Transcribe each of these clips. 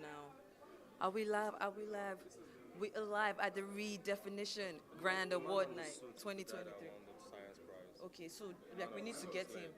now. Are we live? Are we live? We alive at the Redefinition Grand Award Night 2023. Okay, so like we need to get him.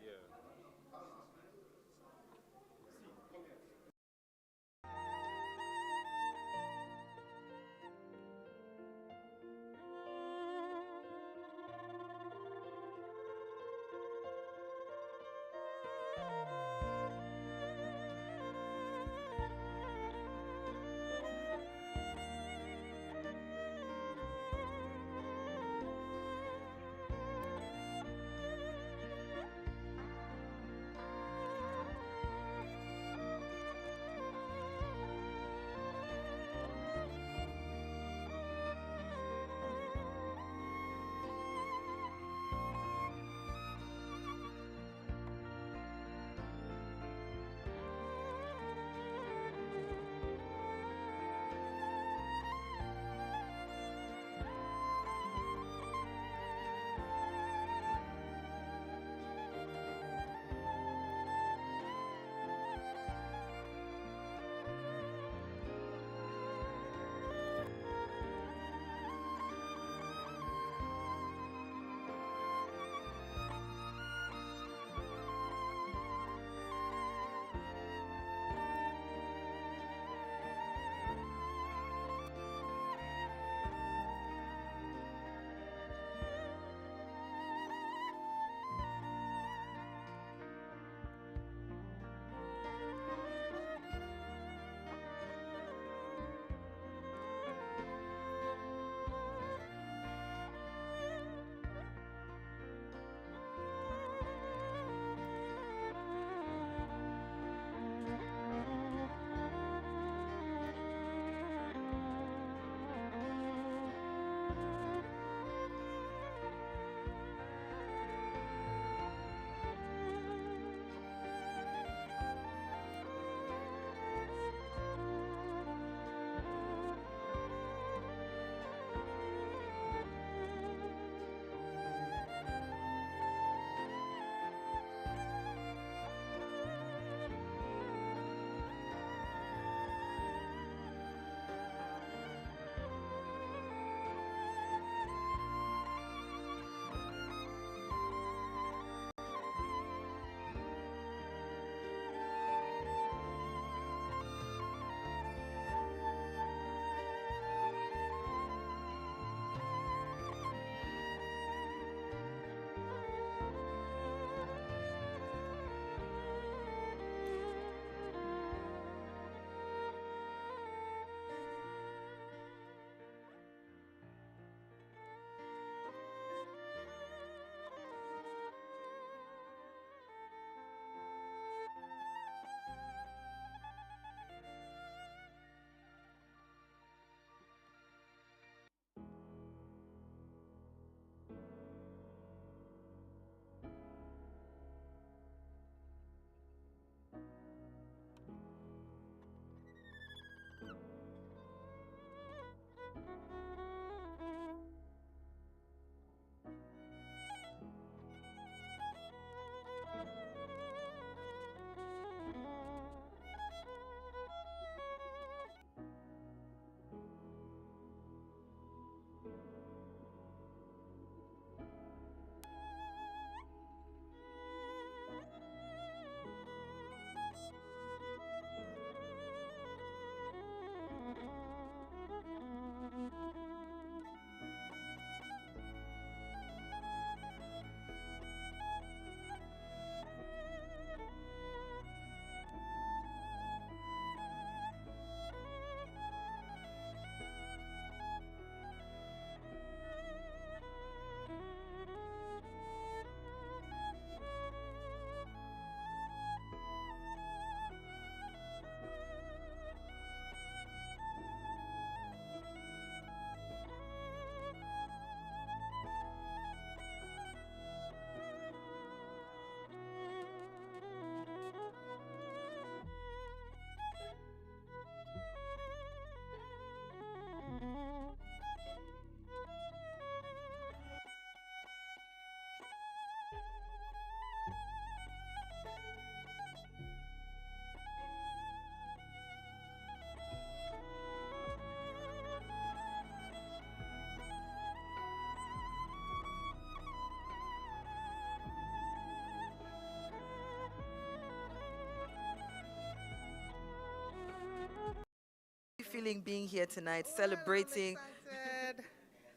feeling being here tonight, celebrating? I'm excited.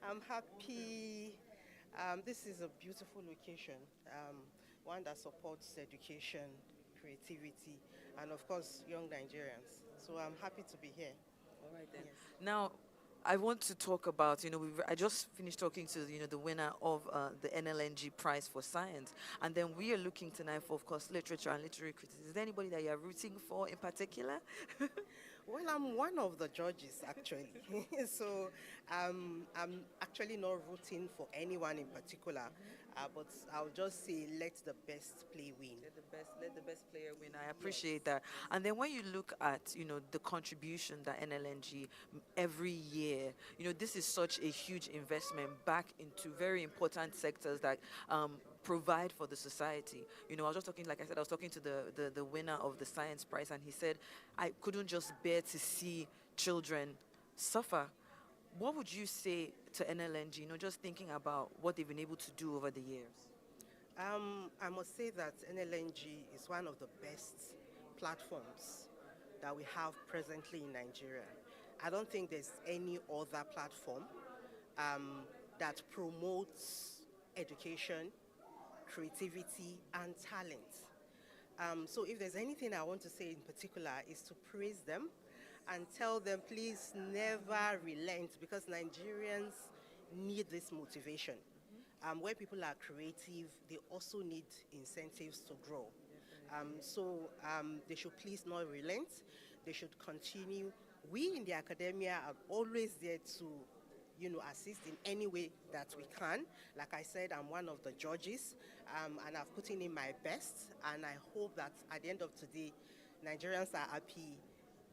I'm happy. This is a beautiful location, one that supports education, creativity, and of course, young Nigerians. So I'm happy to be here. All right then. Yes. Now, I want to talk about, I just finished talking to, the winner of the NLNG Prize for Science. And then we are looking tonight for, of course, literature and literary criticism. Is there anybody that you're rooting for in particular? Well, I'm one of the judges actually. So I'm actually not rooting for anyone in particular, but I'll just say let the best play win. Let the best player win. I Yes. appreciate that. And then when you look at, the contribution that NLNG every year, this is such a huge investment back into very important sectors that provide for the society. I was just talking, like I said, I was talking to the winner of the science prize, and he said, I couldn't just bear to see children suffer. What would you say to NLNG, just thinking about what they've been able to do over the years? I must say that NLNG is one of the best platforms that we have presently in Nigeria. I don't think there's any other platform that promotes education, creativity, and talent. So if there's anything I want to say in particular is to praise them and tell them please never relent because Nigerians need this motivation. Where people are creative, they also need incentives to grow. So they should please not relent. They should continue. We in the academia are always there to assist in any way that we can. Like I said, I'm one of the judges, and I've put in my best, and I hope that at the end of today, Nigerians are happy,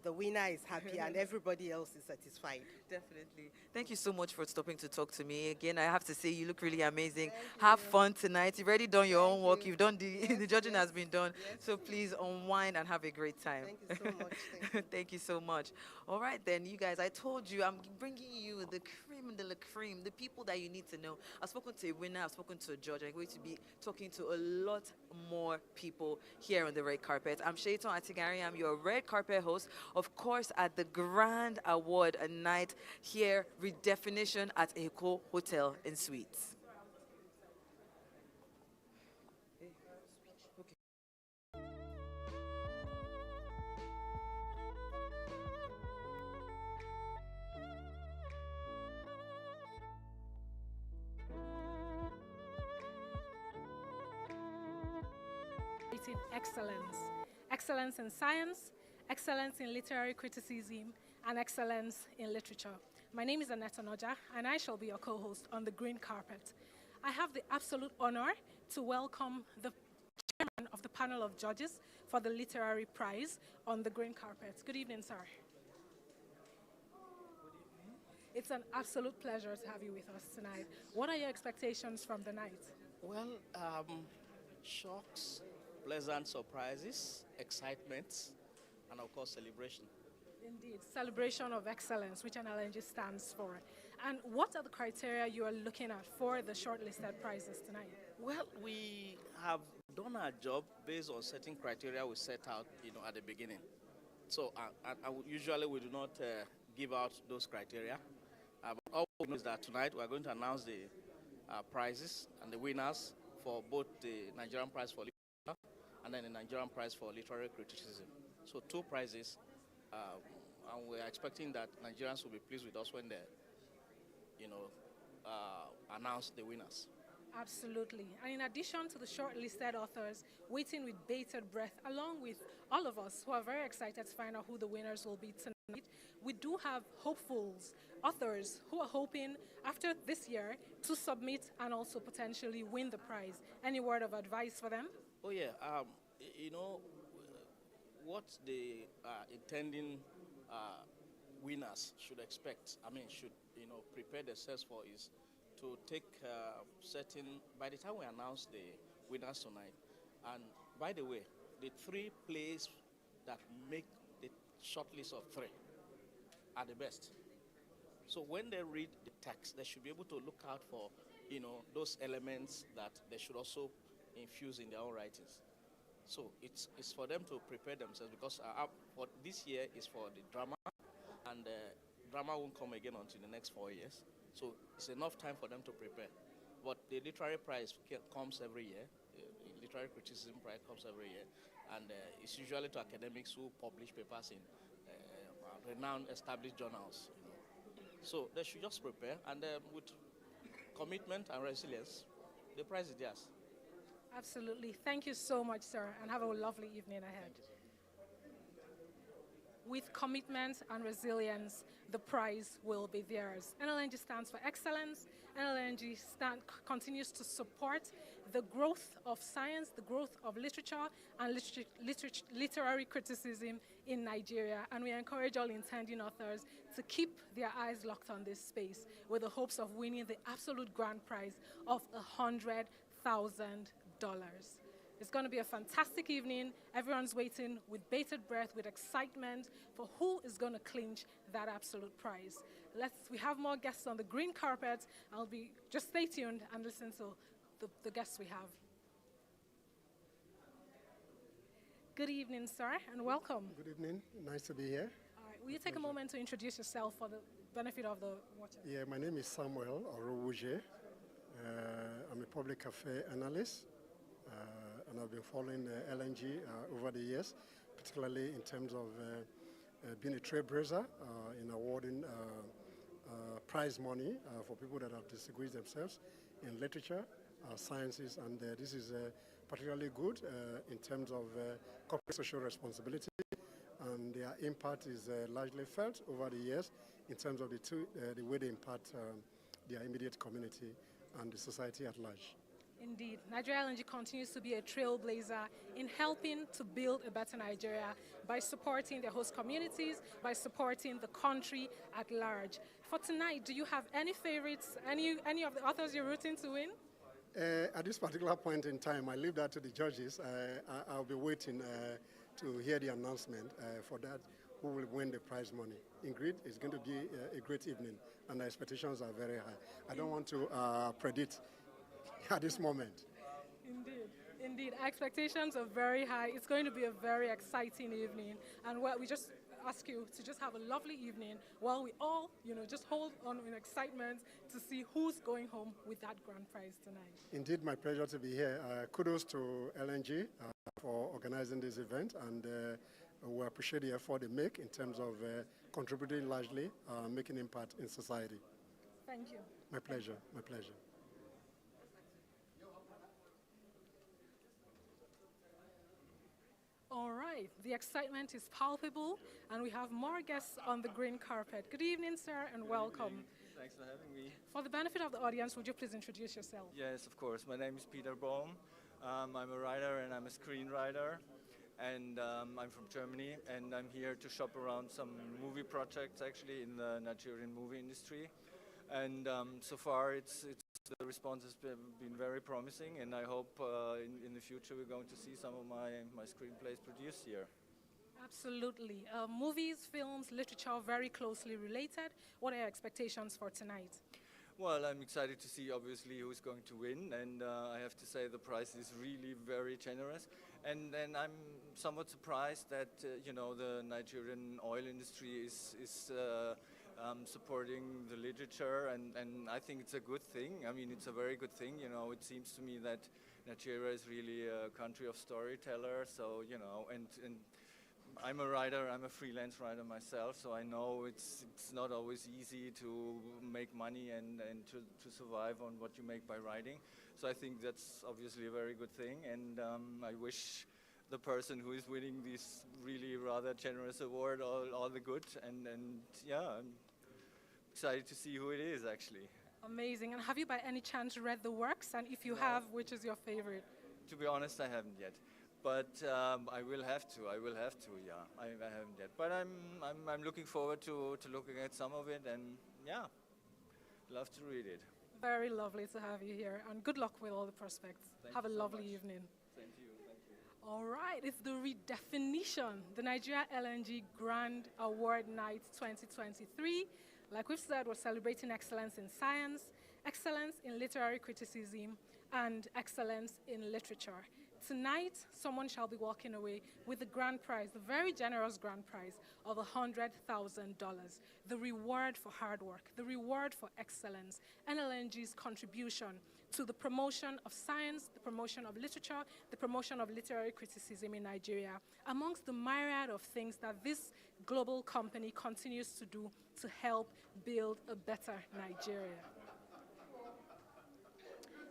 the winner is happy, and everybody else is satisfied. Definitely. Thank you so much for stopping to talk to me. Again, I have to say you look really amazing. Thank Have you. fun tonight. You've already done your own Thank work. you. You've done the Yes, the judging yes, has been done. yes. So please unwind and have a great time. Thank you so much. Thank you. Thank you so much. All right then, you guys. I told you I'm bringing you the cream de la cream, the people that you need to know. I've spoken to a winner. I've spoken to a judge. I'm going to be talking to a lot more people here on the red carpet. I'm Shaitan Atigari. I'm your red carpet host, of course, at the Grand Award night here, redefinition at Eco Hotel and Suites. In excellence. Excellence in science, excellence in literary criticism, and excellence in literature. My name is Annette Onoja, and I shall be your co-host on the green carpet. I have the absolute honor to welcome the chairman of the panel of judges for the literary prize on the green carpet. Good evening, sir. It's an absolute pleasure to have you with us tonight. What are your expectations from the night? Well, shocks, pleasant surprises, excitement, and of course celebration. Indeed, celebration of excellence, which NLNG stands for. And what are the criteria you are looking at for the shortlisted prizes tonight? Well, we have done our job based on certain criteria we set out, at the beginning. So, usually we do not give out those criteria. But all we know is that tonight we are going to announce the prizes and the winners for both the Nigerian Prize for Literature and then the Nigerian Prize for Literary Criticism. So 2 prizes, and we're expecting that Nigerians will be pleased with us when they, announce the winners. Absolutely. And in addition to the shortlisted authors waiting with bated breath, along with all of us who are very excited to find out who the winners will be tonight, we do have hopefuls, authors who are hoping after this year to submit and also potentially win the prize. Any word of advice for them? Oh yeah, what the intending winners should expect, should prepare themselves for is to take by the time we announce the winners tonight, and by the way, the 3 plays that make the shortlist of 3 are the best. So when they read the text, they should be able to look out for, those elements that they should also infuse in their own writings. So it's for them to prepare themselves because for this year is for the drama and drama won't come again until the next 4 years. So it's enough time for them to prepare. But the literary prize comes every year. The literary criticism prize comes every year, and it's usually to academics who publish papers in renowned established journals. So they should just prepare, and with commitment and resilience, the prize is theirs. Absolutely. Thank you so much, sir, and have a lovely evening ahead. With commitment and resilience, the prize will be theirs. NLNG stands for excellence. NLNG continues to support the growth of science, the growth of literature, and literary criticism in Nigeria. And we encourage all intending authors to keep their eyes locked on this space with the hopes of winning the absolute grand prize of $100,000. It's going to be a fantastic evening. Everyone's waiting with bated breath, with excitement for who is going to clinch that absolute prize. We have more guests on the green carpet. Just stay tuned and listen to the guests we have. Good evening, sir, and welcome. Good evening. Nice to be here. All right. Will you take a moment to introduce yourself for the benefit of the watchers? Yeah, my name is Samuel Orowuje. I'm a public affairs analyst. And I've been following LNG over the years, particularly in terms of being a trailblazer in awarding prize money for people that have distinguished themselves in literature, sciences, and this is particularly good in terms of corporate social responsibility, and their impact is largely felt over the years in terms of the way they impact their immediate community and the society at large. Indeed. Nigeria LNG continues to be a trailblazer in helping to build a better Nigeria by supporting their host communities, by supporting the country at large. For tonight, do you have any favorites, any of the authors you're rooting to win? At this particular point in time, I leave that to the judges. I'll be waiting to hear the announcement for that, who will win the prize money. Ingrid, it's going to be a great evening, and the expectations are very high. I don't want to predict at this moment. Indeed. Expectations are very high. It's going to be a very exciting evening. And we just ask you to just have a lovely evening while we all, just hold on in excitement to see who's going home with that grand prize tonight. Indeed, my pleasure to be here. Kudos to LNG for organizing this event, and we appreciate the effort they make in terms of contributing largely, making impact in society. Thank you. My pleasure. My pleasure. All right, the excitement is palpable, and we have more guests on the green carpet. Good evening, sir, and welcome. Thanks for having me. For the benefit of the audience, would you please introduce yourself? Yes, of course. My name is Peter Bohm. I'm a writer and I'm a screenwriter, and I'm from Germany, and I'm here to shop around some movie projects actually in the Nigerian movie industry. And so far, the response has been very promising, and I hope in the future we're going to see some of my screenplays produced here. Absolutely. Movies, films, literature, very closely related. What are your expectations for tonight? Well, I'm excited to see obviously who's going to win, and I have to say the prize is really very generous. And then I'm somewhat surprised that the Nigerian oil industry is supporting the literature, and I think it's a good thing. I mean, it's a very good thing. It seems to me that Nigeria is really a country of storytellers. So and I'm a writer. I'm a freelance writer myself, so I know it's not always easy to make money and to survive on what you make by writing. So I think that's obviously a very good thing, and I wish the person who is winning this really rather generous award all the good, and yeah, I'm excited to see who it is actually. Amazing. And have you by any chance read the works? And if you have, which is your favorite? To be honest, I haven't yet, but I will have to. Yeah, I haven't yet, but I'm looking forward to looking at some of it, and yeah, love to read it. Very lovely to have you here, and good luck with all the prospects. Have a lovely evening. Same to you. Thank you. All right, it's the redefinition, the Nigeria LNG Grand Award Night 2023. Like we've said, we're celebrating excellence in science, excellence in literary criticism, and excellence in literature. tonight, someone shall be walking away with the grand prize, the very generous grand prize of $100,000, the reward for hard work, the reward for excellence, NLNG's contribution to the promotion of science, the promotion of literature, the promotion of literary criticism in Nigeria, amongst the myriad of things that this global company continues to do to help build a better Nigeria.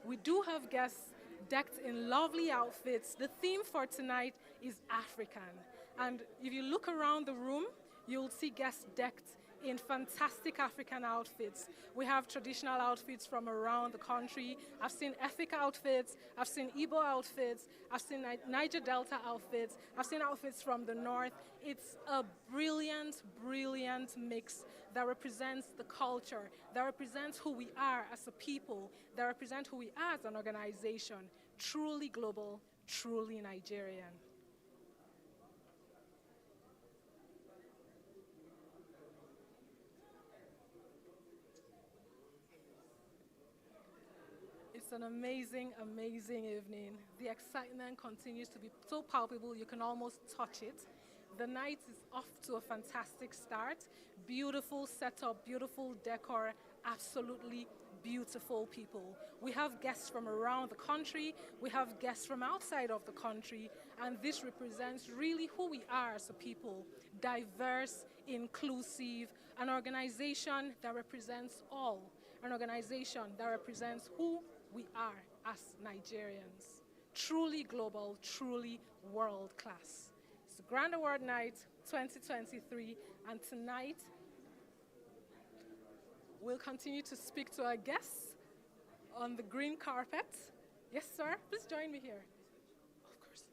We do have guests decked in lovely outfits. The theme for tonight is African. And if you look around the room, you'll see guests decked in fantastic African outfits. We have traditional outfits from around the country. I've seen Efik outfits, I've seen Igbo outfits, I've seen Niger Delta outfits, I've seen outfits from the north. It's a brilliant, brilliant mix that represents the culture, that represents who we are as a people, that represents who we are as an organization. Truly global, truly Nigerian. It's an amazing, amazing evening. The excitement continues to be so palpable you can almost touch it. The night is off to a fantastic start. Beautiful setup, beautiful decor, absolutely beautiful people. We have guests from around the country, we have guests from outside of the country, and this represents really who we are as a people. Diverse, inclusive, an organization that represents all, an organization that represents who we are as Nigerians. Truly global, truly world class. It's the Grand Award Night 2023, and tonight we'll continue to speak to our guests on the green carpet. Yes, sir, please join me here. Of course.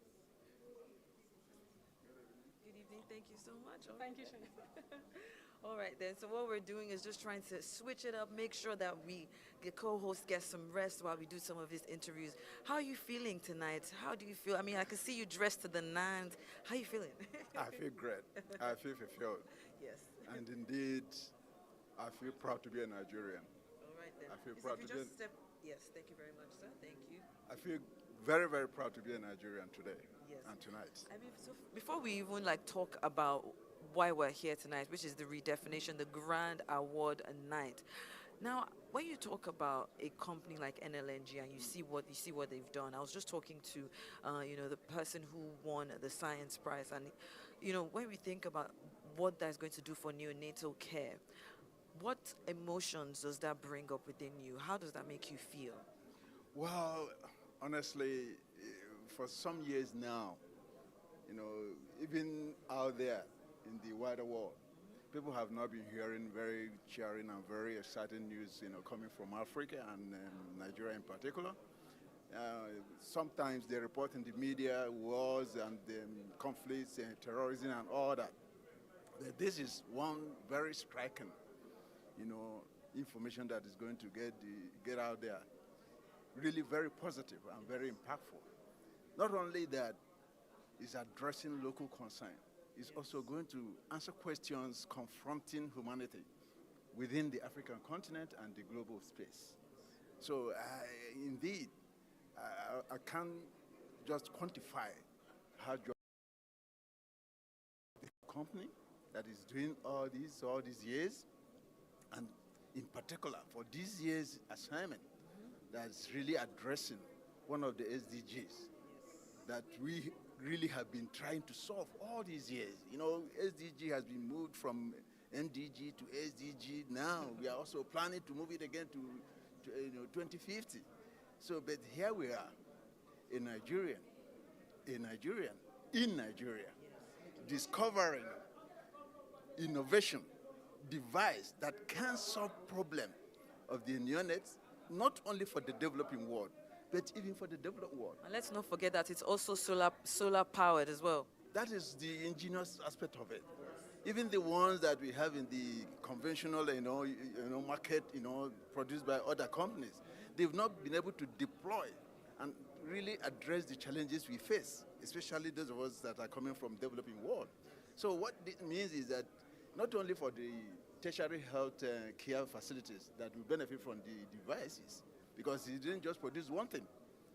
Good evening, thank you so much. Thank you, Shanice. All right then, so what we're doing is just trying to switch it up, make sure that the co-host gets some rest while we do some of these interviews. How are you feeling tonight? How do you feel? I mean, I can see you dressed to the nines. How are you feeling? I feel great. I feel fulfilled. Yes. And indeed, I feel proud to be a Nigerian. All right then. I feel Please, proud if to you be. just step. Yes, thank you very much, sir. Thank you. I feel very, very proud to be a Nigerian today Yes. and tonight. I mean, so before we even talk about why we're here tonight, which is the redefinition, the Grand Award Night. Now, when you talk about a company like NLNG and you see what they've done, I was just talking to, the person who won the science prize, and when we think about what that's going to do for neonatal care, what emotions does that bring up within you? How does that make you feel? Well, honestly, for some years now, even out there in the wider world, people have not been hearing very cheering and very exciting news, coming from Africa and Nigeria in particular. Sometimes they report in the media wars and conflicts and terrorism and all that. But this is one very striking, information that is going to get out there. Really very positive and very impactful. Not only that, it's addressing local concern. It's also going to answer questions confronting humanity within the African continent and the global space. So indeed, I can't just quantify how the company that is doing all these years, and in particular for this year's assignment, that's really addressing one of the SDGs that we really have been trying to solve all these years. SDG has been moved from MDG to SDG. Now we are also planning to move it again to 2050. So, but here we are, in Nigeria, discovering innovation, device that can solve problem of the neonates, not only for the developing world, but even for the developed world. And let's not forget that it's also solar powered as well. That is the ingenious aspect of it. Even the ones that we have in the conventional, market, produced by other companies, they've not been able to deploy and really address the challenges we face, especially those of us that are coming from developing world. So what this means is that not only for the tertiary health care facilities that will benefit from the devices, because it didn't just produce one thing.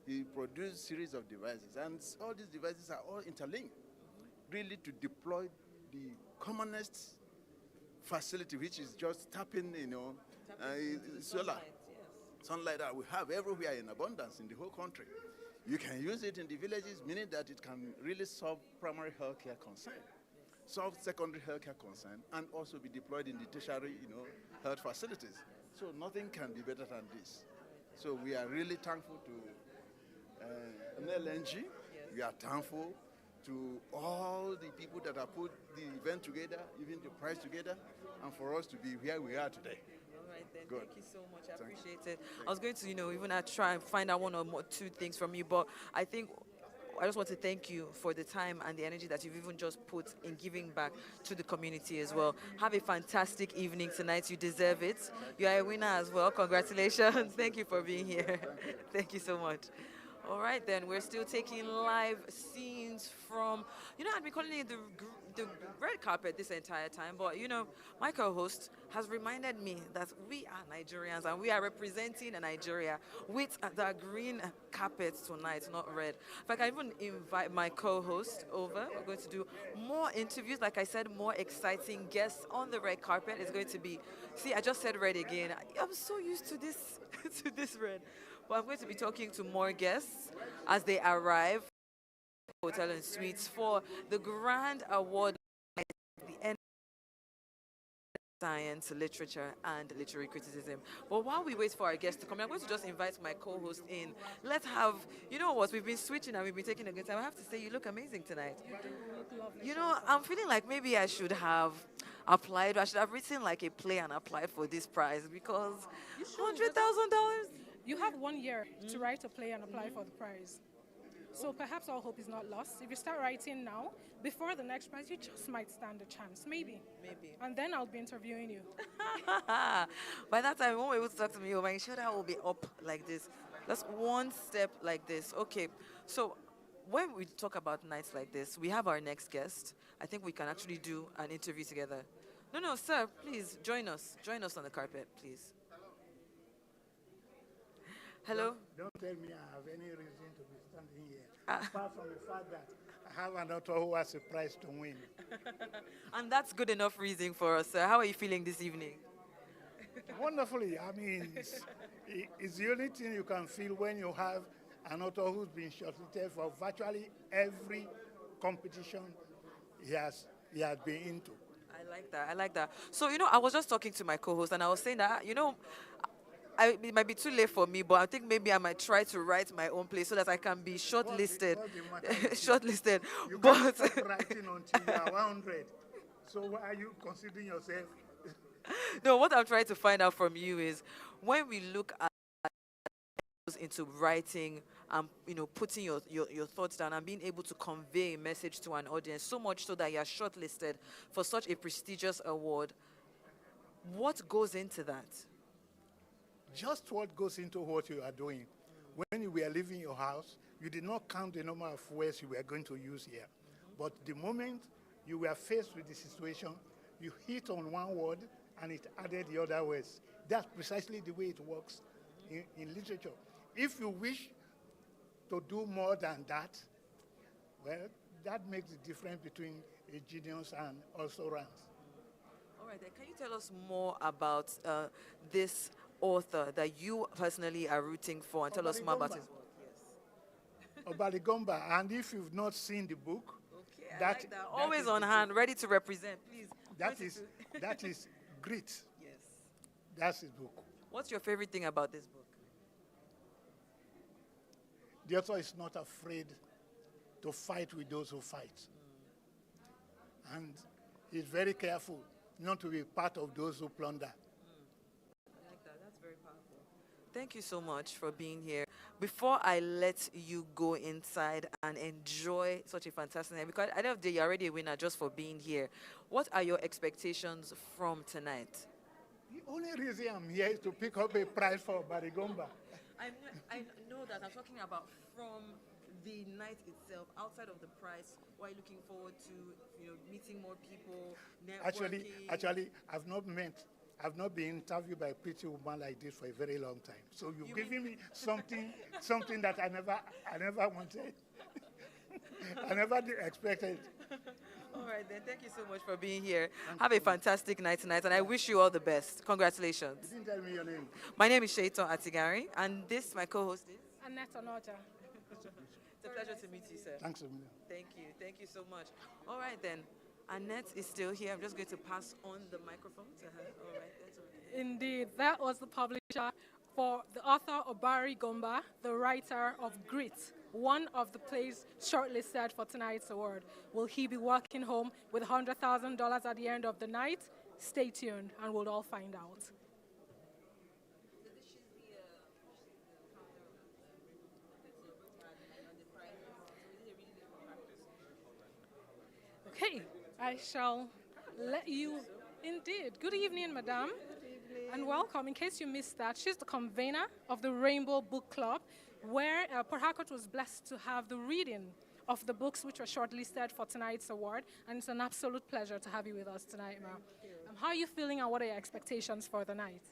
He produced series of devices, and all these devices are all interlinked, really to deploy the commonest facility, which is just tapping, solar. Sunlight that we have everywhere in abundance in the whole country. You can use it in the villages, meaning that it can really solve primary healthcare concern, solve secondary healthcare concern, and also be deployed in the tertiary, health facilities. So nothing can be better than this. So we are really thankful to NLNG. We are thankful to all the people that have put the event together, even the prize together, and for us to be where we are today. Then. Good. Thank you so much. I appreciate it. I was going to, even try and find out one or more, two things from you, but I think I just want to thank you for the time and the energy that you've even just put in giving back to the community as well. Have a fantastic evening tonight. You deserve it. You are a winner as well. Congratulations. Thank you for being here. Thank you so much. All right, then, we're still taking live scenes from, I've been calling it the red carpet this entire time, but, my co-host has reminded me that we are Nigerians and we are representing Nigeria with the green carpet tonight, not red. In fact, I even invite my co-host over. We're going to do more interviews. Like I said, more exciting guests on the red carpet is going to be, see, I just said red again. I'm so used to this, to this red. But I'm going to be talking to more guests as they arrive Hotel and Suites for the grand award, the Science, Literature, and Literary Criticism. But while we wait for our guests to come, I'm going to just invite my co-host in. Let's have, we've been switching and we've been taking a good time. I have to say, you look amazing tonight. You do look lovely. I'm feeling like maybe I should have applied. I should have written like a play and applied for this prize because $100,000. You have 1 year to write a play and apply for the prize. So perhaps all hope is not lost. If you start writing now, before the next prize, you just might stand a chance. Maybe. And then I'll be interviewing you. By that time, you won't be able to talk to me. My shoulder will be up like this. That's one step like this. Okay. So when we talk about nights like this, we have our next guest. I think we can actually do an interview together. No, sir, please join us. Join us on the carpet, please. Hello? Don't tell me I have any reason to be standing here, apart from the fact that I have an author who has a prize to win. And that's good enough reason for us, sir. How are you feeling this evening? Wonderfully. I mean, it's the only thing you can feel when you have an author who's been shortlisted for virtually every competition he has been into. I like that. So, I was just talking to my co-host and I was saying that, it might be too late for me, but I think maybe I might try to write my own play so that I can be shortlisted. Shortlisted. You but can't stop writing until you are 100. So why are you considering yourself? No, what I'm trying to find out from you is when we look at into writing and putting your thoughts down and being able to convey a message to an audience, so much so that you're shortlisted for such a prestigious award, what goes into that? Just what goes into what you are doing. When you were leaving your house, you did not count the number of words you were going to use here. But the moment you were faced with the situation, you hit on one word and it added the other words. That's precisely the way it works in literature. If you wish to do more than that, well, that makes the difference between a genius and also ranks. All right, then can you tell us more about this author that you personally are rooting for and tell us more about his work? Yes. Obaligomba, and if you've not seen the book, okay, that always on hand, ready to represent, please. That is Grit. Yes. That's his book. What's your favorite thing about this book? The author is not afraid to fight with those who fight. And he's very careful not to be part of those who plunder. I like that. That's very powerful. Thank you so much for being here. Before I let you go inside and enjoy such a fantastic night, because at the end of the day, you're already a winner just for being here. What are your expectations from tonight? The only reason I'm here is to pick up a prize for Barigomba. I know that. I'm talking about from the night itself, outside of the prize. What are you looking forward to? Meeting more people, networking? Actually, I've not met I've not been interviewed by a pretty woman like this for a very long time. So you've given me something that I never wanted. I never expected. All right, then. Thank you so much for being here. Have a fantastic night tonight, and I wish you all the best. Congratulations. You didn't tell me your name. My name is Shaiton Atigari, and this, my co-host is? Annette Onoja. It's a pleasure to meet you, sir. Thanks a million. Thank you. Thank you so much. All right, then. Annette is still here. I'm just going to pass on the microphone to her. All right. That's okay. Indeed, that was the publisher for the author Obari Gomba, the writer of Grit, one of the plays shortlisted for tonight's award. Will he be walking home with $100,000 at the end of the night? Stay tuned and we'll all find out. Okay, I shall let you. Indeed. Good evening, madam. And welcome. In case you missed that, she's the convener of the Rainbow Book Club, where Port Harcourt was blessed to have the reading of the books which were shortlisted for tonight's award. And it's an absolute pleasure to have you with us tonight, ma'am. How are you feeling and what are your expectations for the night?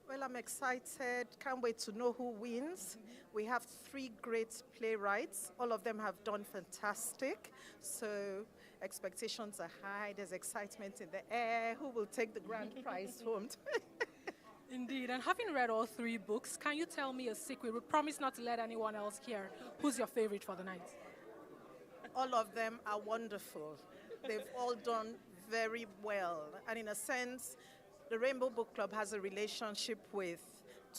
Well, I'm excited. Can't wait to know who wins. We have 3 great playwrights. All of them have done fantastic. So expectations are high. There's excitement in the air. Who will take the grand prize home? Indeed. And having read all 3 books, can you tell me a secret? We promise not to let anyone else hear. Who's your favorite for the night? All of them are wonderful. They've all done very well. And in a sense, the Rainbow Book Club has a relationship with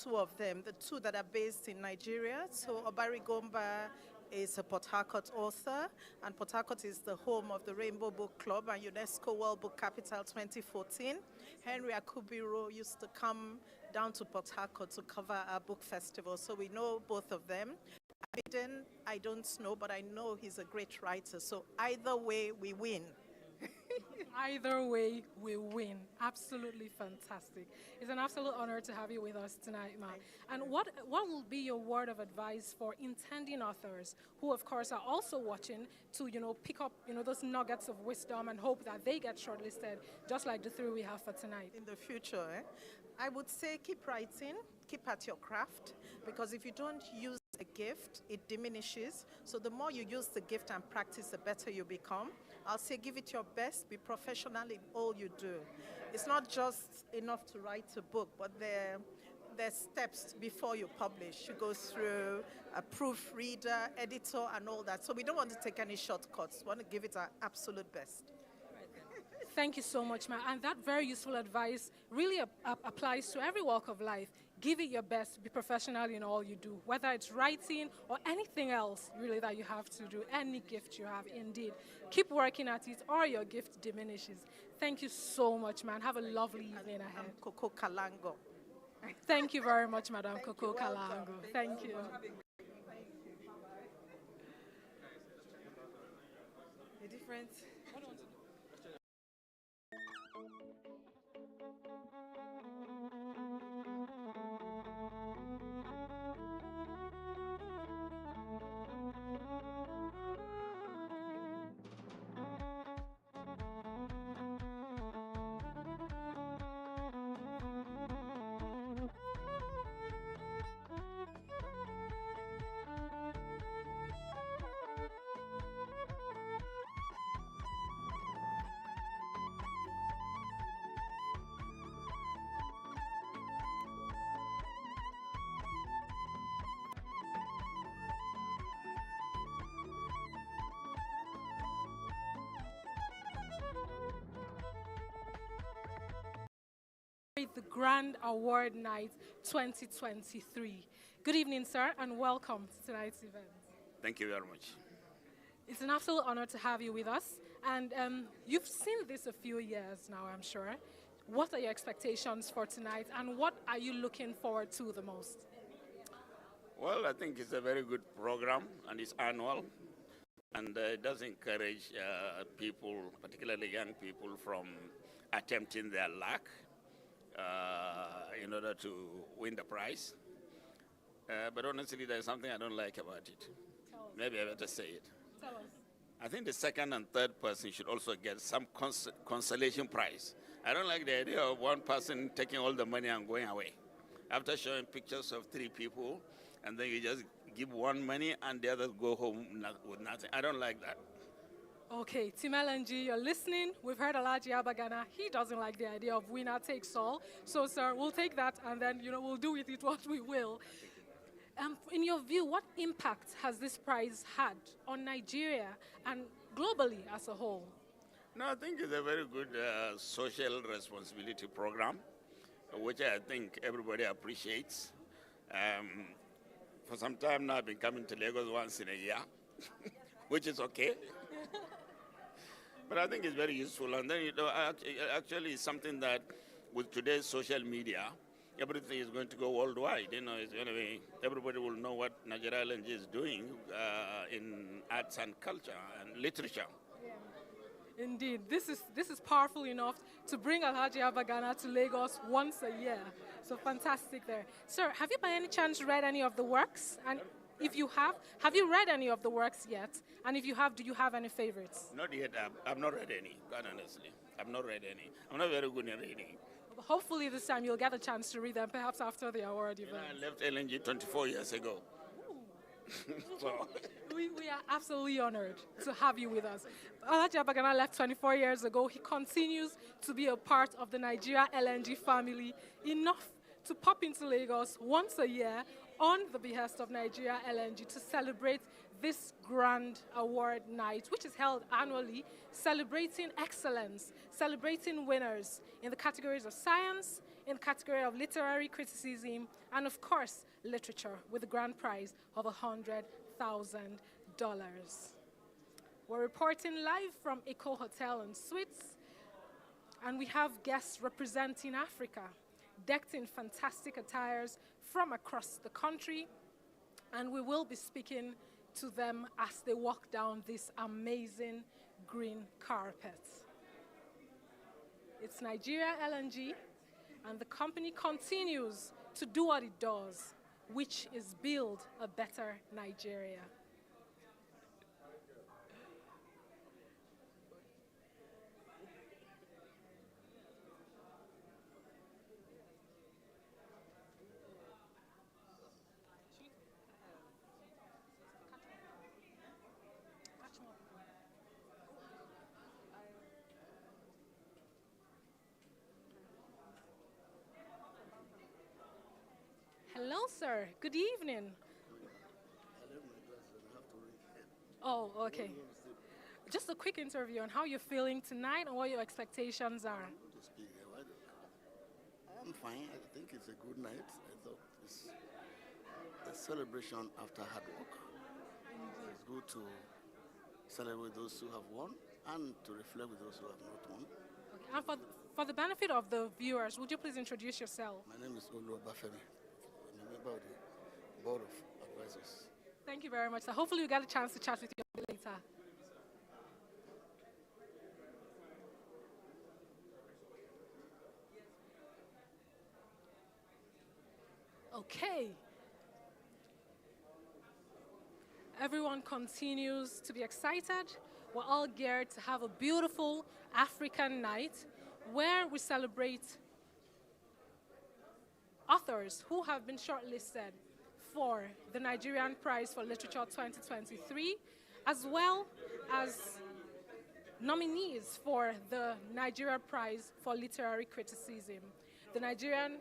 2 of them, the 2 that are based in Nigeria. So Obari Gomba is a Port Harcourt author, and Port Harcourt is the home of the Rainbow Book Club and UNESCO World Book Capital 2014. Henry Akubiro used to come down to Port Harcourt to cover our book festival, so we know both of them. Aiden, I don't know, but I know he's a great writer, so either way, we win. Either way, we win. Absolutely fantastic. It's an absolute honor to have you with us tonight, ma'am. And what will be your word of advice for intending authors who, of course, are also watching to, pick up, those nuggets of wisdom and hope that they get shortlisted, just like the 3 we have for tonight? In the future, I would say keep writing, keep at your craft, because if you don't use a gift, it diminishes. So the more you use the gift and practice, the better you become. I'll say give it your best, be professional in all you do. It's not just enough to write a book, but there's steps before you publish. You go through a proofreader, editor, and all that. So we don't want to take any shortcuts. We want to give it our absolute best. Thank you so much, ma'am. And that very useful advice really applies to every walk of life. Give it your best, be professional in all you do, whether it's writing or anything else really that you have to do, any gift you have, indeed. Keep working at it or your gift diminishes. Thank you so much, man. Have a lovely evening ahead. I'm Coco Kalango. Thank you very much, Madam Coco Kalango. Thank you. The difference. The Grand Award Night 2023. Good evening, sir, and welcome to tonight's event. Thank you very much. It's an absolute honor to have you with us. And you've seen this a few years now, I'm sure. What are your expectations for tonight, and what are you looking forward to the most? Well, I think it's a very good program, and it's annual. And it does encourage people, particularly young people, from attempting their luck in order to win the prize. But honestly, there's something I don't like about it. Maybe I better say it. Tell us. I think the second and third person should also get some consolation prize. I don't like the idea of one person taking all the money and going away. After showing pictures of 3 people, and then you just give one money and the others go home with nothing. I don't like that. Okay, Team LNG, you're listening. We've heard Alhaji Abagana. He doesn't like the idea of winner takes all. So, sir, we'll take that and then, we'll do with it what we will. In your view, what impact has this prize had on Nigeria and globally as a whole? No, I think it's a very good social responsibility program, which I think everybody appreciates. For some time now, I've been coming to Lagos once in a year, which is okay. But I think it's very useful. And then, actually it's something that with today's social media, everything is going to go worldwide. It's going to be, everybody will know what Nigeria LNG is doing in arts and culture and literature. Yeah. Indeed, this is powerful enough to bring Alhaji Abagana to Lagos once a year. So fantastic there. Sir, have you by any chance read any of the works? And if you have you read any of the works yet? And if you have, do you have any favorites? Not yet. I've not read any, quite honestly. I've not read any. I'm not very good in reading. Hopefully this time you'll get a chance to read them, perhaps after the award event. I left LNG 24 years ago. So. We are absolutely honored to have you with us. Alhaji Abagana left 24 years ago. He continues to be a part of the Nigeria LNG family, enough to pop into Lagos once a year on the behest of Nigeria LNG to celebrate this grand award night, which is held annually, celebrating excellence, celebrating winners in the categories of science, in the category of literary criticism, and of course, literature, with a grand prize of $100,000. We're reporting live from Eco Hotel and Suites, and we have guests representing Africa, decked in fantastic attires from across the country, and we will be speaking to them as they walk down this amazing green carpet. It's Nigeria LNG, and the company continues to do what it does, which is build a better Nigeria. Hello, sir. Good evening. Oh, okay. Just a quick interview on how you're feeling tonight and what your expectations are. I'm fine. I think it's a good night. I thought it's a celebration after hard work. It's good to celebrate those who have won and to reflect with those who have not won. Okay. And for the benefit of the viewers, would you please introduce yourself? My name is Olu Obafemi. I'm a member of the Board of Advisors. Thank you very much, sir. Hopefully we get a chance to chat with you later. Okay. Everyone continues to be excited. We're all geared to have a beautiful African night where we celebrate authors who have been shortlisted for the Nigerian Prize for Literature 2023, as well as nominees for the Nigeria Prize for Literary Criticism. The Nigerian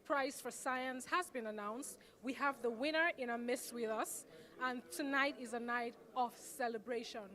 Prize for Science has been announced. We have the winner in our midst with us, and tonight is a night of celebration.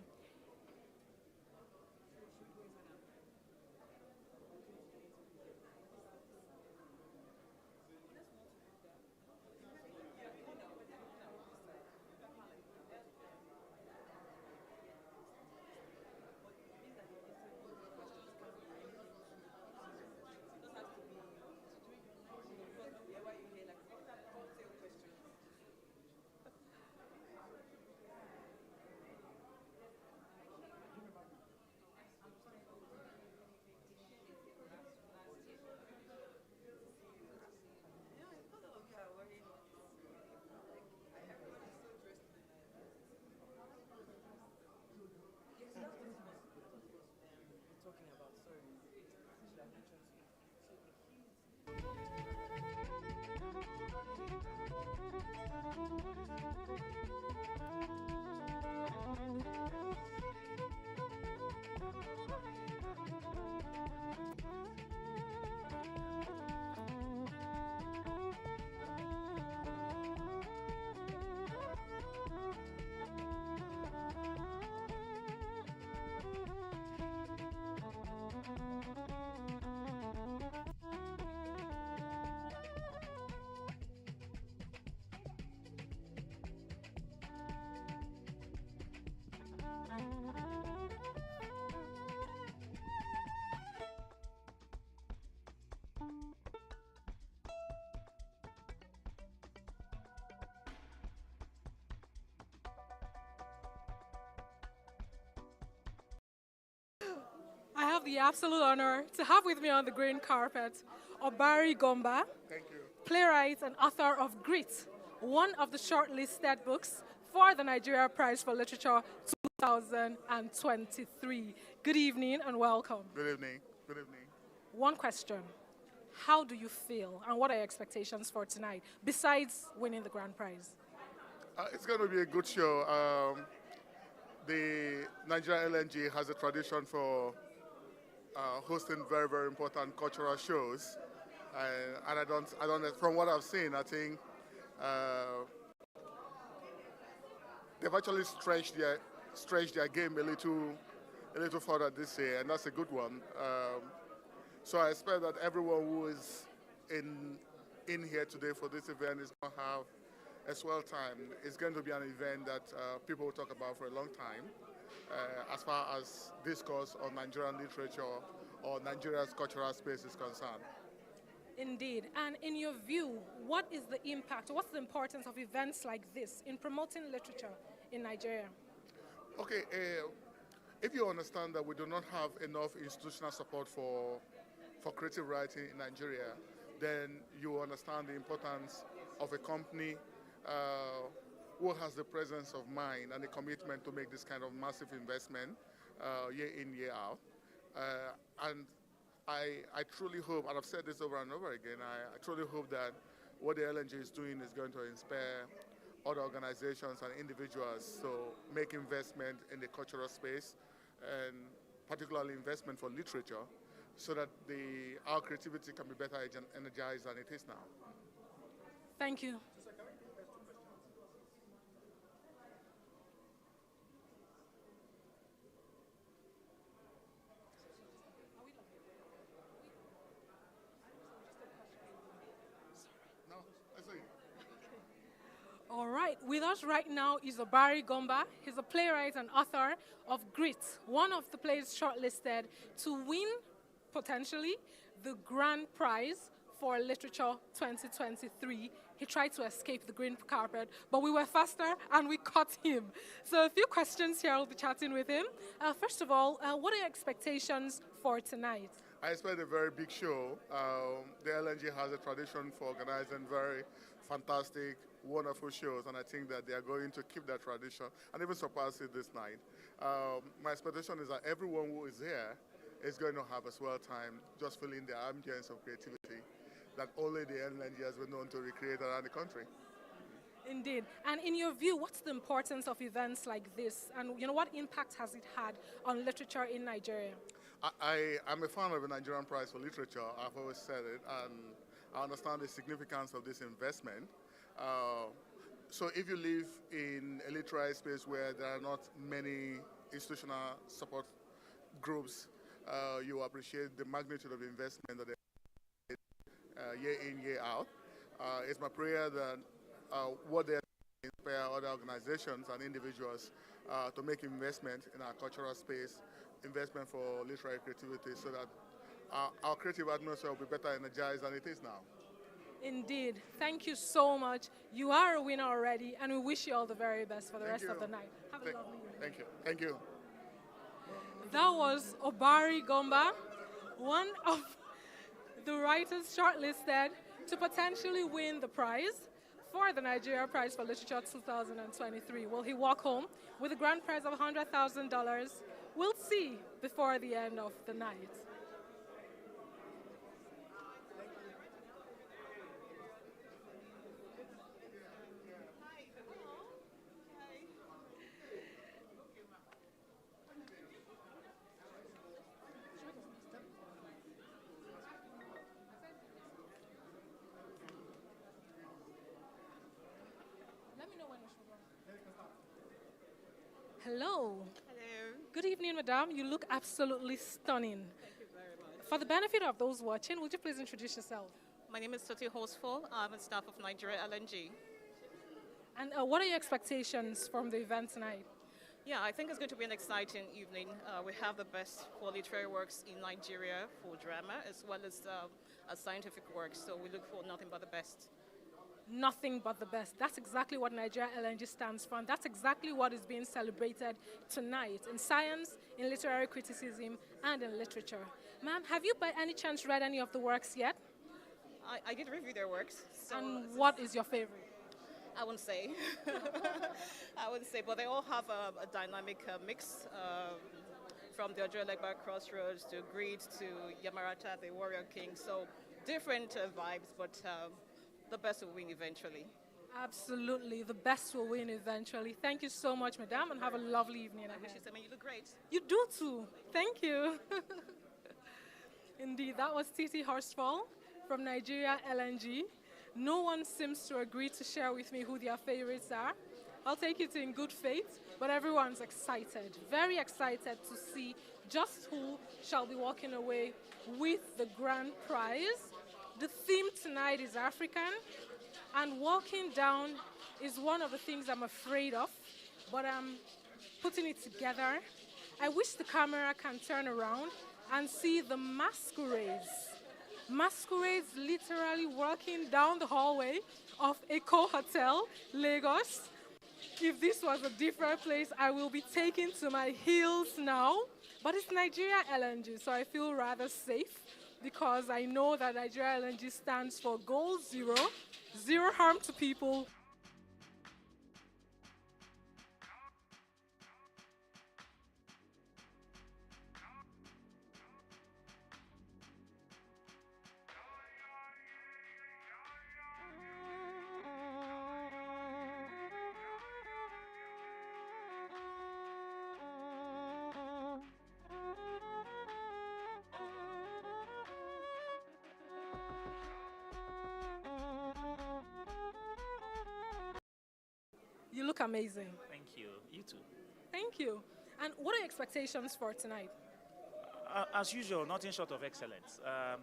have the absolute honor to have with me on the green carpet Obari Gomba, playwright and author of Grit, one of the shortlisted books for the Nigeria Prize for Literature 2023. Good evening and welcome. Good evening. Good evening. One question. How do you feel and what are your expectations for tonight, besides winning the grand prize? It's going to be a good show. The Nigeria NLNG has a tradition for hosting very, very important cultural shows. And I don't, from what I've seen, I think they've actually stretched their game a little further this year, and that's a good one. So I expect that everyone who is in here today for this event is going to have a swell time. It's going to be an event that people will talk about for a long time, as far as discourse on Nigerian literature or Nigeria's cultural space is concerned. Indeed. And in your view, what is the impact, what's the importance of events like this in promoting literature in Nigeria? Okay, if you understand that we do not have enough institutional support for creative writing in Nigeria, then you understand the importance of a company who has the presence of mind and the commitment to make this kind of massive investment year in, year out. And I truly hope, and I've said this over and over again, I truly hope that what the LNG is doing is going to inspire other organizations and individuals to make investment in the cultural space, and particularly investment for literature, so that our creativity can be better energized than it is now. Thank you. All right, with us right now is Obari Gomba. He's a playwright and author of Grit, one of the plays shortlisted to win, potentially, the grand prize for Literature 2023. He tried to escape the green carpet, but we were faster and we caught him. So a few questions here, I'll be chatting with him. First of all, what are your expectations for tonight? I expect a very big show. The LNG has a tradition for organizing very fantastic, wonderful shows, and I think that they are going to keep that tradition and even surpass it this night. My expectation is that everyone who is here is going to have a swell time, just feeling the ambience of creativity that only the NLNG has been known to recreate around the country. Indeed. And in your view, what's the importance of events like this, and what impact has it had on literature in Nigeria? I'm a fan of the Nigerian Prize for Literature. I've always said it, and I understand the significance of this investment. So if you live in a literary space where there are not many institutional support groups, you appreciate the magnitude of investment that they year in, year out. It's my prayer that what they inspire other organizations and individuals to make investment in our cultural space, investment for literary creativity, so that our creative atmosphere will be better energized than it is now. Indeed. Thank you so much. You are a winner already, and we wish you all the very best for the rest of the night. Have a lovely evening. Thank you. Thank you. That was Obari Gomba, one of the writers shortlisted to potentially win the prize for the Nigeria Prize for Literature 2023. Will he walk home with a grand prize of $100,000? We'll see before the end of the night. Hello. Hello. Good evening, madam. You look absolutely stunning. Thank you very much. For the benefit of those watching, would you please introduce yourself? My name is Toti Horsfall. I'm a staff of Nigeria LNG. And what are your expectations from the event tonight? Yeah, I think it's going to be an exciting evening. We have the best for literary works in Nigeria for drama, as well as scientific works. So we look for nothing but the best. nothing but the best. That's exactly what Nigeria LNG stands for, and that's exactly what is being celebrated tonight in science, in literary criticism, and in literature. Ma'am, have you by any chance read any of the works yet? I did review their works. So And what is your favorite? I wouldn't say. I wouldn't say, but they all have a dynamic mix. From the Ojoelegba Crossroads to Greed to Yamarata, the Warrior King. So different vibes, but the best will win eventually. Absolutely, the best will win eventually. Thank you so much, madam, and have a lovely evening I wish ahead. you, you look great. You do too. Thank you. Indeed, that was Titi Horsfall from Nigeria LNG. No one seems to agree to share with me who their favorites are. I'll take it in good faith, but everyone's excited, very excited to see just who shall be walking away with the grand prize. The theme tonight is African, and walking down is one of the things I'm afraid of, but I'm putting it together. I wish the camera can turn around and see the masquerades. Masquerades literally walking down the hallway of Eco Hotel, Lagos. If this was a different place, I will be taken to my heels now. But it's Nigeria LNG, so I feel rather safe because I know that Nigeria LNG stands for goal zero, zero harm to people. You look amazing. Thank you. You too. Thank you. And what are your expectations for tonight? As usual, nothing short of excellence.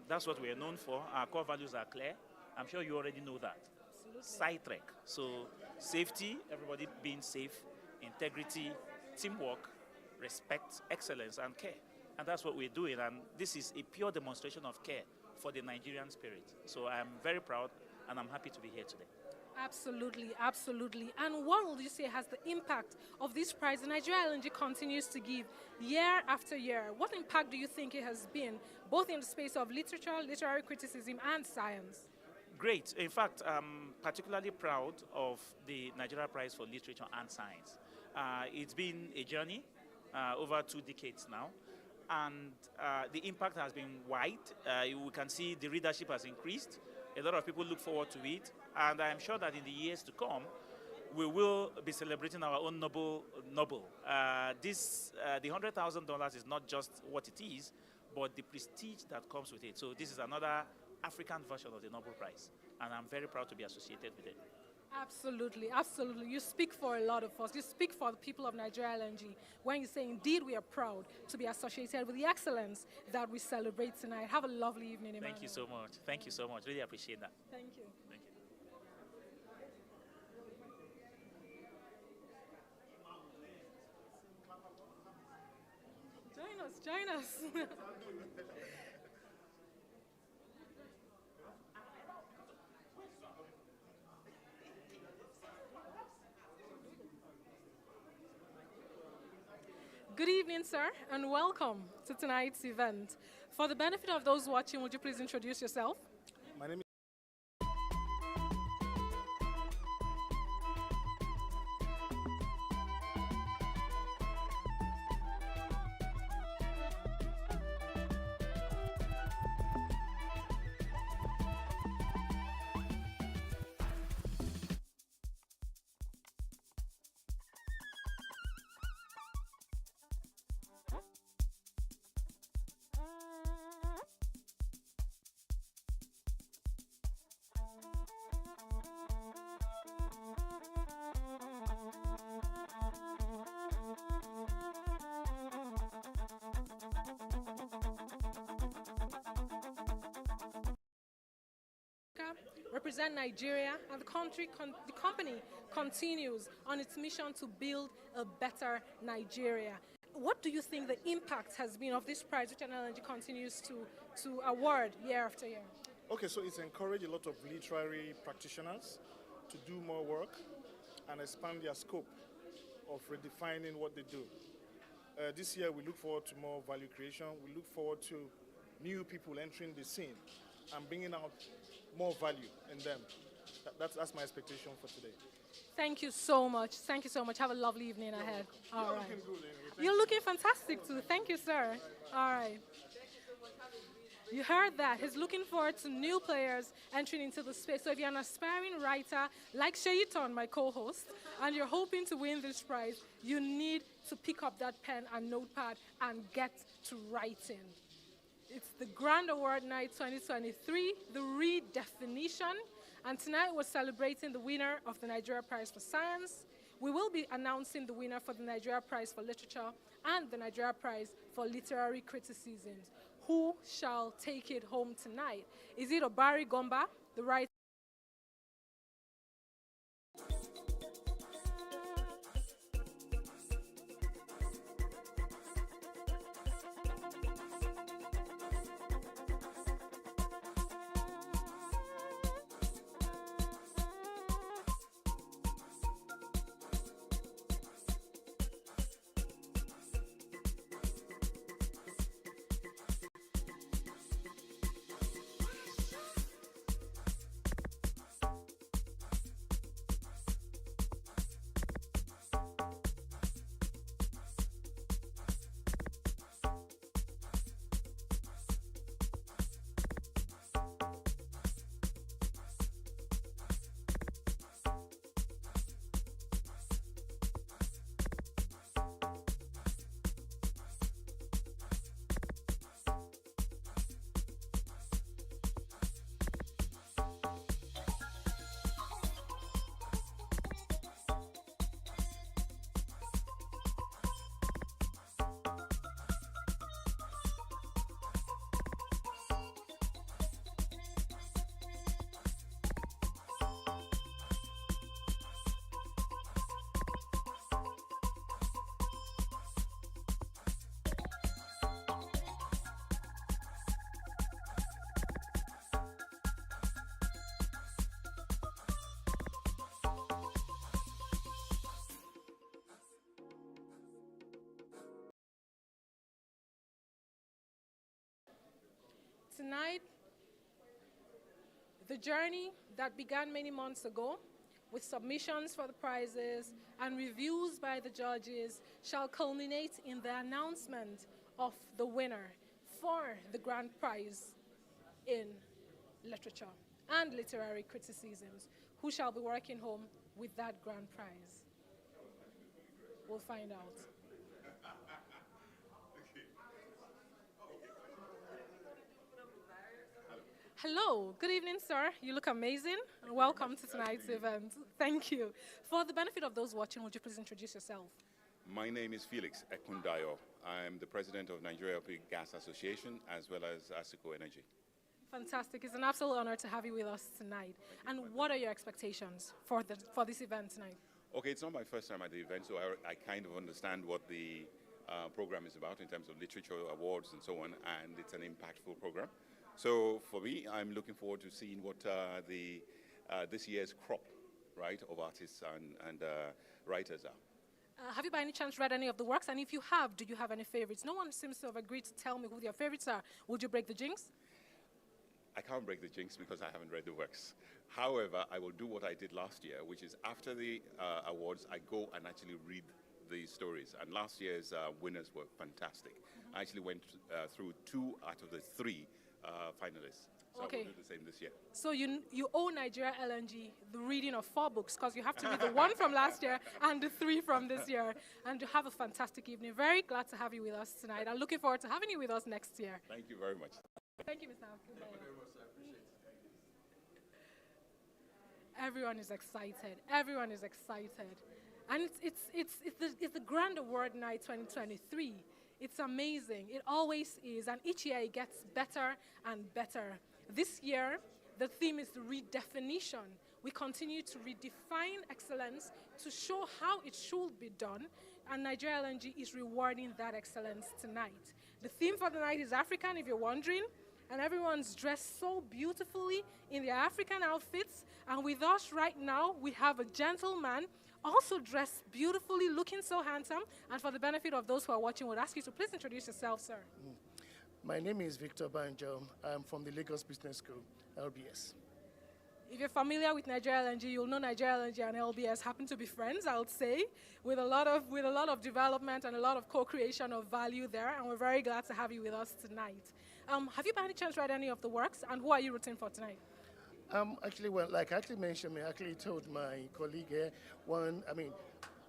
That's what we are known for. Our core values are clear. I'm sure you already know that. Sidetrack. So safety, everybody being safe, integrity, teamwork, respect, excellence, and care. And that's what we're doing. And this is a pure demonstration of care for the Nigerian spirit. So I'm very proud, and I'm happy to be here today. Absolutely, absolutely. And what would you say has the impact of this prize the Nigeria LNG continues to give year after year? What impact do you think it has been, both in the space of literature, literary criticism, and science? Great. In fact, I'm particularly proud of the Nigeria Prize for Literature and Science. It's been a journey over 2 decades now, and the impact has been wide. We can see the readership has increased. A lot of people look forward to it, and I'm sure that in the years to come, we will be celebrating our own Nobel. The $100,000 is not just what it is, but the prestige that comes with it. So this is another African version of the Nobel Prize, and I'm very proud to be associated with it. Absolutely, absolutely. You speak for a lot of us. You speak for the people of Nigeria LNG when you say, indeed, we are proud to be associated with the excellence that we celebrate tonight. Have a lovely evening, Emmanuel. Thank you so much. Thank you so much. Really appreciate that. Thank you. Thank you. Join us. Good evening, sir, and welcome to tonight's event. For the benefit of those watching, would you please introduce yourself? My name is represent Nigeria, and the company continues on its mission to build a better Nigeria. What do you think the impact has been of this prize, which NLNG continues to award year after year? okay. So it's encouraged a lot of literary practitioners to do more work and expand their scope of redefining what they do. This year, we look forward to more value creation. We look forward to new people entering the scene and bringing out more value in them. That's my expectation for today. Thank you so much. Thank you so much. Have a lovely evening ahead. All right. Looking good anyway. You're looking fantastic too. Thank you, sir. All right. You heard that. He's looking forward to new players entering into the space. So if you're an aspiring writer, like Sheyiton, my co-host, and you're hoping to win this prize, you need to pick up that pen and notepad and get to writing. It's the Grand Award Night 2023, the redefinition. And tonight we're celebrating the winner of the Nigeria Prize for Science. We will be announcing the winner for the Nigeria Prize for Literature and the Nigeria Prize for Literary Criticisms. Who shall take it home tonight? Is it Obari Gomba, the writer? Tonight, the journey that began many months ago with submissions for the prizes and reviews by the judges shall culminate in the announcement of the winner for the grand prize in literature and literary criticisms, who shall be working home with that grand prize. We'll find out. Hello, good evening, sir. You look amazing, and welcome to tonight's event. Thank you. For the benefit of those watching, would you please introduce yourself? My name is Felix Ekundayo. I'm the president of Nigeria Opic Gas Association as well as ASICO Energy. Fantastic. It's an absolute honor to have you with us tonight. And what are your expectations for this event tonight? Okay, it's not my first time at the event, so I kind of understand what the program is about in terms of literature awards and so on, and it's an impactful program. So for me, I'm looking forward to seeing what this year's crop, right, of artists and writers are. Have you by any chance read any of the works? And if you have, do you have any favorites? No one seems to have agreed to tell me who their favorites are. Would you break the jinx? I can't break the jinx because I haven't read the works. However, I will do what I did last year, which is after the awards, I go and actually read the stories. And last year's winners were fantastic. I actually went through 2 out of the 3 finalists. So okay. I will do the same this year. So you owe Nigeria LNG the reading of 4 books, because you have to read the 1 from last year and the 3 from this year. And to have a fantastic evening. Very glad to have you with us tonight. I'm looking forward to having you with us next year. Thank you very much. Thank you, Mr. Abdul. Everyone is excited. Everyone is excited. And it's the Grand Award Night 2023. It's amazing. It always is. And each year it gets better and better. This year, the theme is redefinition. We continue to redefine excellence to show how it should be done. And Nigeria LNG is rewarding that excellence tonight. The theme for the night is African, if you're wondering. And everyone's dressed so beautifully in their African outfits. And with us right now, we have a gentleman, also dressed beautifully, looking so handsome. And for the benefit of those who are watching, we'll ask you to please introduce yourself, sir. My name is Victor Banjo. I'm from the Lagos Business School, LBS. If you're familiar with Nigeria LNG, you'll know Nigeria LNG and LBS happen to be friends, I would say, with a lot of development and a lot of co-creation of value there, and we're very glad to have you with us tonight. Have you by any chance read any of the works, and who are you rooting for tonight? Actually, well, like I actually mentioned, I actually told my colleague here,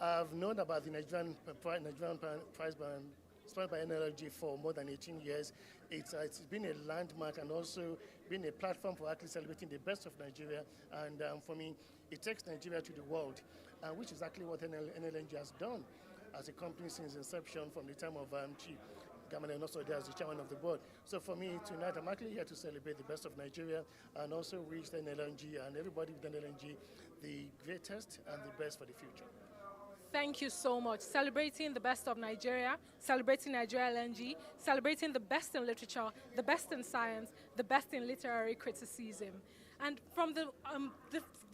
I've known about the Nigerian prize band sponsored by NLNG for more than 18 years. It's been a landmark and also been a platform for actually celebrating the best of Nigeria. And for me, it takes Nigeria to the world, which is actually what NLNG has done as a company since inception from the time of Chief Gamane and also there as the chairman of the board. So for me, tonight, I'm actually here to celebrate the best of Nigeria and also wish the NLNG and everybody with NLNG the greatest and the best for the future. Thank you so much. Celebrating the best of Nigeria, celebrating Nigeria LNG, celebrating the best in literature, the best in science, the best in literary criticism. And from the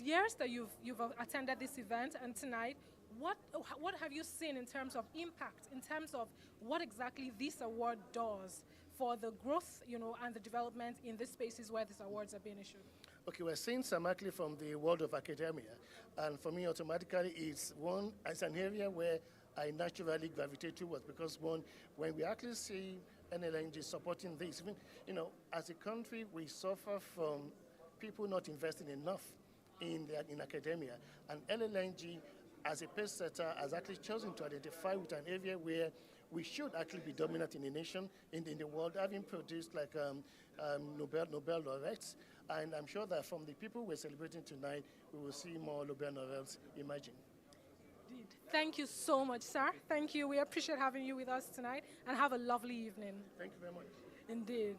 years that you've attended this event and tonight, what have you seen in terms of impact, in terms of what exactly this award does for the growth, and the development in the spaces where these awards are being issued? Okay, we're seeing some actually from the world of academia, and for me, automatically, it's an area where I naturally gravitate towards because when we actually see NLNG supporting this, as a country, we suffer from people not investing enough in academia, and NLNG, as a pace setter, has actually chosen to identify with an area where we should actually be dominant in the nation, in the world, having produced like Nobel laureates. And I'm sure that from the people we're celebrating tonight, we will see more Nobel laureates emerging. Thank you so much, sir. Thank you. We appreciate having you with us tonight, and have a lovely evening. Thank you very much. Indeed.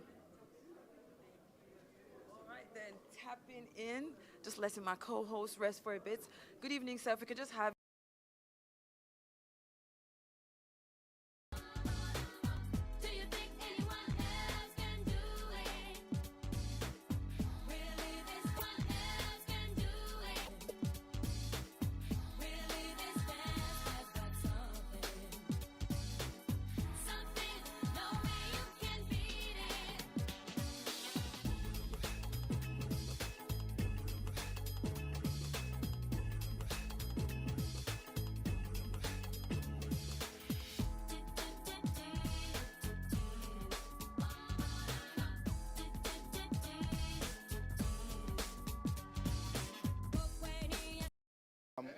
All right, then, tapping in, just letting my co-host rest for a bit. Good evening, sir. If we could just have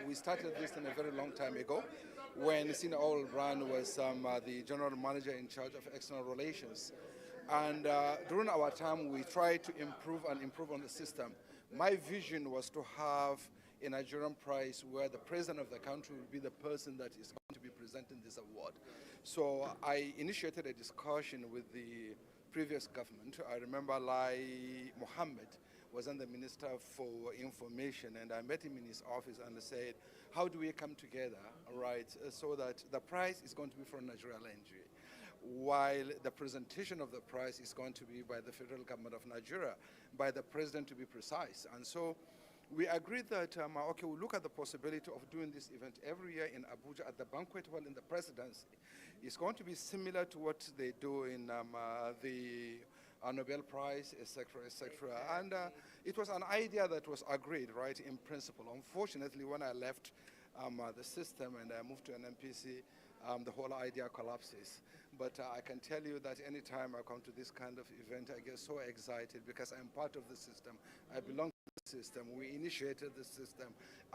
We started this a very long time ago when Sina Brand was the general manager in charge of external relations. And during our time, we tried to improve on the system. My vision was to have a Nigerian prize where the president of the country will be the person that is going to be presenting this award. So I initiated a discussion with the previous government. I remember Lai Mohammed was the Minister for Information, and I met him in his office and said, how do we come together, right, so that the prize is going to be from Nigeria LNG, while the presentation of the prize is going to be by the federal government of Nigeria, by the president to be precise. And so we agreed that, okay, we'll look at the possibility of doing this event every year in Abuja at the banquet hall in the presidency. It's going to be similar to what they do in the Nobel Prize, etc., etc. And it was an idea that was agreed, right, in principle. Unfortunately, when I left the system and I moved to an MPC, the whole idea collapses. But I can tell you that anytime I come to this kind of event, I get so excited because I'm part of the system. I belong to the system. We initiated the system,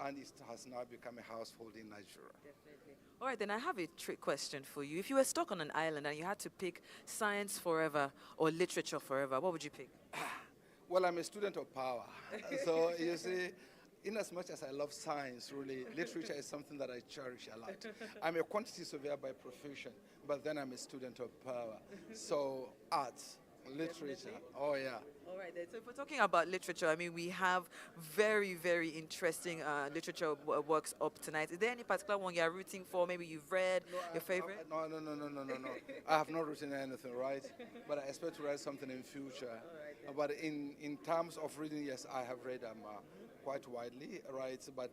and it has now become a household in Nigeria. Definitely. All right, then I have a trick question for you. If you were stuck on an island and you had to pick science forever or literature forever, what would you pick? Well, I'm a student of power. So you see, in as much as I love science, really, literature is something that I cherish a lot. I'm a quantity surveyor by profession, but then I'm a student of power. So arts, literature, oh yeah. All right, then. So if we're talking about literature, I mean, we have very, very interesting literature works up tonight. Is there any particular one you're rooting for? Maybe you've read, your favorite? No. I have not written anything, right? But I expect to write something in future. Right, but in terms of reading, yes, I have read quite widely, right? But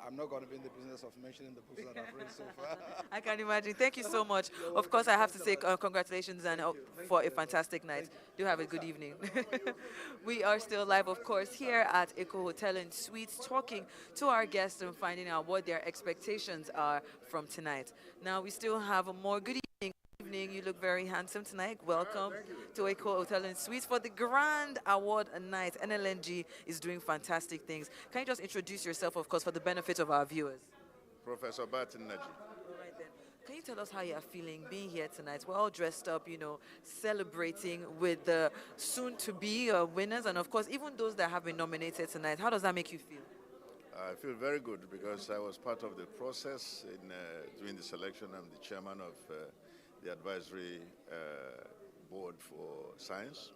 I'm not going to be in the business of mentioning the books that I've read so far. I can imagine. Thank you so much. Of course, I have to say congratulations and for a fantastic night. Do have a good evening. We are still live, of course, here at Eco Hotel and Suites, talking to our guests and finding out what their expectations are from tonight. Now, we still have a more good evening. You look very handsome tonight. Welcome to Eco Hotel and Suites for the Grand Award Night. NLNG is doing fantastic things. Can you just introduce yourself, of course, for the benefit of our viewers? Professor Barton Naji. All right then. Can you tell us how you're feeling being here tonight? We're all dressed up, celebrating with the soon-to-be winners and, of course, even those that have been nominated tonight. How does that make you feel? I feel very good because I was part of the process in doing the selection. I'm the chairman of the advisory board for science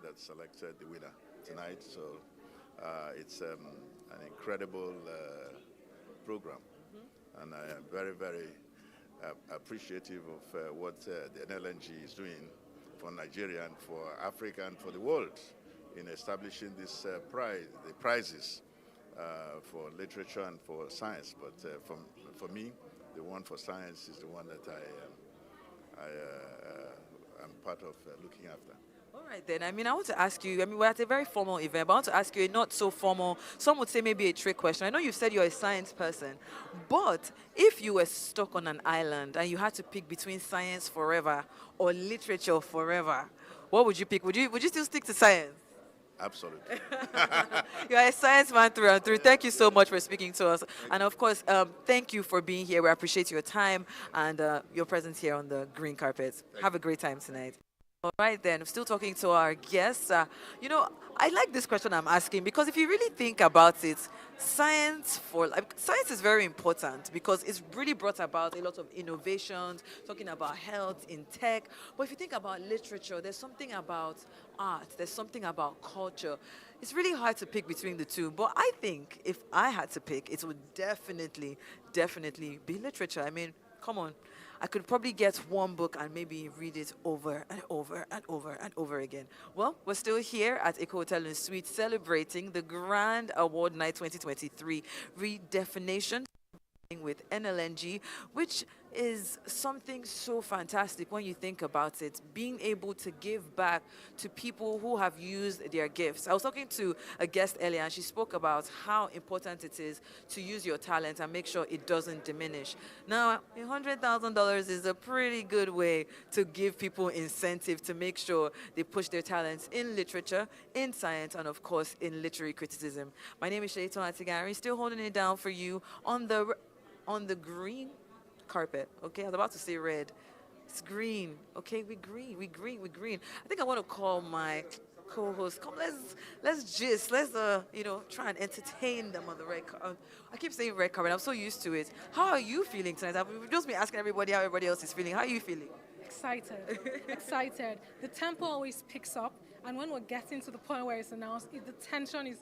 that selected the winner tonight. So it's an incredible program. And I am very, very appreciative of what the NLNG is doing for Nigeria and for Africa and for the world in establishing this the prizes for literature and for science. But for me, the one for science is the one that I'm part of looking after. All right then. I want to ask you, we're at a very formal event, but I want to ask you a not so formal, some would say maybe a trick question. I know you've said you're a science person, but if you were stuck on an island and you had to pick between science forever or literature forever, what would you pick? Would you still stick to science? Absolutely. You're a science man through and through. Thank you so much for speaking to us. And of course, thank you for being here. We appreciate your time and your presence here on the green carpet. Have a great time tonight. All right, then. I'm still talking to our guests. I like this question I'm asking because if you really think about it, science is very important because it's really brought about a lot of innovations, talking about health in tech. But if you think about literature, there's something about art, there's something about culture. It's really hard to pick between the two. But I think if I had to pick, it would definitely be literature. Come on. I could probably get one book and maybe read it over and over and over and over again. Well, we're still here at Eco Hotel and Suites celebrating the Grand Award Night 2023 redefinition with NLNG, which is something so fantastic when you think about it, being able to give back to people who have used their gifts. I was talking to a guest earlier and she spoke about how important it is to use your talent and make sure it doesn't diminish. Now, $100,000 is a pretty good way to give people incentive to make sure they push their talents in literature, in science, and of course in literary criticism. My name is Shaiton Atigari, still holding it down for you on the green carpet. Okay, I was about to say red. It's green. Okay, we green. I think I want to call my co-host. Come, let's gist. Let's try and entertain them on the red carpet. I keep saying red carpet. I'm so used to it. How are you feeling tonight? We've just been asking everybody how everybody else is feeling. How are you feeling? Excited. The tempo always picks up, and when we're getting to the point where it's announced, the tension is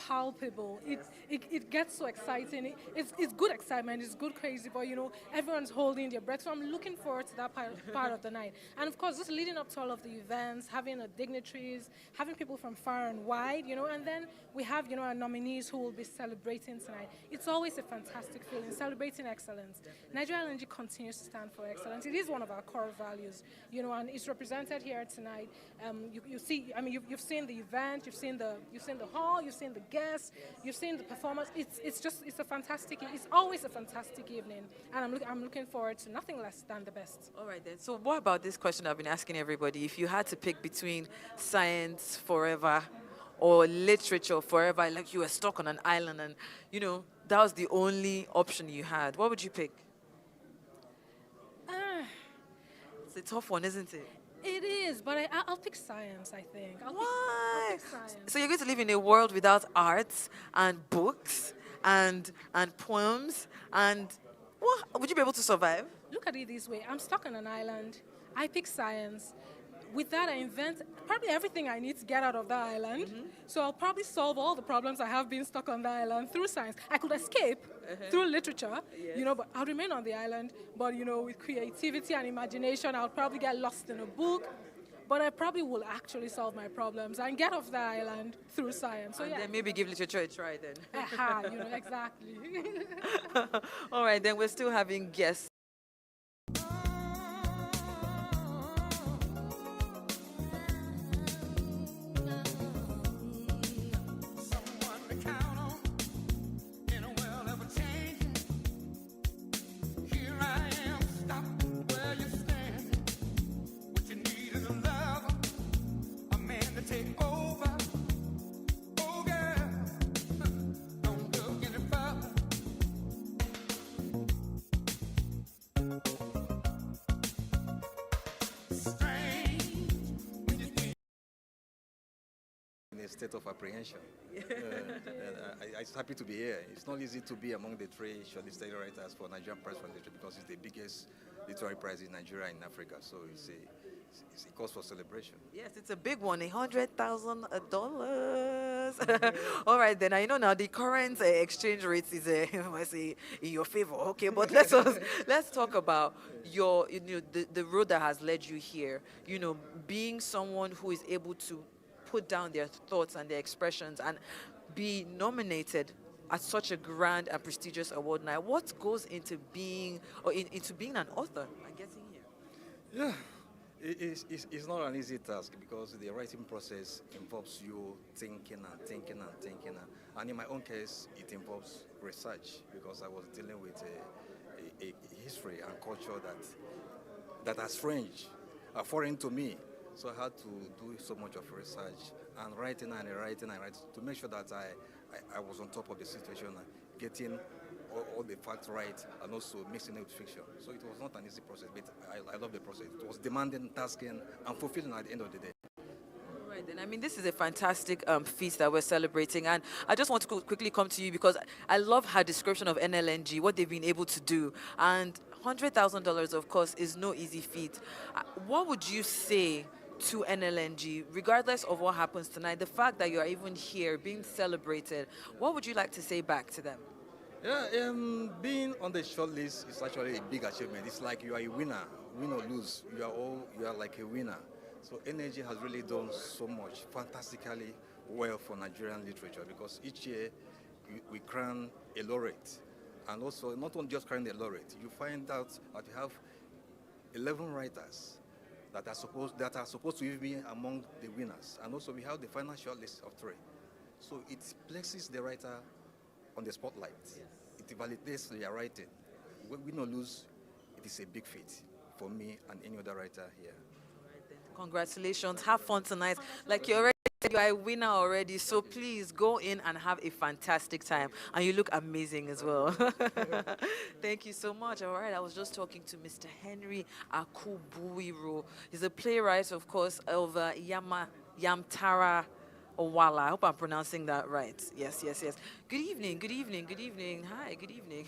palpable. It gets so exciting. It's good excitement. It's good crazy, but everyone's holding their breath. So I'm looking forward to that part of the night. And of course, just leading up to all of the events, having dignitaries, having people from far and wide, and then we have our nominees who will be celebrating tonight. It's always a fantastic feeling, celebrating excellence. Nigeria LNG continues to stand for excellence. It is one of our core values, and it's represented here tonight. You see, you've seen the event, you've seen the hall, you've seen the guests, you've seen the performance. It's always a fantastic evening, and I'm looking forward to nothing less than the best. All right then. So what about this question I've been asking everybody? If you had to pick between science forever or literature forever, like you were stuck on an island and that was the only option you had, what would you pick? It's a tough one, isn't it? It is, but I'll pick science, I think. I'll pick science. So you're going to live in a world without arts and books and poems and what? Would you be able to survive? Look at it this way. I'm stuck on an island. I pick science. With that, I invent probably everything I need to get out of the island. Mm-hmm. So I'll probably solve all the problems I have been stuck on the island through science. I could escape through literature, yes. But I'll remain on the island. But, with creativity and imagination, I'll probably get lost in a book. but I probably will actually solve my problems and get off the island through science. So And yeah. then maybe give literature a try then. Aha, exactly. All right, then we're still having guests. In a state of apprehension. I'm happy to be here. It's not easy to be among the three shortlisted writers for Nigerian Prize for Literature because it's the biggest literary prize in Nigeria and Africa. So it's a cause for celebration. Yes, it's a big one, $100,000. All right, then I know now the current exchange rate is, I say, in your favor. Okay, but let's talk about your, the road that has led you here. Being someone who is able to put down their thoughts and their expressions and be nominated at such a grand and prestigious award night. What goes into being an author and getting here? Yeah. It's not an easy task because the writing process involves you thinking and thinking and thinking. And in my own case, it involves research because I was dealing with a history and culture that are strange, are foreign to me. So I had to do so much of research and writing to make sure that I was on top of the situation, getting all the facts right and also mixing it with fiction. So it was not an easy process, but I love the process. It was demanding, tasking, and fulfilling at the end of the day. All right, then. I mean, this is a fantastic feast that we're celebrating, and I just want to quickly come to you because I love her description of NLNG, what they've been able to do, and $100,000, of course, is no easy feat. What would you say to NLNG, regardless of what happens tonight, the fact that you are even here being celebrated, what would you like to say back to them? Yeah, being on the short list is actually a big achievement. It's like you are a winner, win or lose. You are like a winner. So NLNG has really done so much, fantastically well for Nigerian literature because each year we crown a laureate. And also, not only just crowning a laureate, you find out that you have 11 writers that are supposed to even be among the winners. And also we have the final short list of 3. So it places the writer on the spotlight. Yes. It validates their writing. Win or lose, it is a big feat for me and any other writer here. Congratulations. Have fun tonight. Like you already said, you are a winner already, so please go in and have a fantastic time. And you look amazing as well. Thank you so much. All right, I was just talking to Mr. Henry Akubuiro. He's a playwright, of course, of Yamtara Owala. I hope I'm pronouncing that right. Yes. Good evening. Hi, good evening.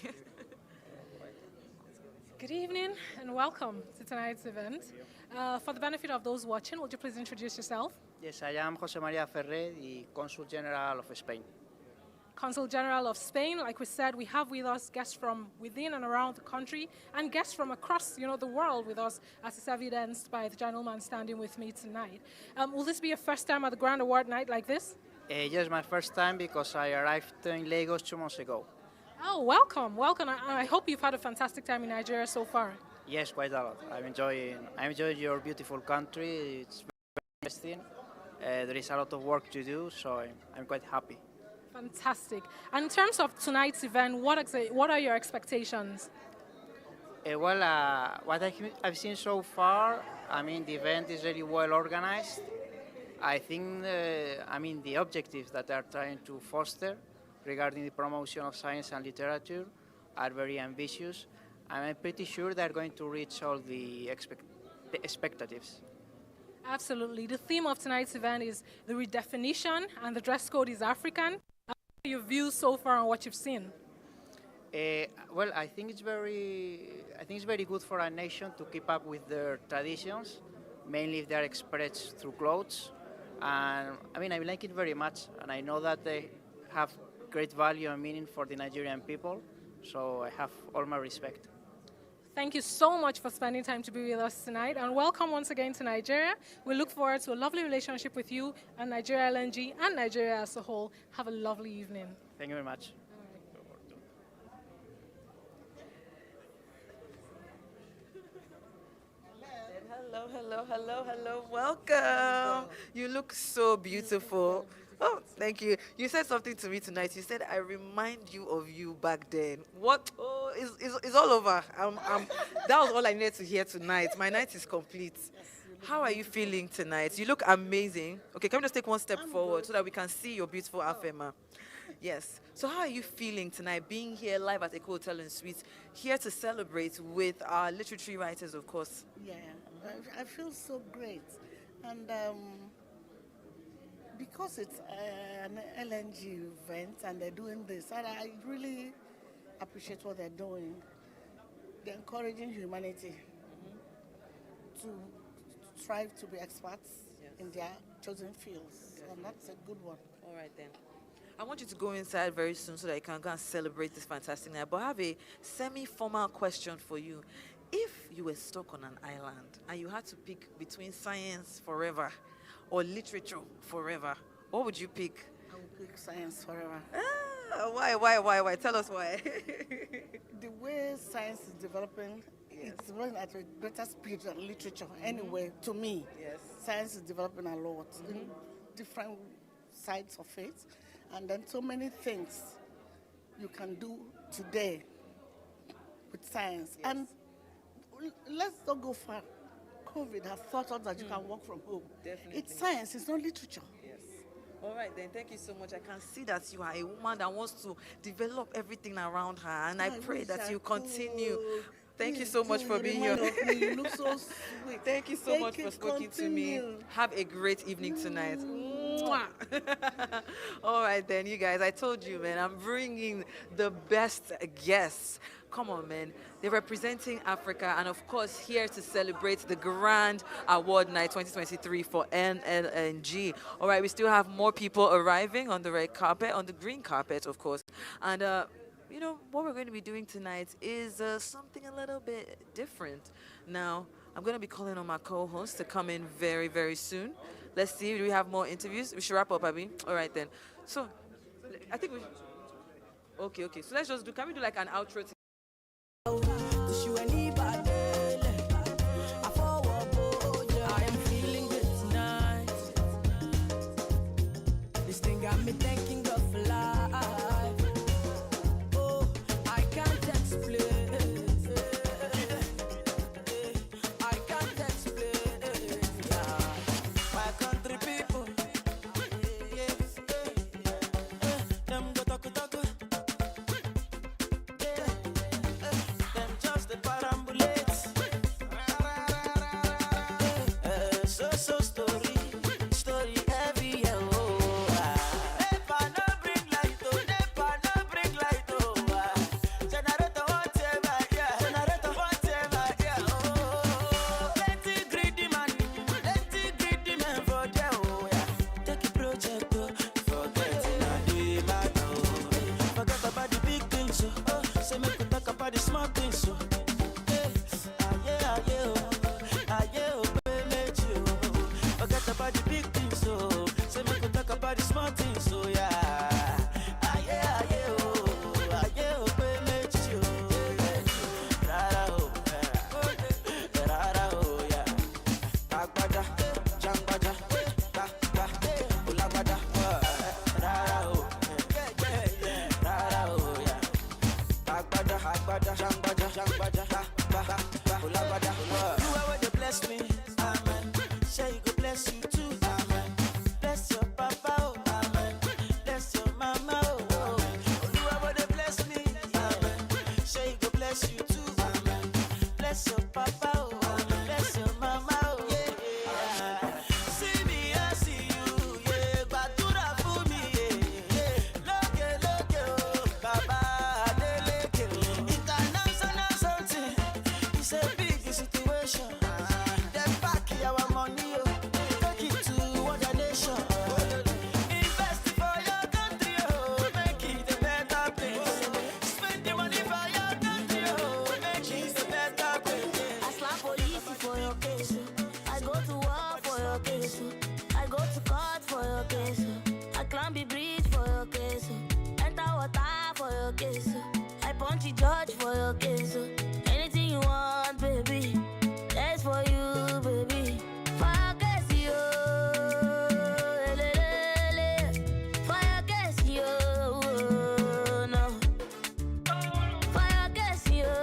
Good evening and welcome to tonight's event. For the benefit of those watching, would you please introduce yourself? Yes, I am José María Ferrer, the Consul General of Spain. Consul General of Spain, like we said, we have with us guests from within and around the country and guests from across, the world with us, as is evidenced by the gentleman standing with me tonight. Will this be your first time at the Grand Award night like this? Yes, my first time because I arrived in Lagos 2 months ago. Oh, welcome. I hope you've had a fantastic time in Nigeria so far. Yes, quite a lot. I'm enjoying your beautiful country. It's very interesting. There is a lot of work to do, so I'm quite happy. Fantastic. And in terms of tonight's event, what are your expectations? What I've seen so far, the event is really well organized. I think, the objectives that they're trying to foster regarding the promotion of science and literature are very ambitious. And I'm pretty sure they're going to reach all the expectations. Absolutely. The theme of tonight's event is the redefinition, and the dress code is African. What are your views so far on what you've seen? Well, I think it's very good for a nation to keep up with their traditions, mainly if they are expressed through clothes. And I like it very much, and I know that they have great value and meaning for the Nigerian people. So I have all my respect. Thank you so much for spending time to be with us tonight, and welcome once again to Nigeria. We look forward to a lovely relationship with you and Nigeria LNG and Nigeria as a whole. Have a lovely evening. Thank you very much. Hello. Welcome. You look so beautiful. Oh, thank you. You said something to me tonight. You said, I remind you of you back then. What? Oh, it's all over. That was all I needed to hear tonight. My night is complete. How are you feeling tonight? You look amazing. Okay, can we just take one step forward so that we can see your beautiful Afema? Yes. So how are you feeling tonight, being here live at Eco Hotel and Suites, here to celebrate with our literary writers, of course? Yeah, I feel so great. And because it's an LNG event and they're doing this, and I really appreciate what they're doing. They're encouraging humanity to strive to be experts in their chosen fields, and that's a good one. All right then. I want you to go inside very soon so that you can go and celebrate this fantastic night. But I have a semi-formal question for you. If you were stuck on an island and you had to pick between science forever or literature forever, what would you pick? I would pick science forever. Why? Tell us why. The way science is developing, it's running at a greater speed than literature. Anyway, to me, science is developing a lot in different sides of it. And then so many things you can do today with science. And let's not go far. COVID has taught us that you can work from home. Definitely. It's science, it's not literature. Yes. All right, then. Thank you so much. I can see that you are a woman that wants to develop everything around her. And I pray that you continue. Thank you so much for being here. You look so sweet. Thank you so much for speaking to me. Have a great evening tonight. All right, then, you guys. I told you, man, I'm bringing the best guests. Come on, man. They're representing Africa and, of course, here to celebrate the Grand Award Night 2023 for NLNG. All right, we still have more people arriving on the red carpet, on the green carpet, of course. And, you know, what we're going to be doing tonight is something a little bit different. Now, I'm going to be calling on my co-host to come in very, very soon. Let's see, do we have more interviews? We should wrap up, Abby. All right, then. So, I think we... Okay. So let's just do... Can we do like an outro? I am feeling good tonight. This thing got me thinking of life. Oh, I can't explain. I can't explain. My country people, them go talk. Them just the parambulates. So story heavy, Nepa no bring light, generator whatever, plenty greedy man for there, Take a project, forget it, matter, forget about the big things, say make we talk about the small things, forget about the big things, say make we talk about the small things, You are where they bless me, amen. Say you go bless you too, amen. I go to court for your case. I climb the bridge for your case. Enter water for your case. I punch the judge for your case. Anything you want, baby, that's for you, baby. For your case, yo. For your case, yo. No. For your case, yo.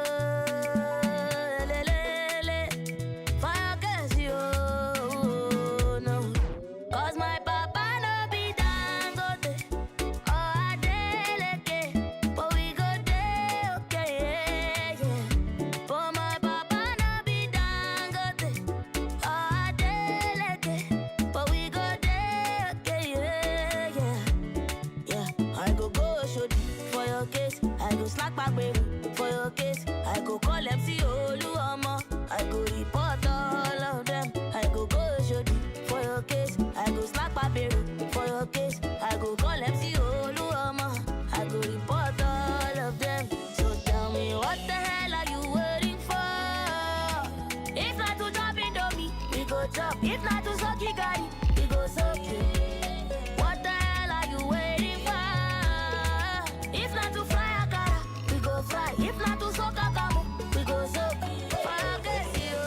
For your case, yo. No. 'Cause my papa no be Dangote or Adeleke, but we go dey okay, yeah, yeah. But my papa no be Dangote or Adeleke, but we go dey okay, yeah, yeah, yeah. I go Oshodi for your case, I go slack back baby for your case, I go call MC Oluomo, I go report all of them, I go Oshodi for your case, I go slack back baby for your case, I go call MC Oluomo, I go report all of them. So tell me what the hell are you waiting for? If not to drop Indomie, we go chop. If not to suck Gary, we go suck it. What the hell are you waiting for? If not to fly Akara, we go fly. If not to soak Akamu, we go soak. Forget you.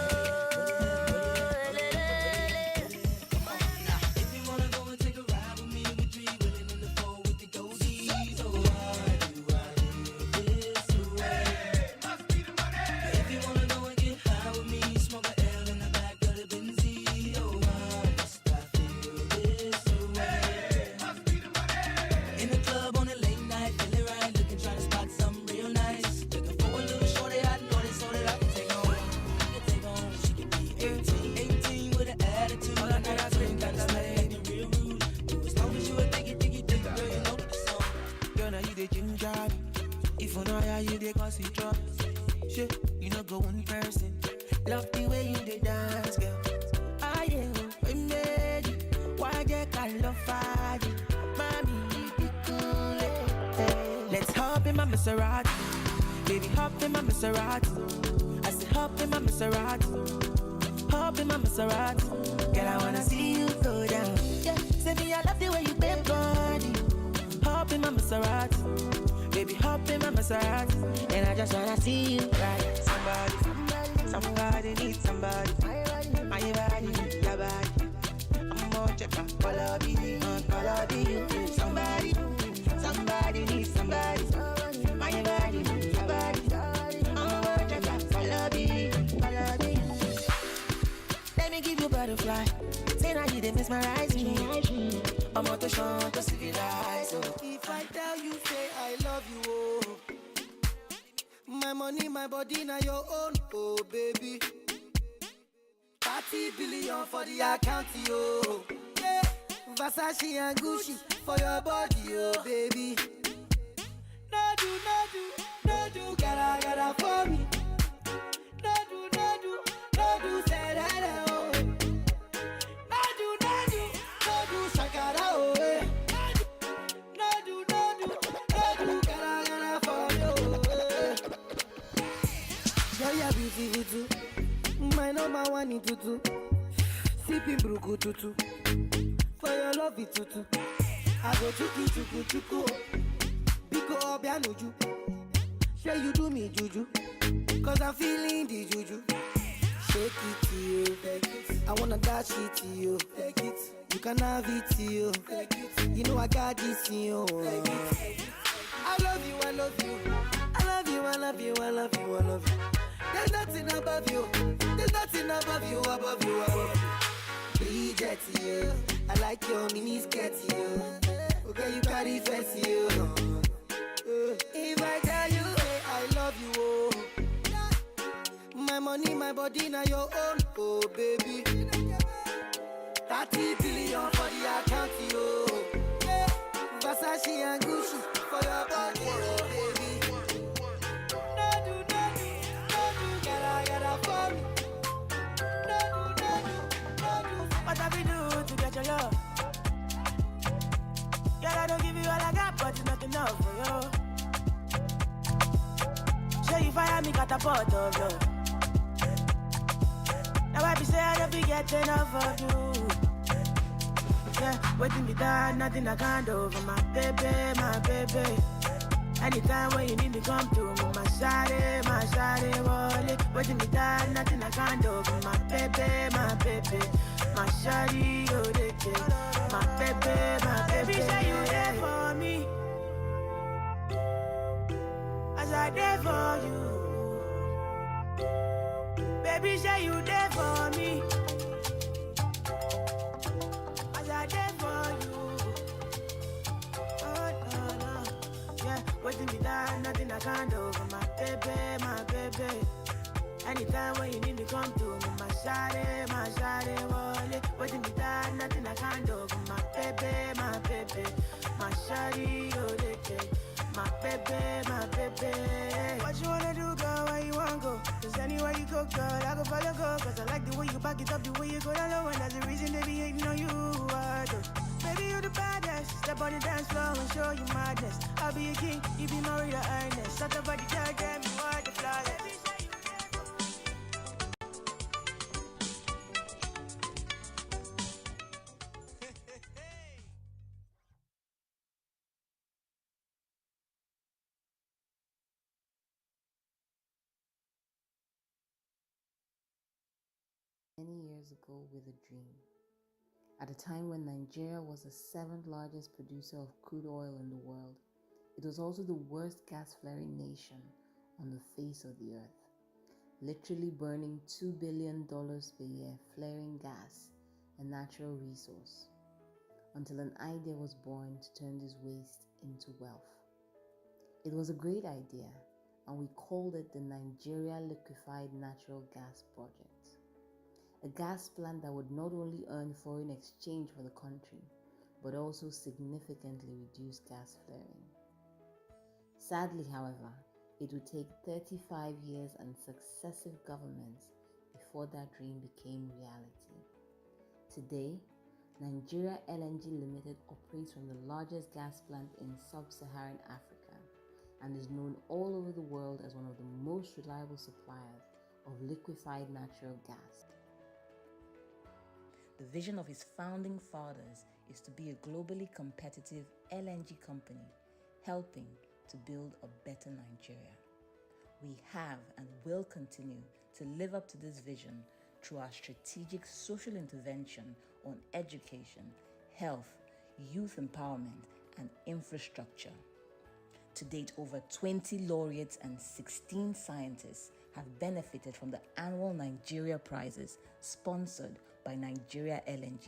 If you wanna go and take a ride with me, we three willing in the four with the dozies. Oh, why do I live this way? Must be the money. If you wanna go and get high with me, smoke a L in the back of the Benzie. Oh, why must I feel this way? Must be the money. In the club on a late night, feeling right, looking, trying to spot something real nice. Looking for a little shorty, I know they so that I can take home. I can take home, she can be 18 with an attitude. All I got, I drink, got to stay acting real rude. As long as you a diggy, girl, you know the song. Girl, now you the ginger. If you know how you the cause it drop. Shit, you know go one person. Love the way you the dance, girl. Ah yeah, we made it. Why you can't love fire? Mommy, you be cool. Let's hop in my Maserati. Baby, hop in my Maserati. I said hop in my Maserati. Hop in my Maserati. Girl, I wanna see you go down. Yeah, say me I love the way you bend body. Hop in my Maserati. Baby, hop in my Maserati. And I just wanna see you ride. Somebody needs somebody. My body needs your body. I'm gonna check out all of you. Somebody needs somebody. My body needs your body. I'm gonna check out all of you. Let me give you butterfly. Say now you did mesmerize me. I'm out to show to civilize. If I tell you, say I love you, oh. My money, my body, now your own, oh baby. 30 billion for the account, yo. Yeah. Versace and Gucci for your body, oh baby. No do, gotta for me. No do, say that, oh. No do, shakara, oh, eh. No do, gotta for me, oh, eh. Girl, you're beautiful too. My number one in tutu. Sipping bruku tutu. For your love it tutu. I go chuku. Biko obianuju. Say you do me juju. 'Cause I'm feeling the juju. Shake it to you. Take it. I wanna dash it to you. Take it. You can have it to you. Take it. You know I got this in you. Take it. I love you. There's nothing above you. Above you. Bridget, you. I like your mini skirt, you. Okay, you carry fancy, you. If I tell you, hey, I love you, oh. My money, my body, now your own, oh baby. 30 billion for the account, yo. Yeah. Versace and Gucci for your body, oh baby. No do, gotta for me. No do. What have you do to get your love? Girl, I don't give you all I got, but it's not enough for you. Say you fire me, catapult of love. Now I be say I don't be getting enough of you. Waiting me that, nothing I can't do for my baby, my baby. Anytime when you need me, come to me, my shawty, wallet. Waiting me that, nothing I can't do for my baby, my baby. My shawty, oh, they my baby, my baby. Say you there for me, as I there for you. Baby, say you there for me, as I there for you. Oh, no, no. Yeah, waiting me down, nothing I can't do for my baby, my baby. Anytime when you need me, come to me, my shawty, wallet. Waiting me down, nothing I can't do for my baby, my baby. My shawty, oh, they my baby, my baby. What you wanna do, girl? Where you wanna go? Cause anywhere you go, girl, I go follow, go. Cause I like the way you back it up, the way you go down low. And that's the reason they be hating on you. Baby, you the baddest. Step on the dance floor and show you madness. I'll be a king, you be my real highness. Shut up, body, girl, damn, you are the flawless. Many years ago with a dream. At a time when Nigeria was the 7th largest producer of crude oil in the world, it was also the worst gas flaring nation on the face of the earth, literally burning $2 billion per year flaring gas, a natural resource, until an idea was born to turn this waste into wealth. It was a great idea, and we called it the Nigeria Liquefied Natural Gas Project. A gas plant that would not only earn foreign exchange for the country, but also significantly reduce gas flaring. Sadly, however, it would take 35 years and successive governments before that dream became reality. Today, Nigeria LNG Limited operates from the largest gas plant in sub-Saharan Africa and is known all over the world as one of the most reliable suppliers of liquefied natural gas. The vision of his founding fathers is to be a globally competitive LNG company, helping to build a better Nigeria. We have and will continue to live up to this vision through our strategic social intervention on education, health, youth empowerment, and infrastructure. To date, over 20 laureates and 16 scientists have benefited from the annual Nigeria Prizes sponsored by Nigeria LNG.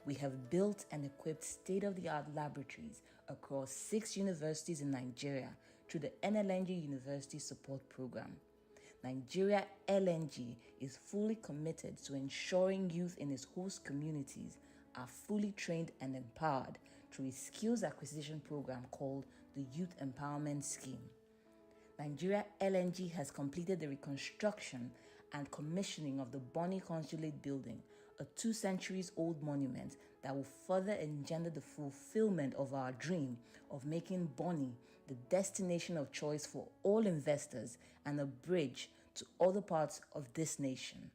We have built and equipped state-of-the-art laboratories across 6 universities in Nigeria through the NLNG University Support Program. Nigeria LNG is fully committed to ensuring youth in its host communities are fully trained and empowered through a skills acquisition program called the Youth Empowerment Scheme. Nigeria LNG has completed the reconstruction and commissioning of the Bonny Consulate Building, a 2-centuries-old monument that will further engender the fulfillment of our dream of making Bonny the destination of choice for all investors and a bridge to other parts of this nation.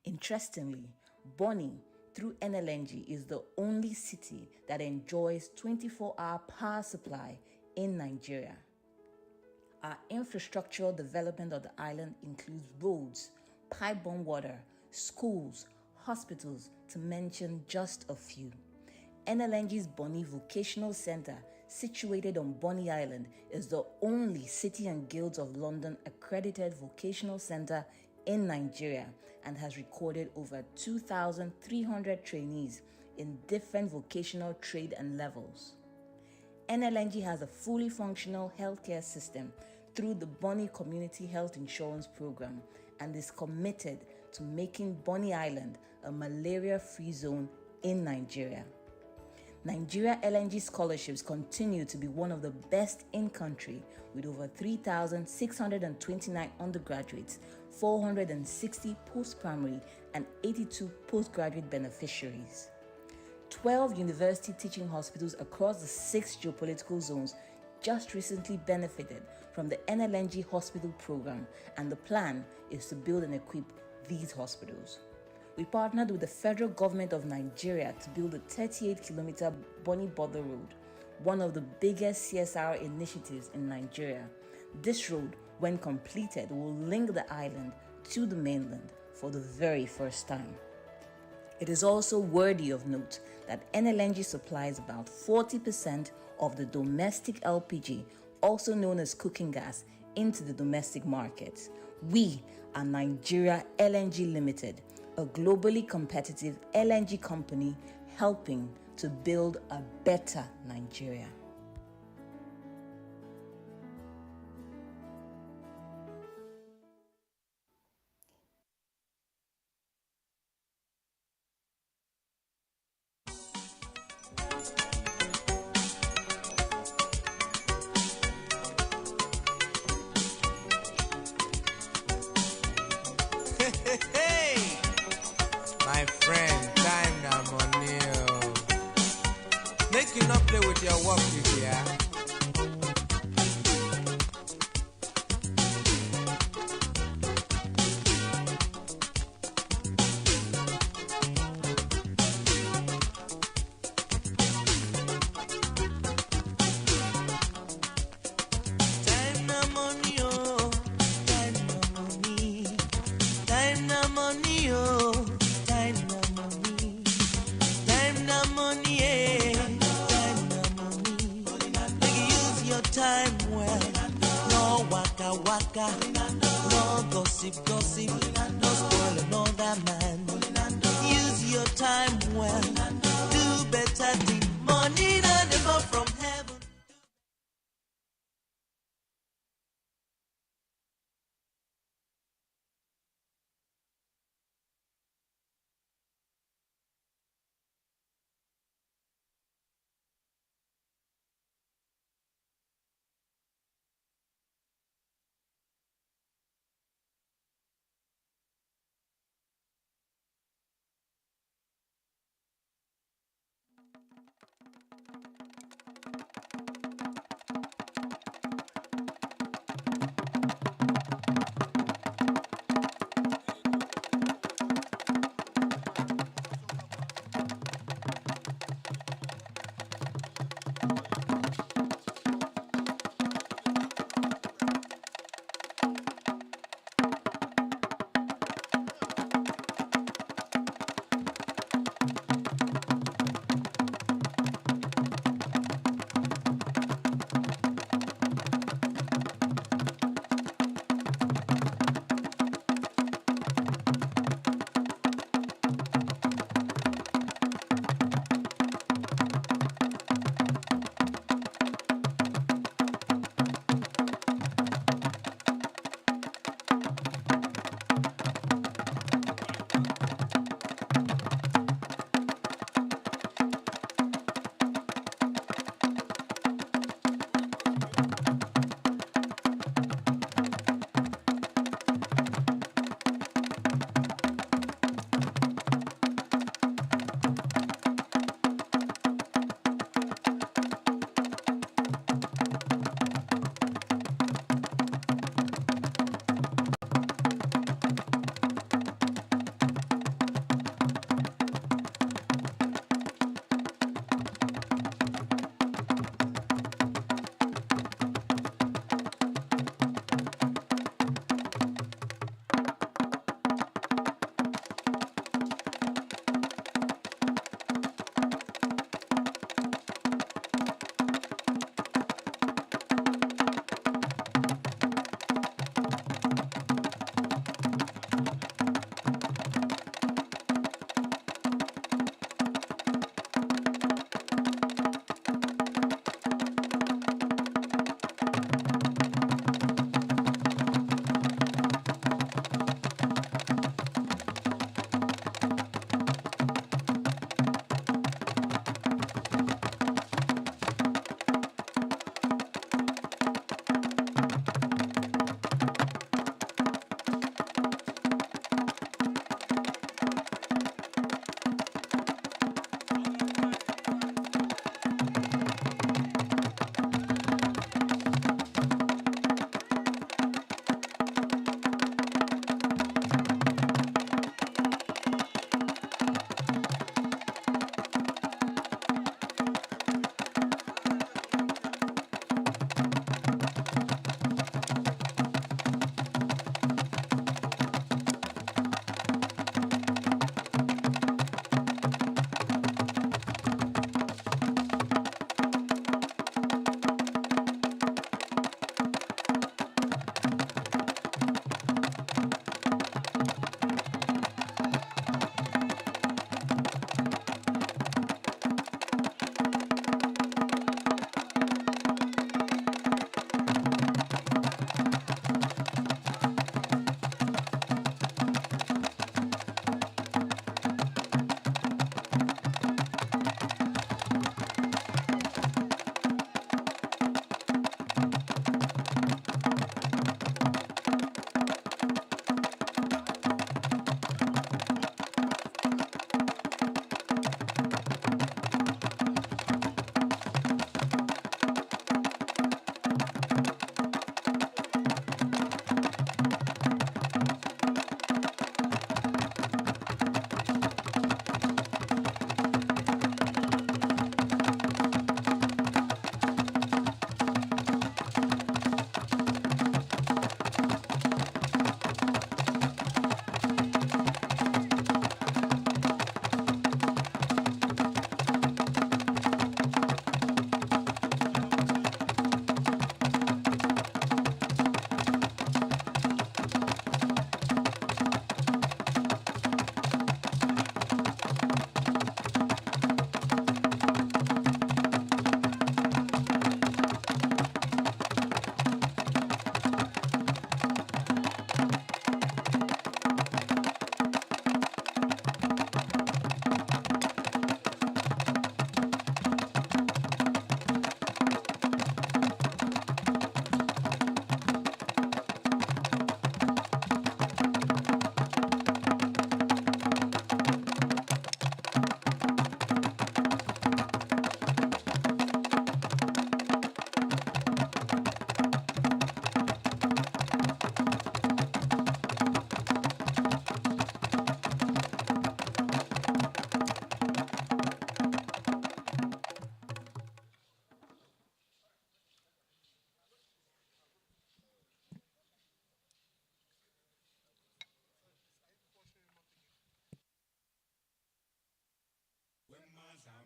Interestingly, Bonny, through NLNG, is the only city that enjoys 24-hour power supply in Nigeria. Our infrastructural development of the island includes roads, pipe-borne water, schools, hospitals, to mention just a few. NLNG's Bonny Vocational Center, situated on Bonny Island, is the only City and Guilds of London accredited vocational center in Nigeria and has recorded over 2,300 trainees in different vocational trade and levels. NLNG has a fully functional healthcare system through the Bonny Community Health Insurance Program and is committed to making Bonny Island a malaria-free zone in Nigeria. Nigeria LNG scholarships continue to be one of the best in country, with over 3,629 undergraduates, 460 post-primary and 82 postgraduate beneficiaries. 12 university teaching hospitals across the 6 geopolitical zones just recently benefited from the NLNG hospital program, and the plan is to build and equip these hospitals. we partnered with the federal government of Nigeria to build a 38-kilometer Bonny Border Road, one of the biggest CSR initiatives in Nigeria. This road, when completed, will link the island to the mainland for the very first time. It is also worthy of note that NLNG supplies about 40% of the domestic LPG, also known as cooking gas, into the domestic market. We are Nigeria LNG Limited, a globally competitive LNG company helping to build a better Nigeria. Hey, my friend, time na money. Oh. Make you not play with your work, yeah. Time na money, oh. Time na money. Time na money, oh. Time na money. Time na money, eh. Time na money. Make you use your time well. No waka waka. No gossip gossip. No spoil another man. Use your time well. Do better thing. Money na never from heaven.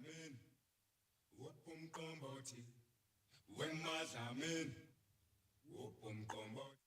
mazamin, wopum komboti. When mazamin, wopum komboti.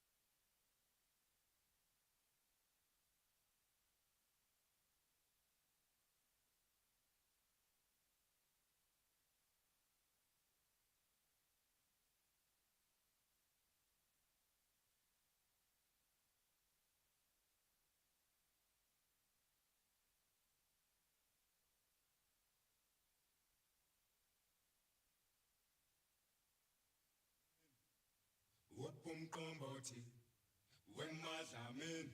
Wopum komboti. When mazamin,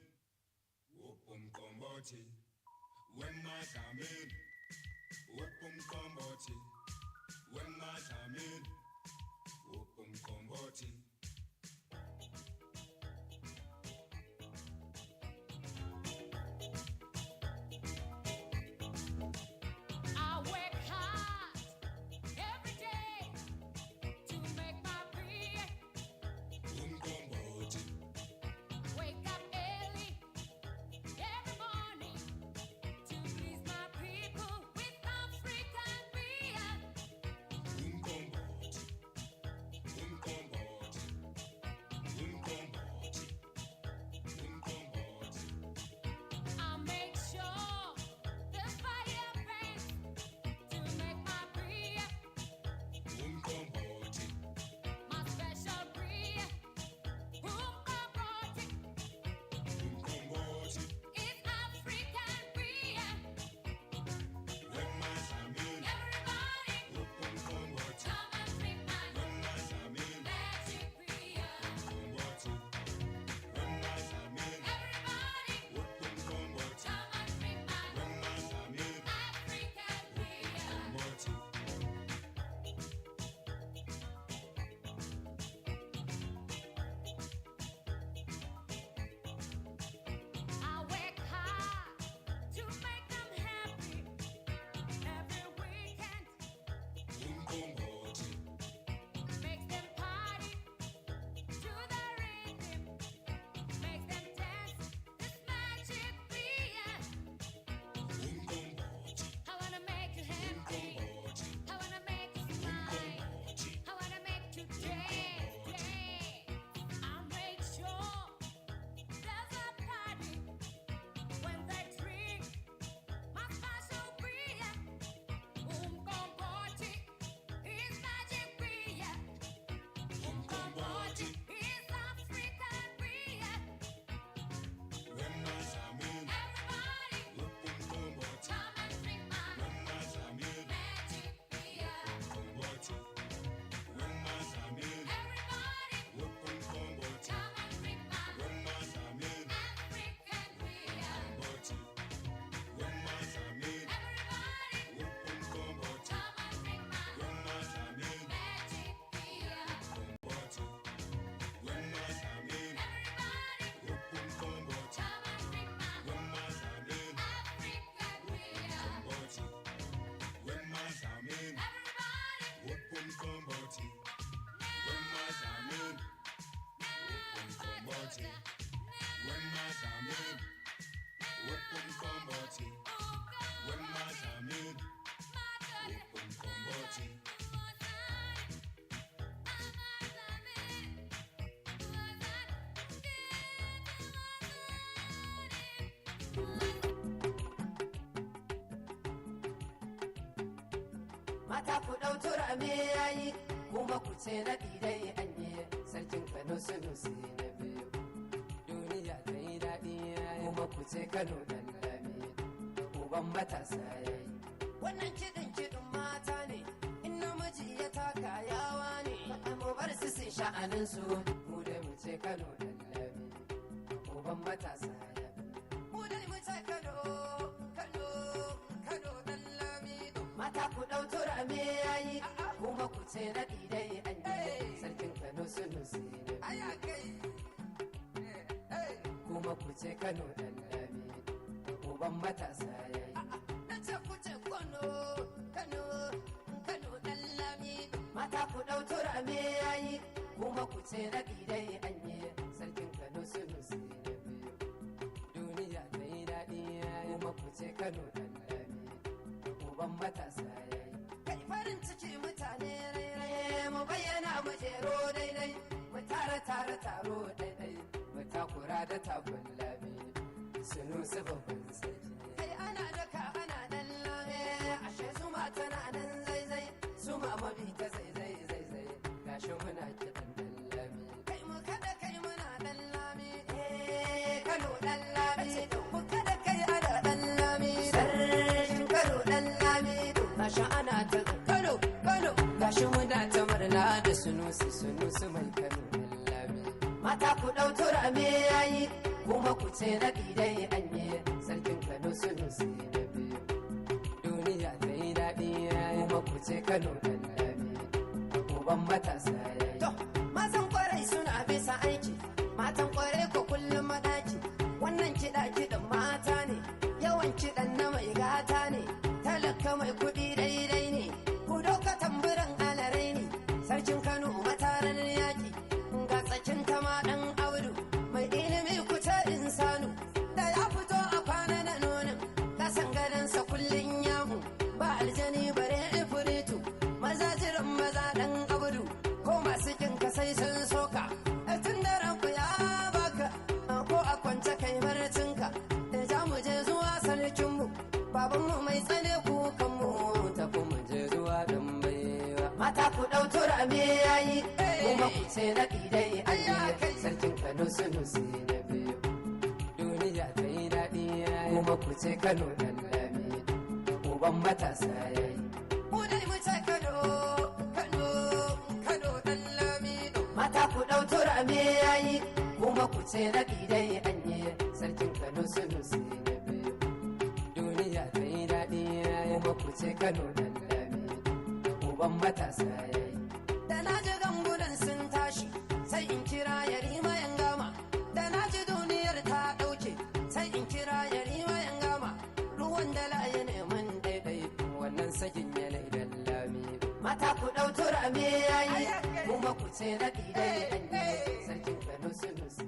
wopum komboti. When mazamin, wopum komboti. When mazamin, wopum komboti. I work hard every day to make my bread. Wake up early every morning to please my people with African I make sure the fire burns to make my bread. My special bread. It's African bread. Everybody, come and drink my magic bread. Everybody, come and drink my African I work hard to make them happy every weekend. Makes them party to the rhythm. Makes them dance this magic beat. I wanna make you happy. I wanna make you smile. I wanna make you dance. I make sure there's a party when they drink my special beer. Komboti is magic beer. Komboti is African beer. Everybody, come and drink my magic beer. Everybody, come and drink my African beer. Mata ku ɗau turame yayi kuma ku ce na ɗidai anye sarkin Kano Sunusi na biyu. Duniya ta yi daɗi yayi kuma ku ce Kano ɗan lami uban matasa yayi. Wannan kiɗin mata ne in namiji ya taka yawa ne. Mu bar su sha'anin su mu dai mu ce Kano ɗan lami uban matasa yayi. Mu dai mu ce Kano ɗan lami. Mata ku ɗau turame yayi kuma ku ce na ɗidai anye sarkin Kano Sunusi na biyu. Kuma ku ce Kano ɗan lami uban matasa yayi. Na ce ku ce Kano ɗan lami. Mata ku ɗau turame yayi kuma ku ce na ɗidai anye sarkin Kano Sunusi na biyu. Duniya ta yi daɗi yayi kuma ku ce Kano ɗan lami uban matasa yayi. mu jero daidai mu tara taro daidai mu takura da tagullami sunu su babban sarki kai ana daka ana dan lame ashe su ma tana nan zaizai su ma mabi ta zaizai gashi muna kiɗan dan lami kai mu kada kai muna dan lami Kano dan lami mu kada kai ana dan lami sarkin Kano dan lami gashi ana ta Kano gashi muna ta murna da sunusi mai Kano dan lami mata ku dau turame yayi kuma ku ce na dai anye sarkin Kano sunusi na biyu duniya ta yi daɗi kuma ku ce Kano dan lami uban matasa yayi to mazan kwarai suna bisa aiki matan kwarai ko kullum madaki wannan kiɗan mata ne yawan kiɗan na mai gata ne talaka mai kuɗi daidai ne ku doka tamburan alarai ne sarkin Kano mataran yaƙi ga tsakin tama ɗan audu mai ilimi kuta insanu da ya fito a kwana da nonin kasan gadansa kullum yamu ba aljani bare ifiritu maza jiran maza ɗan audu ko masu kin ka sai sun soka tun da ranku ya baka ko a kwance kai marcinka da za mu je zuwa sarkinmu babanmu mai tsane kukanmu ta kuma je zuwa don baiwa mata ku ɗau turame yayi kuma ku ce na dai ayi sarkin Kano sunusi na biyu duniya ta yi daɗi kuma ku ce Kano dan lami uban matasa yayi mu dai mu ce Kano dan lami mata ku ɗau turame yayi kuma ku ce na dai anye sarkin Kano sunusi na biyu duniya ta yi daɗi kuma ku ce Kano dan lami uban matasa yayi da na ji gangunan sun tashi sai in kira yarima yan gama da na ji duniyar ta ɗauke sai in kira yarima yan gama ruwan da laye neman daidai wannan sakin yanayi dan lami mata ku ɗau turame yayi kuma ku ce na dai anye sarkin Kano sunusi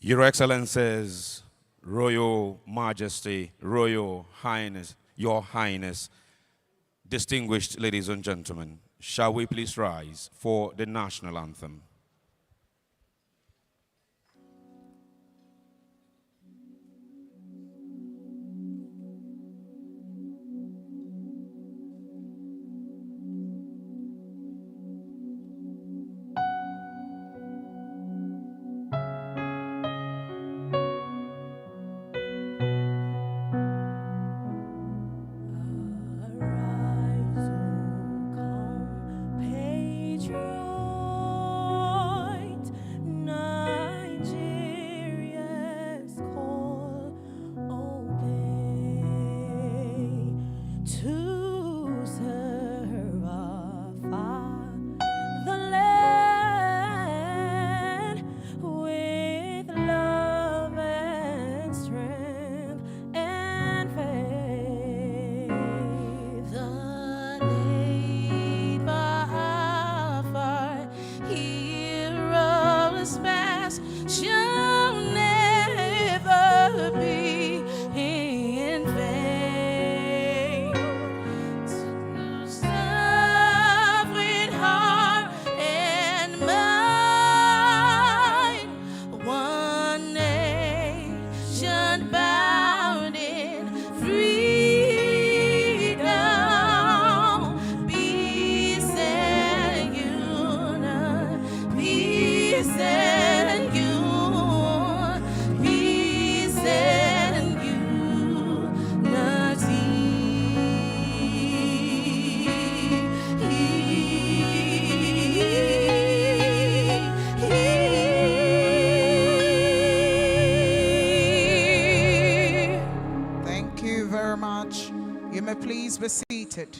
Your Excellencies, Royal Majesty, Royal Highness, Your Highness, distinguished ladies and gentlemen, shall we please rise for the national anthem? Patriot. please be seated.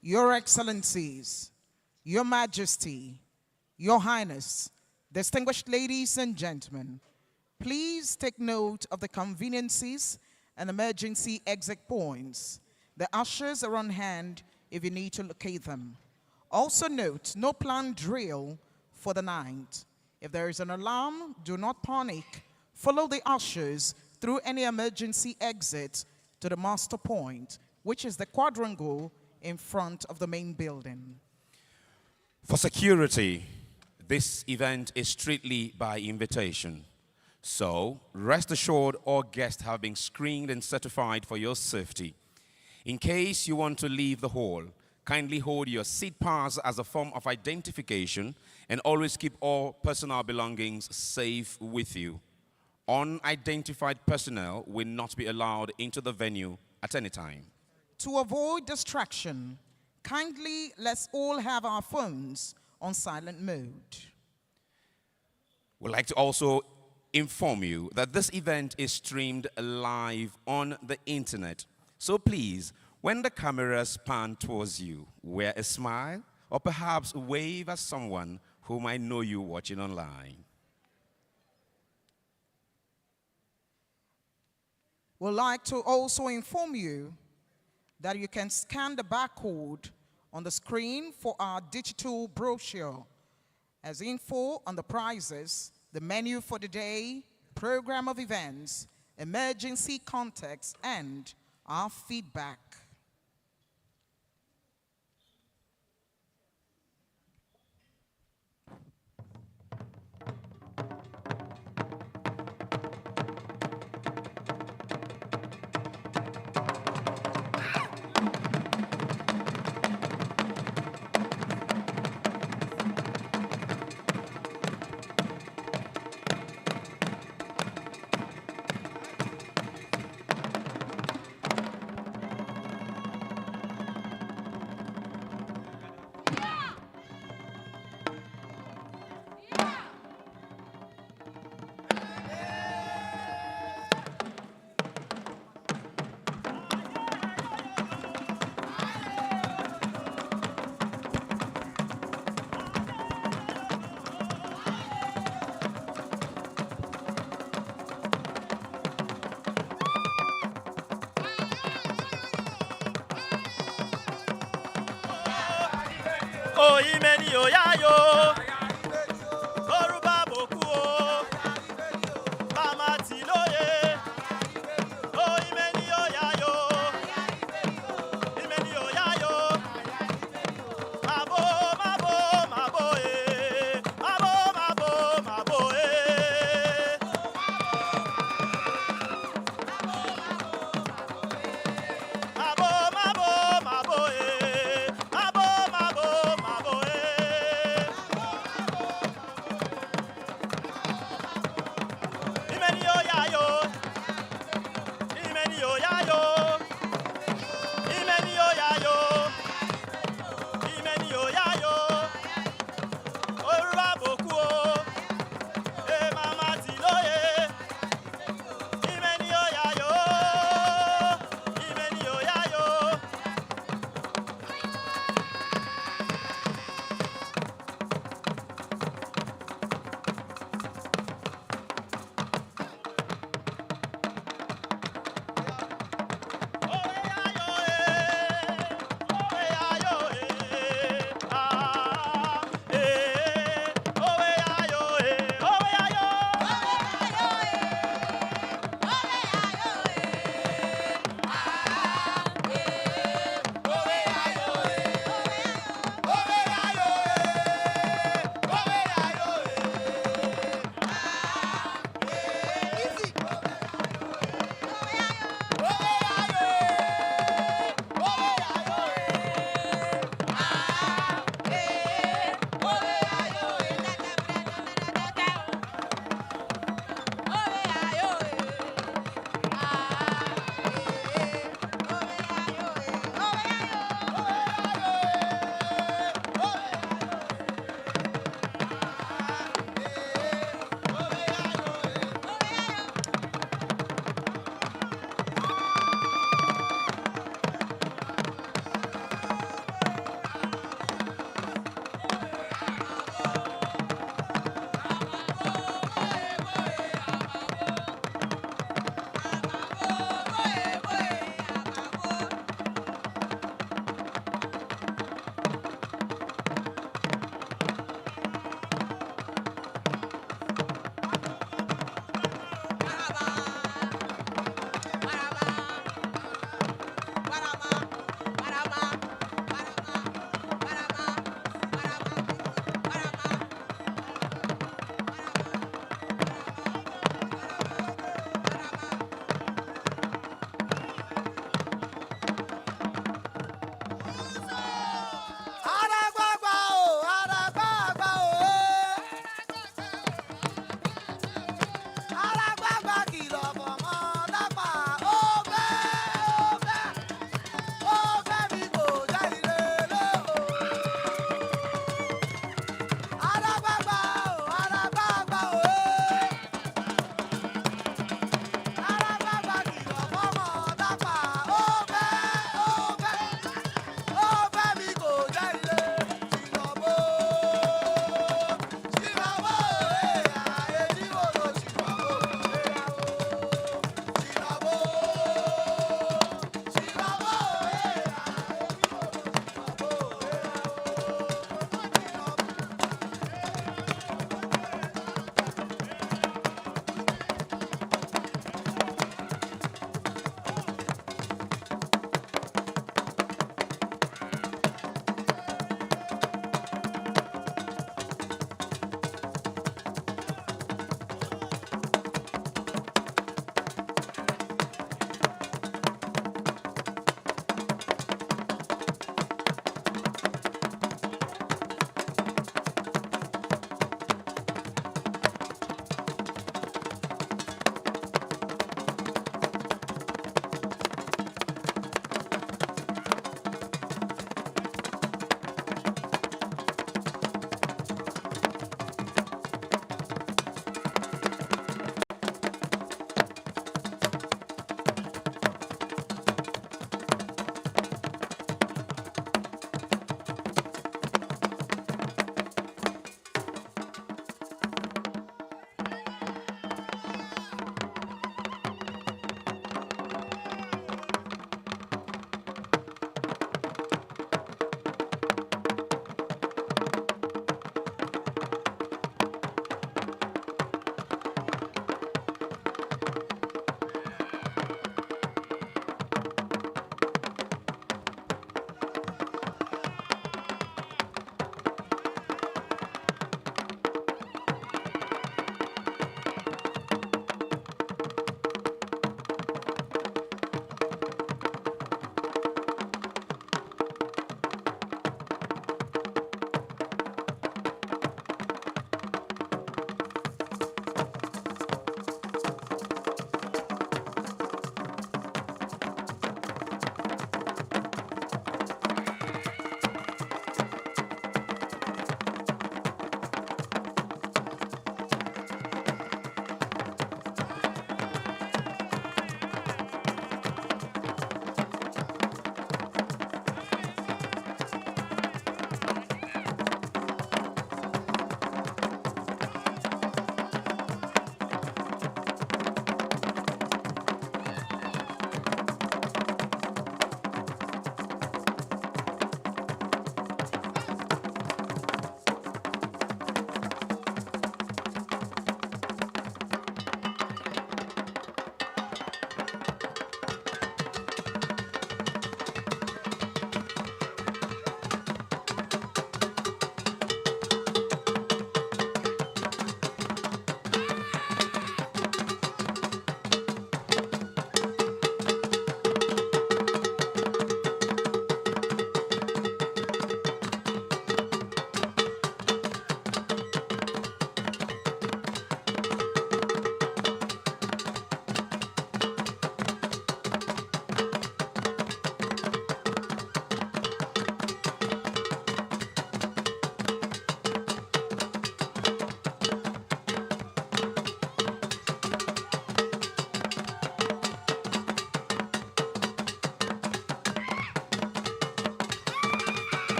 Your Excellencies, Your Majesty, Your Highness, distinguished ladies and gentlemen, please take note of the conveniences and emergency exit points. The ushers are on hand if you need to locate them. Also note, no planned drill for the night. If there is an alarm, do not panic. Follow the ushers through any emergency exit to the master point, which is the quadrangle in front of the main building. For security, this event is strictly by invitation. So, rest assured all guests have been screened and certified for your safety. In case you want to leave the hall, kindly hold your seat pass as a form of identification and always keep all personal belongings safe with you. Unidentified personnel will not be allowed into the venue at any time. To avoid distraction, kindly let's all have our phones on silent mode. We'd like to also inform you that this event is streamed live on the internet. So please, when the cameras pan towards you, wear a smile or perhaps wave at someone who might know you watching online. We'd like to also inform you that you can scan the barcode on the screen for our digital brochure as info on the prizes, the menu for the day, program of events, emergency context, and our feedback. Oh, imeni yo ya yo. Oruba boku o. Mama ti loye. Oh, imeni yo ya yo. Imeni yo ya yo. Mabo, mabo, mabo eh. Mabo, mabo, mabo eh. Mabo, mabo, mabo eh. Mabo, mabo, mabo eh.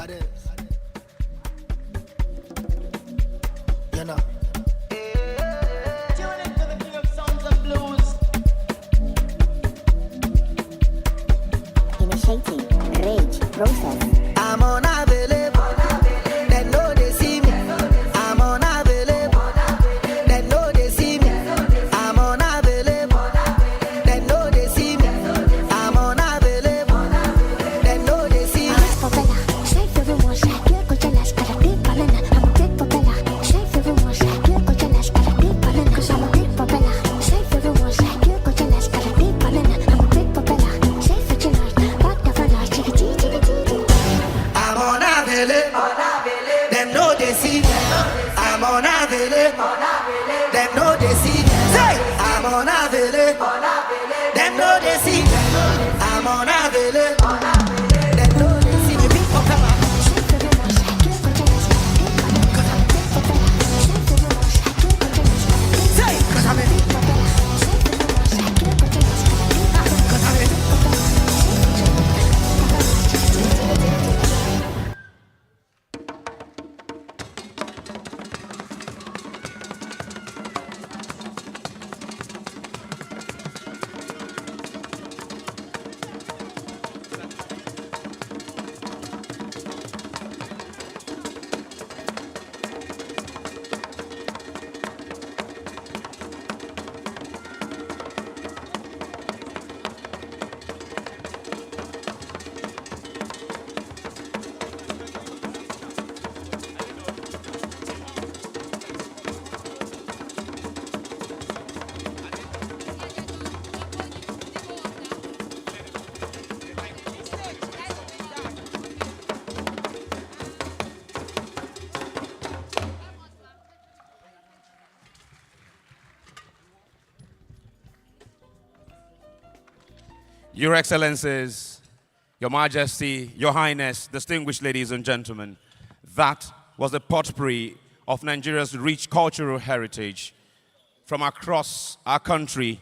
Goddess. You know. Tune into the king of sounds and blues. Initiating rage process. I'm unavailable. They know they see me. I'm unavailable. They know they see me. I'm unavailable. They know they see me. I'm unavailable. They know they see me. Shake everyone, shake your good last got a big ballin'. I'm a big propeller. Shake everyone, shake your good last got a big ballin'. Cause I'm a big propeller. Shake everyone, shake your good last got a big ballin'. I'm a big propeller. Shake for tonight. Back the fella, chicky chee chee chee. I'm unavailable. They know they see me. I'm unavailable. They know they see me. Say, I'm unavailable. They know they see me. I'm unavailable. They know they see me. Big propeller. Say, 'cause I'm a big propeller. Your Excellencies, Your Majesty, Your Highness, distinguished ladies and gentlemen, that was the potpourri of Nigeria's rich cultural heritage. From across our country,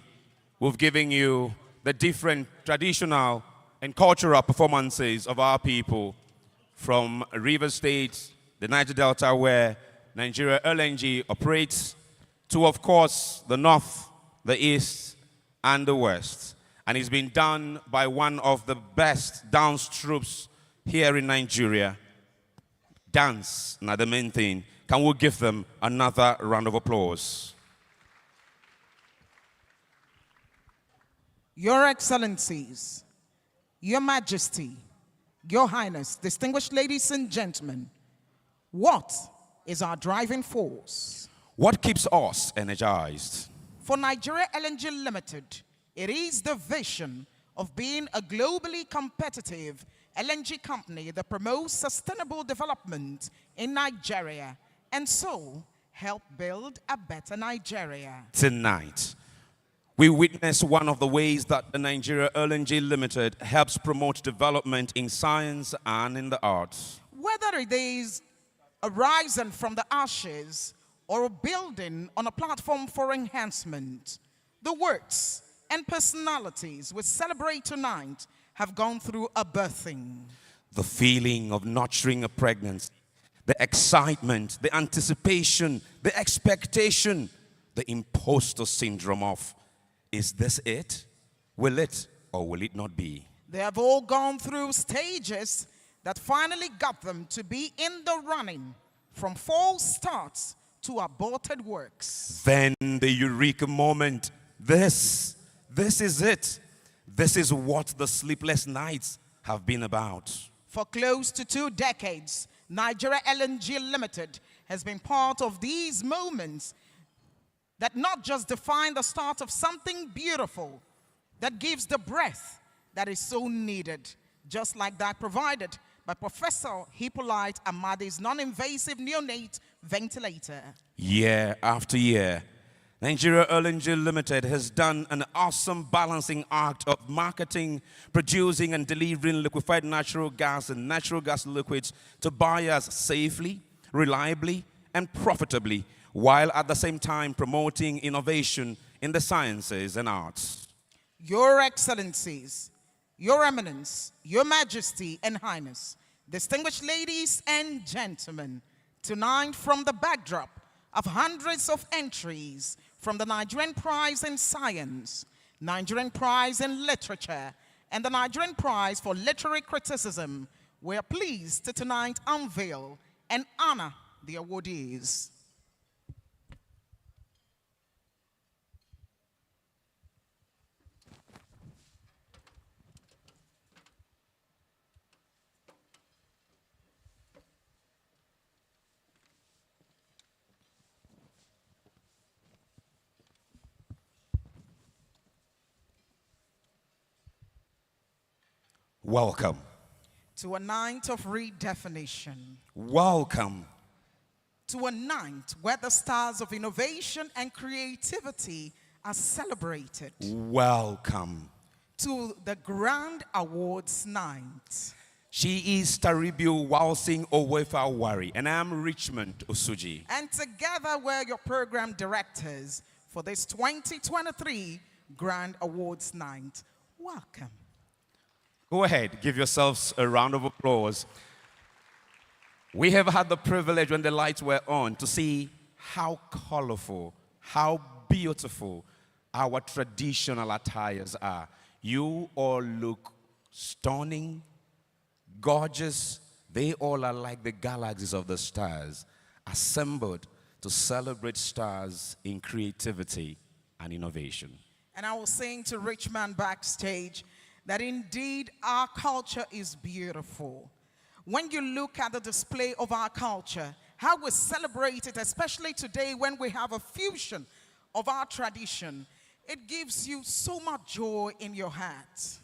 we've given you the different traditional and cultural performances of our people from River State, the Niger Delta, where Nigeria NLNG operates, to, of course, the North, the East, and the West. And it's been done by one of the best dance troops here in Nigeria. Dance, not the main thing. Can we give them another round of applause? Your Excellencies, Your Majesty, Your Highness, distinguished ladies and gentlemen, what is our driving force? What keeps us energized? For Nigeria LNG Limited, it is the vision of being a globally competitive LNG company that promotes sustainable development in Nigeria and so help build a better Nigeria. Tonight, we witness one of the ways that the Nigeria NLNG Limited helps promote development in science and in the arts. Whether it is a rising from the ashes or a building on a platform for enhancement, the works and personalities we celebrate tonight have gone through a birthing. The feeling of nurturing a pregnancy, the excitement, the anticipation, the expectation, the imposter syndrome of, is this it? Will it or will it not be? They have all gone through stages that finally got them to be in the running, from false starts to aborted works. Then the eureka moment. This is it. This is what the sleepless nights have been about. For close to 2 decades, Nigeria LNG Limited has been part of these moments that not just define the start of something beautiful, that gives the breath that is so needed, just like that provided by Professor Hippolyte Amadi's non-invasive neonate ventilator. Year after year, Nigeria NLNG Limited has done an awesome balancing act of marketing, producing, and delivering liquefied natural gas and natural gas liquids to buyers safely, reliably, and profitably, while at the same time promoting innovation in the sciences and arts. Your Excellencies, Your Eminence, Your Majesty and Highness, Distinguished ladies and gentlemen, tonight from the backdrop of hundreds of entries from the Nigerian Prize in Science, Nigerian Prize in Literature, and the Nigerian Prize for Literary Criticism, we are pleased to tonight unveil and honor the awardees. Welcome. To a night of redefinition. Welcome. To a night where the stars of innovation and creativity are celebrated. Welcome. To the Grand Awards night. She is Taribio Walsing Owefa Wari, and I'm Richmond Osuji. And together we're your program directors for this 2023 Grand Awards night. Welcome. Go ahead, give yourselves a round of applause. We have had the privilege when the lights were on to see how colorful, how beautiful our traditional attires are. You all look stunning, gorgeous. They all are like the galaxies of the stars, assembled to celebrate stars in creativity and innovation. And I was saying to Richmond backstage that indeed our culture is beautiful. When you look at the display of our culture, how we celebrate it, especially today when we have a fusion of our tradition, it gives you so much joy in your heart.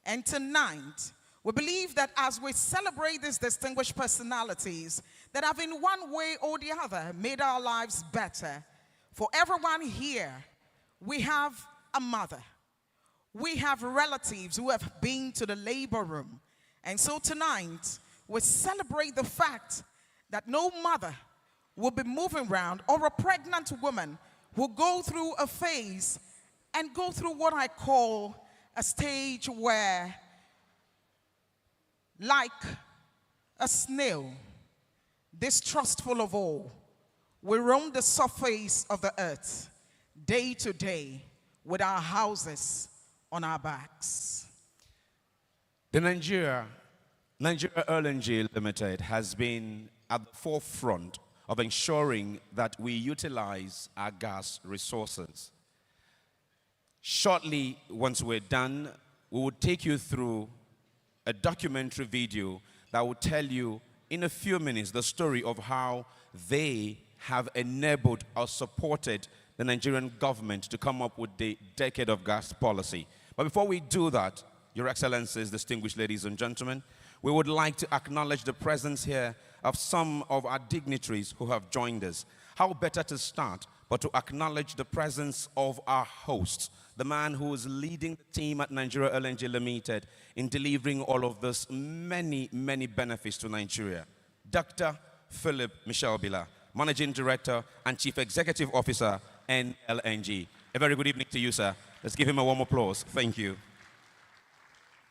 And tonight, we believe that as we celebrate these distinguished personalities that have in one way or the other made our lives better, for everyone here, we have a mother. We have relatives who have been to the labor room. And so tonight, we celebrate the fact that no mother will be moving around, or a pregnant woman will go through a phase and go through what I call a stage where, like a snail, distrustful of all, we roam the surface of the earth day to day with our houses on our backs. The Nigeria NLNG Limited has been at the forefront of ensuring that we utilize our gas resources. Shortly, once we're done, we will take you through a documentary video that will tell you in a few minutes the story of how they have enabled or supported the Nigerian government to come up with the Decade of Gas policy. But before we do that, Your Excellencies, distinguished ladies and gentlemen, we would like to acknowledge the presence here of some of our dignitaries who have joined us. How better to start but to acknowledge the presence of our host, the man who is leading the team at Nigeria NLNG Limited in delivering all of this many, many benefits to Nigeria. Dr. Philip Michel Bila, Managing Director and Chief Executive Officer, NLNG. A very good evening to you, sir. Let's give him a warm applause. Thank you.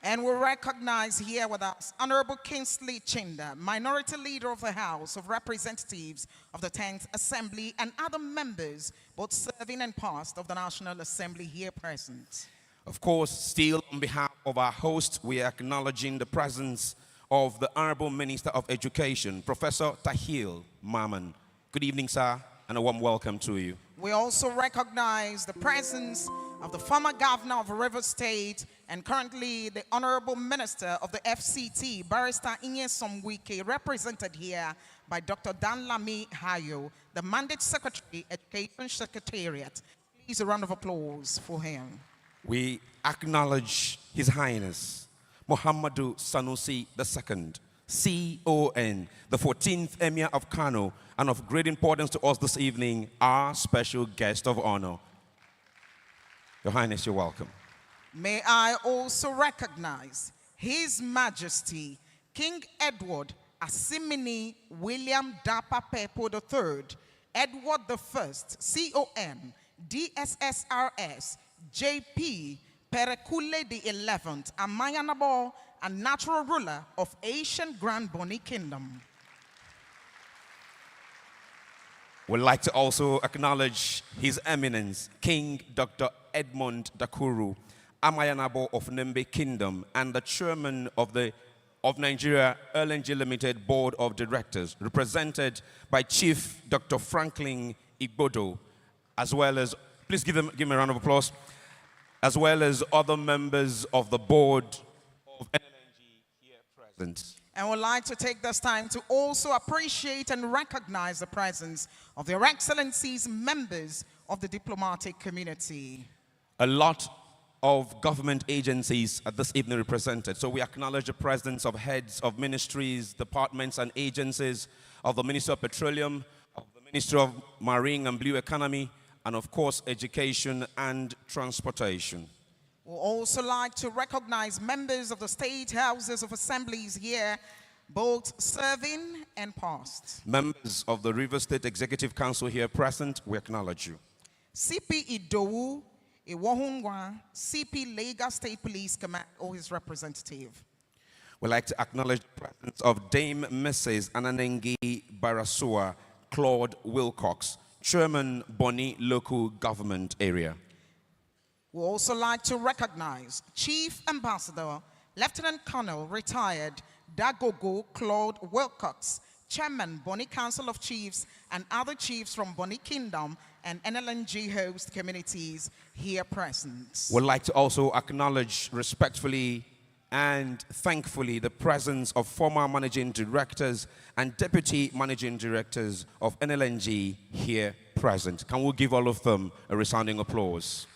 And we recognize here with us Honorable Kingsley Chinda, Minority Leader of the House of Representatives of the 10th Assembly, and other members, both serving and past, of the National Assembly here present. Of course, still on behalf of our host, we are acknowledging the presence of the Honorable Minister of Education, Professor Tahil Maman. Good evening, sir, and a warm welcome to you. We also recognize the presence of the former governor of Rivers State and currently the Honorable Minister of the FCT, Barrister Inyesom Wike, represented here by Dr. Dan Lami Hayo, the Mandate Secretary, Education Secretariat. Please a round of applause for him. We acknowledge His Highness Muhammadu Sanusi II, CON, the 14th Emir of Kano, and of great importance to us this evening, our special guest of honor. Your Highness, you're welcome. May I also recognize His Majesty King Edward Asimini William Dapa Pepo III, Edward I, CON, DSSRS, JP, Perekule the 11th, Amayanabo, and natural ruler of Asian Grand Boni Kingdom. We'd like to also acknowledge His Eminence, King Dr. Edmund Dakuru, Amayanabo of Nembe Kingdom, and the chairman of Nigeria NLNG Limited Board of Directors, represented by Chief Dr. Franklin Igbodo, as well as, please give me a round of applause, as well as other members of the board of NLNG here present. And would like to take this time to also appreciate and recognize the presence of Your Excellencies, members of the diplomatic community. A lot of government agencies are this evening represented. So we acknowledge the presence of heads of ministries, departments, and agencies of the Ministry of Petroleum, of the Ministry of Marine and Blue Economy, and of course, Education and Transportation. We'd also like to recognize members of the State Houses of Assemblies here, both serving and past. Members of the River State Executive Council here present, we acknowledge you. CP Idowu Iwohungwa, CP Lagos State Police Command, or his representative. We'd like to acknowledge the presence of Dame Mrs. Ananengi Barasua Claude Wilcox, Chairman Boni Local Government Area. We'd also like to recognize Chief Ambassador, Lieutenant Colonel, retired Dagogo Claude Wilcox, Chairman, Boni Council of Chiefs, and other chiefs from Boni Kingdom and NLNG host communities here present. We'd like to also acknowledge respectfully and thankfully the presence of former managing directors and deputy managing directors of NLNG here present. Can we give all of them a resounding applause?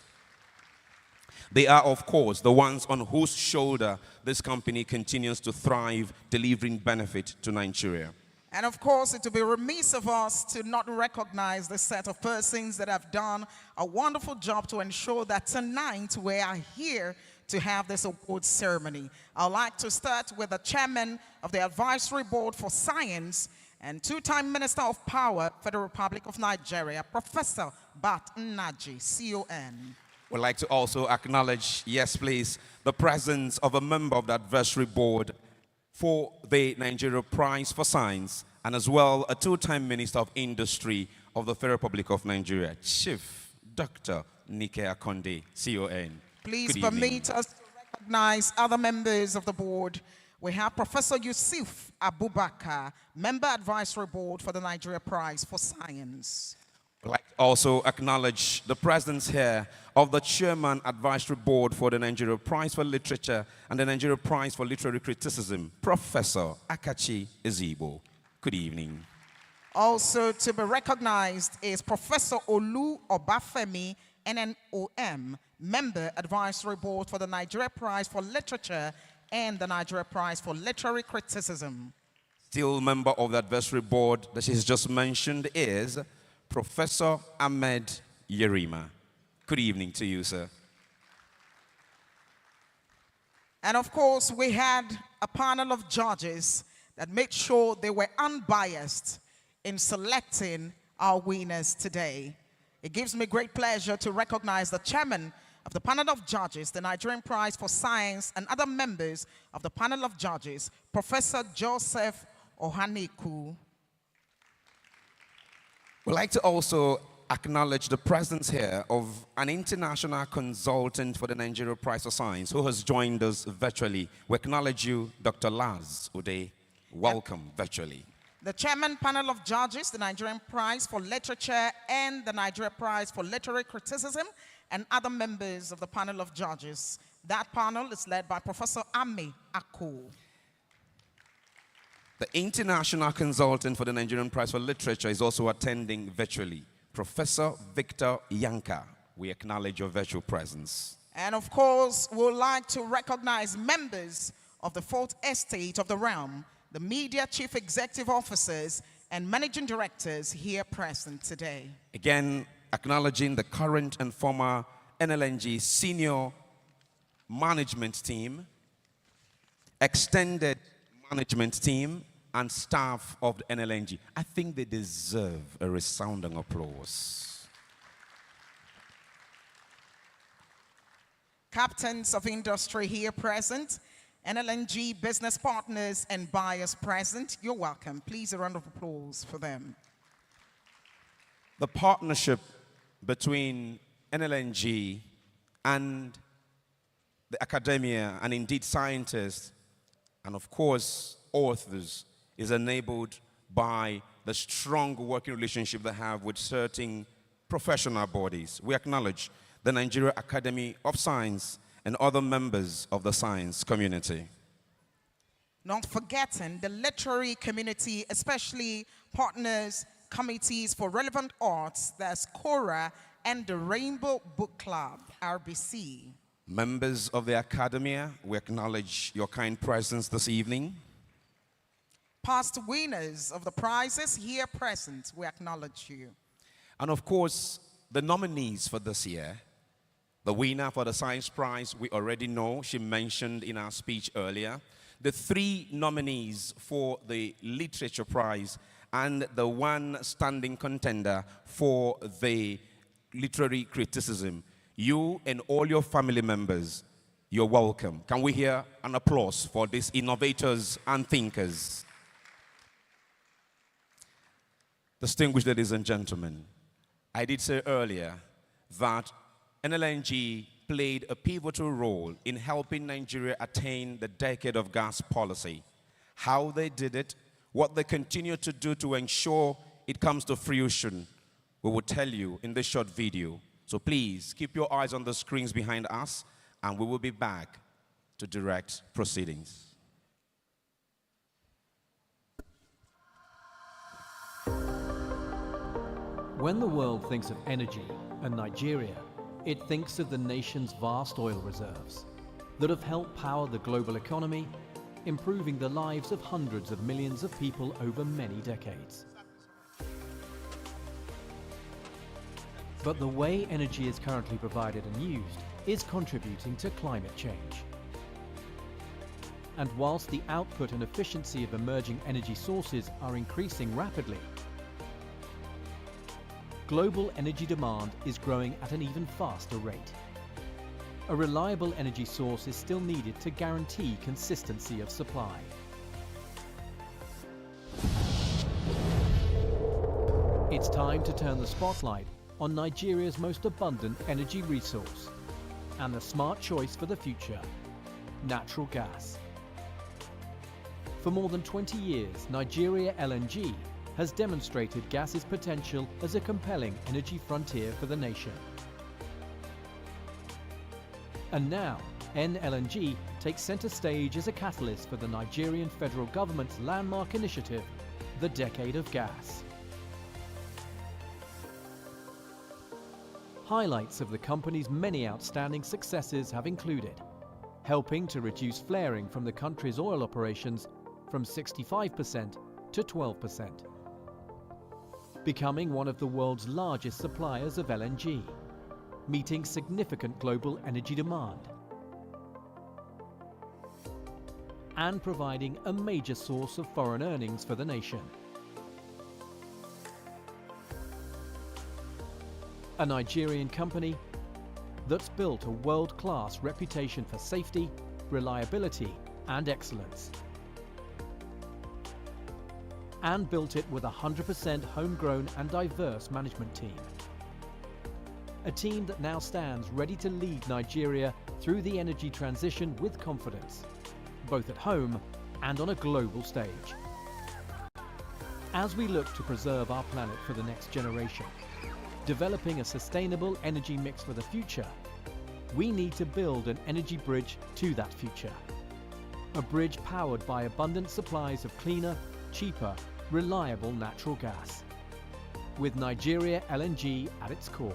They are, of course, the ones on whose shoulder this company continues to thrive, delivering benefit to Nigeria. And of course, it would be remiss of us to not recognize the set of persons that have done a wonderful job to ensure that tonight we are here to have this award ceremony. I'd like to start with the chairman of the Advisory Board for Science and two-time Minister of Power for the Republic of Nigeria, Professor Bat Nnaji, CON. We'd like to also acknowledge, yes please, the presence of a member of the Advisory Board for the Nigeria Prize for Science, and as well a two-time Minister of Industry of the Federal Republic of Nigeria, Chief Dr. Nike Akonde, CON. Please permit us to recognize other members of the board. We have Professor Yusuf Abubakar, Member Advisory Board for the Nigeria Prize for Science. I'd like to also acknowledge the presence here of the Chairman Advisory Board for the Nigeria Prize for Literature and the Nigeria Prize for Literary Criticism, Professor Akachi Ezigbo. Good evening. Also to be recognized is Professor Olu Obafemi, NNOM, Member Advisory Board for the Nigeria Prize for Literature and the Nigeria Prize for Literary Criticism. Still member of the Advisory Board that she's just mentioned is Professor Ahmed Yerima. Good evening to you, sir. And of course, we had a panel of judges that made sure they were unbiased in selecting our winners today. It gives me great pleasure to recognize the chairman of the panel of judges, the Nigerian Prize for Science, and other members of the panel of judges, Professor Joseph Ohaniku. We'd like to also acknowledge the presence here of an international consultant for the Nigeria Prize for Science who has joined us virtually. We acknowledge you, Dr. Laz Ude. Welcome virtually. The chairman panel of judges, the Nigerian Prize for Literature and the Nigeria Prize for Literary Criticism, and other members of the panel of judges. That panel is led by Professor Ami Ako. The international consultant for the Nigerian Prize for Literature is also attending virtually, Professor Victor Yanka. We acknowledge your virtual presence. And of course, we would like to recognize members of the Fourth Estate of the Realm, the media chief executive officers and managing directors here present today. Again, acknowledging the current and former NLNG senior management team, extended management team, and staff of the NLNG. I think they deserve a resounding applause. captains of industry here present, NLNG business partners and buyers present, you're welcome. Please, a round of applause for them. The partnership between NLNG and the academia, and indeed scientists, and of course authors, is enabled by the strong working relationship they have with certain professional bodies. We acknowledge the Nigeria Academy of Science and other members of the science community. Not forgetting the literary community, especially partners, committees for relevant arts, there's Cora and the Rainbow Book Club, RBC. Members of the academia, we acknowledge your kind presence this evening. Past winners of the prizes here present, we acknowledge you. And of course, the nominees for this year. The winner for the Science Prize, we already know, she mentioned in our speech earlier. The 3 nominees for the Literature Prize and the 1 standing contender for the Literary Criticism. You and all your family members, you're welcome. Can we hear an applause for these innovators and thinkers? Distinguished ladies and gentlemen, I did say earlier that NLNG played a pivotal role in helping Nigeria attain the decade of gas policy. How they did it, what they continue to do to ensure it comes to fruition, we will tell you in this short video. So please keep your eyes on the screens behind us, and we will be back to direct proceedings. When the world thinks of energy and Nigeria, it thinks of the nation's vast oil reserves that have helped power the global economy, improving the lives of hundreds of millions of people over many decades. But the way energy is currently provided and used is contributing to climate change. And whilst the output and efficiency of emerging energy sources are increasing rapidly, global energy demand is growing at an even faster rate. A reliable energy source is still needed to guarantee consistency of supply. It's time to turn the spotlight on Nigeria's most abundant energy resource and the smart choice for the future, natural gas. For more than 20 years, Nigeria LNG has demonstrated gas's potential as a compelling energy frontier for the nation. And now, NLNG takes center stage as a catalyst for the Nigerian federal government's landmark initiative, the Decade of Gas. Highlights of the company's many outstanding successes have included helping to reduce flaring from the country's oil operations from 65% to 12%, becoming one of the world's largest suppliers of LNG, meeting significant global energy demand, and providing a major source of foreign earnings for the nation. A Nigerian company that's built a world-class reputation for safety, reliability, and excellence, and built it with 100% homegrown and diverse management team. A team that now stands ready to lead Nigeria through the energy transition with confidence, both at home and on a global stage. As we look to preserve our planet for the next generation, developing a sustainable energy mix for the future, we need to build an energy bridge to that future. A bridge powered by abundant supplies of cleaner, cheaper, reliable natural gas, with Nigeria LNG at its core.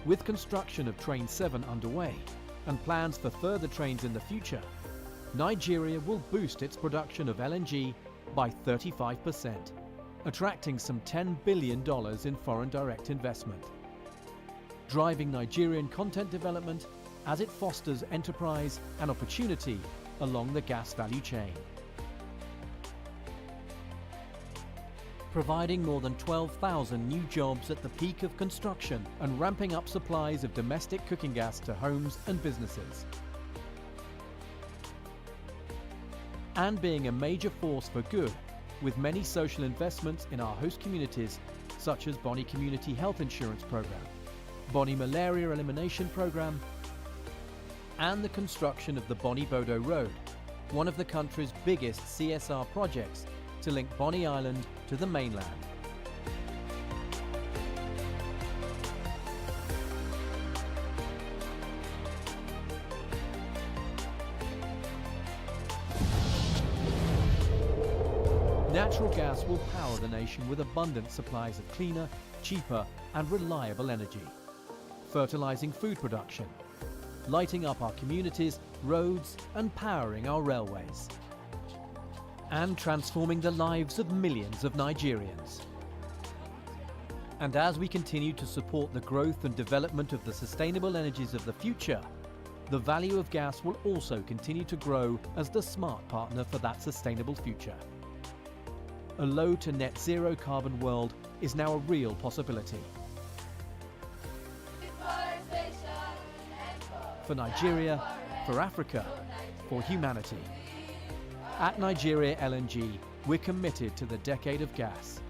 With construction of Train 7 underway and plans for further trains in the future, Nigeria will boost its production of LNG by 35%, attracting some $10 billion in foreign direct investment, driving Nigerian content development as it fosters enterprise and opportunity along the gas value chain. providing more than 12,000 new jobs at the peak of construction and ramping up supplies of domestic cooking gas to homes and businesses. And being a major force for good, with many social investments in our host communities, such as Bonnie Community Health Insurance Programme, Bonnie Malaria Elimination Programme, and the construction of the Bonnie Bodo Road, one of the country's biggest CSR projects to link Bonnie Island to the mainland. Natural gas will power the nation with abundant supplies of cleaner, cheaper and reliable energy, fertilizing food production, lighting up our communities, roads and powering our railways, and transforming the lives of millions of Nigerians. And as we continue to support the growth and development of the sustainable energies of the future, the value of gas will also continue to grow as the smart partner for that sustainable future. A low to net zero carbon world is now a real possibility. For Nigeria, for Africa, for humanity. At Nigeria LNG, we're committed to the decade of gas,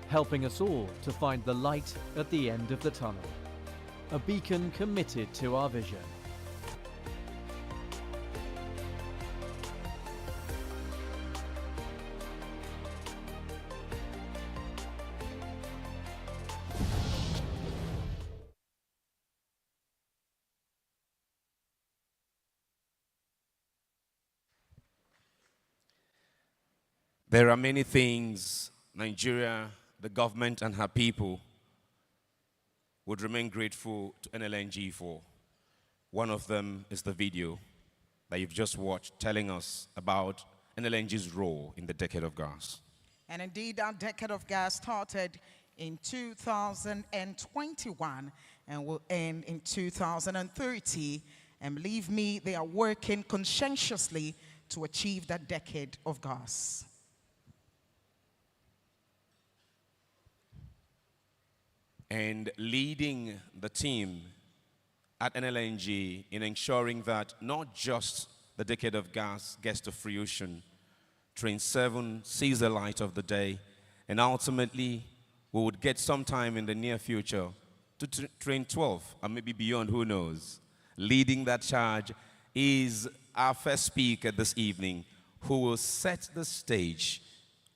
helping us all to find the light at the end of the tunnel. A beacon committed to our vision. There are many things Nigeria, the government and her people would remain grateful to NLNG for. One of them is the video that you've just watched telling us about NLNG's role in the decade of gas. And indeed, our decade of gas started in 2021 and will end in 2030. And believe me, they are working conscientiously to achieve that decade of gas. And leading the team at NLNG in ensuring that not just the decade of gas gets to fruition, Train 7 sees the light of the day, and ultimately we would get sometime in the near future to Train 12, and maybe beyond, who knows. Leading that charge is our first speaker this evening, who will set the stage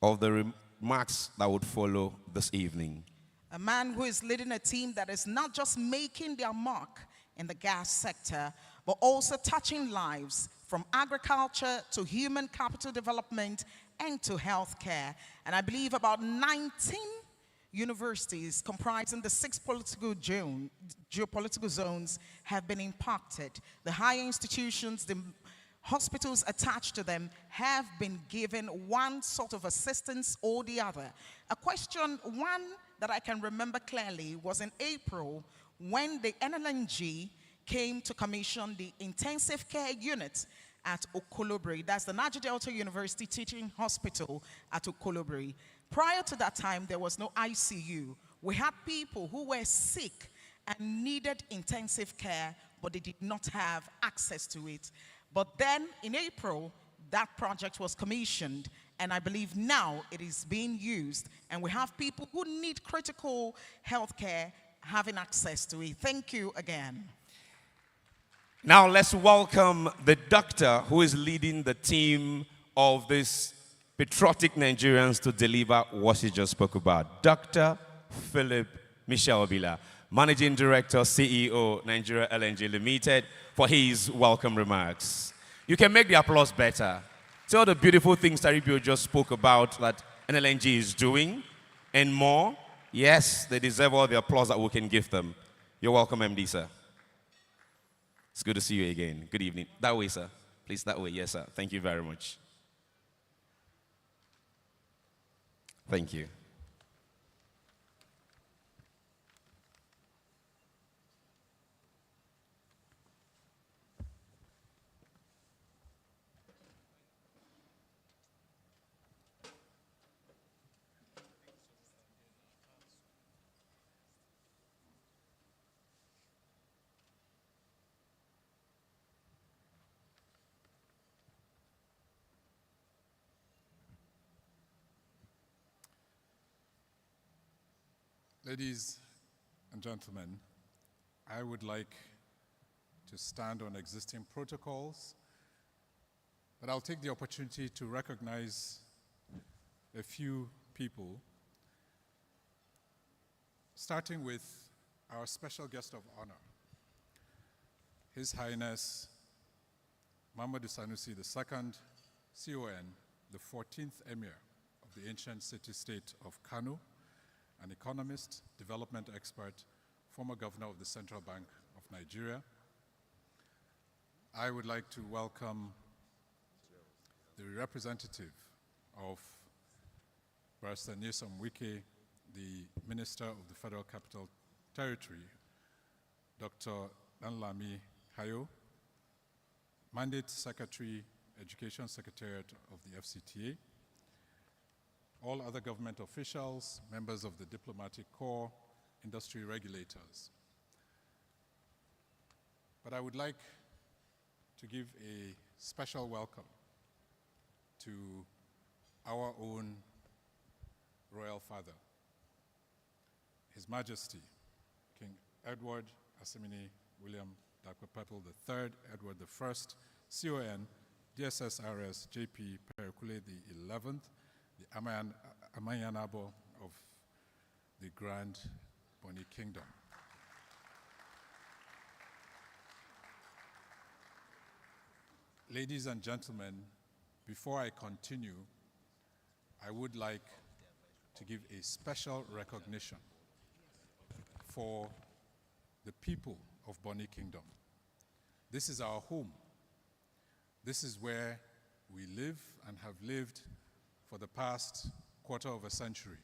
of the remarks that would follow this evening. A man who is leading a team that is not just making their mark in the gas sector, but also touching lives from agriculture to human capital development and to healthcare. And I believe about 19 universities comprising the 6 geopolitical zones have been impacted. The higher institutions, the hospitals attached to them have been given one sort of assistance or the other. A question, one that I can remember clearly, was in April when the NLNG came to commission the intensive care unit at Okolobri. That's the Niger Delta University Teaching Hospital at Okolobri. Prior to that time, there was no ICU. We had people who were sick and needed intensive care, but they did not have access to it. But then in April, that project was commissioned, and I believe now it is being used, and we have people who need critical health care having access to it. Thank you again. Now let's welcome the doctor who is leading the team of these patriotic Nigerians to deliver what he just spoke about. Dr. Philip Michel Bila, Managing Director, CEO, Nigeria LNG Limited, for his welcome remarks. You can make the applause better. Tell the beautiful things Taribio just spoke about that NLNG is doing and more. Yes, they deserve all the applause that we can give them. You're welcome, MD, sir. It's good to see you again. Good evening. That way, sir. Please, that way. Yes, sir. Thank you very much. Thank you. Ladies and gentlemen, I would like to stand on existing protocols, but I'll take the opportunity to recognize a few people, starting with our special guest of honor, His Highness Muhammadu Sanusi II, CON, the 14th Emir of the ancient city-state of Kano, an economist, development expert, former governor of the Central Bank of Nigeria. I would like to welcome the representative of Barrister Nyesom Wike, the Minister of the Federal Capital Territory, Dr. Danlami Hayo, Mandate Secretary, Education Secretariat of the FCTA, all other government officials, members of the diplomatic corps, industry regulators. But I would like to give a special welcome to our own royal father, His Majesty, King Edward Asimini William Dakwe-Pepple III, Edward I, CON, DSSRS JP Perikule the 11th, the Amayanabo of the Grand Boni Kingdom. Ladies and gentlemen, before I continue, I would like to give a special recognition for the people of Boni Kingdom. This is our home. This is where we live and have lived for the past quarter of a century.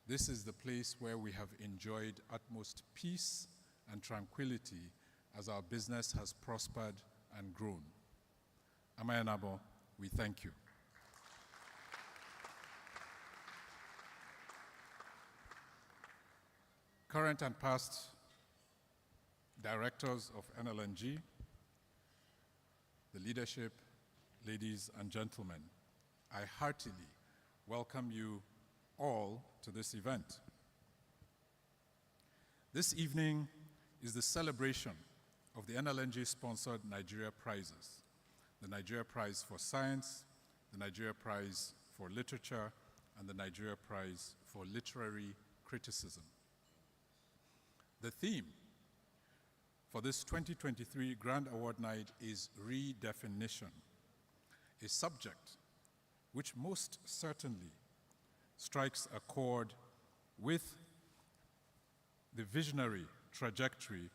This is the place where we have enjoyed utmost peace and tranquility as our business has prospered and grown. Amayanabo, we thank you. Current and past directors of NLNG, the leadership, ladies and gentlemen, I heartily welcome you all to this event. This evening is the celebration of the NLNG-sponsored Nigeria Prizes, the Nigeria Prize for Science, the Nigeria Prize for Literature, and the Nigeria Prize for Literary Criticism. The theme for this 2023 Grand Award Night is redefinition, a subject which most certainly strikes a chord with the visionary trajectory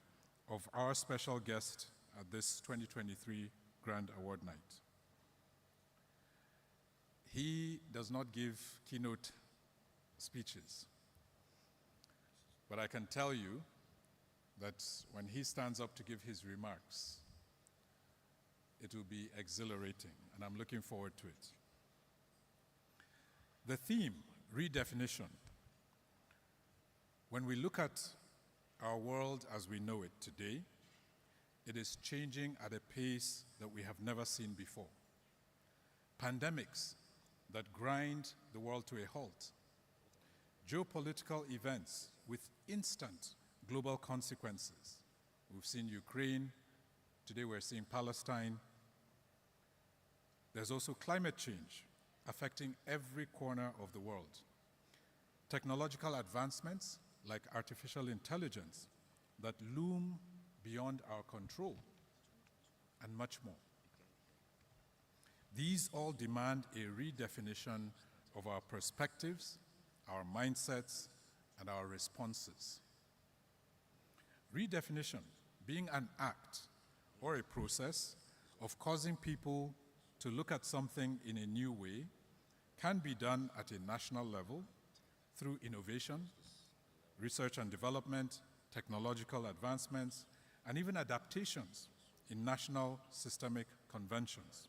of our special guest at this 2023 Grand Award Night. He does not give keynote speeches, but I can tell you that when he stands up to give his remarks, it will be exhilarating, and I'm looking forward to it. The theme, redefinition. When we look at our world as we know it today, it is changing at a pace that we have never seen before. Pandemics that grind the world to a halt. Geopolitical events with instant global consequences. We've seen Ukraine, today we're seeing Palestine. There's also climate change affecting every corner of the world. Technological advancements like artificial intelligence that loom beyond our control, and much more. These all demand a redefinition of our perspectives, our mindsets, and our responses. Redefinition being an act or a process of causing people to look at something in a new way can be done at a national level through innovation, research and development, technological advancements, and even adaptations in national systemic conventions.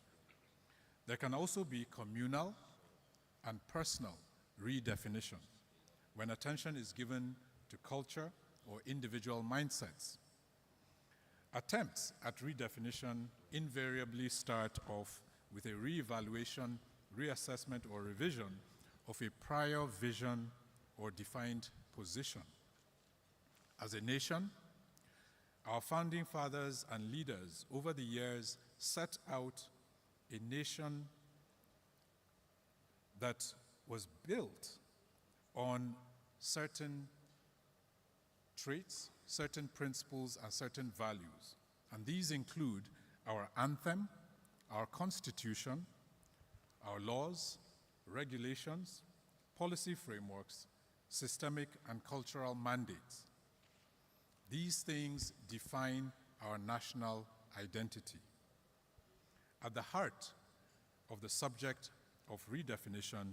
There can also be communal and personal redefinition when attention is given to culture or individual mindsets. Attempts at redefinition invariably start off with a reevaluation, reassessment, or revision of a prior vision or defined position. As a nation, our founding fathers and leaders over the years set out a nation that was built on certain traits, certain principles, and certain values. And these include our anthem, our constitution, our laws, regulations, policy frameworks, systemic and cultural mandates. These things define our national identity. At the heart of the subject of redefinition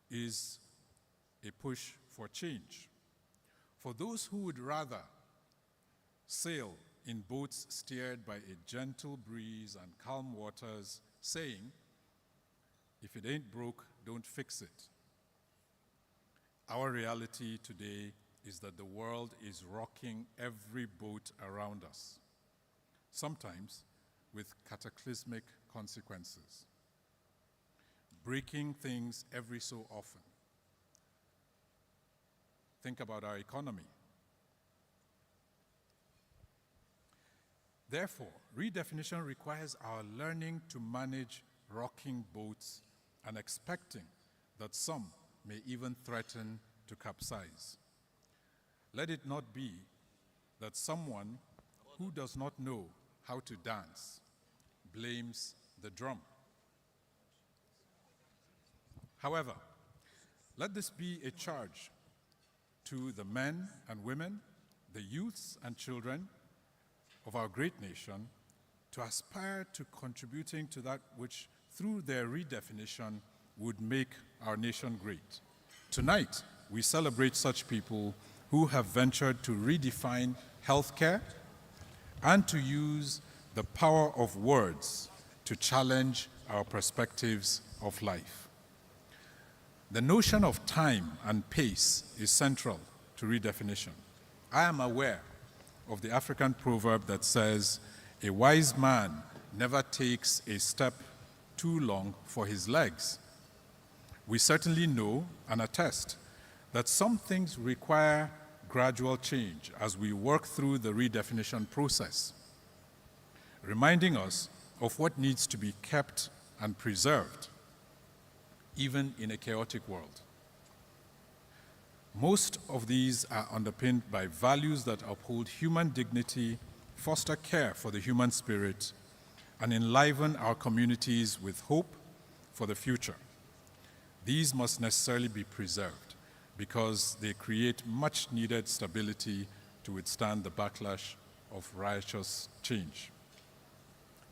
is a push for change. For those who would rather sail in boats steered by a gentle breeze and calm waters, saying, "If it ain't broke, don't fix it." Our reality today is that the world is rocking every boat around us, sometimes with cataclysmic consequences, breaking things every so often. Think about our economy. Therefore, redefinition requires our learning to manage rocking boats and expecting that some may even threaten to capsize. Let it not be that someone who does not know how to dance blames the drum. However, let this be a charge to the men and women, the youths and children of our great nation to aspire to contributing to that which, through their redefinition, would make our nation great. Tonight, we celebrate such people who have ventured to redefine healthcare and to use the power of words to challenge our perspectives of life. The notion of time and pace is central to redefinition. I am aware of the African proverb that says, "A wise man never takes a step too long for his legs." We certainly know and attest that some things require gradual change as we work through the redefinition process, reminding us of what needs to be kept and preserved, even in a chaotic world. Most of these are underpinned by values that uphold human dignity, foster care for the human spirit, and enliven our communities with hope for the future. These must necessarily be preserved because they create much needed stability to withstand the backlash of righteous change.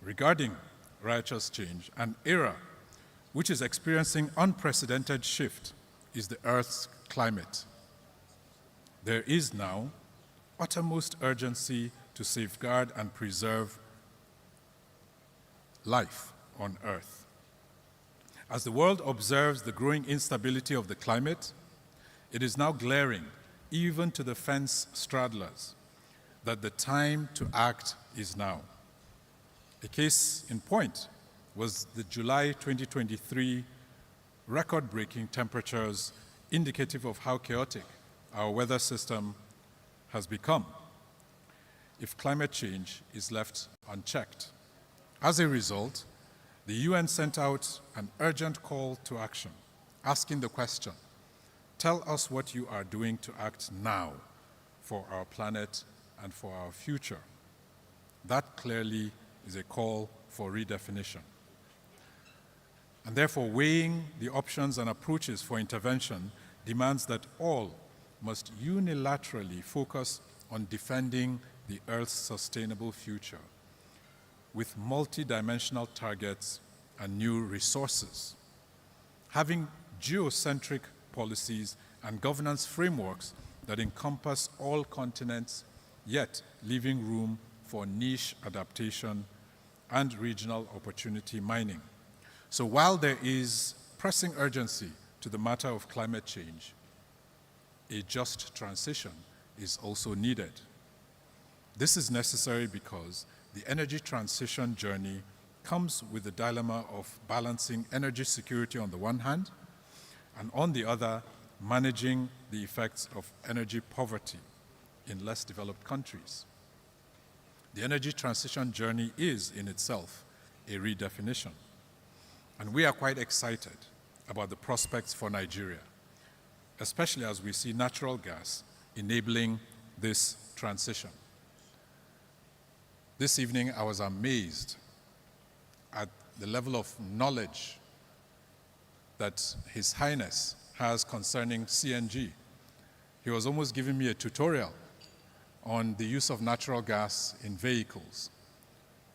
Regarding righteous change, an era which is experiencing unprecedented shift is the Earth's climate. There is now uttermost urgency to safeguard and preserve life on Earth. As the world observes the growing instability of the climate, it is now glaring, even to the fence straddlers, that the time to act is now. A case in point was the July 2023 record-breaking temperatures indicative of how chaotic our weather system has become if climate change is left unchecked. As a result, the UN sent out an urgent call to action, asking the question, "Tell us what you are doing to act now for our planet and for our future." That clearly is a call for redefinition. And therefore, weighing the options and approaches for intervention demands that all must unilaterally focus on defending the Earth's sustainable future with multidimensional targets and new resources. Having geocentric policies and governance frameworks that encompass all continents, yet leaving room for niche adaptation and regional opportunity mining. So while there is pressing urgency to the matter of climate change, a just transition is also needed. This is necessary because the energy transition journey comes with the dilemma of balancing energy security on the one hand, and on the other, managing the effects of energy poverty in less developed countries. The energy transition journey is, in itself, a redefinition. And we are quite excited about the prospects for Nigeria, especially as we see natural gas enabling this transition. This evening, I was amazed at the level of knowledge that His Highness has concerning CNG. He was almost giving me a tutorial on the use of natural gas in vehicles.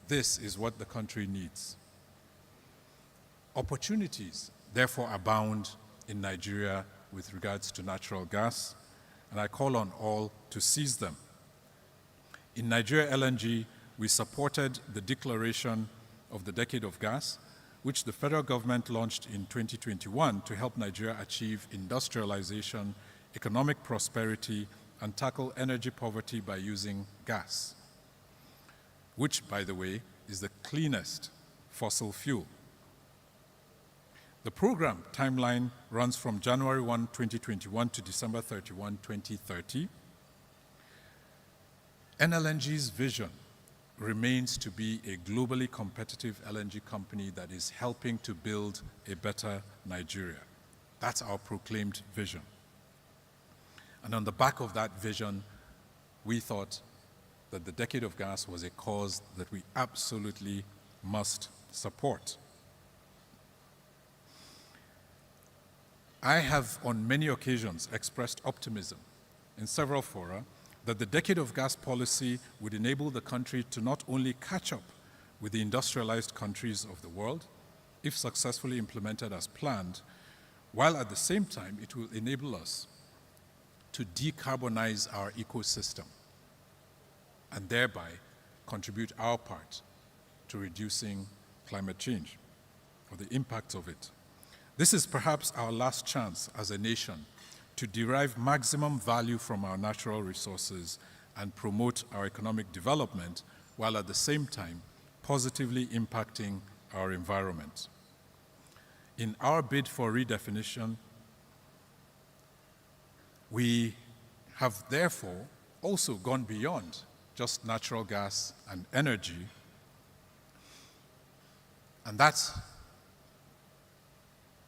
This is what the country needs. Opportunities, therefore, abound in Nigeria with regards to natural gas, and I call on all to seize them. In Nigeria LNG, we supported the declaration of the Decade of Gas, which the federal government launched in 2021 to help Nigeria achieve industrialization, economic prosperity, and tackle energy poverty by using gas, which, by the way, is the cleanest fossil fuel. The program timeline runs from January 1, 2021 to December 31, 2030. NLNG's vision remains to be a globally competitive LNG company that is helping to build a better Nigeria. That's our proclaimed vision. And on the back of that vision, we thought that the Decade of Gas was a cause that we absolutely must support. I have on many occasions expressed optimism in several fora that the Decade of Gas policy would enable the country to not only catch up with the industrialized countries of the world, if successfully implemented as planned, while at the same time it will enable us to decarbonize our ecosystem and thereby contribute our part to reducing climate change or the impact of it. This is perhaps our last chance as a nation to derive maximum value from our natural resources and promote our economic development while at the same time positively impacting our environment. In our bid for redefinition, we have therefore also gone beyond just natural gas and energy, and that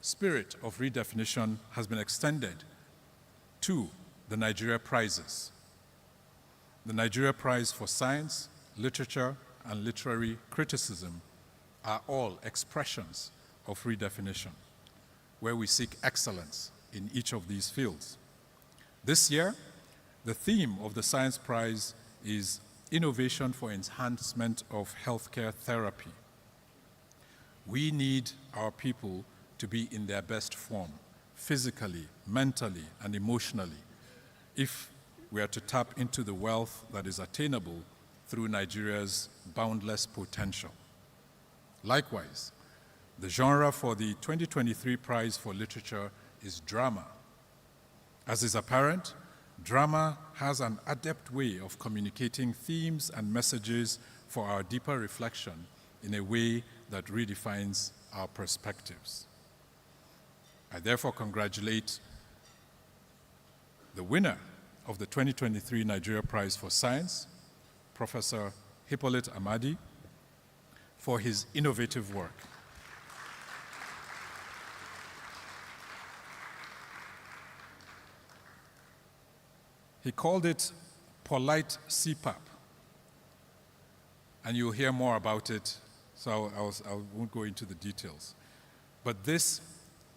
spirit of redefinition has been extended to the Nigeria Prizes. The Nigeria Prize for Science, Literature, and Literary Criticism are all expressions of redefinition, where we seek excellence in each of these fields. This year, the theme of the Science Prize is Innovation for Enhancement of Healthcare Therapy. We need our people to be in their best form, physically, mentally, and emotionally, if we are to tap into the wealth that is attainable through Nigeria's boundless potential. Likewise, the genre for the 2023 Prize for Literature is drama. As is apparent, drama has an adept way of communicating themes and messages for our deeper reflection in a way that redefines our perspectives. I therefore congratulate the winner of the 2023 Nigeria Prize for Science, Professor Hippolyte Amadi, for his innovative work. He called it polite CPAP, and you'll hear more about it, so I won't go into the details. But this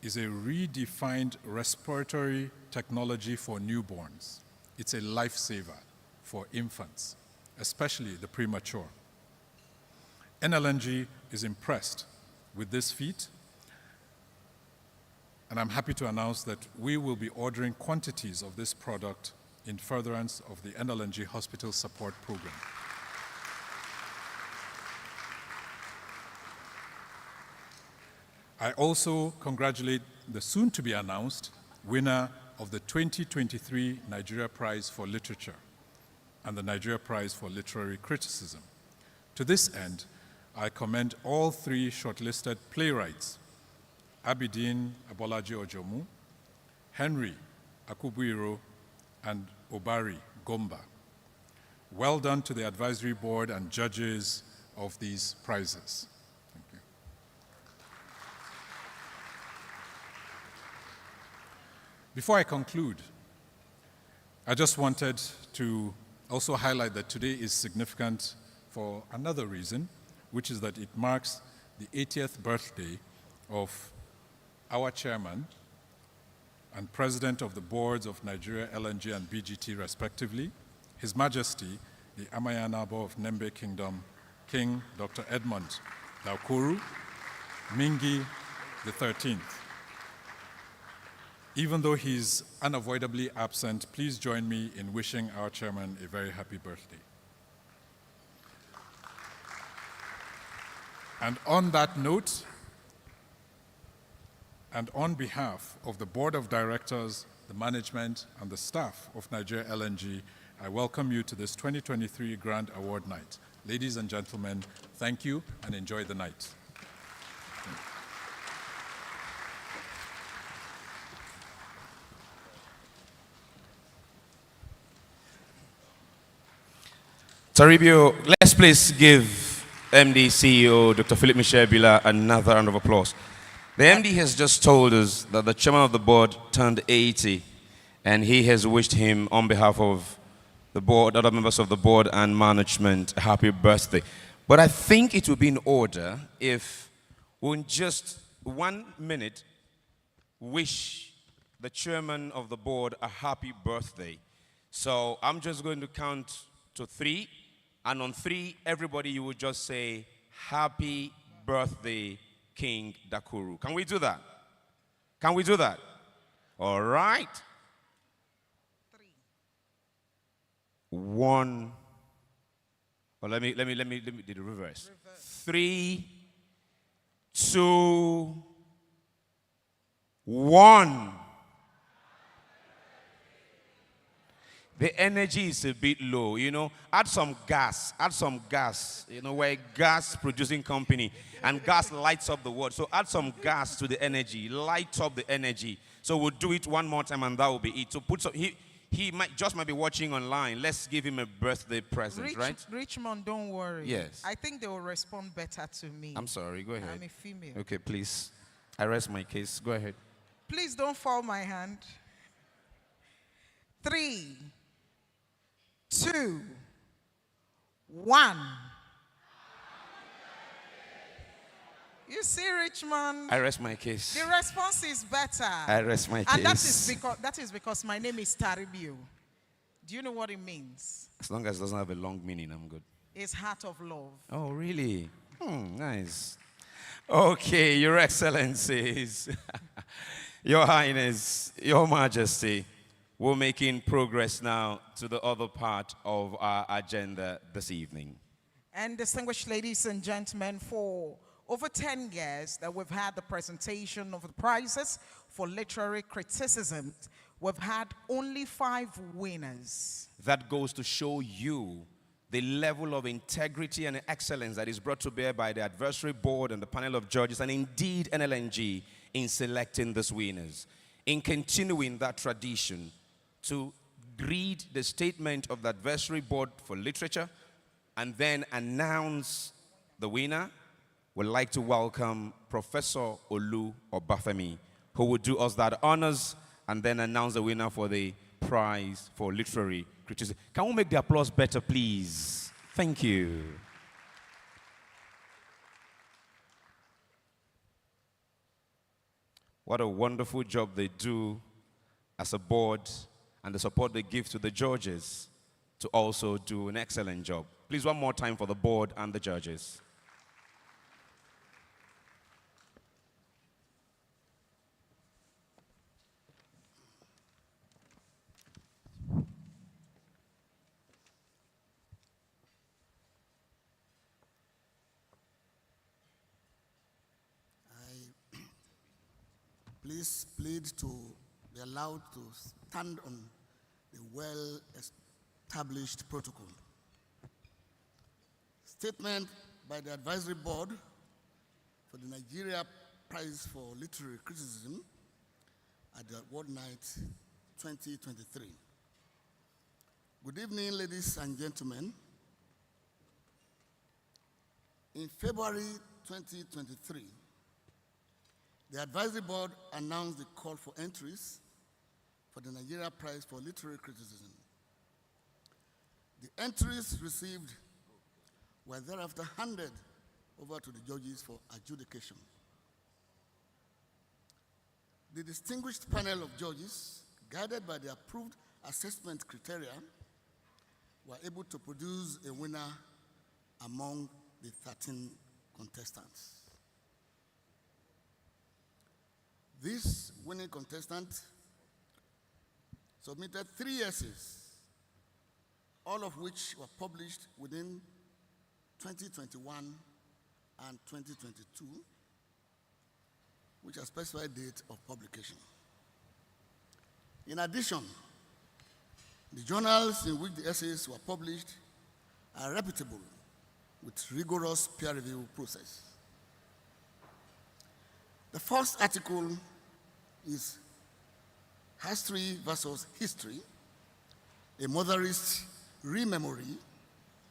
is a redefined respiratory technology for newborns. It's a lifesaver for infants, especially the premature. NLNG is impressed with this feat, and I'm happy to announce that we will be ordering quantities of this product in furtherance of the NLNG Hospital Support Program. I also congratulate the soon-to-be-announced winner of the 2023 Nigeria Prize for Literature and the Nigeria Prize for Literary Criticism. To this end, I commend all three shortlisted playwrights, Abidin Abolaji Ojomu, Henry Akubuiro, and Obari Gomba. Well done to the advisory board and judges of these prizes. Thank you. Before I conclude, I just wanted to also highlight that today is significant for another reason, which is that it marks the 80th birthday of our chairman and president of the boards of Nigeria LNG and BGT respectively, His Majesty, the Amayanabo of Nembe Kingdom, King Dr. Edmund Daukuru, Mingi the 13th. Even though he's unavoidably absent, please join me in wishing our chairman a very happy birthday. And on that note, and on behalf of the Board of Directors, the management, and the staff of Nigeria LNG, I welcome you to this 2023 Grand Award Night. Ladies and gentlemen, thank you and enjoy the night. Taribio, let's please give MD CEO Dr. Philip Michel Bila another round of applause. The MD has just told us that the chairman of the board turned 80, and he has wished him, on behalf of the board, other members of the board and management, a happy birthday. But I think it would be in order if we in just 1 minute wish the chairman of the board a happy birthday. So I'm just going to count to 3, and on 3, everybody, you will just say, happy birthday, King Dakuru. Can we do that? Can we do that? All right. 1. Well, let me do the reverse. 3, 2, 1. The energy is a bit low, you know. Add some gas, you know, we're a gas producing company and gas lights up the world. So add some gas to the energy, light up the energy. So we'll do it one more time and that will be it. So put some, he might be watching online. Let's give him a birthday present, right? Richmond, don't worry. Yes. I think they will respond better to me. I'm sorry, go ahead. I'm a female. Okay, please. I rest my case. Go ahead. Please don't fall my hand. 3, 2, 1. You see, Richmond? I rest my case. The response is better. I rest my case. And that is because my name is Taribio. Do you know what it means? As long as it doesn't have a long meaning, I'm good. It's heart of love. Oh, really? Nice. Okay, Your Excellencies, Your Highness, Your Majesty, we're making progress now to the other part of our agenda this evening. And distinguished ladies and gentlemen, for over 10 years that we've had the presentation of the prizes for literary criticism, we've had only 5 winners. That goes to show you the level of integrity and excellence that is brought to bear by the advisory board and the panel of judges, and indeed NLNG, in selecting these winners. In continuing that tradition, to read the statement of the advisory board for literature and then announce the winner, we'd like to welcome Professor Olu Obafemi, who will do us that honors and then announce the winner for the prize for literary criticism. Can we make the applause better, please? Thank you. What a wonderful job they do as a board, and the support they give to the judges to also do an excellent job. Please, one more time for the board and the judges. Please plead to be allowed to stand on the well-established protocol. Statement by the advisory board for the Nigeria Prize for Literary Criticism at the Award Night 2023. Good evening, ladies and gentlemen. In February 2023, the Advisory Board announced the call for entries for the Nigeria Prize for Literary Criticism. The entries received were thereafter handed over to the judges for adjudication. The distinguished panel of judges, guided by the approved assessment criteria, were able to produce a winner among the 13 contestants. This winning contestant submitted 3 essays, all of which were published within 2021 and 2022, which are specified date of publication. In addition, the journals in which the essays were published are reputable with rigorous peer review process. The first article is History versus History, a Motherist Rememory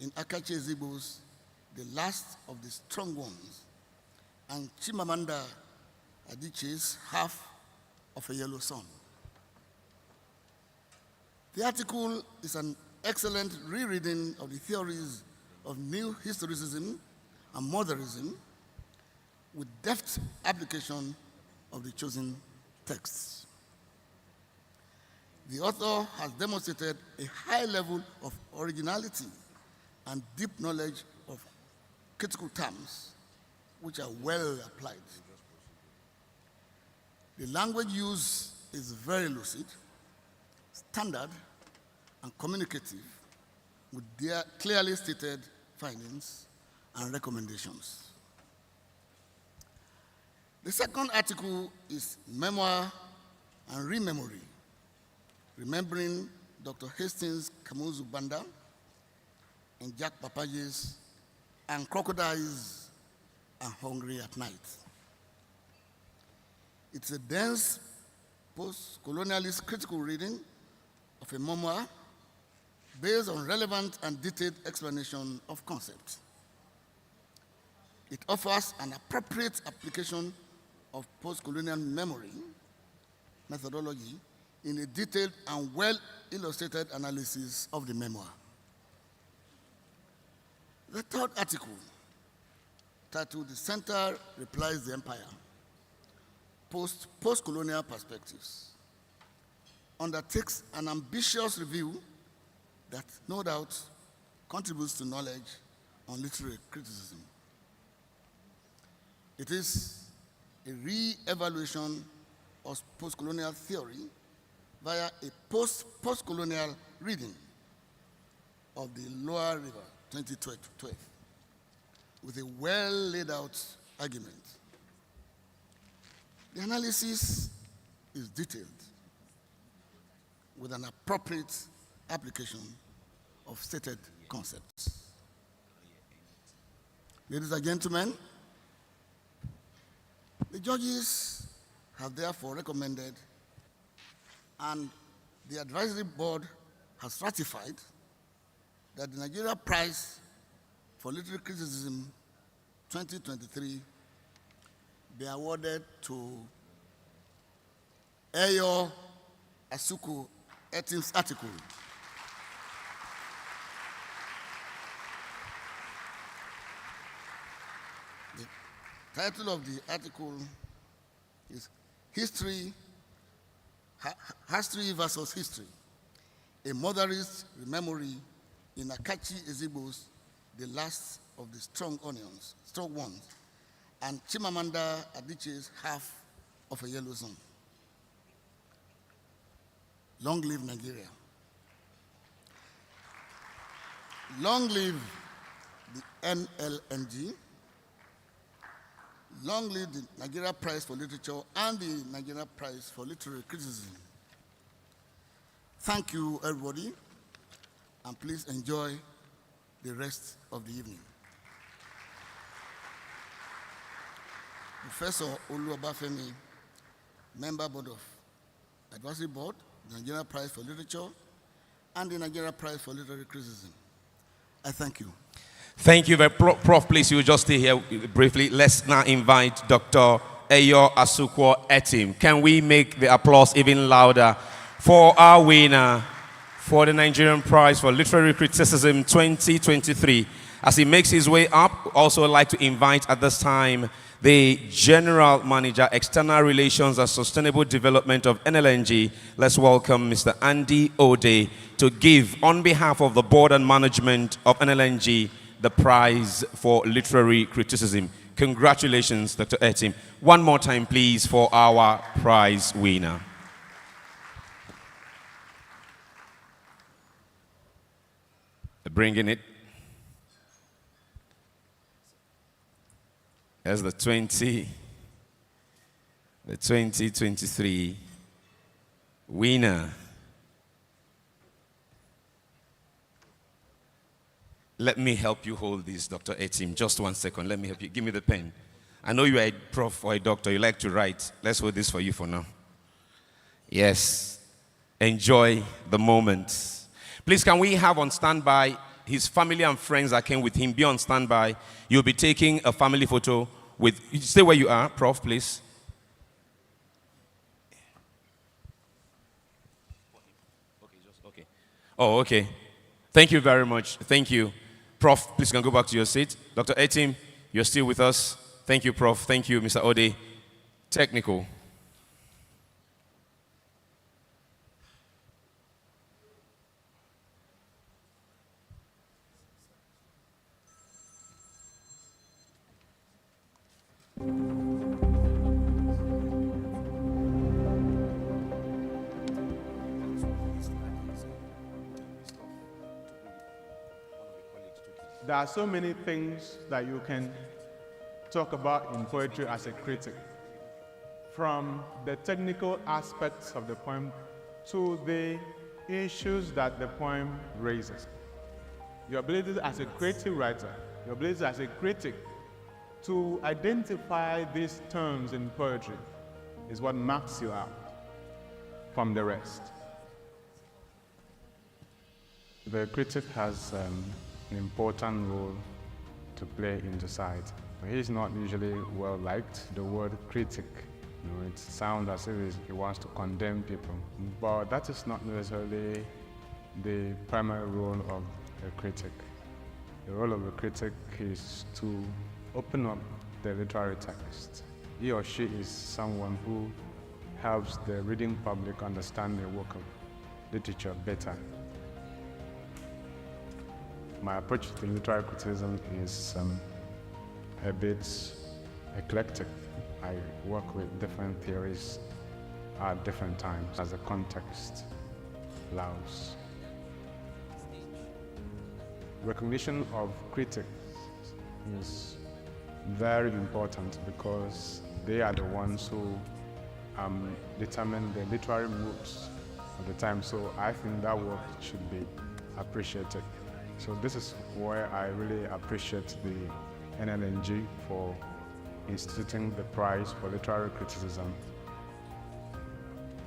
in Akachi Ezigbo's The Last of the Strong Ones, and Chimamanda Adichie's Half of a Yellow Sun. The article is an excellent rereading of the theories of new historicism and modernism with deft application of the chosen texts. The author has demonstrated a high level of originality and deep knowledge of critical terms, which are well applied. The language used is very lucid, standard, and communicative, with their clearly stated findings and recommendations. The second article is Memoir and Rememory, remembering Dr. Hastings Kamuzu Banda and Jack Papage's And Crocodiles Are Hungry at Night. It's a dense post-colonialist critical reading of a memoir based on relevant and detailed explanation of concepts. It offers an appropriate application of post-colonial memory methodology in a detailed and well-illustrated analysis of the memoir. The third article, titled The Center Replies the Empire, Post-Colonial Perspectives, undertakes an ambitious review that no doubt contributes to knowledge on literary criticism. It is a re-evaluation of post-colonial theory via a post-colonial reading of the Lower River 2012 with a well-laid out argument. The analysis is detailed with an appropriate application of stated concepts. Ladies and gentlemen, the judges have therefore recommended, and the advisory board has ratified, that the Nigeria Prize for Literary Criticism 2023 be awarded to Eyo Asuku Etim's article. The title of the article is History versus History, a Motherist Rememory in Akachi Ezigbo's The Last of the Strong Ones, and Chimamanda Adichie's Half of a Yellow Sun. Long live Nigeria. Long live the NLNG. Long live the Nigeria Prize for Literature and the Nigeria Prize for Literary Criticism. Thank you, everybody, and please enjoy the rest of the evening. Professor Olu Obafemi, Member Board of Advisory Board, the Nigeria Prize for Literature, and the Nigeria Prize for Literary Criticism. I thank you. Thank you very Prof, please, you will just stay here briefly. Let's now invite Dr. Eyo Asukwo Etim. Can we make the applause even louder for our winner for the Nigerian Prize for Literary Criticism 2023? As he makes his way up, also like to invite at this time the General Manager, External Relations and Sustainable Development of NLNG. Let's welcome Mr. Andy Ode to give, on behalf of the board and management of NLNG, the prize for literary criticism. Congratulations, Dr. Etim. One more time, please, for our prize winner. Bringing it. As the 2023 winner. Let me help you hold this, Dr. Etim. Just 1 second. Let me help you. Give me the pen. I know you are a prof or a doctor. You like to write. Let's hold this for you for now. Yes. Enjoy the moment. Please, can we have on standby his family and friends that came with him? Be on standby. You'll be taking a family photo with... Stay where you are, Prof, please. Okay. Oh, okay. Thank you very much. Thank you. Prof, please can go back to your seat. Dr. Etim, you're still with us. Thank you, Prof. Thank you, Mr. Ode. Technical. There are so many things that you can talk about in poetry as a critic, from the technical aspects of the poem to the issues that the poem raises. Your ability as a creative writer, your ability as a critic to identify these terms in poetry is what marks you out from the rest. The critic has an important role to play in society. He's not usually well liked. The word critic, it sounds as if he wants to condemn people. But that is not necessarily the primary role of a critic. The role of a critic is to open up the literary text. He or she is someone who helps the reading public understand the work of literature better. My approach to literary criticism is a bit eclectic. I work with different theories at different times as the context allows. Recognition of critics is very important because they are the ones who determine the literary moods of the time. So I think that work should be appreciated. So this is where I really appreciate the NLNG for instituting the prize for literary criticism.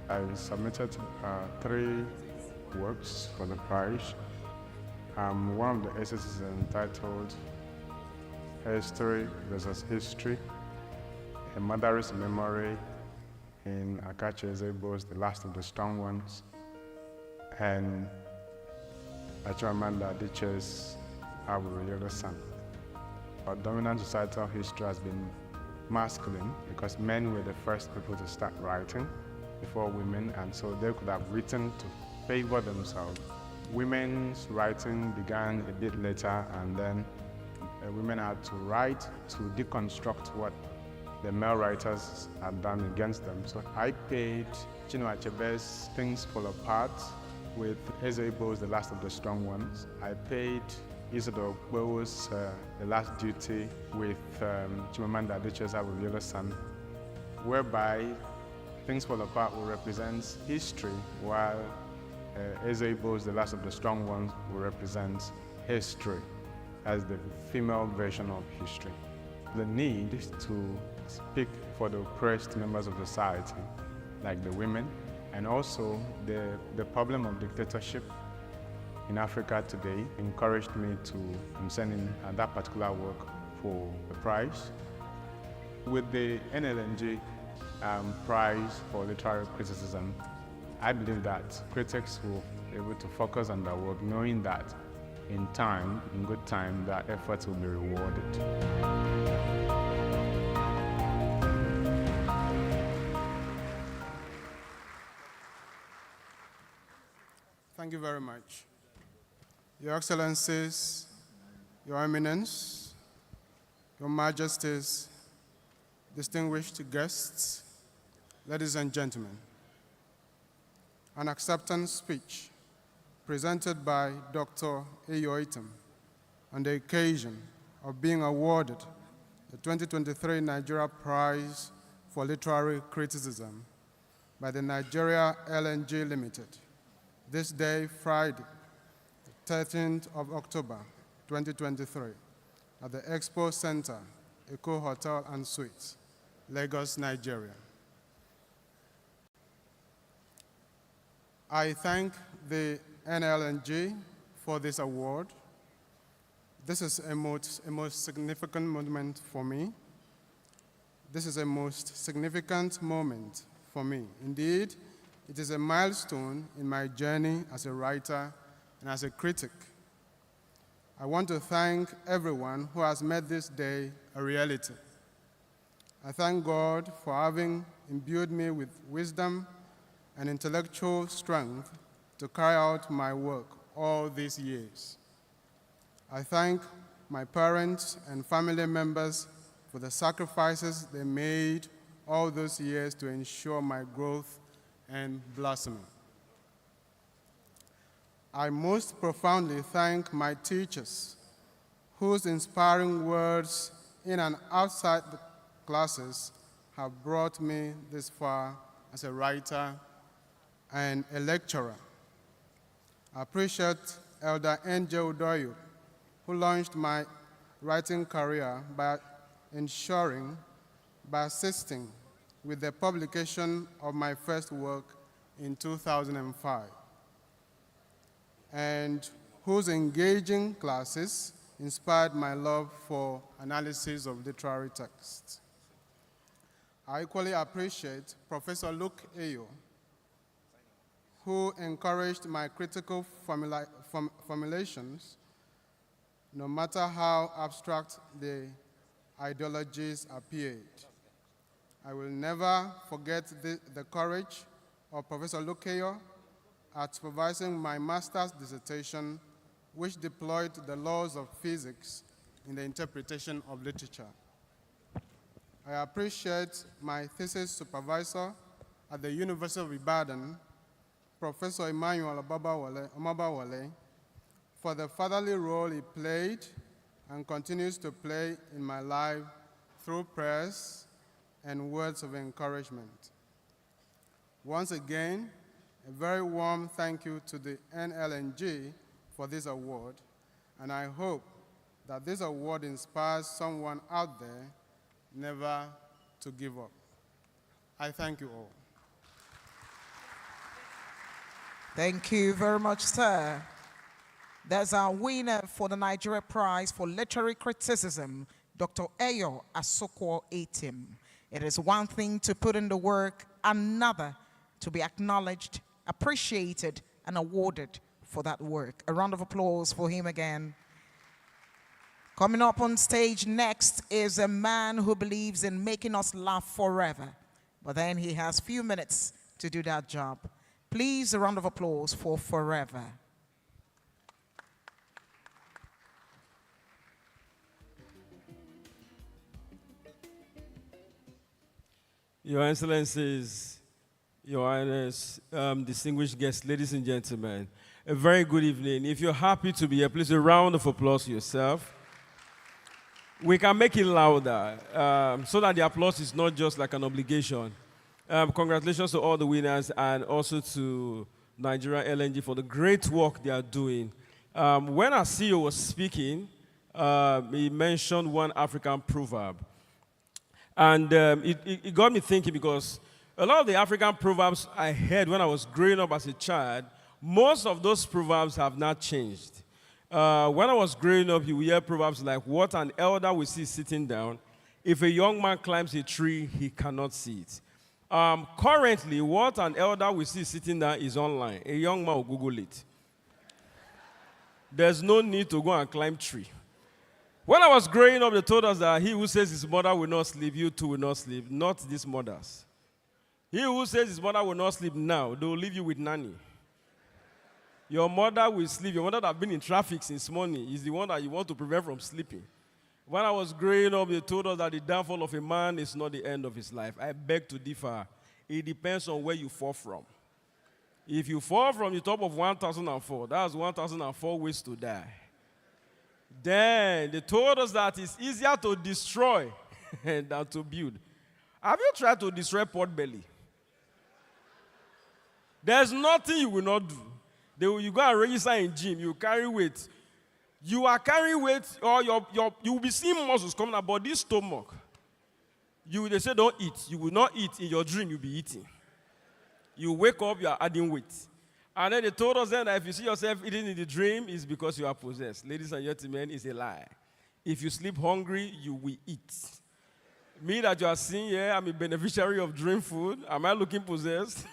I submitted 3 works for the prize. One of the essays is entitled History versus History, A Mother's Memory in Akachi Ezebo's The Last of the Strong Ones, and Chimamanda Adichie's Aburiyola Son. Our dominant societal history has been masculine because men were the first people to start writing before women, and so they could have written to favor themselves. Women's writing began a bit later, and then women had to write to deconstruct what the male writers had done against them. So I paid Chinua Achebe's Things Fall Apart with Ezebo's The Last of the Strong Ones. I paid Isidore Ogbo's The Last Duty with Chimamanda Adichie's Aburiyola Son, whereby Things Fall Apart will represent history, while Ezebo's The Last of the Strong Ones will represent history as the female version of history. The need to speak for the oppressed members of society, like the women and also the problem of dictatorship in Africa today encouraged me to send in that particular work for the prize. With the NLNG prize for literary criticism, I believe that critics will be able to focus on their work, knowing that in time, in good time, their efforts will be rewarded. Thank you very much. Your Excellencies, Your Eminence, Your Majesties, distinguished guests, ladies and gentlemen, an acceptance speech presented by Dr. Ayo Item on the occasion of being awarded the 2023 Nigeria Prize for Literary Criticism by the Nigeria LNG Limited, this day, Friday, 13th of October, 2023, at the Expo Center, Eco Hotel and Suites, Lagos, Nigeria. I thank the NLNG for this award. This is a most significant moment for me. This is a most significant moment for me. Indeed, it is a milestone in my journey as a writer and as a critic. I want to thank everyone who has made this day a reality. I thank God for having imbued me with wisdom and intellectual strength to carry out my work all these years. I thank my parents and family members for the sacrifices they made all those years to ensure my growth and blossoming. I most profoundly thank my teachers, whose inspiring words in and outside the classes have brought me this far as a writer and a lecturer. I appreciate Elder N.J. Udoyo, who launched my writing career by assisting with the publication of my first work in 2005, and whose engaging classes inspired my love for analysis of literary texts. I equally appreciate Professor Luke Ayo, who encouraged my critical formulations, no matter how abstract the ideologies appeared. I will never forget the courage of Professor Luke Ayo at supervising my master's dissertation, which deployed the laws of physics in the interpretation of literature. I appreciate my thesis supervisor at the University of Ibadan, Professor Emmanuel Omabawale, for the fatherly role he played and continues to play in my life through prayers and words of encouragement. Once again, a very warm thank you to the NLNG for this award, and I hope that this award inspires someone out there never to give up. I thank you all. Thank you very much, sir. There's our winner for the Nigeria Prize for Literary Criticism, Dr. Ayo Asokwo Etim. It is one thing to put in the work, another to be acknowledged, appreciated, and awarded for that work. A round of applause for him again. Coming up on stage next is a man who believes in making us laugh forever, but then he has few minutes to do that job. Please, a round of applause for Forever. Your Excellencies, Your Highness, distinguished guests, ladies and gentlemen, a very good evening. If you're happy to be here, please a round of applause for yourself. We can make it louder so that the applause is not just like an obligation. Congratulations to all the winners and also to Nigeria LNG for the great work they are doing. When our CEO was speaking, he mentioned one African proverb. And it got me thinking because A lot of the African proverbs I heard when I was growing up as a child, most of those proverbs have not changed. When I was growing up, you would hear proverbs like, what an elder will see sitting down. If a young man climbs a tree, he cannot see it. Currently, what an elder will see sitting down is online. A young man will Google it. There's no need to go and climb tree. When I was growing up, they told us that he who says his mother will not sleep, you too will not sleep. Not these mothers. He who says his mother will not sleep now, they will leave you with nanny. Your mother will sleep. Your mother that has been in traffic since morning is the one that you want to prevent from sleeping. When I was growing up, they told us that the downfall of a man is not the end of his life. I beg to differ. It depends on where you fall from. If you fall from the top of 1004, that's 1004 ways to die. Then they told us that it's easier to destroy than to build. Have you tried to destroy pot belly? There's nothing you will not do. You go and register in gym, you carry weight. You are carrying weight, or you will be seeing muscles coming out, but this stomach, they say don't eat. You will not eat. In your dream, you'll be eating. You wake up, you are adding weight. And then they told us then that if you see yourself eating in the dream, it's because you are possessed. Ladies and gentlemen, it's a lie. If you sleep hungry, you will eat. Me that you are seeing here, I'm a beneficiary of dream food. Am I looking possessed?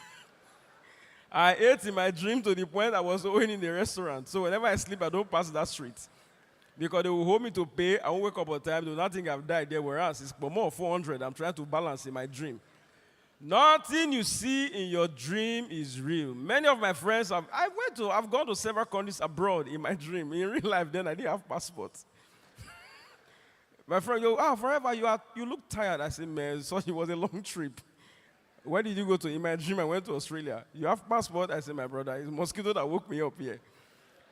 I ate in my dream to the point I was owing in the restaurant. So whenever I sleep, I don't pass that street. Because they will hold me to pay. I won't wake up on time. They will not think I've died there. Whereas it's more 400. I'm trying to balance in my dream. Nothing you see in your dream is real. Many of my friends, I've gone to several countries abroad in my dream. In real life, then I didn't have passports. My friend goes, forever, you look tired. I said, man, so it was a long trip. Where did you go to? In my dream, I went to Australia. You have passport? I said, my brother, it's mosquito that woke me up here.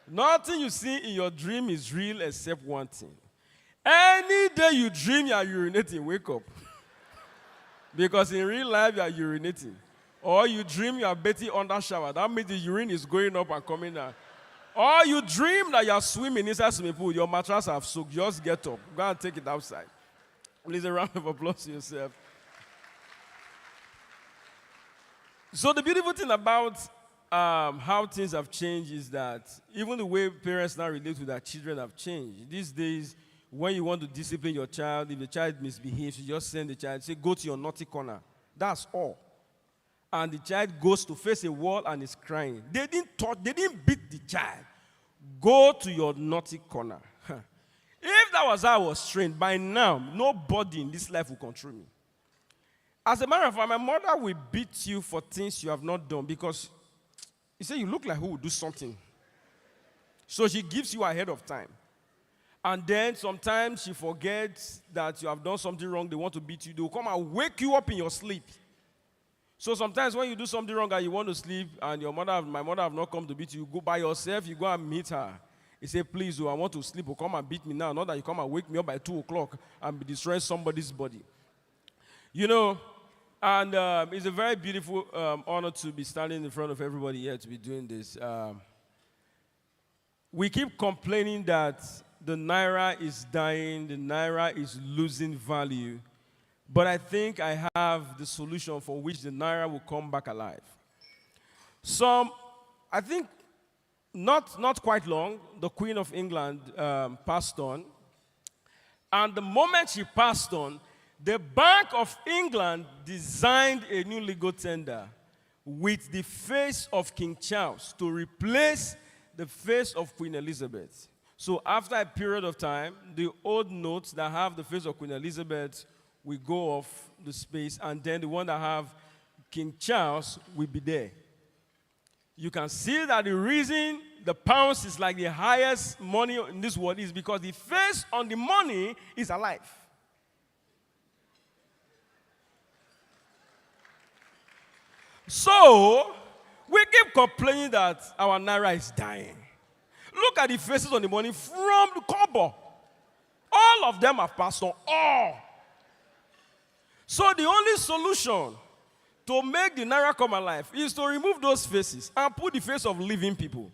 Nothing you see in your dream is real except one thing. Any day you dream you are urinating, wake up. Because in real life, you are urinating. Or you dream you are bathing under shower. That means the urine is going up and coming down. Or you dream that you are swimming inside swimming pool. Your mattress have soaked. Just get up. Go and take it outside. Please, a round of applause to yourself. So the beautiful thing about how things have changed is that even the way parents now relate to their children have changed. These days, when you want to discipline your child, if the child misbehaves, you just send the child, say, go to your naughty corner. That's all. And the child goes to face a wall and is crying. They didn't beat the child. Go to your naughty corner. If that was how I was trained, by now, nobody in this life will control me. As a matter of fact, my mother will beat you for things you have not done because you say you look like who will do something. So she gives you ahead of time. And then sometimes she forgets that you have done something wrong. They want to beat you. They will come and wake you up in your sleep. So sometimes when you do something wrong and you want to sleep and my mother have not come to beat you, you go by yourself, you go and meet her. You say, please, I want to sleep. Come and beat me now. Not that you come and wake me up by 2 o'clock and be destroying somebody's body. You know, and it's a very beautiful honor to be standing in front of everybody here to be doing this. We keep complaining that the Naira is dying, the Naira is losing value, but I think I have the solution for which the Naira will come back alive. I think not quite long, the Queen of England passed on, and the moment she passed on, the Bank of England designed a new legal tender with the face of King Charles to replace the face of Queen Elizabeth. So after a period of time, the old notes that have the face of Queen Elizabeth will go off the space, and then the one that have King Charles will be there. You can see that the reason the pounds is like the highest money in this world is because the face on the money is alive. So, we keep complaining that our Naira is dying. Look at the faces on the money from the kobo. All of them have passed on. All. So the only solution to make the Naira come alive is to remove those faces and put the face of living people.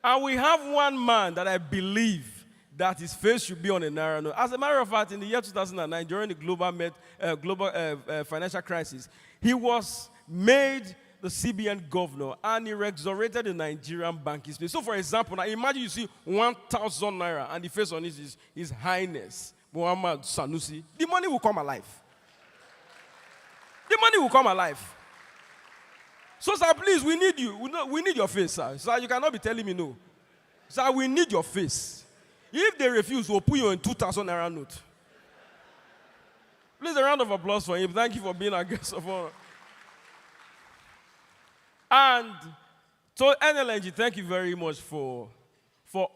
And we have one man that I believe that his face should be on a narrow note. As a matter of fact, in the year 2009, during the global financial crisis, he was made the CBN governor, and he resurrected the Nigerian banking space. So, for example, now imagine you see 1,000 naira, and the face on it is His Highness Muhammad Sanusi. The money will come alive. The money will come alive. So, sir, please, we need you. We need your face, sir. Sir, you cannot be telling me no. Sir, we need your face. If they refuse, we'll put you in 2,000 naira note. Please, a round of applause for him. Thank you for being our guest of honor. And so, NLNG, thank you very much for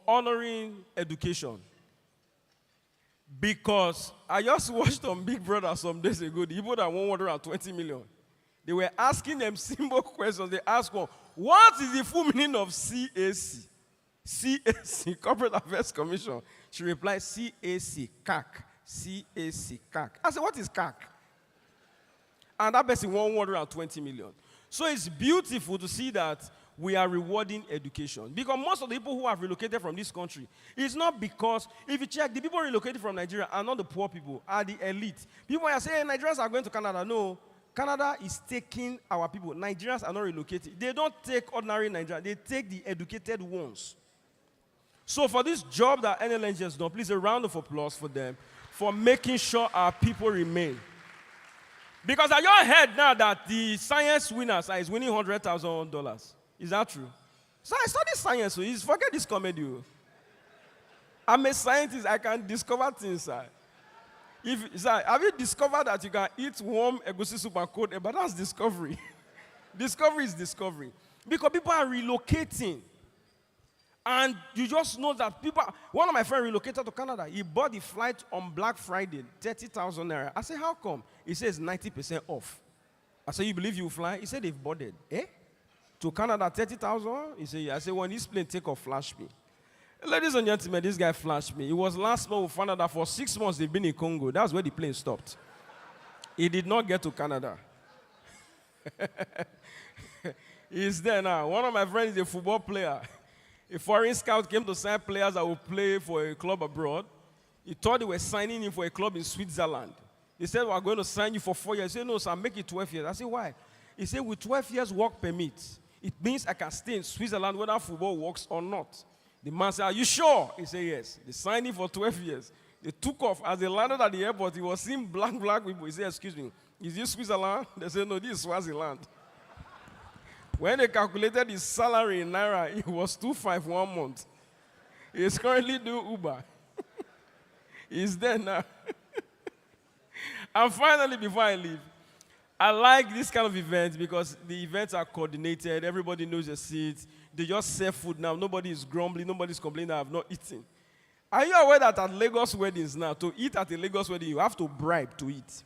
honoring education. Because I just watched on Big Brother some days ago, the people that won 120 million. They were asking them simple questions. They asked one, what is the full meaning of CAC? CAC, Corporate Affairs Commission. She replied, CAC, CAC. CAC, CAC. I said, what is CAC? And that person won 120 million. So it's beautiful to see that we are rewarding education. Because most of the people who have relocated from this country, it's not because, if you check, the people relocated from Nigeria are not the poor people, are the elite. People are saying Nigerians are going to Canada. No, Canada is taking our people. Nigerians are not relocated. They don't take ordinary Nigerians. They take the educated ones. So for this job that NLNG has done, please a round of applause for them for making sure our people remain. Because are you heard now that the science winner is winning $100,000? Is that true? So I study science, so forget this comedy. I'm a scientist, I can discover things, sir. Have you discovered that you can eat warm egusi soup and cold? But that's discovery. Discovery is discovery. Because people are relocating. And you just know that people, one of my friends relocated to Canada. He bought the flight on Black Friday, 30,000 naira. I said, how come? He says 90% off. I said, you believe you will fly? He said, they've boarded. To Canada, 30,000? He said, yeah. I said, when this plane take off, flash me. Ladies and gentlemen, this guy flashed me. It was last month we found out that for 6 months they've been in Congo. That's where the plane stopped. He did not get to Canada. He's there now. One of my friends is a football player. A foreign scout came to sign players that will play for a club abroad. He thought they were signing him for a club in Switzerland. They said, we're going to sign you for 4 years. He said, no, sir, make it 12 years. I said, why? He said, with 12 years work permit, it means I can stay in Switzerland whether football works or not. The man said, are you sure? He said, yes. They signed him for 12 years. They took off. As they landed at the airport, he was seeing black people. He said, excuse me, is this Switzerland? They said, no, this is Swaziland. When they calculated his salary in Naira, it was 2.5 1 month. He is currently doing Uber. He's there now. And finally, before I leave, I like this kind of events because the events are coordinated. Everybody knows their seats. They just serve food now. Nobody is grumbling. Nobody is complaining that I have not eaten. Are you aware that at Lagos weddings now, to eat at a Lagos wedding, you have to bribe to eat?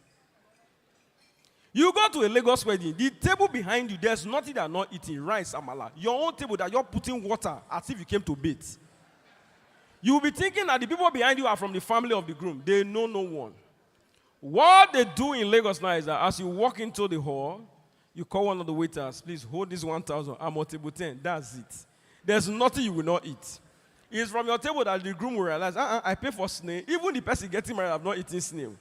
You go to a Lagos wedding, the table behind you, there's nothing that are not eating, rice, amala. Your own table that you're putting water as if you came to bathe. You'll be thinking that the people behind you are from the family of the groom. They know no one. What they do in Lagos now is that as you walk into the hall, you call one of the waiters, please hold this 1,000, I'm on table 10. That's it. There's nothing you will not eat. It's from your table that the groom will realize, I pay for snail. Even the person getting married have not eaten snail.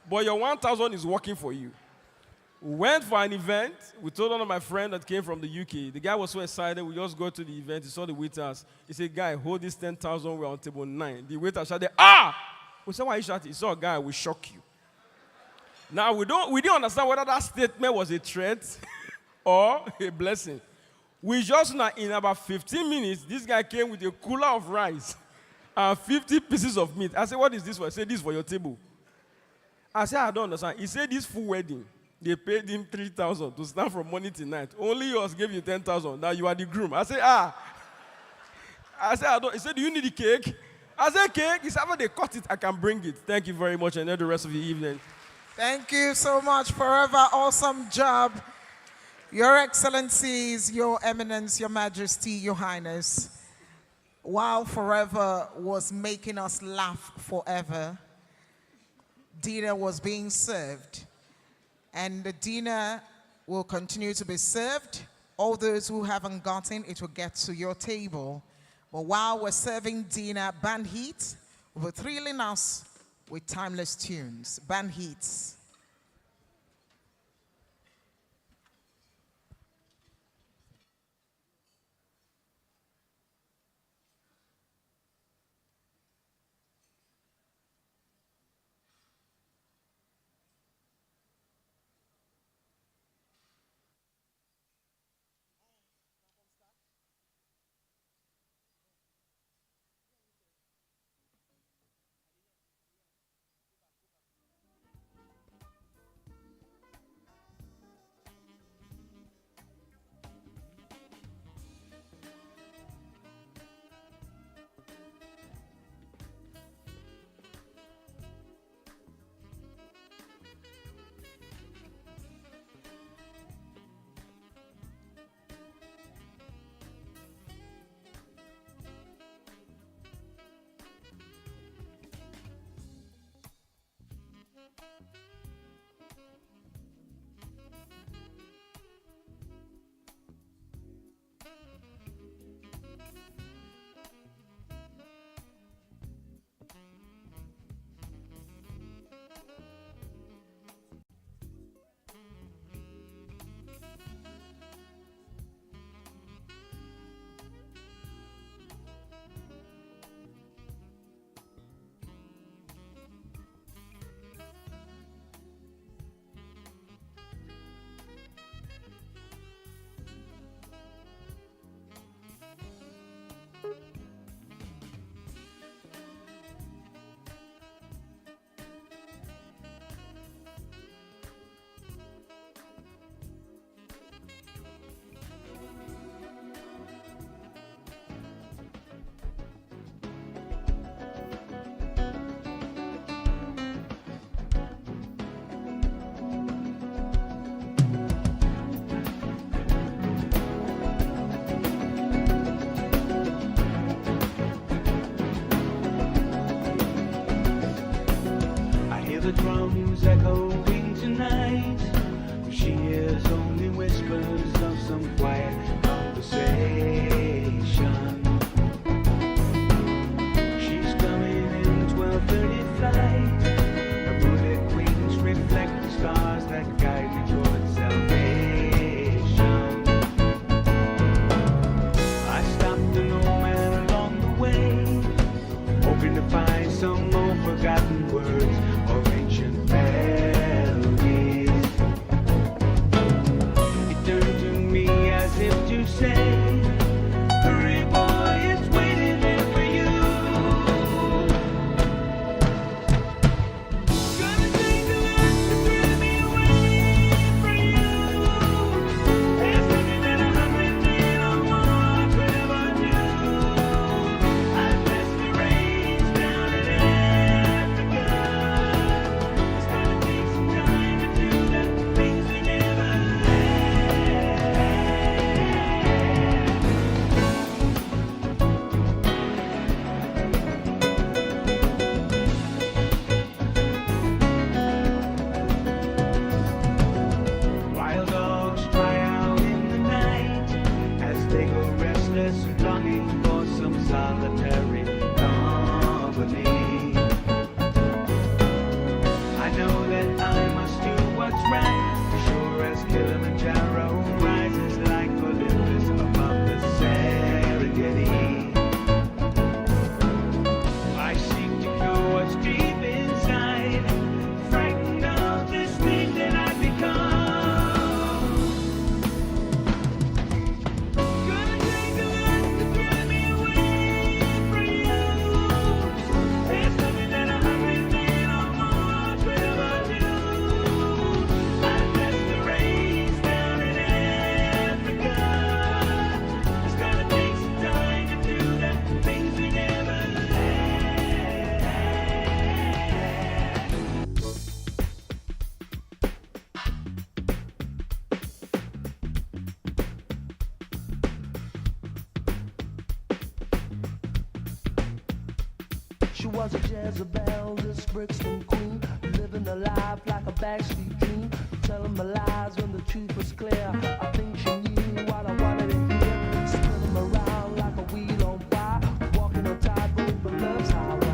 But your 1,000 is working for you. We went for an event. We told one of my friends that came from the UK. The guy was so excited. We just go to the event. He saw the waiters. He said, guy, hold this 10,000. We're on table 9. The waiter shouted, ah! We said, why are you shouting? He saw a guy will shock you. Now, we didn't understand whether that statement was a threat or a blessing. We just know in about 15 minutes, this guy came with a cooler of rice and 50 pieces of meat. I said, what is this for? He said, this is for your table. I said, I don't understand. He said, this full wedding. They paid him 3,000 to stand from morning till night. Only yours gave you 10,000. Now you are the groom. I said, I said, I don't. He said, do you need the cake? I said, cake. He said, after they cut it, I can bring it. Thank you very much. And enjoy the rest of the evening. Thank you so much. Forever awesome job. Your Excellencies, Your Eminence, Your Majesty, Your Highness. While Forever was making us laugh forever, dinner was being served. And the dinner will continue to be served. All those who haven't gotten it will get to your table. But while we're serving dinner, Bandheat will be thrilling us with timeless tunes, band hits. The drums echoing tonight. She hears only whispers of some quiet conversation. She's coming in 12:30 flight. Her moonlit wings reflect the stars that guide me towards salvation. I stopped an old man along the way, hoping to find some more forgotten words or ancient melodies. He turned to me as if to say, hurry boy, it's waiting there for you. Gonna take a lot to thrill me away from you. There's nothing that 100 men or more could ever do. I bless the rains down in Africa. It's gonna take some time to do the things we never Wild dogs cry out in the night as they go restless, longing for some solitary company. I know that I must do what's right, sure as Kilimanjaro rises like Olympus above the Serengeti. I seek to cure what's deep inside, frightened of this thing that I've become. Gonna take a lot to thrill me away from you. There's nothing that 100 men or more could ever do. I bless the rains down in Africa. It's gonna take some time to do the things we never had. She was a Jezebel, this Brixton queen, living a life like a backstreet dream, telling my lies when the truth was clear. I think she knew what I wanted to hear, spinning around like a wheel on fire, walking on tightrope, but love's how I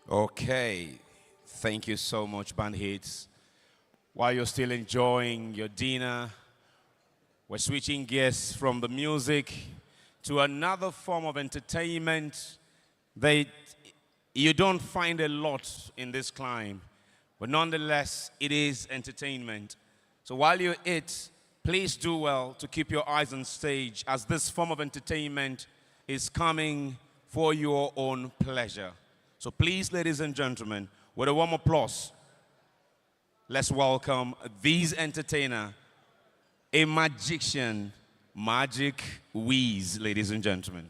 Okay. Thank you so much, Band Hits. While you're still enjoying your dinner, we're switching gears from the music to another form of entertainment that you don't find a lot in this climb, but nonetheless, it is entertainment. So while you eat, please do well to keep your eyes on stage, as this form of entertainment is coming for your own pleasure. So please, ladies and gentlemen, with a warm applause, let's welcome these entertainer, a magician, Magic Wheeze, ladies and gentlemen.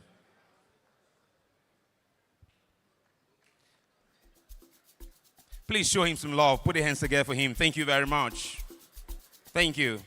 Please show him some love. Put your hands together for him. Thank you very much. Thank you.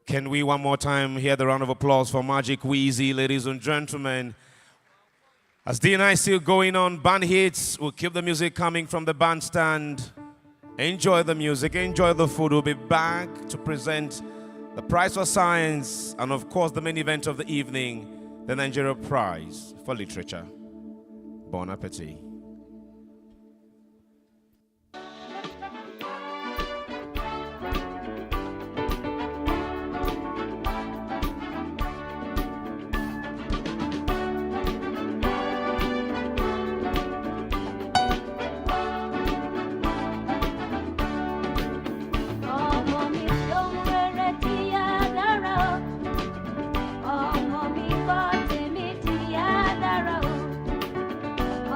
Can we one more time hear the round of applause for Magic Wheezy, ladies and gentlemen? As D&I still going on, band hits, we'll keep the music coming from the bandstand. Enjoy the music, enjoy the food. We'll be back to present the Prize for Science and of course the main event of the evening, the Nigeria Prize for Literature. Bon appetit.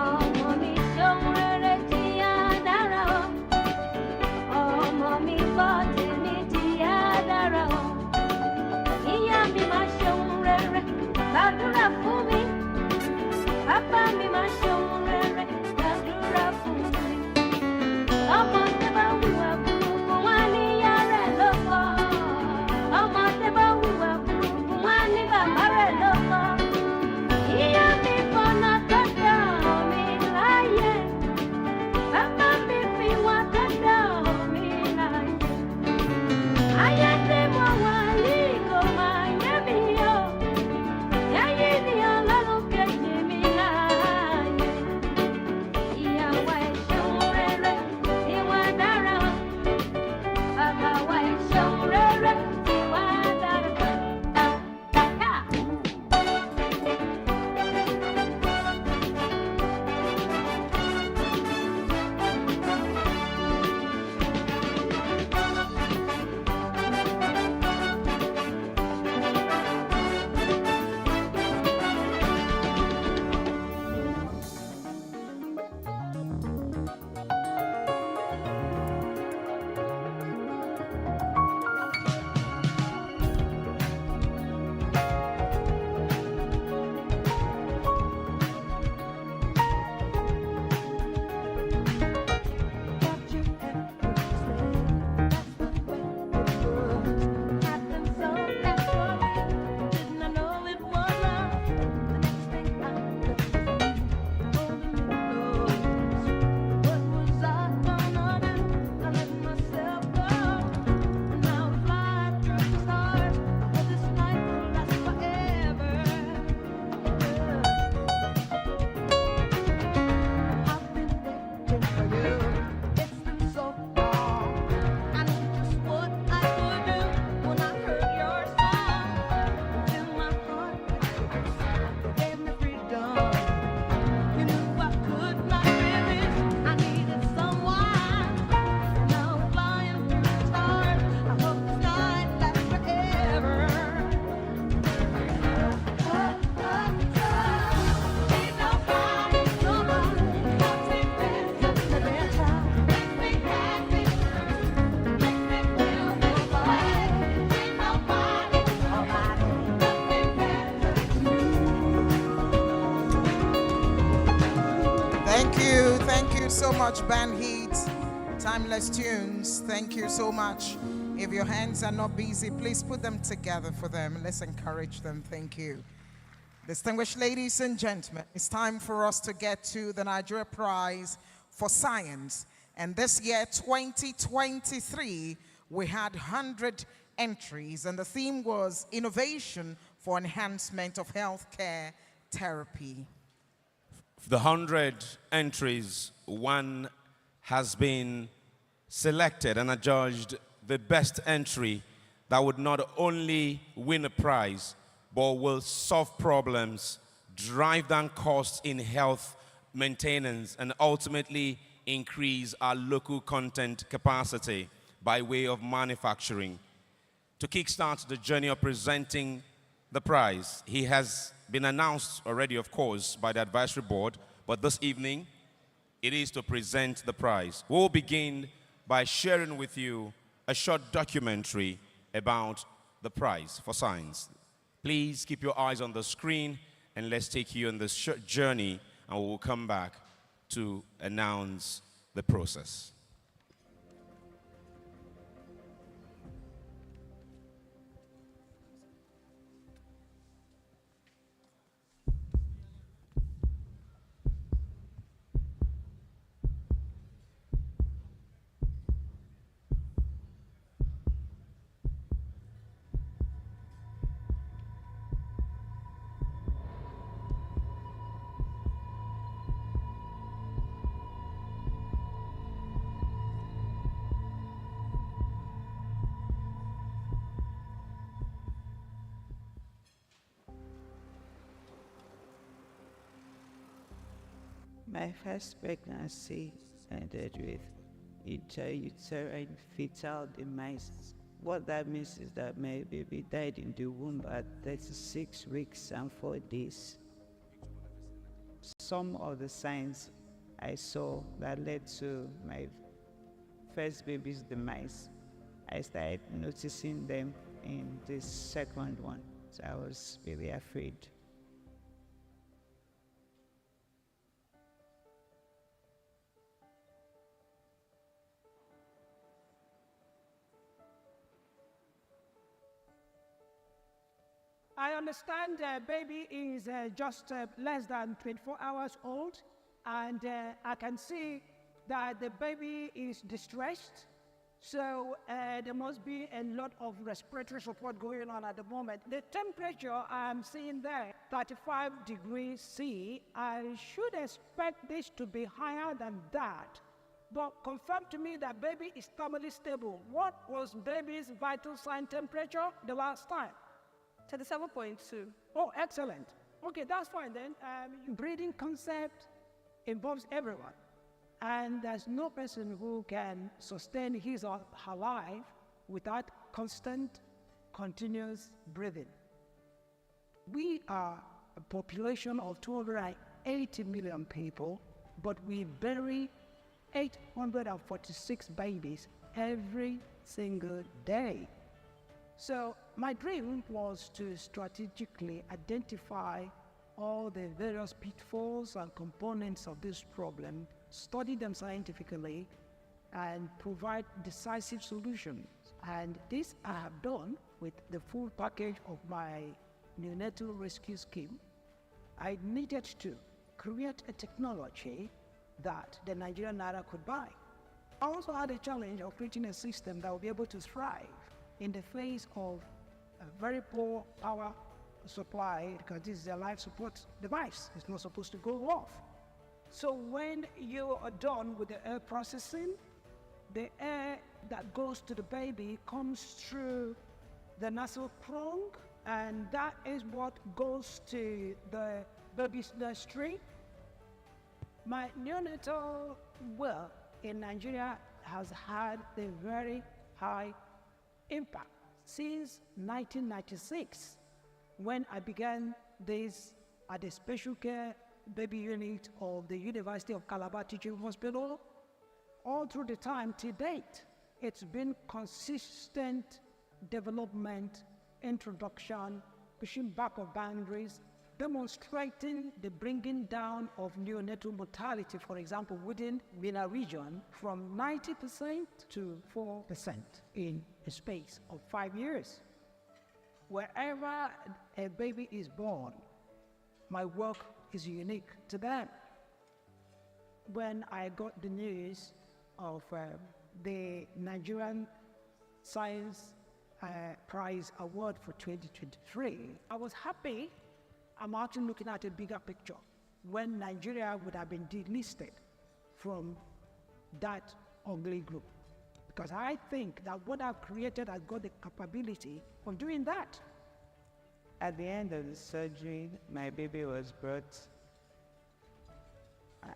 Ọmọ so much, Band Heat. Timeless Tunes. Thank you so much. If your hands are not busy, please put them together for them. Let's encourage them. Thank you. Distinguished ladies and gentlemen, it's time for us to get to the Nigeria Prize for Science. And this year, 2023, we had 100 entries, and the theme was Innovation for Enhancement of Healthcare Therapy. The 100 entries, one has been selected and adjudged the best entry that would not only win a prize, but will solve problems, drive down costs in health maintenance, and ultimately increase our local content capacity by way of manufacturing. To kickstart the journey of presenting the prize, he has been announced already, of course, by the advisory board, but this evening, it is to present the prize. We'll begin by sharing with you a short documentary about the prize for science. Please keep your eyes on the screen, and let's take you on this short journey, and we'll come back to announce the process. My first pregnancy ended with intrauterine fetal demise. What that means is that my baby died in the womb at 36 weeks and 4 days. Some of the signs I saw that led to my first baby's demise, I started noticing them in this second one. So I was really afraid. I understand the baby is just less than 24 hours old, and I can see that the baby is distressed. So there must be a lot of respiratory support going on at the moment. The temperature I'm seeing there, 35 degrees C, I should expect this to be higher than that. But confirm to me that baby is thermally stable. What was baby's vital sign temperature the last time? 37.2. Oh, excellent. Okay, that's fine then. Breeding concept involves everyone. And there's no person who can sustain his or her life without constant, continuous breathing. We are a population of 280 million people, but we bury 846 babies every single day. So my dream was to strategically identify all the various pitfalls and components of this problem, study them scientifically, and provide decisive solutions. And this I have done with the full package of my neonatal rescue scheme. I needed to create a technology that the Nigerian Naira could buy. I also had a challenge of creating a system that would be able to thrive in the face of a very poor power supply, because this is a life support device. It's not supposed to go off. So when you are done with the air processing, the air that goes to the baby comes through the nasal prong, and that is what goes to the baby's nursery. My neonatal work in Nigeria has had a very high impact since 1996, when I began this at the special care baby unit of the University of Calabar Teaching Hospital. All through the time to date, it's been consistent development, introduction, pushing back of boundaries, demonstrating the bringing down of neonatal mortality, for example, within MENA region from 90% to 4% in a space of 5 years. Wherever a baby is born, my work is unique to them. When I got the news of the Nigerian Science Prize Award for 2023, I was happy. I'm actually looking at a bigger picture when Nigeria would have been delisted from that ugly group. Because I think that what I've created has got the capability of doing that. At the end of the surgery, my baby was brought.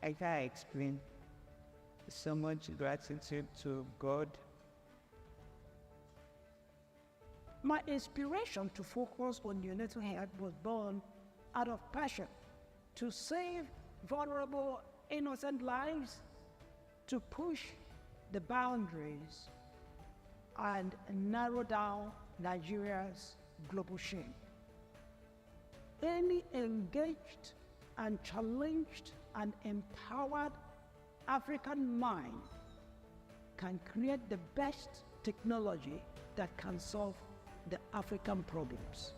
I can't explain. So much gratitude to God. My inspiration to focus on neonatal health was born out of passion to save vulnerable, innocent lives, to push the boundaries and narrow down Nigeria's global shame. Any engaged and challenged and empowered African mind can create the best technology that can solve the African problems.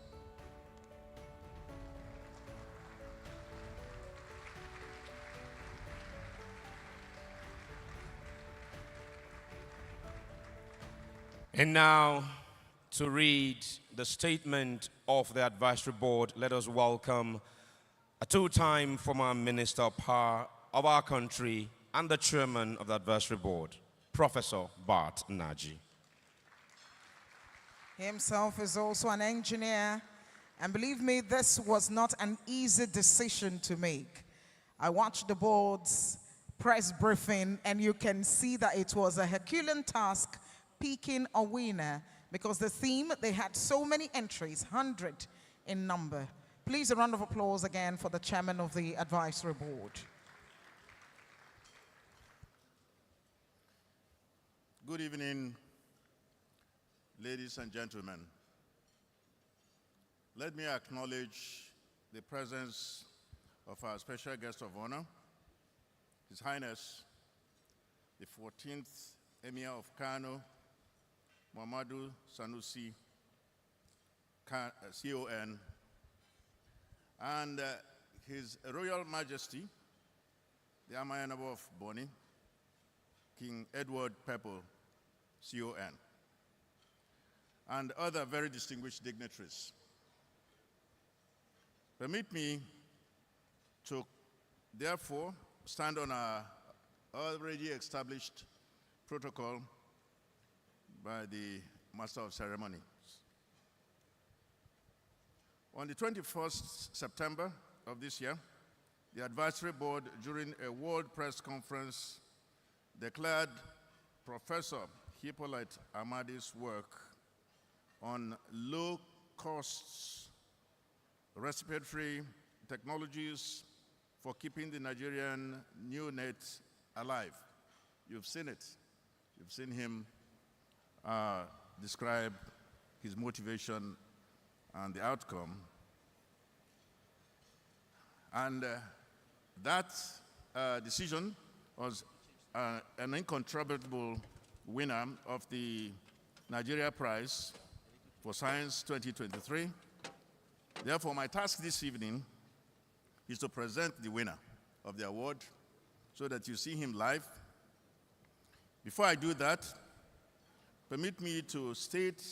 And now, to read the statement of the advisory board, let us welcome a two-time former Minister of Power of our country and the chairman of the advisory board, Professor Bart Naji. He himself is also an engineer, and believe me, this was not an easy decision to make. I watched the board's press briefing, and you can see that it was a Herculean task picking a winner, because the theme, they had so many entries, 100 in number. Please, a round of applause again for the chairman of the advisory board. Good evening, ladies and gentlemen. Let me acknowledge the presence of our special guest of honor, His Highness, the 14th Emir of Kano, Muhammadu Sanusi, CON, and His Royal Majesty, the Amayanabu of Boni, King Edward Pepple, CON, and other very distinguished dignitaries. Permit me to, therefore, stand on our already established protocol by the Master of Ceremonies. On the 21st September of this year, the advisory board, during a world press conference, declared Professor Hippolyte Amadi's work on low-cost respiratory technologies for keeping the Nigerian neonate alive. You've seen it. You've seen him describe his motivation and the outcome. And that decision was an incontrovertible winner of the Nigeria Prize for Science 2023. Therefore, my task this evening is to present the winner of the award so that you see him live. Before I do that, permit me to state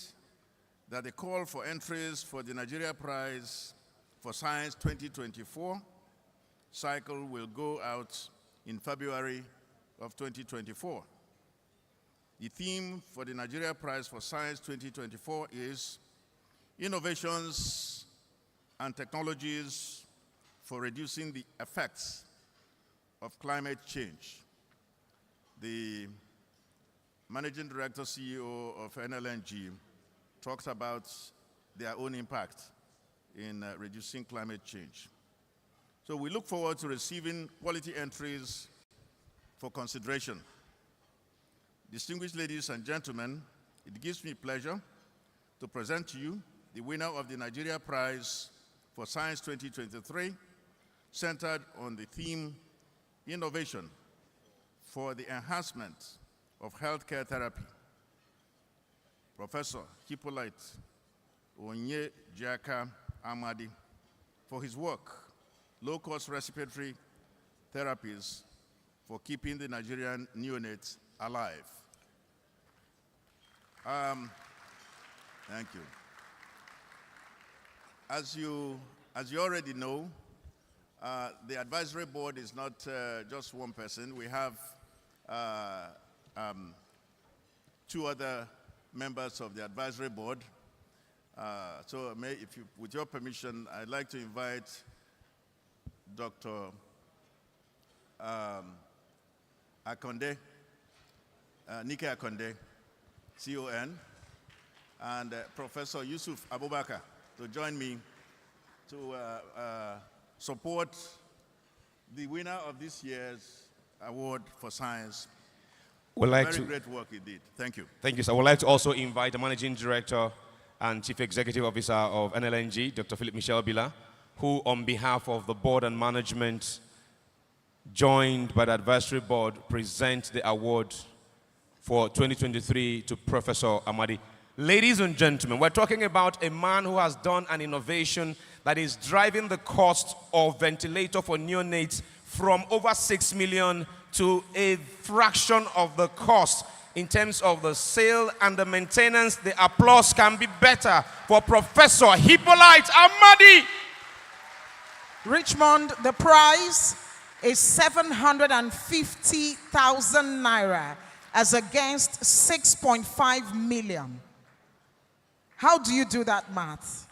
that the call for entries for the Nigeria Prize for Science 2024 cycle will go out in February of 2024. The theme for the Nigeria Prize for Science 2024 is Innovations and Technologies for Reducing the Effects of Climate Change. The Managing Director, CEO of NLNG, talks about their own impact in reducing climate change. So we look forward to receiving quality entries for consideration. Distinguished ladies and gentlemen, it gives me pleasure to present to you the winner of the Nigeria Prize for Science 2023, centered on the theme Innovation for the Enhancement of Healthcare Therapy. Professor Hippolyte Onye Jaka Amadi, for his work, low-cost respiratory therapies for keeping the Nigerian neonates alive. Thank you. As you already know, the advisory board is not just one person. We have two other members of the advisory board. With your permission, I'd like to invite Dr. Akonde, Nike Akonde, CON, and Professor Yusuf Abubakar to join me to support the winner of this year's award for science. Great work he did. Thank you. Thank you, sir. I would like to also invite the Managing Director and Chief Executive Officer of NLNG, Dr. Philip Michel Bila, who on behalf of the board and management, joined by the advisory board, present the award for 2023 to Professor Amadi. Ladies and gentlemen, we're talking about a man who has done an innovation that is driving the cost of ventilator for neonates from over 6 million to a fraction of the cost. In terms of the sale and the maintenance, the applause can be better for Professor Hippolyte Amadi. Richmond, the prize is 750,000 naira as against 6.5 million. How do you do that math?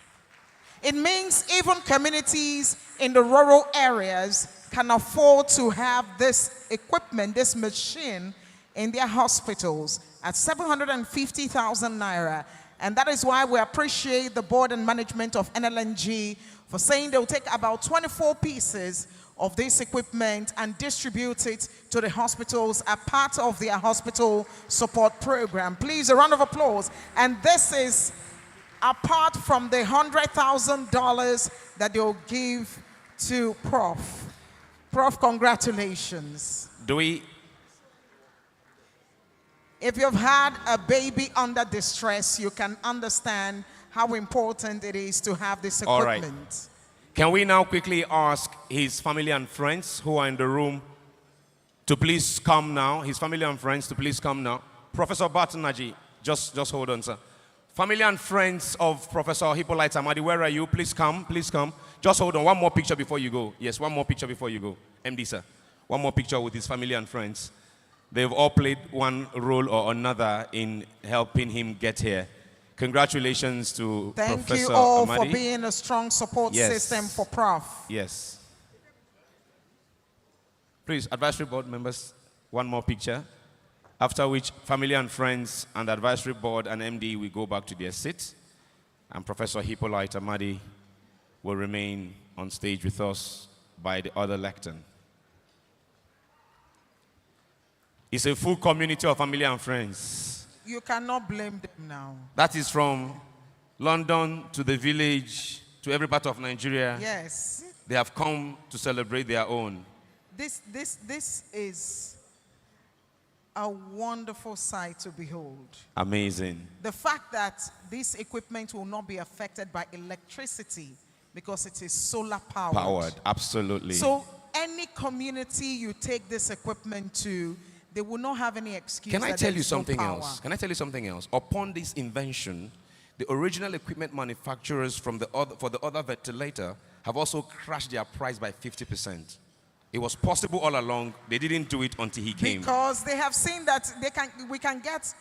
It means even communities in the rural areas can afford to have this equipment, this machine in their hospitals at 750,000 naira. And that is why we appreciate the board and management of NLNG for saying they'll take about 24 pieces of this equipment and distribute it to the hospitals as part of their hospital support program. Please, a round of applause. And this is apart from the $100,000 that they'll give to Prof. Prof, congratulations. If you've had a baby under distress, you can understand how important it is to have this equipment. All right. Can we now quickly ask his family and friends who are in the room to please come now? His family and friends to please come now. Professor Batanaji, just hold on, sir. Family and friends of Professor Hippolyte Amadi, where are you? Please come, please come. Just hold on, one more picture before you go. Yes, one more picture before you go. MD, sir. One more picture with his family and friends. They've all played one role or another in helping him get here. Congratulations to Professor Thank you all Amadi. for being a strong support system for Prof. Yes. Please, advisory board members, one more picture. After which, family and friends and advisory board and MD will go back to their seats. And Professor Hippolyte Amadi will remain on stage with us by the other lectern. It's a full community of family and friends. You cannot blame them now. That is from London to the village to every part of Nigeria. Yes. They have come to celebrate their own. This is a wonderful sight to behold. Amazing. The fact that this equipment will not be affected by electricity because it is solar powered. Absolutely. So any community you take this equipment to, they will not have any excuse. Can I tell you something else? Can I tell you something else? Upon this invention, the original equipment manufacturers for the other ventilator have also crashed their price by 50%. It was possible all along. They didn't do it until he came. Because they have seen that we can get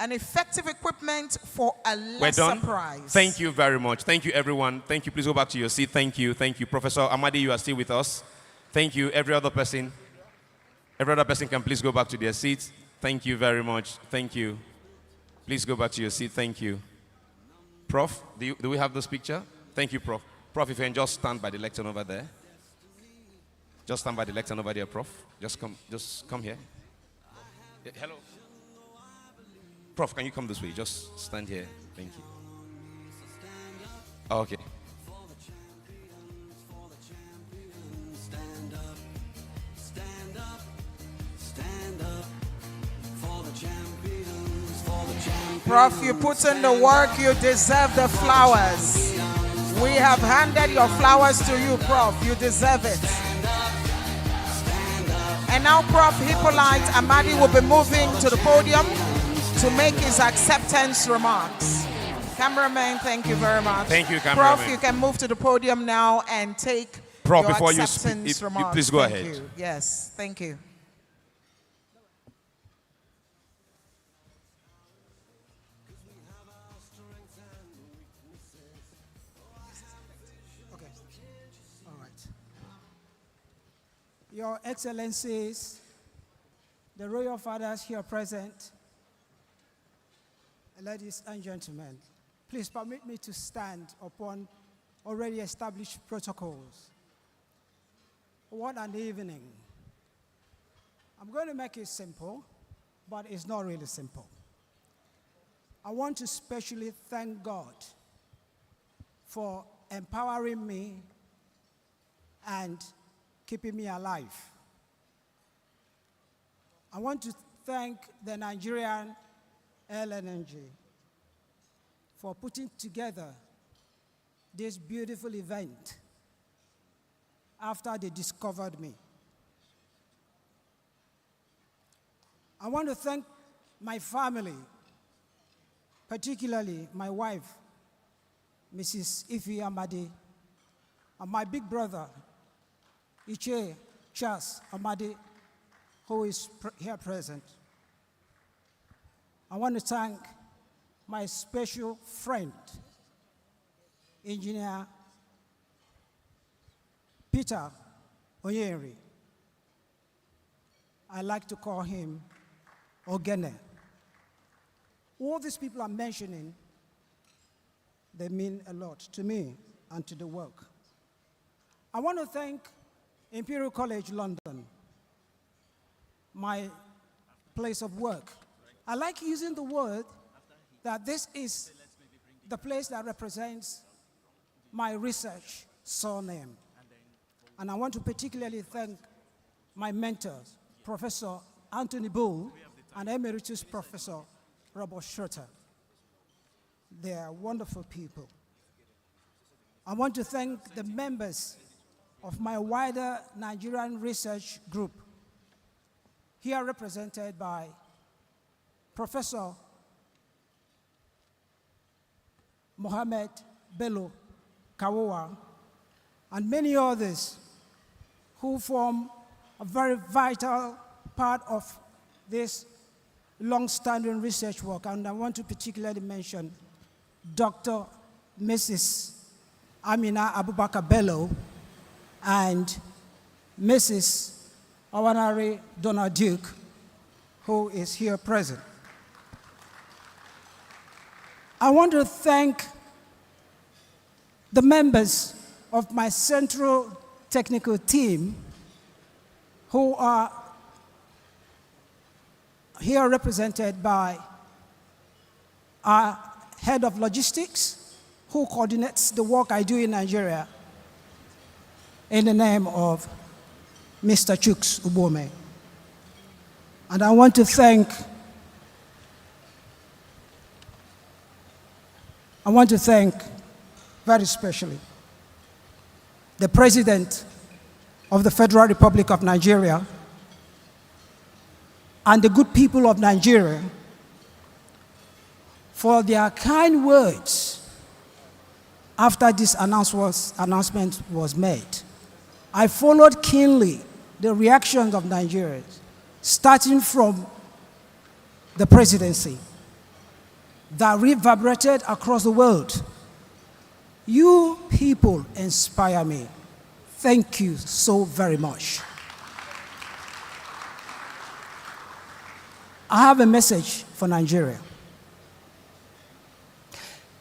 an effective equipment for a lesser price. Thank you very much. Thank you, everyone. Thank you. Please go back to your seat. Thank you. Thank you. Professor Amadi, you are still with us. Thank you. Every other person can please go back to their seats. Thank you very much. Thank you. Please go back to your seat. Thank you. Prof, do we have this picture? Thank you, Prof. Prof, if you can just stand by the lectern over there. Just stand by the lectern over there, Prof. Just come here. Yeah, hello. Prof, can you come this way? Just stand here. Thank you. Okay. Prof, you put in the work, you deserve the flowers. We have handed your flowers to you, Prof. You deserve it. And now Prof. Hippolyte Amadi will be moving to the podium to make his acceptance remarks. Cameraman, thank you very much. Thank you, cameraman. Prof, you can move to the podium now and take Prof, your before you acceptance speak, remarks. please go Thank ahead. you. Yes, thank you. Your Excellencies, the Royal Fathers here present, ladies and gentlemen, please permit me to stand upon already established protocols. What an evening. I'm going to make it simple, but it's not really simple. I want to specially thank God for empowering me and keeping me alive. I want to thank the Nigerian NLNG for putting together this beautiful event after they discovered me. I want to thank my family, particularly my wife, Mrs. Ifi Amadi, and my big brother, Iche Charles Amadi, who is here present. I want to thank my special friend, Engineer Peter Onyeri. I like to call him Ogene. All these people I'm mentioning, they mean a lot to me and to the work. I want to thank Imperial College London, my place of work. I like using the word that this is the place that represents my research surname. And I want to particularly thank my mentors, Professor Anthony Bull and Emeritus Professor Robert Schroeter. They are wonderful people. I want to thank the members of my wider Nigerian research group, here represented by Professor Mohammed Bello Kawowa, and many others who form a very vital part of this long-standing research work. And I want to particularly mention Dr. Mrs. Amina Abubakar Bello and Mrs. Awanari Donald Duke, who is here present. I want to thank the members of my central technical team who are here represented by our head of logistics, who coordinates the work I do in Nigeria, in the name of Mr. Chuks Ubome. And I want to thank very specially the President of the Federal Republic of Nigeria and the good people of Nigeria for their kind words after this announcement was made. I followed keenly the reactions of Nigerians, starting from the presidency, that reverberated across the world. You people inspire me. Thank you so very much. I have a message for Nigeria.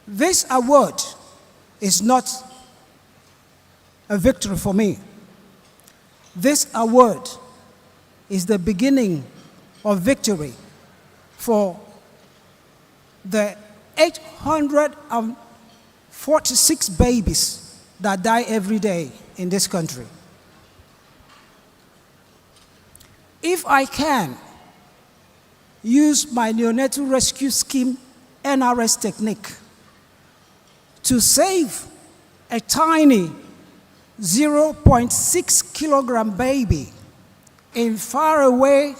This award is not a victory for me. This award is the beginning of victory for the 846 babies that die every day in this country. If I can use my neonatal rescue scheme NRS technique to save a tiny 0.6 kilogram baby in faraway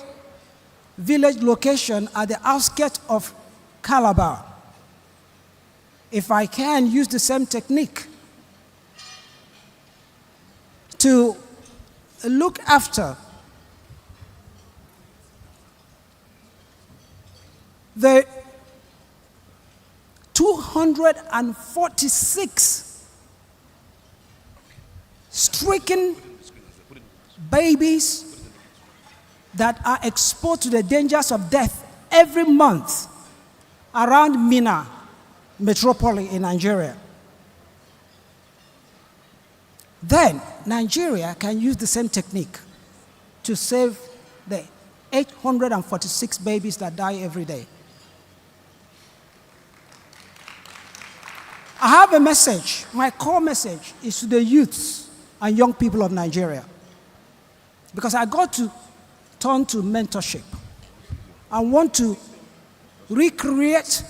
village location at the outskirts of Calabar. If I can use the same technique to look after the 246 stricken babies that are exposed to the dangers of death every month around Minna metropolis in Nigeria. Then Nigeria can use the same technique to save the 846 babies that die every day. I have a message. My core message is to the youths and young people of Nigeria. Because I got to turn to mentorship. I want to recreate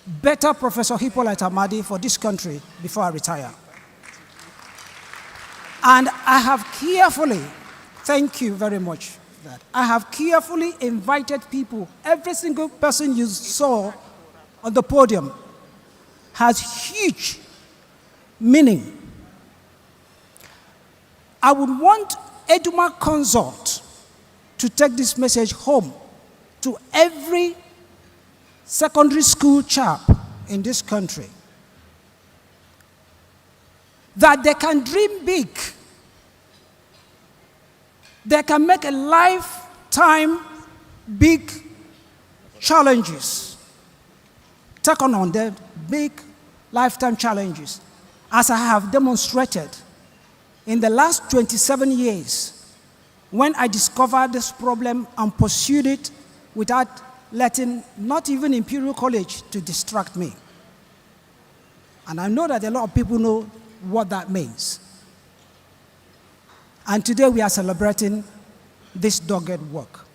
better Professor Hippolyte Amadi for this country before I retire. And I have carefully, thank you very much for that, I have carefully invited people. Every single person you saw on the podium has huge meaning. I would want Eduma Consult to take this message home to every secondary school chap in this country, that they can dream big. They can make a lifetime big challenges, take on them big lifetime challenges, as I have demonstrated in the last 27 years when I discovered this problem and pursued it without letting not even Imperial College to distract me. And I know that a lot of people know what that means. And today we are celebrating this dogged work.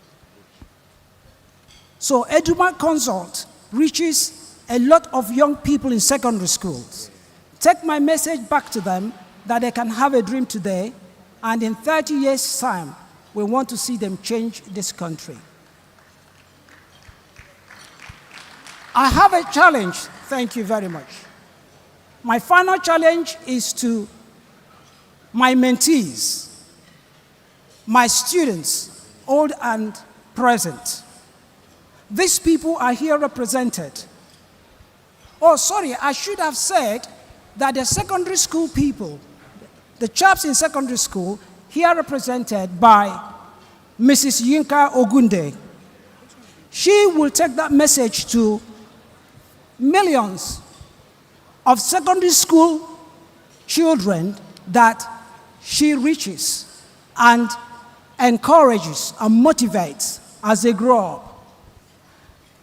So Eduma Consult reaches a lot of young people in secondary schools. Take my message back to them that they can have a dream today, and in 30 years' time, we want to see them change this country. I have a challenge. Thank you very much. My final challenge is to my mentees, my students, old and present. These people are here represented. Oh, sorry, I should have said that the secondary school people, the chaps in secondary school, here represented by Mrs. Yinka Ogunde. She will take that message to millions of secondary school children that she reaches and encourages and motivates as they grow up.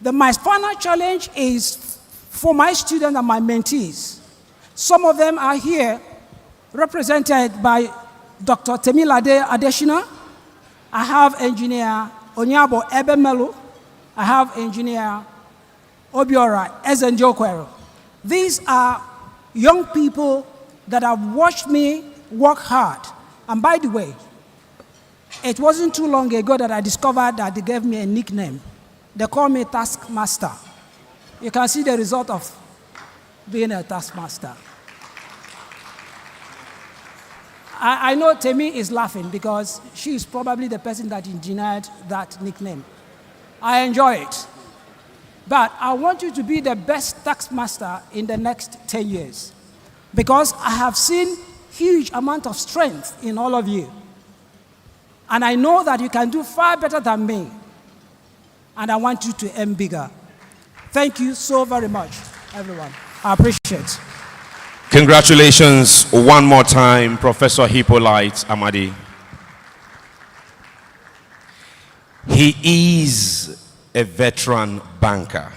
My final challenge is for my students and my mentees. Some of them are here represented by Dr. Temilade Adeshina. I have engineer Onyabo Ebemelu. I have engineer Obiora Ezenjokwero. These are young people that have watched me work hard. And by the way, it wasn't too long ago that I discovered that they gave me a nickname. They call me Taskmaster. You can see the result of being a taskmaster. I know Temi is laughing because she is probably the person that engineered that nickname. I enjoy it. But I want you to be the best taskmaster in the next 10 years because I have seen huge amount of strength in all of you. And I know that you can do far better than me. And I want you to aim bigger. Thank you so very much, everyone. I appreciate it. Congratulations one more time, Professor Hippolyte Amadi. He is a veteran banker.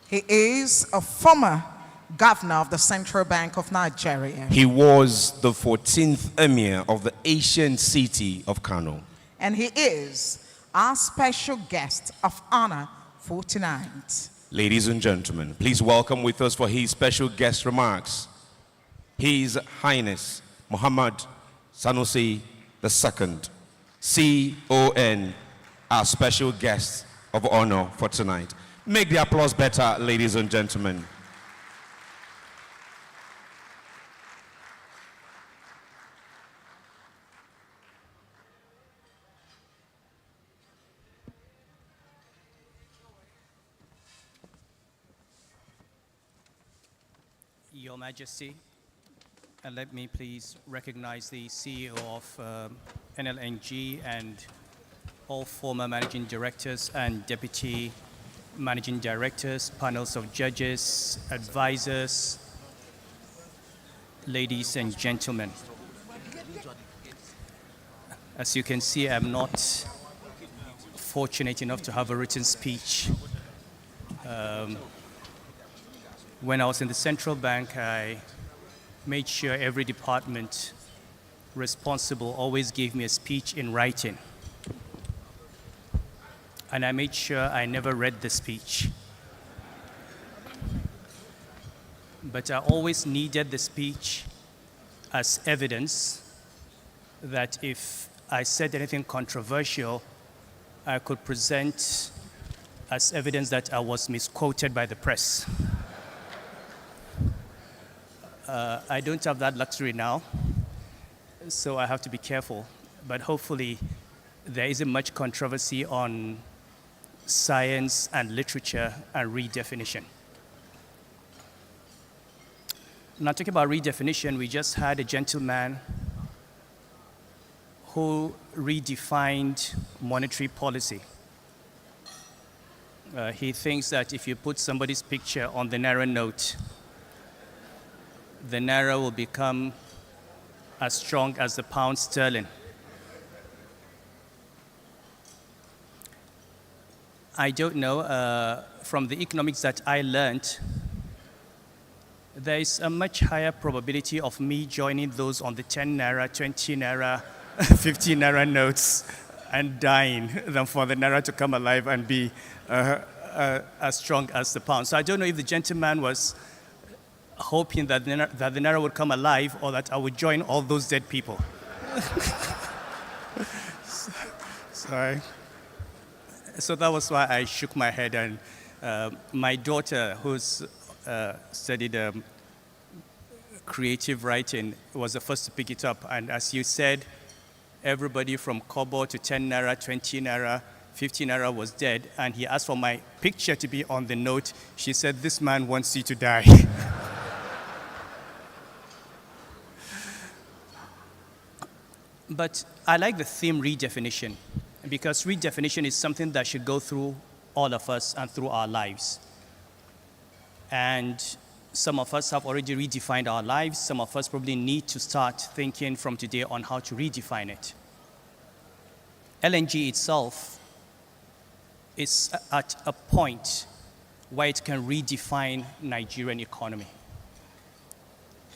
He is a former governor of the Central Bank of Nigeria. He was the 14th emir of the ancient city of Kano. And he is our special guest of honor for tonight. Ladies and gentlemen, please welcome with us for his special guest remarks, His Highness Muhammad Sanusi II, CON, our special guest of honor for tonight. Make the applause better, ladies and gentlemen. Your Majesty, and let me please recognize the CEO of NLNG and all former managing directors and deputy managing directors, panels of judges, advisors, ladies and gentlemen. As you can see, I'm not fortunate enough to have a written speech. When I was in the central bank, I made sure every department responsible always gave me a speech in writing. And I made sure I never read the speech. But I always needed the speech as evidence that if I said anything controversial, I could present as evidence that I was misquoted by the press. I don't have that luxury now, so I have to be careful. But hopefully, there isn't much controversy on science and literature and redefinition. Now, talking about redefinition, we just had a gentleman who redefined monetary policy. He thinks that if you put somebody's picture on the Naira note, the Naira will become as strong as the pound sterling. I don't know. From the economics that I learned, there is a much higher probability of me joining those on the 10 Naira, 20 Naira, 50 Naira notes and dying than for the Naira to come alive and be as strong as the pound. So I don't know if the gentleman was hoping that the Naira would come alive or that I would join all those dead people. Sorry. So that was why I shook my head, and my daughter, who's studied creative writing, was the first to pick it up. And as you said, everybody from Kobo to 10 Naira, 20 Naira, 50 Naira was dead, and he asked for my picture to be on the note. She said, "This man wants you to die." But I like the theme redefinition, because redefinition is something that should go through all of us and through our lives. And some of us have already redefined our lives. Some of us probably need to start thinking from today on how to redefine it. LNG itself is at a point where it can redefine Nigerian economy.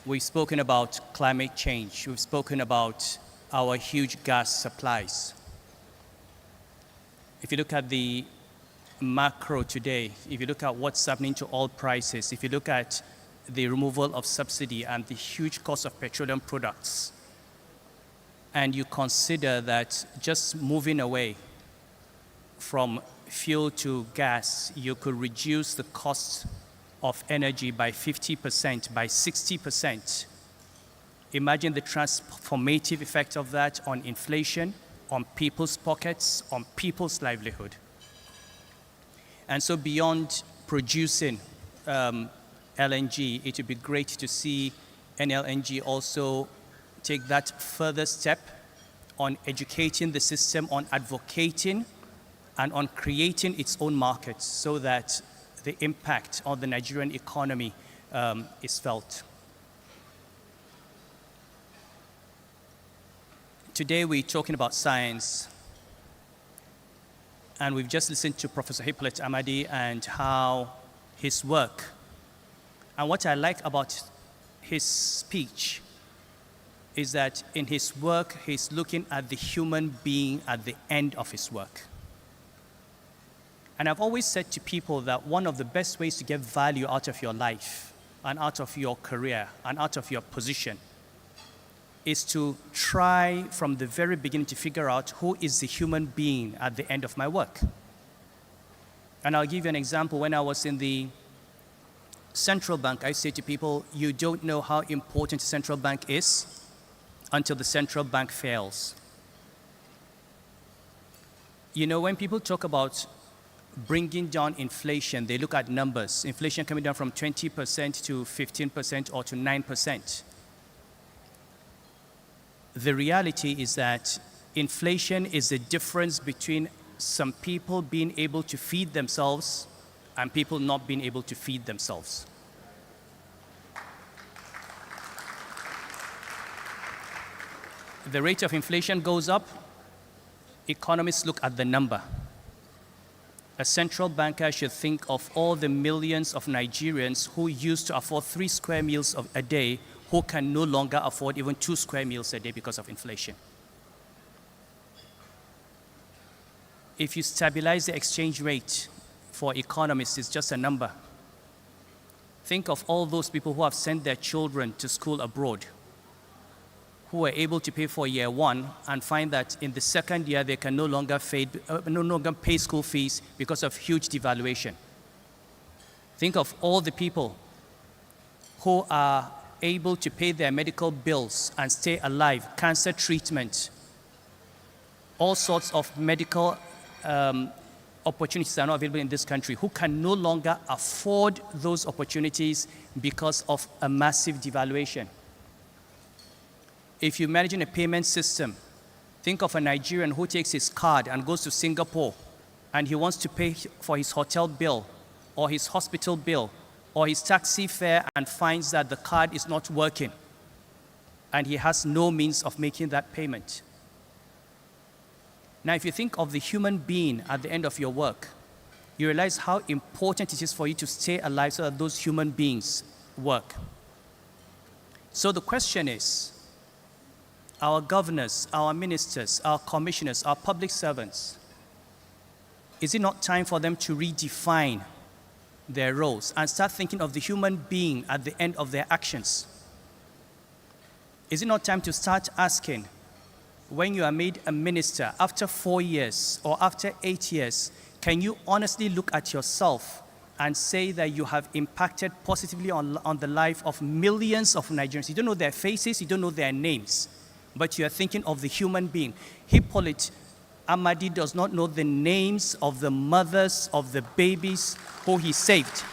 We've spoken about climate change. We've spoken about our huge gas supplies. If you look at the macro today, if you look at what's happening to oil prices, if you look at the removal of subsidy and the huge cost of petroleum products, and you consider that just moving away from fuel to gas, you could reduce the cost of energy by 50%, by 60%. Imagine the transformative effect of that on inflation, on people's pockets, on people's livelihood. And so beyond producing LNG, it would be great to see NLNG also take that further step on educating the system, on advocating, and on creating its own markets so that the impact on the Nigerian economy is felt. Today we're talking about science, and we've just listened to Professor Hippolyte Amadi and how his work, and what I like about his speech is that in his work, he's looking at the human being at the end of his work. And I've always said to people that one of the best ways to get value out of your life and out of your career and out of your position is to try from the very beginning to figure out who is the human being at the end of my work. And I'll give you an example. When I was in the central bank, I say to people, you don't know how important the central bank is until the central bank fails. You know, when people talk about bringing down inflation, they look at numbers. Inflation coming down from 20% to 15% or to 9%. The reality is that inflation is the difference between some people being able to feed themselves and people not being able to feed themselves. The rate of inflation goes up, economists look at the number. A central banker should think of all the millions of Nigerians who used to afford 3 square meals a day who can no longer afford even 2 square meals a day because of inflation. If you stabilize the exchange rate, for economists, it's just a number. Think of all those people who have sent their children to school abroad, who were able to pay for year 1 and find that in the second year they can no longer pay school fees because of huge devaluation. Think of all the people who are able to pay their medical bills and stay alive, cancer treatment, all sorts of medical opportunities are not available in this country, who can no longer afford those opportunities because of a massive devaluation. If you imagine a payment system, think of a Nigerian who takes his card and goes to Singapore and he wants to pay for his hotel bill or his hospital bill or his taxi fare and finds that the card is not working and he has no means of making that payment. Now, if you think of the human being at the end of your work, you realize how important it is for you to stay alive so that those human beings work. So the question is, our governors, our ministers, our commissioners, our public servants, is it not time for them to redefine their roles and start thinking of the human being at the end of their actions? Is it not time to start asking, when you are made a minister, after 4 years or after 8 years, can you honestly look at yourself and say that you have impacted positively on the life of millions of Nigerians? You don't know their faces, you don't know their names, but you are thinking of the human being. Hippolyte Amadi does not know the names of the mothers of the babies who he saved.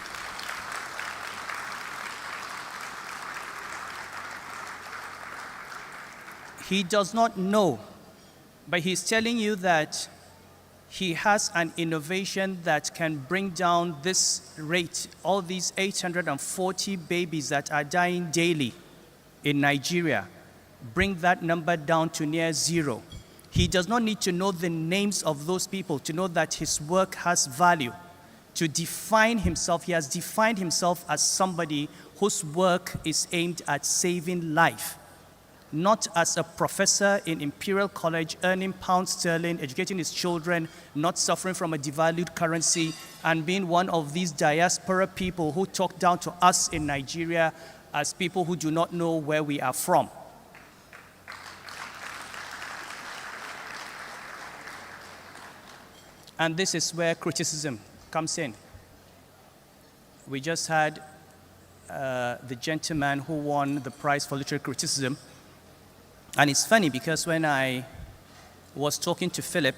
He does not know, but he's telling you that he has an innovation that can bring down this rate, all these 840 babies that are dying daily in Nigeria, bring that number down to near 0. He does not need to know the names of those people to know that his work has value. To define himself, he has defined himself as somebody whose work is aimed at saving life. Not as a professor in Imperial College earning pounds sterling, educating his children, not suffering from a devalued currency, and being one of these diaspora people who talk down to us in Nigeria as people who do not know where we are from. And this is where criticism comes in. We just had the gentleman who won the prize for literary criticism. And it's funny because when I was talking to Philip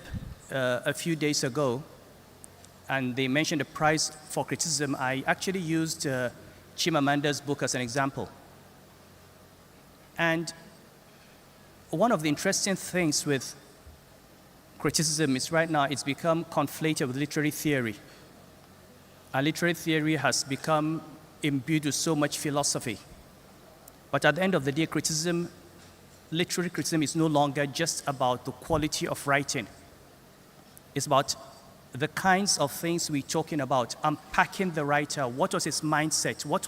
a few days ago, and they mentioned the prize for criticism, I actually used Chimamanda's book as an example. And one of the interesting things with criticism is right now it's become conflated with literary theory. And literary theory has become imbued with so much philosophy. But at the end of the day, literary criticism is no longer just about the quality of writing. It's about the kinds of things we're talking about, unpacking the writer. What was his mindset? What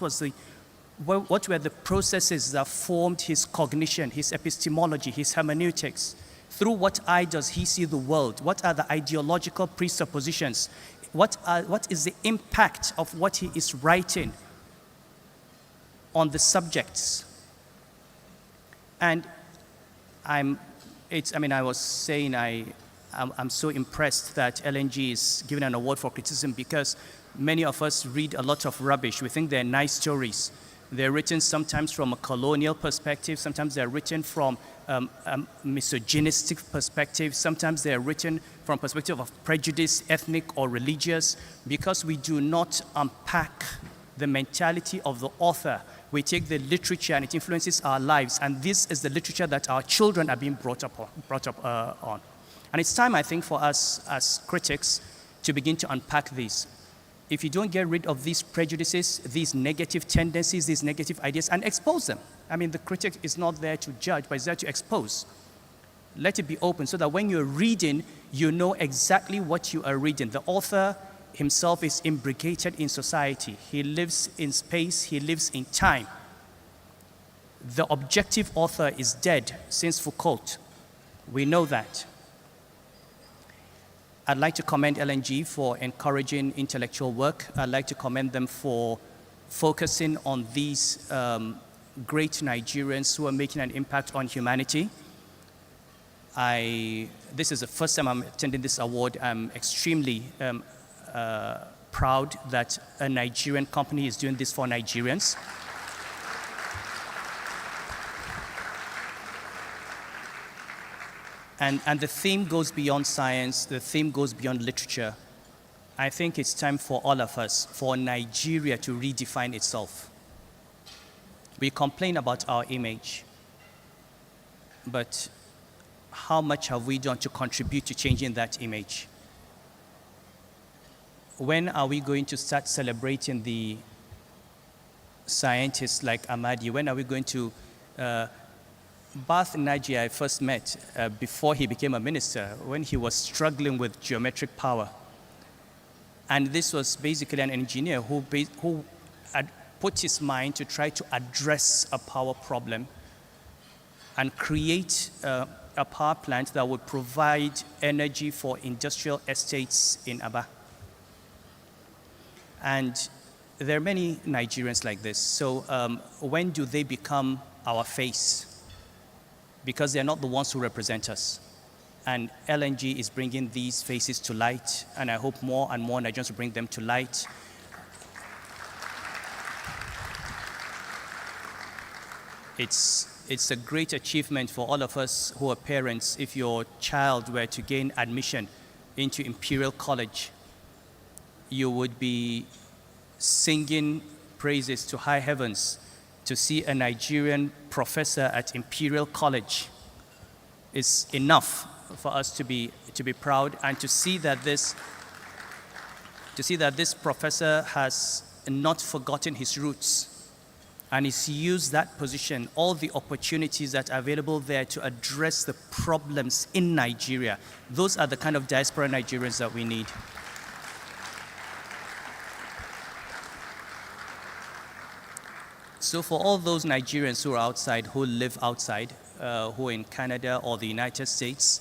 were the processes that formed his cognition, his epistemology, his hermeneutics? Through what eye does he see the world? What are the ideological presuppositions What is the impact of what he is writing on the subjects? And I was saying I'm so impressed that LNG is given an award for criticism, because many of us read a lot of rubbish. We think they're nice stories. They're written sometimes from a colonial perspective. Sometimes they're written from a misogynistic perspective. Sometimes they're written from perspective of prejudice, ethnic or religious, because we do not unpack the mentality of the author. We take the literature and it influences our lives, and this is the literature that our children are being brought up on. And it's time, I think, for us as critics to begin to unpack these. If you don't get rid of these prejudices, these negative tendencies, these negative ideas, and expose them. I mean, the critic is not there to judge, but is there to expose. Let it be open so that when you're reading, you know exactly what you are reading. The author himself is imbricated in society. He lives in space, he lives in time. The objective author is dead since Foucault. We know that. I'd like to commend LNG for encouraging intellectual work. I'd like to commend them for focusing on these great Nigerians who are making an impact on humanity. This is the first time I'm attending this award. I'm extremely proud that a Nigerian company is doing this for Nigerians. And the theme goes beyond science, the theme goes beyond literature. I think it's time for all of us, for Nigeria to redefine itself. We complain about our image, but how much have we done to contribute to changing that image? When are we going to start celebrating the scientists like Amadi? When are we going to Bath Naji I first met before he became a minister, when he was struggling with geometric power. And this was basically an engineer who had put his mind to try to address a power problem and create a power plant that would provide energy for industrial estates in Aba. And there are many Nigerians like this. So when do they become our face? Because they're not the ones who represent us. And LNG is bringing these faces to light, and I hope more and more Nigerians will bring them to light. It's a great achievement for all of us who are parents. If your child were to gain admission into Imperial College, you would be singing praises to high heavens to see a Nigerian professor at Imperial College. Is enough for us to be proud, and to see that this professor has not forgotten his roots, and he's used that position, all the opportunities that are available there to address the problems in Nigeria. Those are the kind of diaspora Nigerians that we need. So for all those Nigerians who are outside, who live outside, who are in Canada or the United States,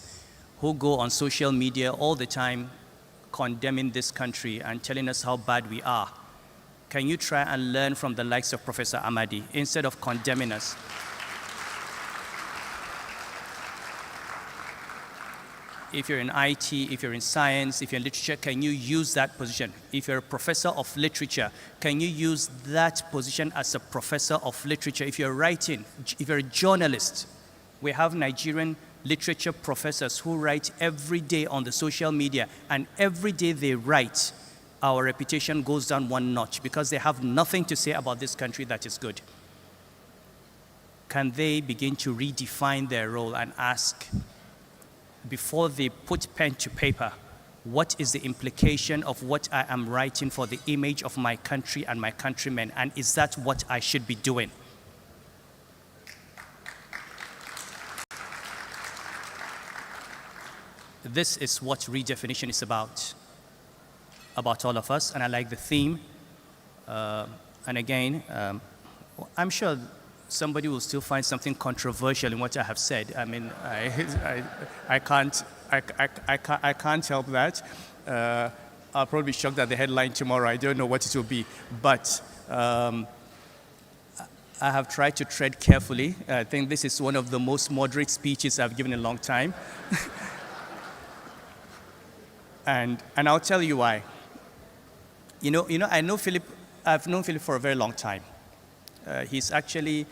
who go on social media all the time condemning this country and telling us how bad we are, can you try and learn from the likes of Professor Amadi instead of condemning us? If you're in IT, if you're in science, if you're in literature, can you use that position? If you're a professor of literature, can you use that position as a professor of literature? If you're writing, if you're a journalist, we have Nigerian literature professors who write every day on the social media, and every day they write, our reputation goes down one notch because they have nothing to say about this country that is good. Can they begin to redefine their role and ask, before they put pen to paper, what is the implication of what I am writing for the image of my country and my countrymen, and is that what I should be doing? This is what redefinition is about all of us, and I like the theme. And again, I'm sure somebody will still find something controversial in what I have said. I mean, I can't help that. I'll probably be shocked at the headline tomorrow. I don't know what it will be. But I have tried to tread carefully. I think this is one of the most moderate speeches I've given in a long time. and I'll tell you why. I know Philip. I've known Philip for a very long time. He's actually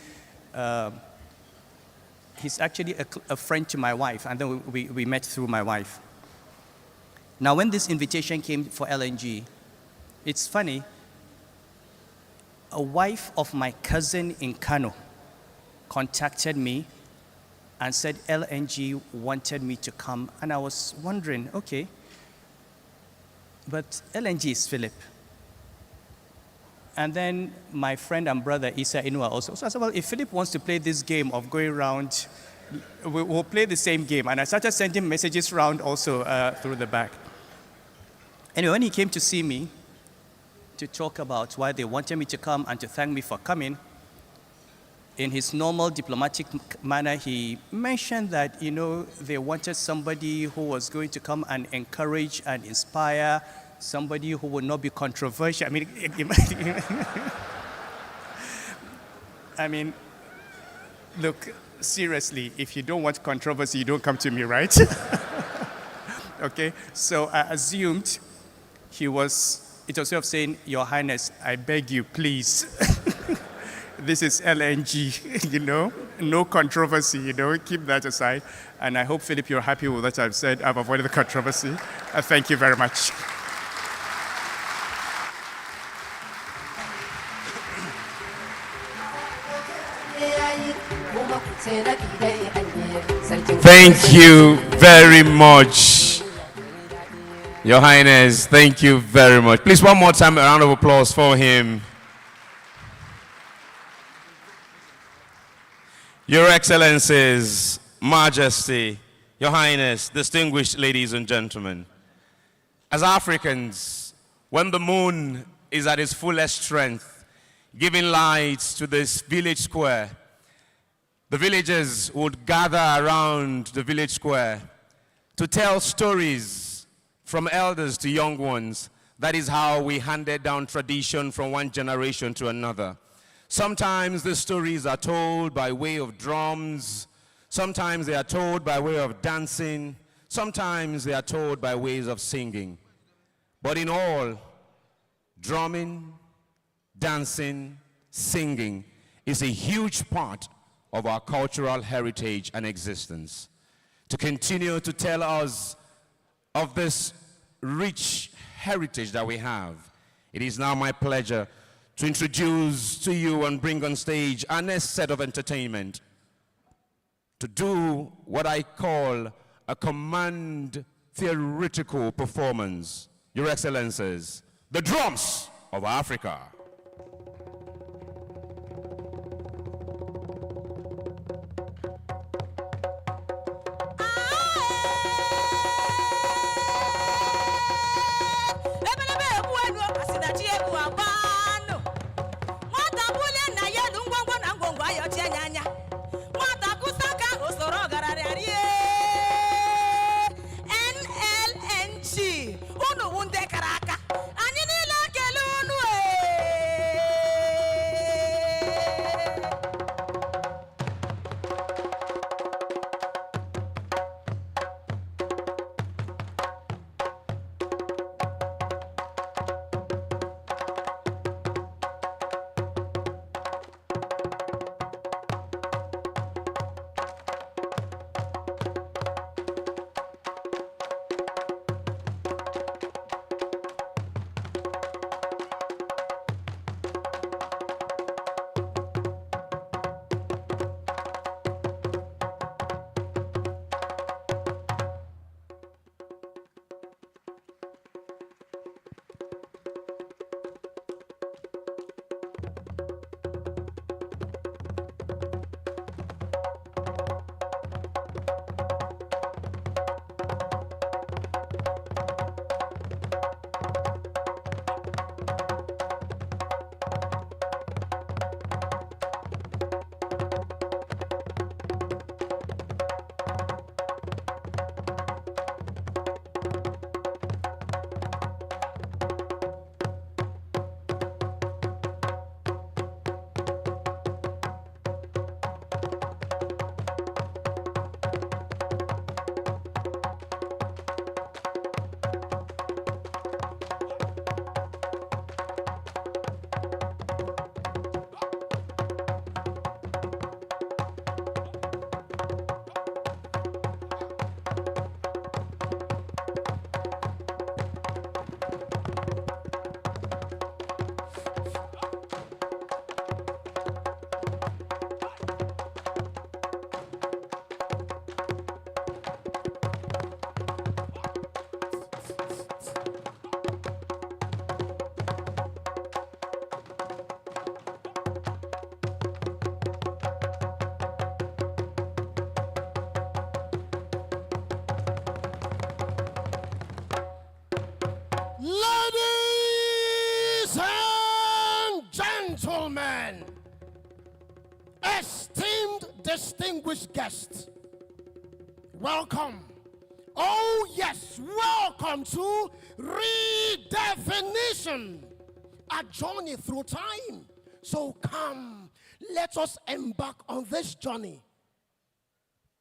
a friend to my wife, and then we met through my wife. Now, when this invitation came for LNG, it's funny. A wife of my cousin in Kano contacted me and said LNG wanted me to come, and I was wondering, okay, but LNG is Philip. And then my friend and brother, Isa Inua, also. So I said, well, if Philip wants to play this game of going around, we'll play the same game. And I started sending messages around also through the back. Anyway, when he came to see me to talk about why they wanted me to come and to thank me for coming, in his normal diplomatic manner, he mentioned that, they wanted somebody who was going to come and encourage and inspire, somebody who would not be controversial. I mean, look, seriously, if you don't want controversy, you don't come to me, right? Okay, so I assumed it was a way of saying, Your Highness, I beg you, please. This is LNG, no controversy, keep that aside. And I hope, Philip, you're happy with what I've said. I've avoided the controversy. Thank you very much. Thank you very much, Your Highness. Thank you very much. Please, one more time, a round of applause for him. Your Excellencies, Majesty, Your Highness, distinguished ladies and gentlemen. As Africans, when the moon is at its fullest strength, giving light to this village square, the villagers would gather around the village square to tell stories from elders to young ones. That is how we handed down tradition from one generation to another. Sometimes the stories are told by way of drums. Sometimes they are told by way of dancing. Sometimes they are told by ways of singing. But in all, drumming, dancing, singing is a huge part of our cultural heritage and existence. To continue to tell us of this rich heritage that we have, it is now my pleasure to introduce to you and bring on stage our next set of entertainment, to do what I call a command theoretical performance. Your Excellencies, the drums of Africa. NLNG, unu wunde karaka. Anyị niile kele unu distinguished guests, welcome. Oh, yes, welcome to Redefinition, a journey through time. So come, let us embark on this journey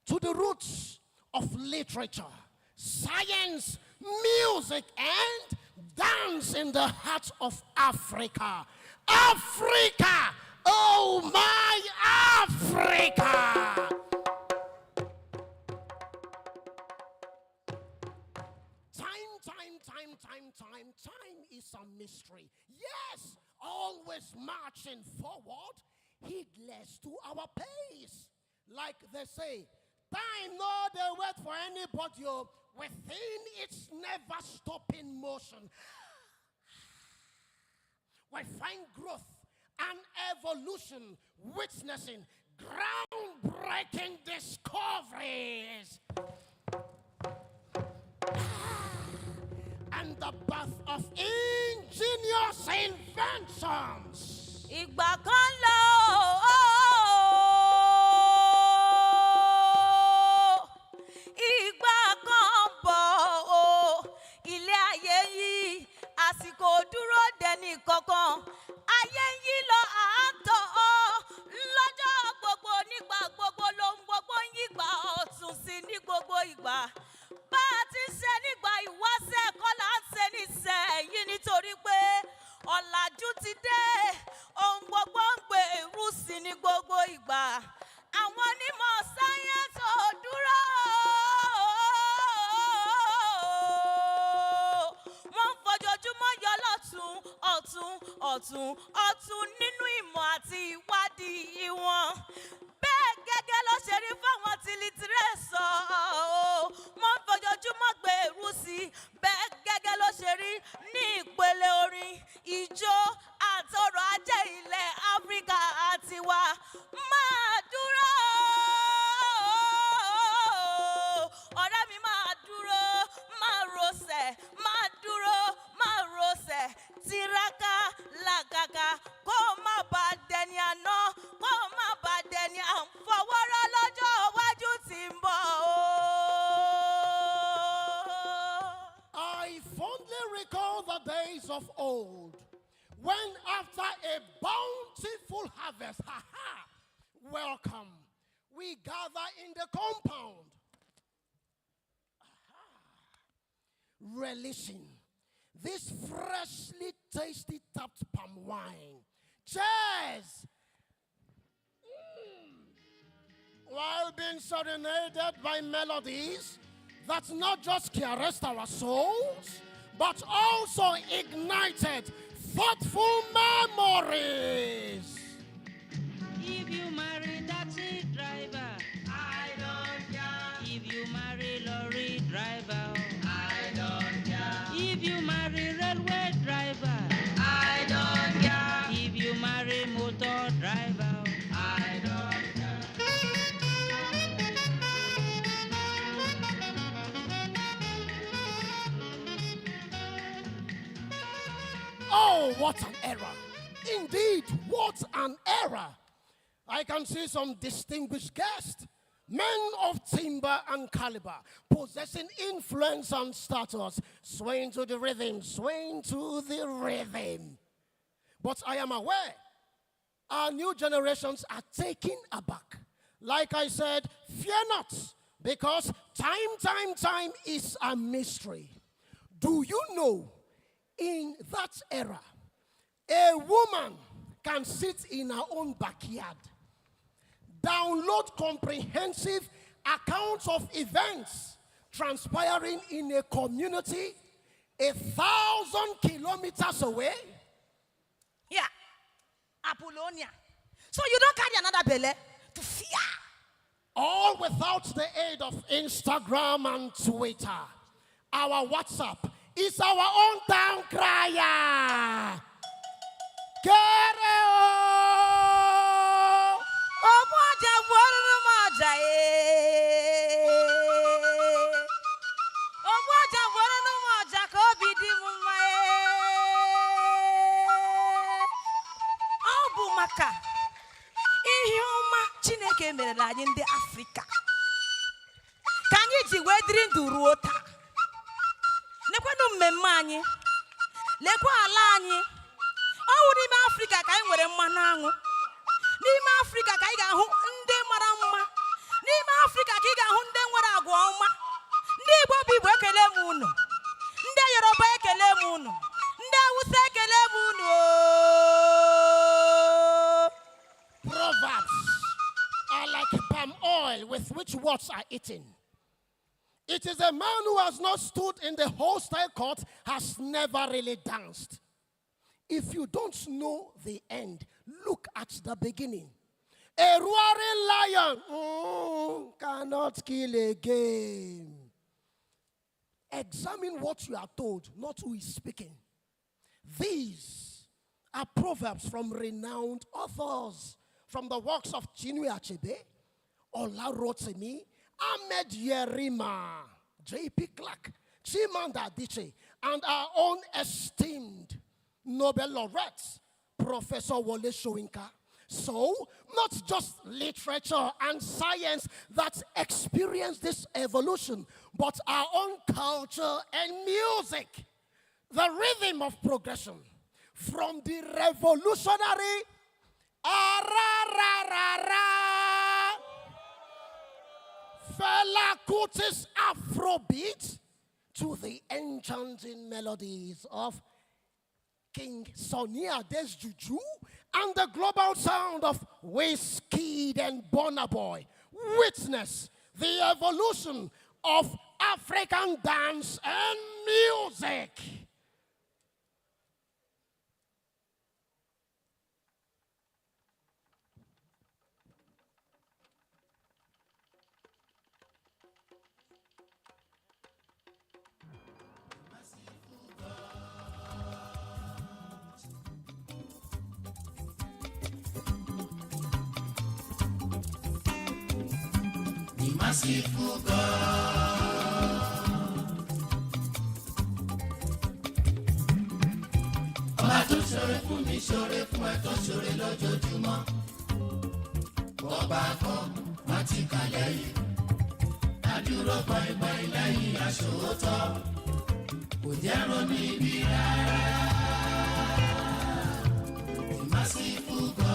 to the roots of literature, science, music, and dance in the heart of Africa. Africa! Oh, my Africa! Time is a mystery. Yes, always marching forward, heedless to our pace. Like they say, time no they wait for anybody. Within its never stopping motion, we find growth and evolution, witnessing groundbreaking discoveries and the birth of ingenious inventions. Ìgbà kan lọ, ìgbà kan bọ̀, ilé ayé yìí, àsìkò dúró dẹni kankan, ayé yìí lọ àátọ̀, lọ́jọ́ gbogbo nígbà gbogbo lohun gbogbo ń yígbà ọ̀tún sí ní gbogbo ìgbà. Bá a ti ṣe nígbà ìwáṣẹ̀ kọ́ là ń ṣe nísẹ̀yìn nítorí pé ọ̀làjú ti dé, ohun gbogbo ń gbèrú sí ní gbogbo ìgbà. Àwọn onímọ̀ sáyẹ́ǹsì ò dúró. Wọ́n ń fojoojúmọ́ yọ lọ́tún, ọ̀tún nínú ìmọ̀ àti ìwádìí wọn. Bẹ́ẹ̀ gẹ́gẹ́ ló ṣe rí fáwọn tí lítírésọ̀. Wọ́n ń fojoojúmọ́ gbèrú sí. Bẹ́ẹ̀ gẹ́gẹ́ ló ṣe rí ní ìpele orin, ijó àtọrọ̀ ajé ilẹ̀ Áfíríkà àti wa. Máa dúró. Ọ̀rẹ́ mi máa dúró, máa rọsẹ̀, máa dúró, máa rọsẹ̀. Tiraka làkàkà kó má bà dẹni àná, kó má bà dẹni àǹfọwọ́rọ́ lọ́jọ́ iwájú tí ń bọ̀. I fondly recall the days of old, when after a bountiful harvest, welcome, we gather in the compound, relishing this freshly tasty tapped palm wine. Cheers! While being serenaded by melodies that not just caressed our souls, but also ignited thoughtful memories. If you marry taxi driver, I don't care. If you marry lorry driver, I don't care. If you marry railway driver, I don't care. If you marry motor driver, I don't care. Oh, what an error. Indeed, what an error. I can see some distinguished guests, men of timber and caliber, possessing influence and status, swaying to the rhythm, swaying to the rhythm. But I am aware our new generations are taken aback. Like I said, fear not, because time is a mystery. Do you know, in that era, a woman can sit in her own backyard, download comprehensive accounts of events transpiring in a community 1,000 kilometers away? Yeah, Apollonia. So you don't carry another belly to fear. All without the aid of Instagram and Twitter. Our WhatsApp is our own town crier. Ihe ọma Chineke mere anyị Africa. Can you ji wedri ndụ ruo taa? Lekwanụ mmemme anyị. Lekwa ala anyị. Ọ wụ n'ime Africa ka anyị nwere mmanụ aṅụ. N'ime Africa ka anyị ga-ahụ ndị mara mma. N'ime Africa ka ị ga-ahụ ndị nwere agwa ọma. Ndị Igbo bụ Igbo ekele m unu. Ndị Yoruba ekele m unu. Ndị Hausa ekele m unu. Proverbs are like palm oil with which words are eaten. It is a man who has not stood in the hostile court, has never really danced. If you don't know the end, look at the beginning. A roaring lion cannot kill again. Examine what you are told, not who is speaking. These are proverbs from renowned authors, from the works of Chinua Achebe, Ola Rotimi, Ahmed Yerima, J.P. Clark, Chimamanda Adichie, and our own esteemed Nobel laureates, Professor Wole Soyinka. So, not just literature and science that experience this evolution, but our own culture and music. The rhythm of progression from the revolutionary Fela Kuti's Afrobeat to the enchanting melodies of King Sunny Ade's Juju and the global sound of Wizkid and Burna Boy. Witness the evolution of African dance and music. Merciful God, ọba tó ṣoore fún mi ṣoore fún ẹ tó ṣoore lójoojúmọ́. Ọba kan má ti kà lẹ́yìn, adúró gbọ̀ngbọ̀n lẹ́yìn aṣòótọ́, kò jẹ́ ronú ibi rárá. Merciful God.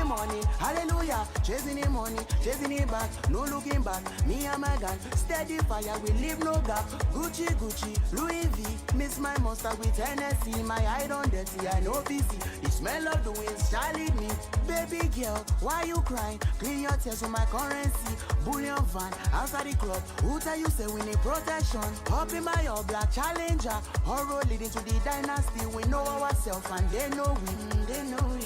Morning, hallelujah, chasing the money, chasing it back, no looking back, me and my gang, steady fire, we leave no gap, Gucci, Gucci, Louis V, miss my monster with Hennessy, my eye on dirty, I know busy, the smell of the winds shall lead me, baby girl, why you crying, clean your tears with my currency, bullion van, outside the club, who tell you say we need protection, up in my all black challenger, horror leading to the dynasty, we know ourselves and they know we, they know we.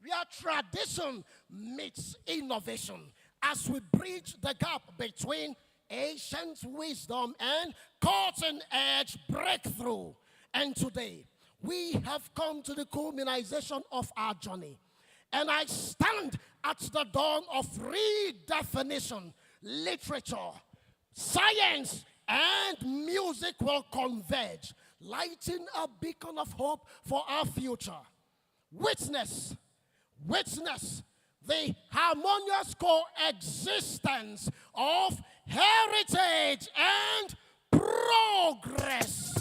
where tradition meets innovation, as we bridge the gap between ancient wisdom and cutting-edge breakthrough. And today, we have come to the culmination of our journey. And I stand at the dawn of redefinition. Literature, science, and music will converge, lighting a beacon of hope for our future. Witness the harmonious coexistence of heritage and progress.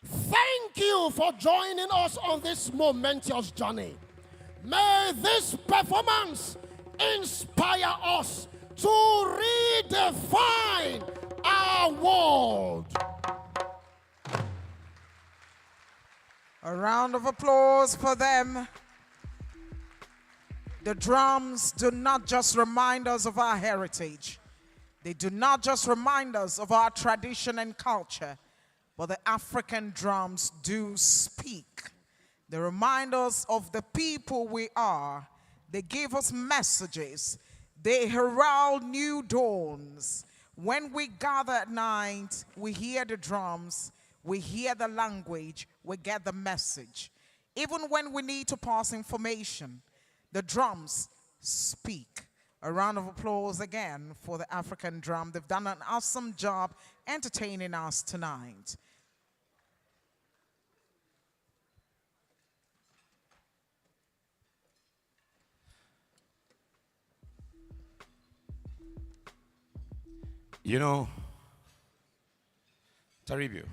Thank you for joining us on this momentous journey. May this performance inspire us to redefine our world. A round of applause for them. The drums do not just remind us of our heritage. They do not just remind us of our tradition and culture, but the African drums do speak. They remind us of the people we are. They give us messages. They herald new dawns. When we gather at night, we hear the drums, we hear the language, we get the message. Even when we need to pass information, the drums speak. A round of applause again for the African drum. They've done an awesome job entertaining us tonight. You know, Taribio,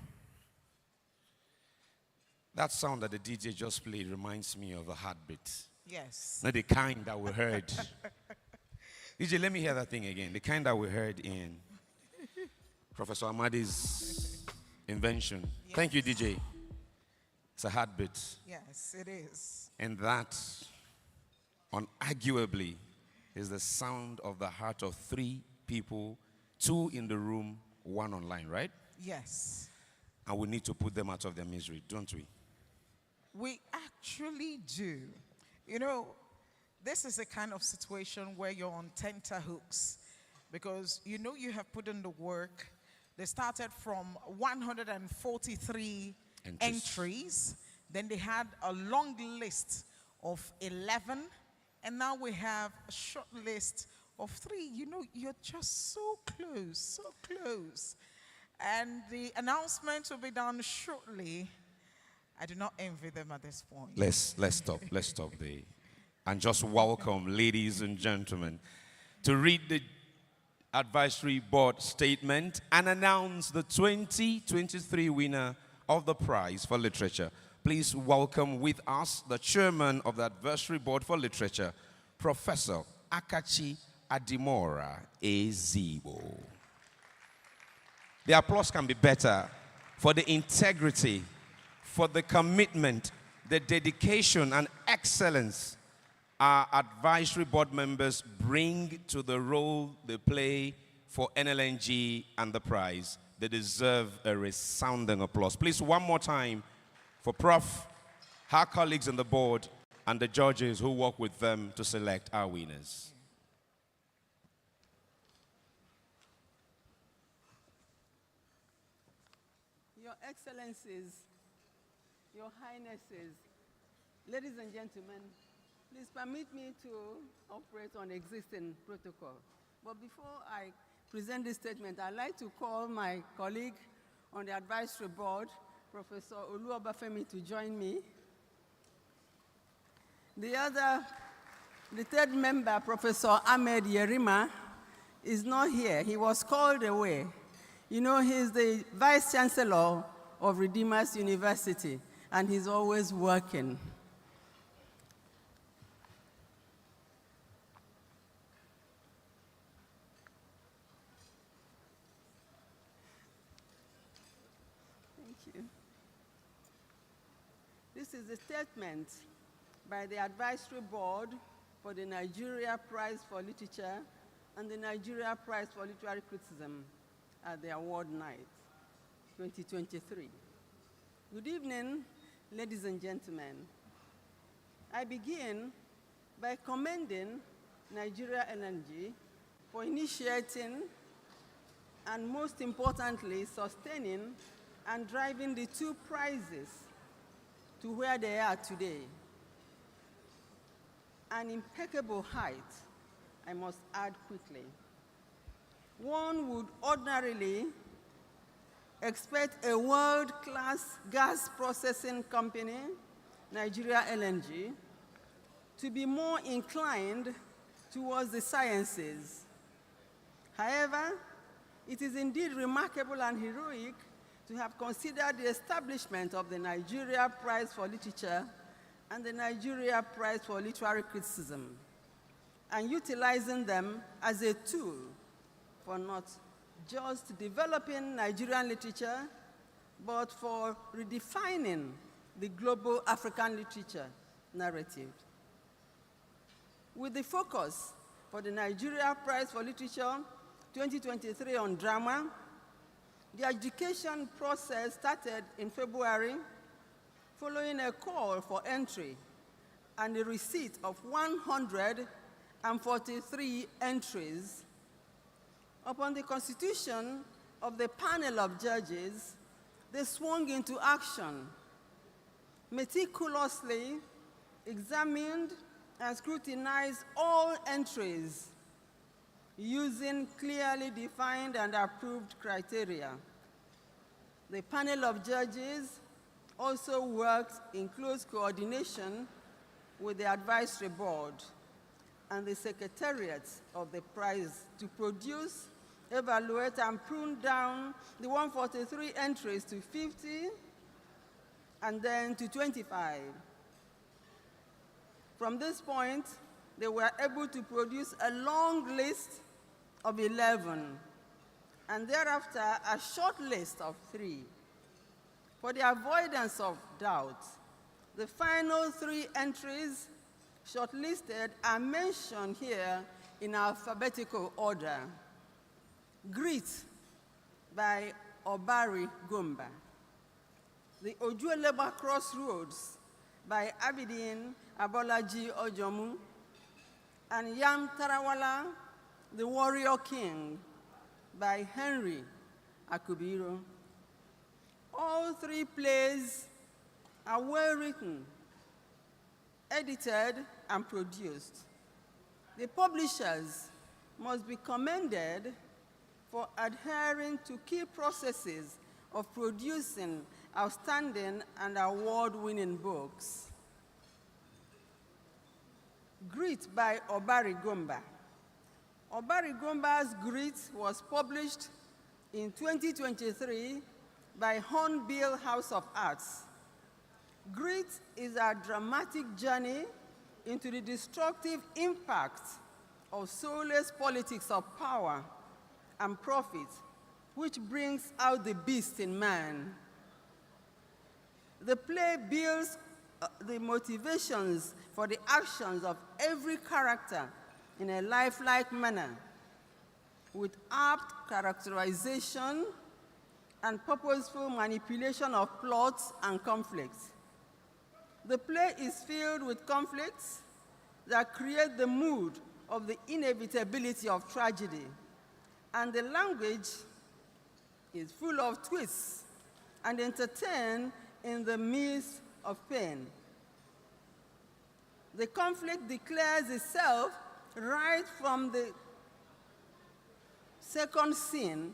that sound that the DJ just played reminds me of a heartbeat. Yes. Not the kind that we heard. DJ, let me hear that thing again. The kind that we heard in Professor Amadi's invention. Yes. Thank you, DJ. It's a heartbeat. Yes, it is. And that, unarguably, is the sound of the heart of 3 people, 2 in the room, 1 online, right? Yes. And we need to put them out of their misery, don't we? We actually do. You know, this is a kind of situation where you're on tenterhooks because you know you have put in the work. They started from 143 entries. Then they had a long list of 11. And now we have a short list of 3. You know, you're just so close, so close. And the announcement will be done shortly. I do not envy them at this point. Let's stop there. And just welcome, ladies and gentlemen, to read the advisory board statement and announce the 2023 winner of the prize for literature. Please welcome with us the chairman of the advisory board for literature, Professor Akachi Adimora Ezebo. The applause can be better for the integrity, for the commitment, the dedication and excellence our advisory board members bring to the role they play for NLNG and the prize. They deserve a resounding applause. Please, one more time for Prof, her colleagues on the board, and the judges who work with them to select our winners. Your Excellencies, Your Highnesses, ladies and gentlemen, please permit me to operate on existing protocol. But before I present this statement, I'd like to call my colleague on the advisory board, Professor Oluwabafemi, to join me. The third member, Professor Ahmed Yerima, is not here. He was called away. You know, he's the Vice Chancellor of Redeemers University, and he's always working. This is a statement by the Advisory Board for the Nigeria Prize for Literature and the Nigeria Prize for Literary Criticism at the award night 2023. Good evening, ladies and gentlemen. I begin by commending Nigeria NLNG for initiating and, most importantly, sustaining and driving the two prizes to where they are today. An impeccable height, I must add quickly. One would ordinarily expect a world-class gas processing company, Nigeria LNG, to be more inclined towards the sciences. However, it is indeed remarkable and heroic to have considered the establishment of the Nigeria Prize for Literature and the Nigeria Prize for Literary Criticism, and utilizing them as a tool for not just developing Nigerian literature, but for redefining the global African literature narrative. With the focus for the Nigeria Prize for Literature 2023 on drama, the education process started in February following a call for entry and the receipt of 143 entries. Upon the constitution of the panel of judges, they swung into action, meticulously examined and scrutinized all entries using clearly defined and approved criteria. The panel of judges also worked in close coordination with the advisory board and the secretariat of the prize to produce, evaluate, and prune down the 143 entries to 50 and then to 25. From this point, they were able to produce a long list of 11, and thereafter a short list of 3. For the avoidance of doubt, the final 3 entries shortlisted are mentioned here in alphabetical order. Grit by Obari Gumba. The Ojueleba Crossroads by Abidin Abolaji Ojomu. And Yam Tarawala, The Warrior King by Henry Akubiro. All 3 plays are well written, edited, and produced. The publishers must be commended for adhering to key processes of producing outstanding and award-winning books. Grit by Obari Gomba. Obari Gomba's Grit was published in 2023 by Hornbill House of Arts. Grit is a dramatic journey into the destructive impact of soulless politics of power and profit, which brings out the beast in man. The play builds the motivations for the actions of every character in a lifelike manner, with apt characterization and purposeful manipulation of plots and conflicts. The play is filled with conflicts that create the mood of the inevitability of tragedy, and the language is full of twists and entertained in the midst of pain. The conflict declares itself right from the second scene,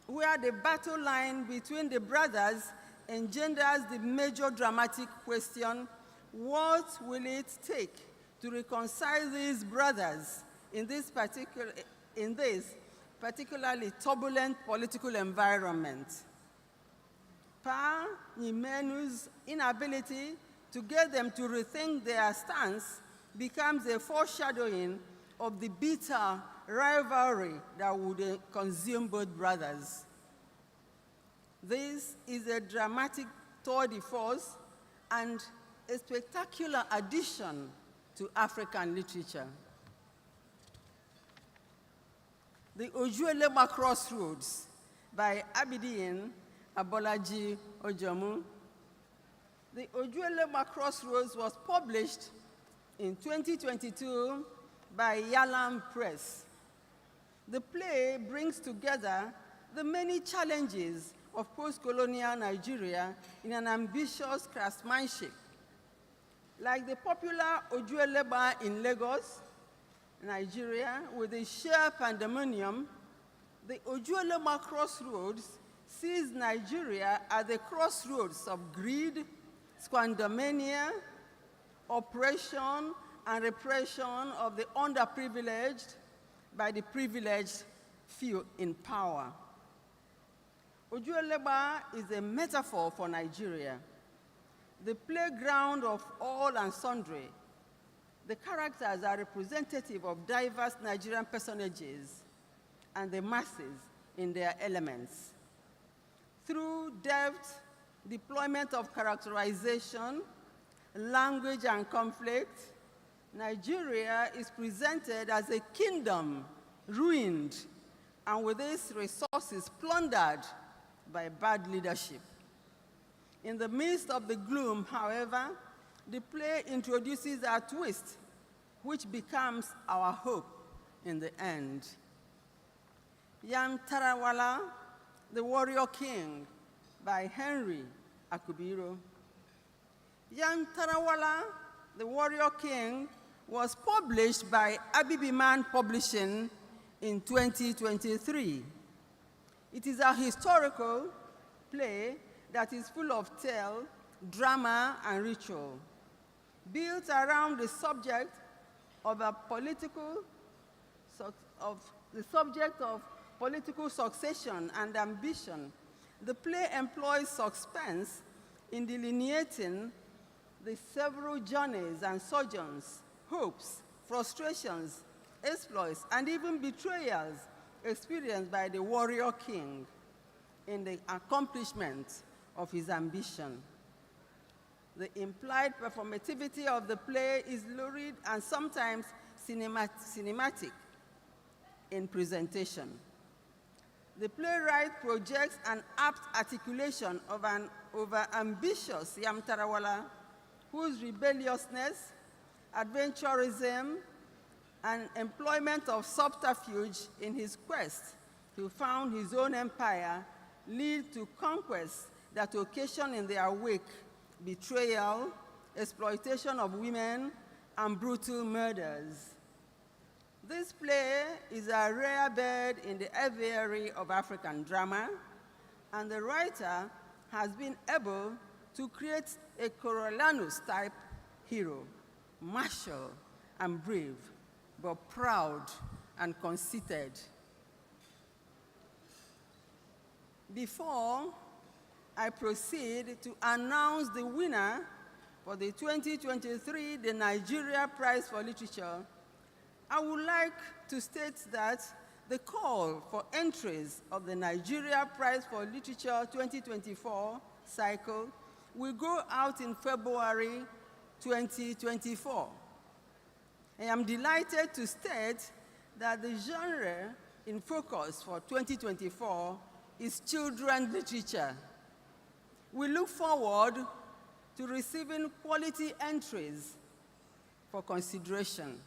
where the battle line between the brothers engenders the major dramatic question: what will it take to reconcile these brothers in this particularly turbulent political environment? Pa Nyimenu's inability to get them to rethink their stance becomes a foreshadowing of the bitter rivalry that would consume both brothers. This is a dramatic tour de force and a spectacular addition to African literature. The Ojuelegba Crossroads by Abidin Abolaji Ojomu. The Ojuelegba Crossroads was published in 2022 by Yalam Press. The play brings together the many challenges of post-colonial Nigeria in an ambitious craftsmanship. Like the popular Ojuelegba in Lagos, Nigeria, with the sheer pandemonium, the Ojuelegba Crossroads sees Nigeria at the crossroads of greed, squandermania, oppression, and repression of the underprivileged by the privileged few in power. Ojuelegba is a metaphor for Nigeria, the playground of all and sundry. The characters are representative of diverse Nigerian personages and the masses in their elements. Through depth, deployment of characterization, language, and conflict, Nigeria is presented as a kingdom ruined and with its resources plundered by bad leadership. In the midst of the gloom, however, the play introduces a twist, which becomes our hope in the end. Yam Tarawala, The Warrior King, by Henry Akubiro. Yam Tarawala, The Warrior King, was published by Abibiman Publishing in 2023. It is a historical play that is full of tale, drama, and ritual, built around the subject of political succession and ambition. The play employs suspense in delineating the several journeys and sojourns, hopes, frustrations, exploits, and even betrayals experienced by the warrior king in the accomplishment of his ambition. The implied performativity of the play is lurid and sometimes cinematic in presentation. The playwright projects an apt articulation of an over-ambitious Yam Tarawala, whose rebelliousness, adventurism, and employment of subterfuge in his quest to found his own empire lead to conquests that occasion in their wake betrayal, exploitation of women, and brutal murders. This play is a rare bird in the aviary of African drama, and the writer has been able to create a Coriolanus-type hero, martial and brave, but proud and conceited. Before I proceed to announce the winner for the 2023 the Nigeria Prize for Literature, I would like to state that the call for entries of the Nigeria Prize for Literature 2024 cycle will go out in February 2024. I am delighted to state that the genre in focus for 2024 is children's literature. We look forward to receiving quality entries for consideration.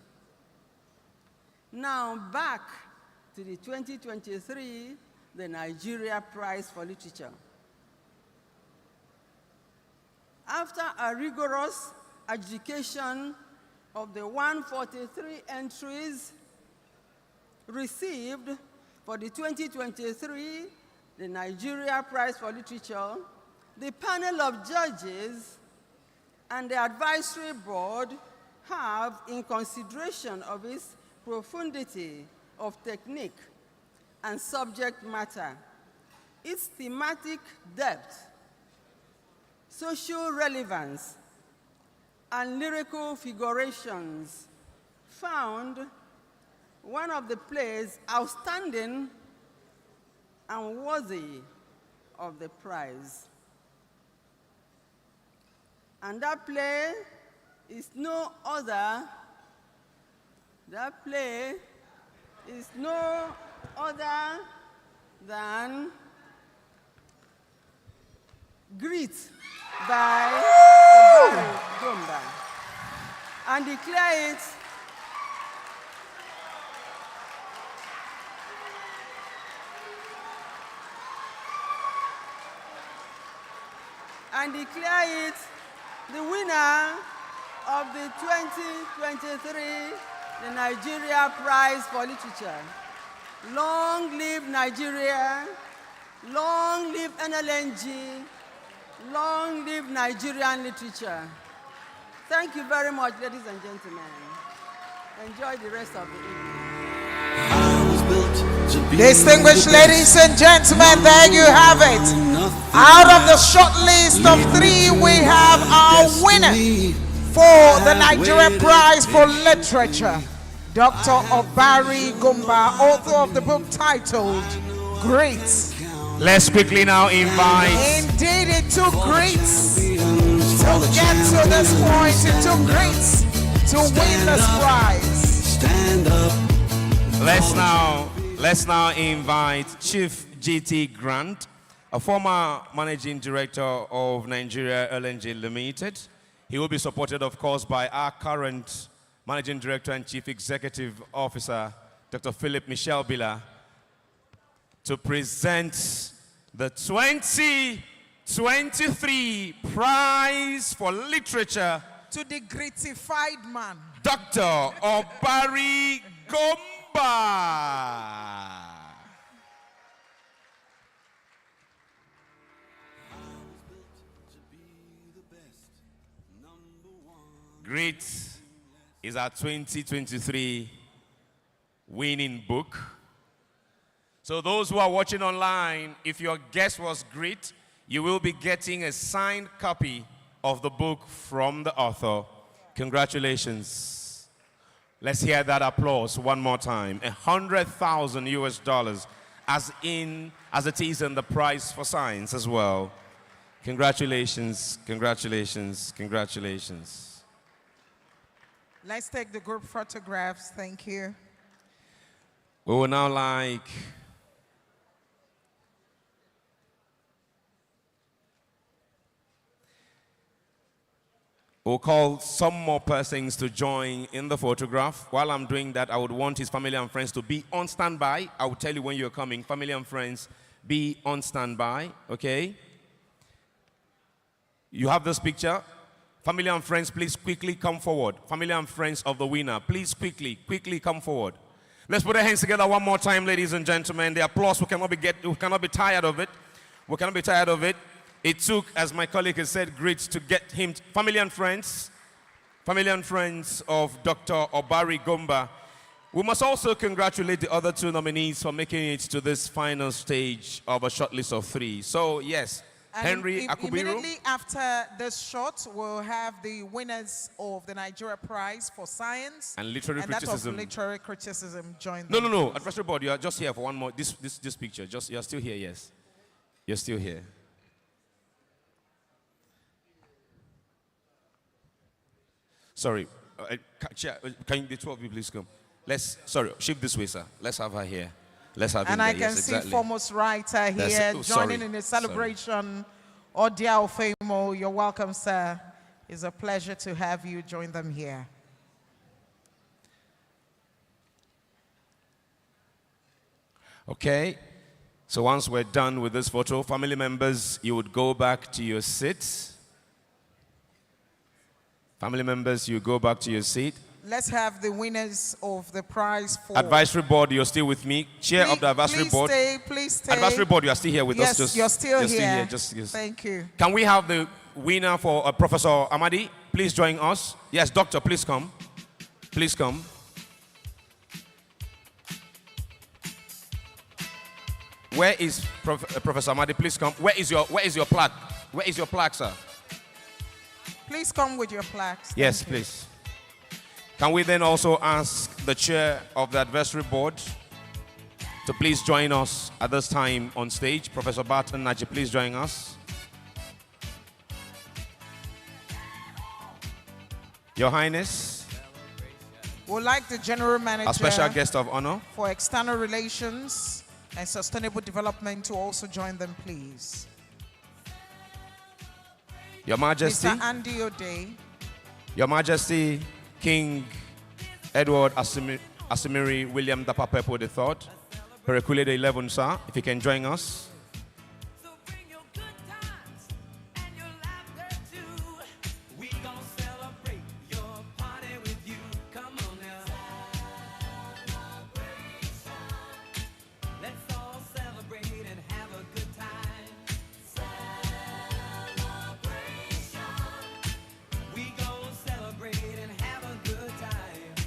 Now back to the 2023, the Nigeria Prize for Literature. After a rigorous adjudication of the 143 entries received for the 2023, the Nigeria Prize for Literature, the panel of judges and the advisory board have, in consideration of its profundity of technique and subject matter, its thematic depth, social relevance, and lyrical figurations, found one of the plays outstanding and worthy of the prize. And that play is no other, than Greet by Obari Gomba, and declare it the winner of the 2023 the Nigeria Prize for Literature. Long live Nigeria, long live NLNG, long live Nigerian literature. Thank you very much, ladies and gentlemen. Enjoy the rest of the evening. Distinguished ladies and gentlemen, there you have it. Out of the short list of 3, we have our winner for the Nigeria Prize for Literature, Dr. Obari Gomba, author of the book titled Great. Let's quickly now invite. Indeed, it took greats to get to this point. It took greats to win this prize. Stand up. Let's now invite Chief GT Grant, a former managing director of Nigeria NLNG Limited. He will be supported, of course, by our current managing director and chief executive officer, Dr. Philip Michel Bila, to present the 2023 Prize for Literature to the gratified man, Dr. Obari Gomba. Great is our 2023 winning book. So those who are watching online, if your guess was great, you will be getting a signed copy of the book from the author. Congratulations. Let's hear that applause one more time. $100,000 as it is in the prize for science as well. Congratulations, congratulations, congratulations. Let's take the group photographs. Thank you. We will now like we'll call some more persons to join in the photograph. While I'm doing that, I would want his family and friends to be on standby. I will tell you when you're coming. Family and friends, be on standby, okay? You have this picture. Family and friends, please quickly come forward. Family and friends of the winner, please quickly come forward. Let's put our hands together one more time, ladies and gentlemen. The applause, we cannot be tired of it. We cannot be tired of it. It took, as my colleague has said, grit to get him, family and friends of Dr. Obari Gomba. We must also congratulate the other two nominees for making it to this final stage of a shortlist of 3. So, yes, And Henry Akubiru. Immediately after this shot, we'll have the winners of the Nigeria Prize for Science And literary that criticism. of literary criticism join No, them. no, no. Advisory board, you are just here for one more. This picture. You're still here, yes. You're still here. Sorry. Can the 2 of you please come? Shift this way, sir. Let's have her here. Let's have him And I there. can Yes, see exactly. foremost writer here joining in the celebration. Odia Ofemo, you're welcome, sir. It's a pleasure to have you join them here. Okay. So once we're done with this photo, family members, you would go back to your seats. Family members, you go back to your seat. Let's have the winners of the prize for... Advisory board, you're still with me. Chair of the advisory board. Please stay. Advisory board, you are still here with us. Yes, you're still here. Just. Thank you. Can we have the winner for Professor Amadi? Please join us. Yes, doctor, please come. Please come. Where is Professor Amadi? Please come. Where is your plaque? Where is your plaque, sir? Please come with your plaques. Yes, Thank you. please. Can we then also ask the chair of the advisory board to please join us at this time on stage? Professor Barton Naji, please join us. Your Highness, We'd like the General Manager a special guest of honor, for External Relations and Sustainable Development to also join them, please. Your Majesty, Mr. Andy O'Day, Your Majesty, King Edward Asimiri William Dapapepo III, Pericule the 11th, sir, if you can join us.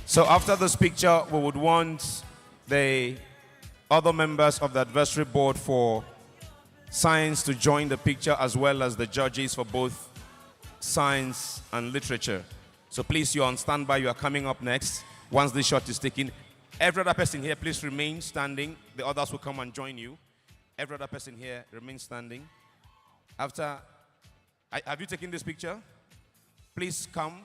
So after this picture, we would want the other members of the advisory board for science to join the picture, as well as the judges for both science and literature. So please, you're on standby. You are coming up next. Once this shot is taken, every other person here, please remain standing. The others will come and join you. Every other person here, remain standing. After, have you taken this picture? Please come.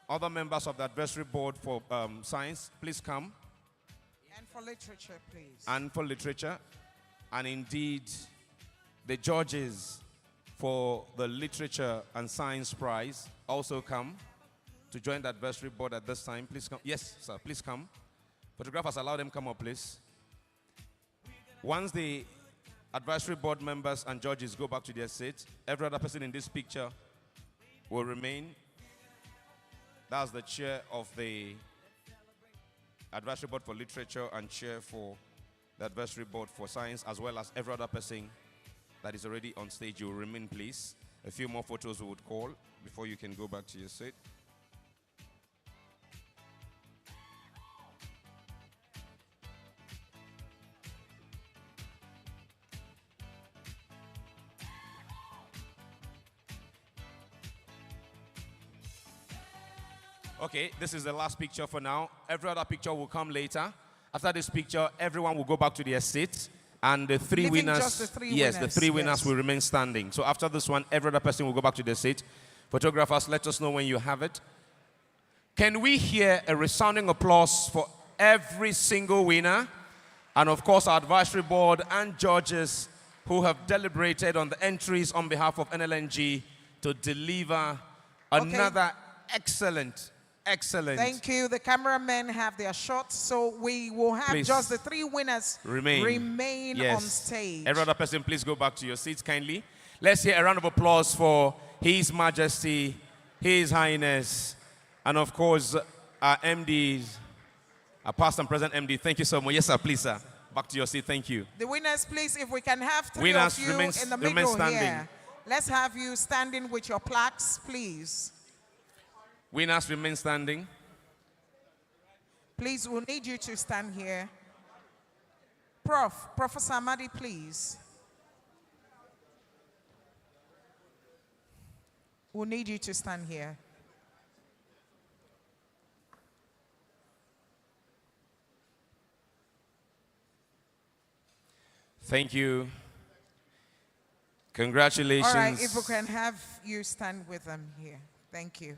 Other members of the advisory board for science, please come. and for literature, please. And for literature. And indeed, the judges for the Literature and Science Prize also come to join the advisory board at this time. Please come. Yes, sir, please come. Photographers, allow them come up, please. Once the advisory board members and judges go back to their seats, every other person in this picture will remain. That's the chair of the advisory board for literature and chair for the advisory board for science, as well as every other person that is already on stage. You will remain, please. A few more photos we would call before you can go back to your seat. Okay, this is the last picture for now. Every other picture will come later. After this picture, everyone will go back to their seats. And the three Leaving winners, just the three yes, winners, the three winners yes. will remain standing. So after this one, every other person will go back to their seat. Photographers, let us know when you have it. Can we hear a resounding applause for every single winner? And of course, our advisory board and judges who have deliberated on the entries on behalf of NLNG to deliver another excellent. Thank you. The cameramen have their shots, so we will have Please. just the three winners remain Yes. on stage. Every other person, please go back to your seats kindly. Let's hear a round of applause for His Majesty, His Highness, and of course, our MDs, Our past and present MD, thank you so much. Yes, sir, please, sir. Back to your seat, thank you. The winners, please, if we can have three Winners of you remains- in the remain middle standing. here. Let's have you standing with your plaques, please. Winners remain standing. Please, we'll need you to stand here. Professor Amadi, please. We'll need you to stand here. Thank you. Congratulations. All right, if we can have you stand with them here. Thank you.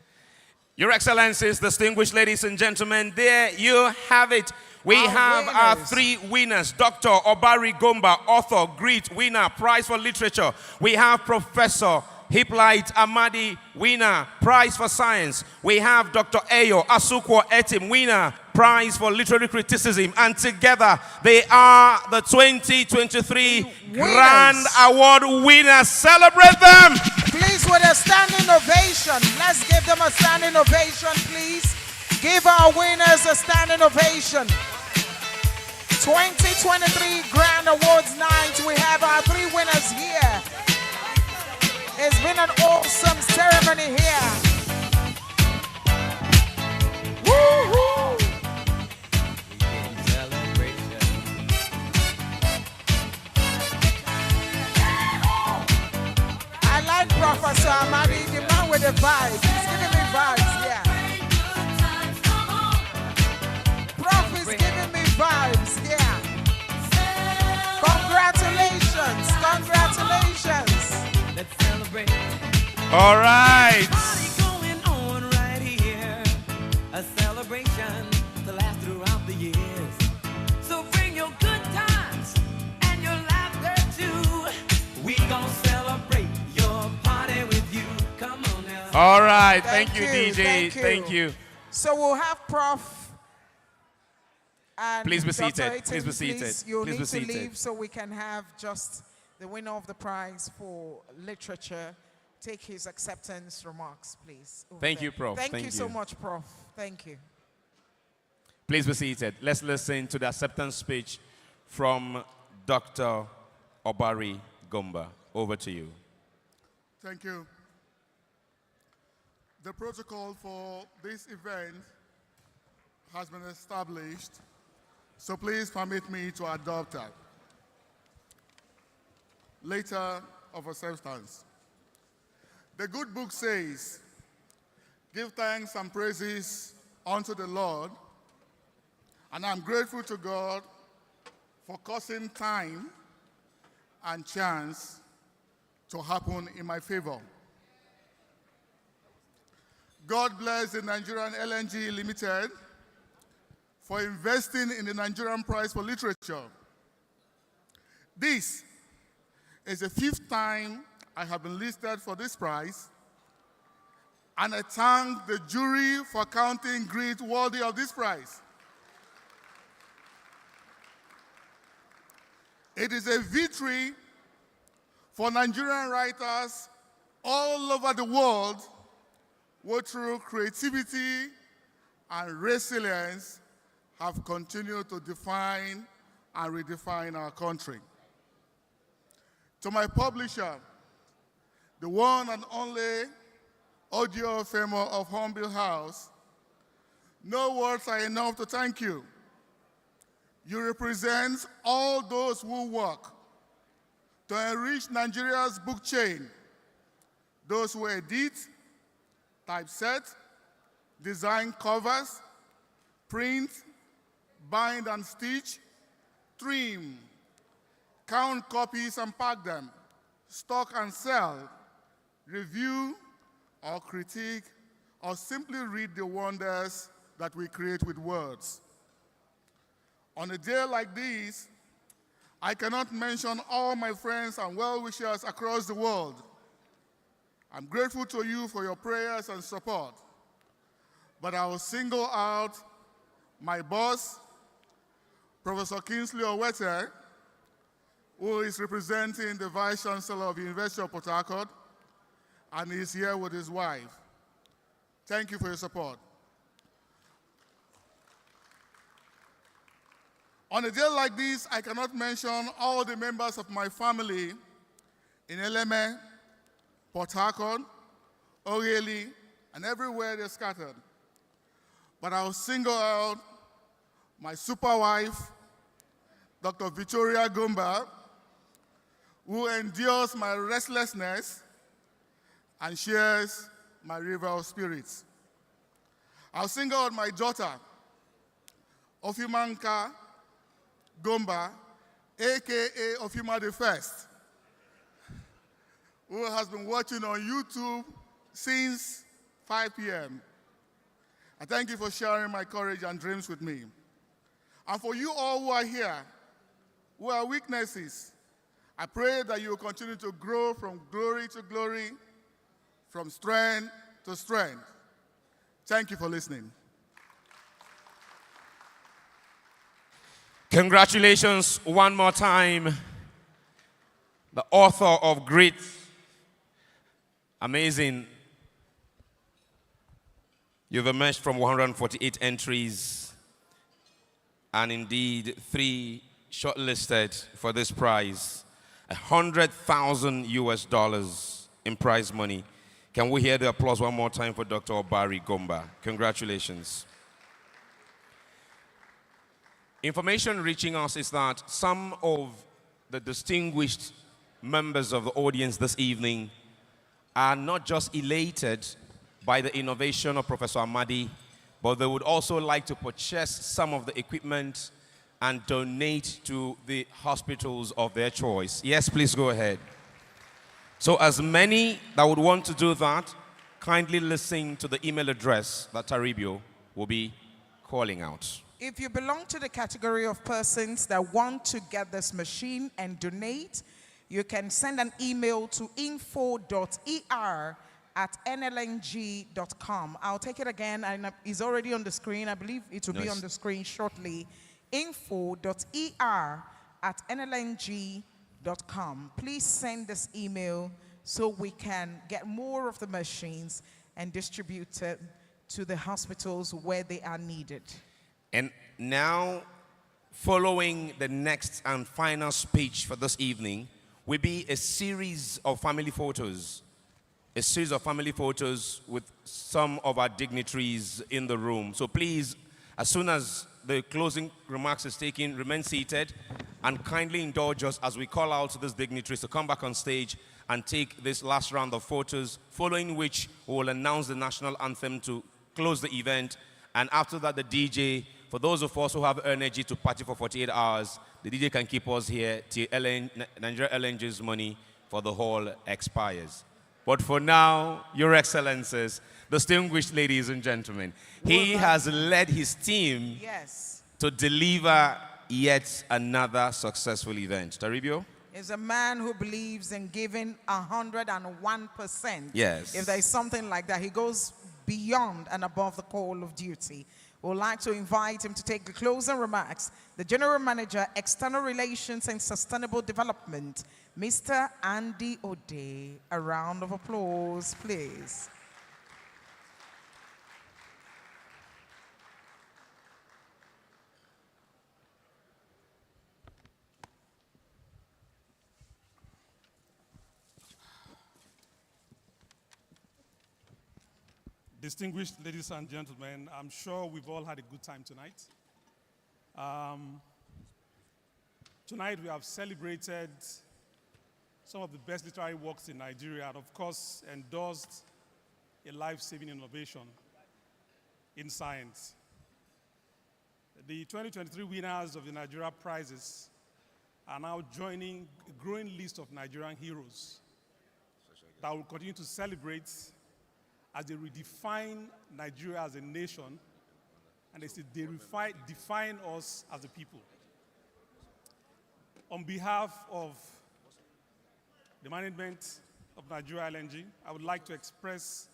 Your Excellencies, distinguished ladies and gentlemen, there you have it. We have our three winners. Dr. Obari Gomba, author, Greet, winner, prize for literature. We have Professor Hippolyte Amadi, winner, prize for science. We have Dr. Ayo Asukwo Etim, winner, prize for literary criticism. And together, they are the 2023 Grand Award winners. Celebrate them! Please, with a standing ovation. Let's give them a standing ovation, please. Give our winners a standing ovation. 2023 Grand Awards night. We have our three winners here. It's been an awesome ceremony here. Woo-hoo! I like Professor Amadi, the man with the vibes. He's giving me vibes, yeah. Prof is giving me vibes, yeah. Congratulations, congratulations. Let's celebrate. All right. Party going on right here. A celebration to last throughout the years. So bring your good times and your laughter too. We gon' celebrate your party with you. Come on now. All right. Thank you, DJ. Thank you. So we'll have Prof. And Please be Dr. seated. Etim, Please be seated. please, you'll Please need be to seated. leave so we can have just the winner of the prize for literature take his acceptance remarks, please. over Thank there. you, Prof. Thank Thank you so you. much, Prof. Thank you. Please be seated. Let's listen to the acceptance speech from Dr. Obari Gomba. Over to you. Thank you. The protocol for this event has been established, so please permit me to adopt that. Later of a substance. The good book says, give thanks and praises unto the Lord, and I'm grateful to God for causing time and chance to happen in my favor. God bless the Nigerian NLNG Limited for investing in the Nigerian Prize for Literature. This is the 5th time I have been listed for this prize, and I thank the jury for counting Greet worthy of this prize. It is a victory for Nigerian writers all over the world who, through creativity and resilience, have continued to define and redefine our country. To my publisher, the one and only audio famer of Hornbill House, no words are enough to thank you. You represent all those who work to enrich Nigeria's book chain, those who edit, typeset, design covers, print, bind and stitch, trim, count copies and pack them, stock and sell, review or critique, or simply read the wonders that we create with words. On a day like this, I cannot mention all my friends and well-wishers across the world. I'm grateful to you for your prayers and support, but I will single out my boss, Professor Kingsley Owete, who is representing the Vice Chancellor of the University of Port Harcourt, and is here with his wife. Thank you for your support. On a day like this, I cannot mention all the members of my family in Eleme, Port Harcourt, Ogeli, and everywhere they're scattered. But I'll single out my super wife, Dr. Victoria Gumba, who endures my restlessness and shares my river of spirits. I'll single out my daughter, Ofimanka Gumba, aka Ofima the First, who has been watching on YouTube since 5 p.m. I thank you for sharing my courage and dreams with me. And for you all who are here, who are witnesses, I pray that you will continue to grow from glory to glory, from strength to strength. Thank you for listening. Congratulations one more time. The author of great, amazing. You've emerged from 148 entries and indeed 3 shortlisted for this prize. $100,000 in prize money. Can we hear the applause one more time for Dr. Obari Gumba? Congratulations. Information reaching us is that some of the distinguished members of the audience this evening are not just elated by the innovation of Professor Amadi, but they would also like to purchase some of the equipment and donate to the hospitals of their choice. Yes, please go ahead. So as many that would want to do that, kindly listen to the email address that Taribio will be calling out. If you belong to the category of persons that want to get this machine and donate, you can send an email to info.er@nlng.com. I'll take it again, and it's already on the screen. I believe it will be on the screen shortly. info.er@nlng.com. Please send this email so we can get more of the machines and distribute them to the hospitals where they are needed. And now, following the next and final speech for this evening, will be a series of family photos. A series of family photos with some of our dignitaries in the room. So please, as soon as the closing remarks is taken, remain seated and kindly indulge us as we call out to these dignitaries to come back on stage and take this last round of photos, following which we will announce the national anthem to close the event. And after that, the DJ, for those of us who have energy to party for 48 hours, the DJ can keep us here till Nigeria LNG's money for the hall expires. But for now, Your Excellencies, distinguished ladies and gentlemen, he has led his team to deliver yet another successful event. Taribio? Is a man who believes in giving 101%. Yes. If there is something like that, he goes beyond and above the call of duty. We would like to invite him to take the closing remarks. The General Manager, External Relations and Sustainable Development, Mr. Andy Ode. A round of applause, please. Distinguished ladies and gentlemen, I'm sure we've all had a good time tonight. Tonight we have celebrated some of the best literary works in Nigeria and of course endorsed a life-saving innovation in science. The 2023 winners of the Nigeria prizes are now joining a growing list of Nigerian heroes that will continue to celebrate as they redefine Nigeria as a nation, and they define us as a people. On behalf of the management of Nigeria LNG, I would like to express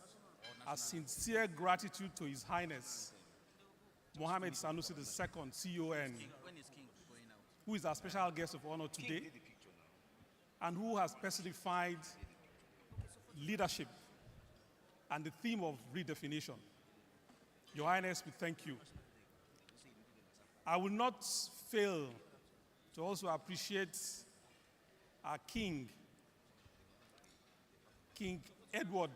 our sincere gratitude to His Highness, Mohammed Sanusi II, CON, who is our special guest of honor today, and who has personified leadership and the theme of redefinition. Your Highness, we thank you. I will not fail to also appreciate our King Edward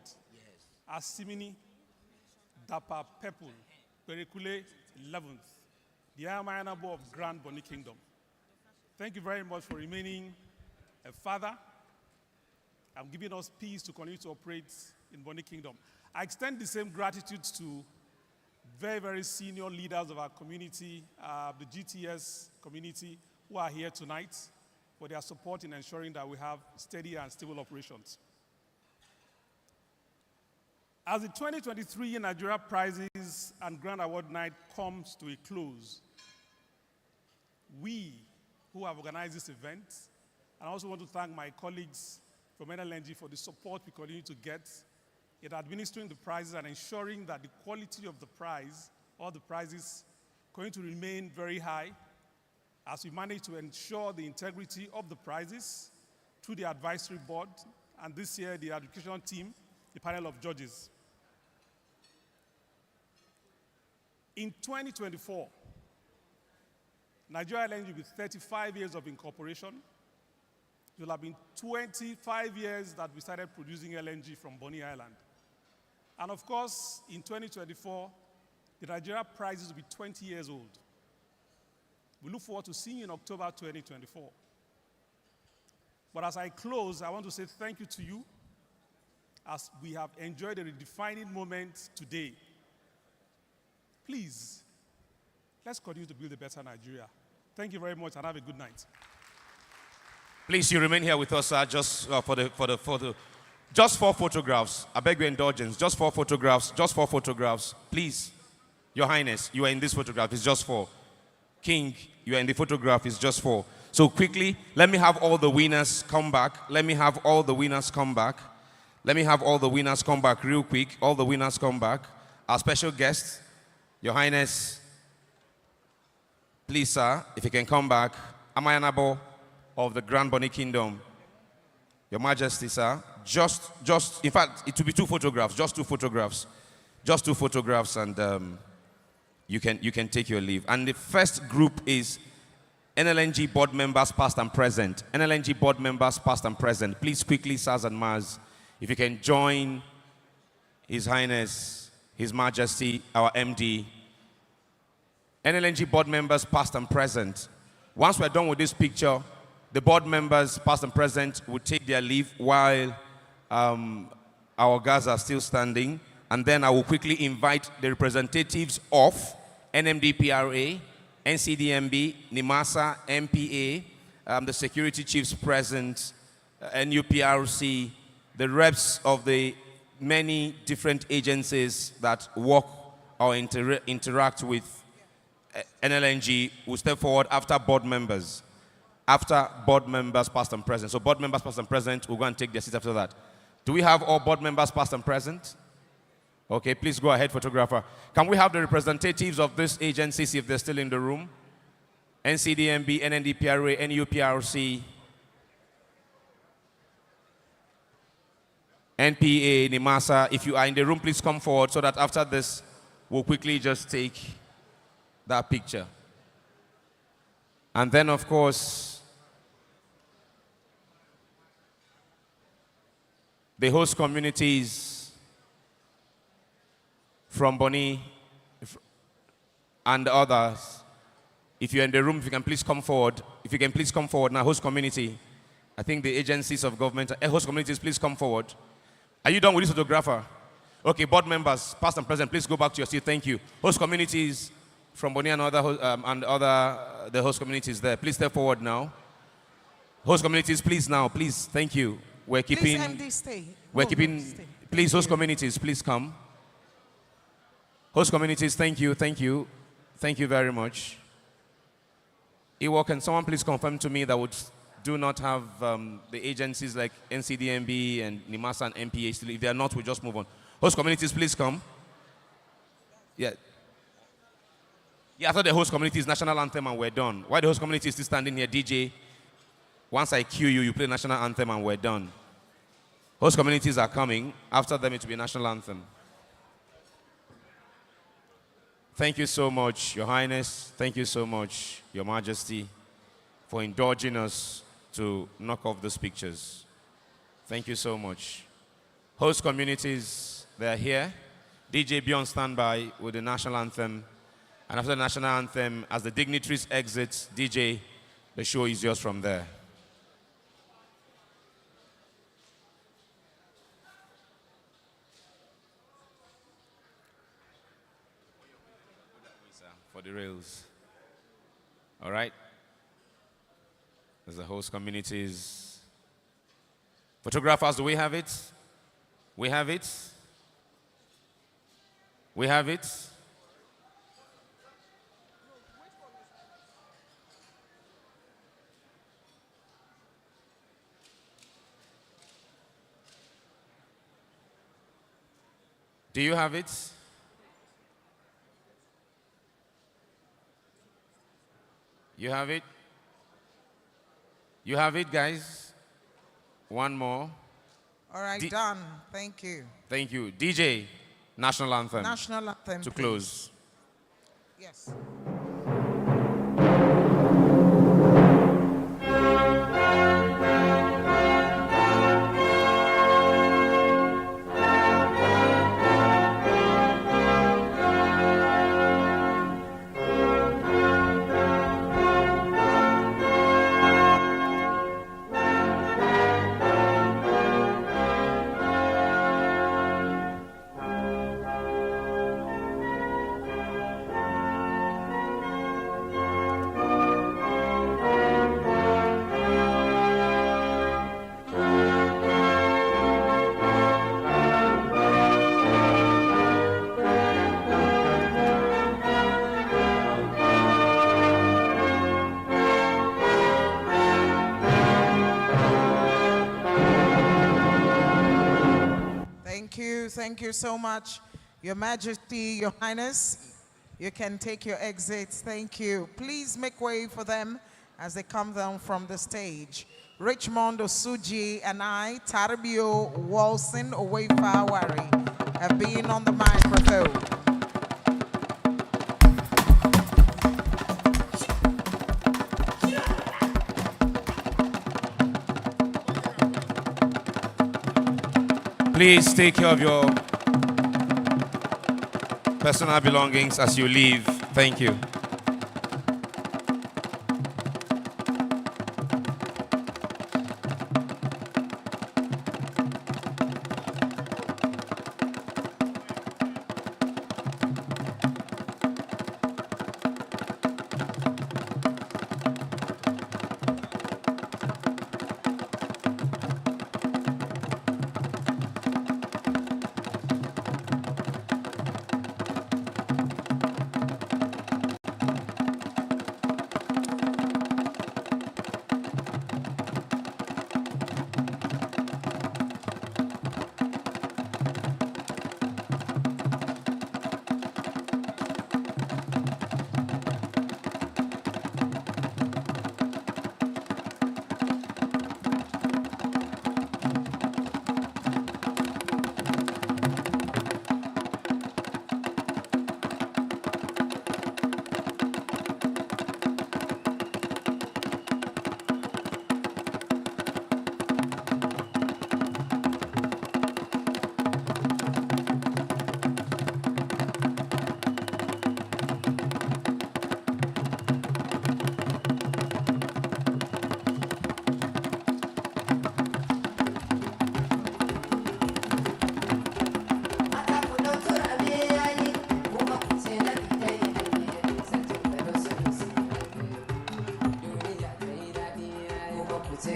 Asimini Dapa Pepul, Perikule 11th, the Ayamayanabu of Grand Boni Kingdom. Thank you very much for remaining a father and giving us peace to continue to operate in Boni Kingdom. I extend the same gratitude to very, very senior leaders of our community, the GTS community, who are here tonight, for their support in ensuring that we have steady and stable operations. As the 2023 Nigeria Prizes and Grand Award Night comes to a close, we who have organized this event, and I also want to thank my colleagues from NLNG for the support we continue to get in administering the prizes and ensuring that the quality of the prize or the prizes going to remain very high as we manage to ensure the integrity of the prizes through the advisory board, and this year the education team, the panel of judges. In 2024, Nigeria NLNG will be 35 years of incorporation. It will have been 25 years that we started producing LNG from Bonny Island. And of course, in 2024, the Nigeria Prizes will be 20 years old. We look forward to seeing you in October 2024. But as I close, I want to say thank you to you as we have enjoyed a redefining moment today. Please, let's continue to build a better Nigeria. Thank you very much and have a good night. Please, you remain here with us, sir, just for the photo. Just 4 photographs. I beg your indulgence. Just 4 photographs. Just 4 photographs. Please, Your Highness, you are in this photograph. It's just 4. King, you are in the photograph. It's just 4. So quickly, let me have all the winners come back. Let me have all the winners come back. Let me have all the winners come back real quick. All the winners come back. Our special guest, Your Highness, please, sir, if you can come back. Amayanabo of the Grand Boni Kingdom. Your Majesty, sir. In fact, it will be 2 photographs. Just 2 photographs. Just 2 photographs, and you can take your leave. And the first group is NLNG board members, past and present. NLNG board members, past and present. Please, quickly, sirs and mars, if you can join His Highness, His Majesty, our MD. NLNG board members, past and present. Once we're done with this picture, the board members, past and present, will take their leave while our guys are still standing. And then I will quickly invite the representatives of NMDPRA, NCDMB, NIMASA, MPA, the security chiefs present, NUPRC, the reps of the many different agencies that work or interact with NLNG will step forward after board members. After board members, past and present. So board members, past and present, will go and take their seats after that. Do we have all board members, past and present? Okay, please go ahead, photographer. Can we have the representatives of these agencies if they're still in the room? NCDMB, NNDPRA, NUPRC, NPA, NIMASA. If you are in the room, please come forward so that after this, we'll quickly just take that picture. And then, of course, the host communities from Bonny and others. If you're in the room, if you can please come forward. If you can please come forward now, host community. I think the agencies of government, host communities, please come forward. Are you done with this photographer? Okay, board members, past and present, please go back to your seat. Thank you. Host communities from Bonny and the host communities there. Please step forward now. Host communities, please now, please. Thank you. We're keeping. Please, MD, stay. We're keeping. Stay. Please, host communities, please come. Host communities, thank you, thank you, thank you very much. Iwo, can someone please confirm to me that would do not have the agencies like NCDMB and NIMASA and MPA still? If they are not, we'll just move on. Host communities, please come. Yeah. Yeah, I thought the host community is national anthem and we're done. Why the host community is still standing here, DJ? Once I cue you, you play national anthem and we're done. Host communities are coming. After them, it will be national anthem. Thank you so much, Your Highness. Thank you so much, Your Majesty, for indulging us to knock off those pictures. Thank you so much. Host communities, they're here. DJ be on standby with the national anthem. And after the national anthem, as the dignitaries exit, DJ, the show is yours from there. For the rails. All right. There's the host communities. Photographers, do we have it? We have it. We have it. Do you have it? You have it? You have it, guys? One more. All right, done. Thank you. Thank you. DJ, national anthem. National anthem, to please. close. Yes. Thank you so much, Your Majesty, Your Highness. You can take your exits. Thank you. Please make way for them as they come down from the stage. Richmond Osuji and I, Tarbio Walson Owefawari, have been on the microphone. Please take care of your personal belongings as you leave. Thank you.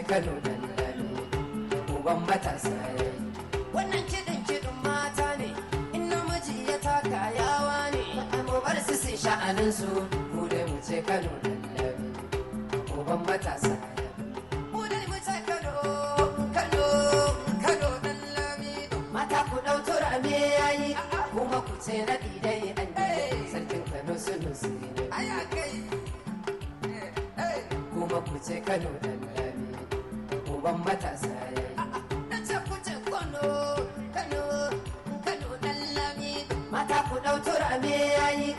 Kano da uban matasa wannan kiɗin kiɗin mata ne in namiji ya taka yawa ne mu bar su sai sha'anin su mu dai mu ce Kano da uban matasa mu dai mu ce Kano dan lami mata ku dau turame yayi kuma ku ce na dai an sarkin Kano sunu ne aya kai kuma ku ce Kano da uban matasa na ce ku ce Kano dan lami mata ku dau turame yayi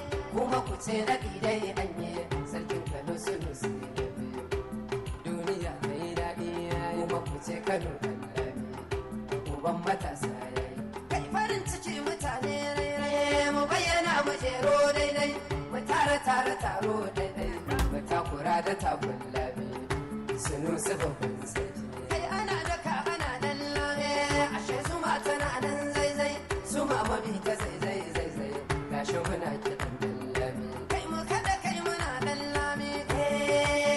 ce na dai anye sarkin Kano Sunusi na biyu. Duniya ta yi daɗi kuma ku ce Kano Kallami uban matasa yayi. Kai farin ciki mutane rai mu bayyana mu jero daidai mu tare taro daidai mu takura da takun labi Sunusi babban sarki. Kai ana daka ana dan lame ashe su ma tana nan zai su ma mabi ta zai gashi muna kiɗan dan lami. Kai mu kada kai muna dan lami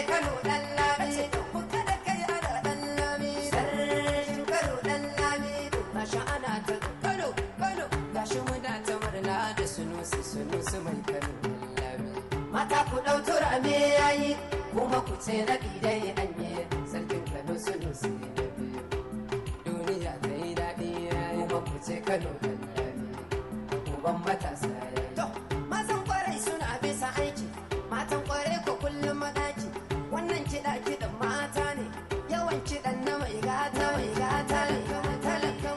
Kano dan lami mu kada kai ana dan lami sarkin Kano dan lami gashi ana ta Kano gashi muna ta murna da Sunusi mai Kano dan lami. Mata ku ɗau turame yayi kuma ku ce na dai anye sarkin Kano Sunusi na biyu. Duniya ta yi daɗi kuma ku ce Kano dan lami uban matasa yayi. To mazan kwarai suna bisa aiki matan kwarai ko kullum madaki wannan kiɗan mata ne yawan kiɗan na mai gata ne talaka mai talaka.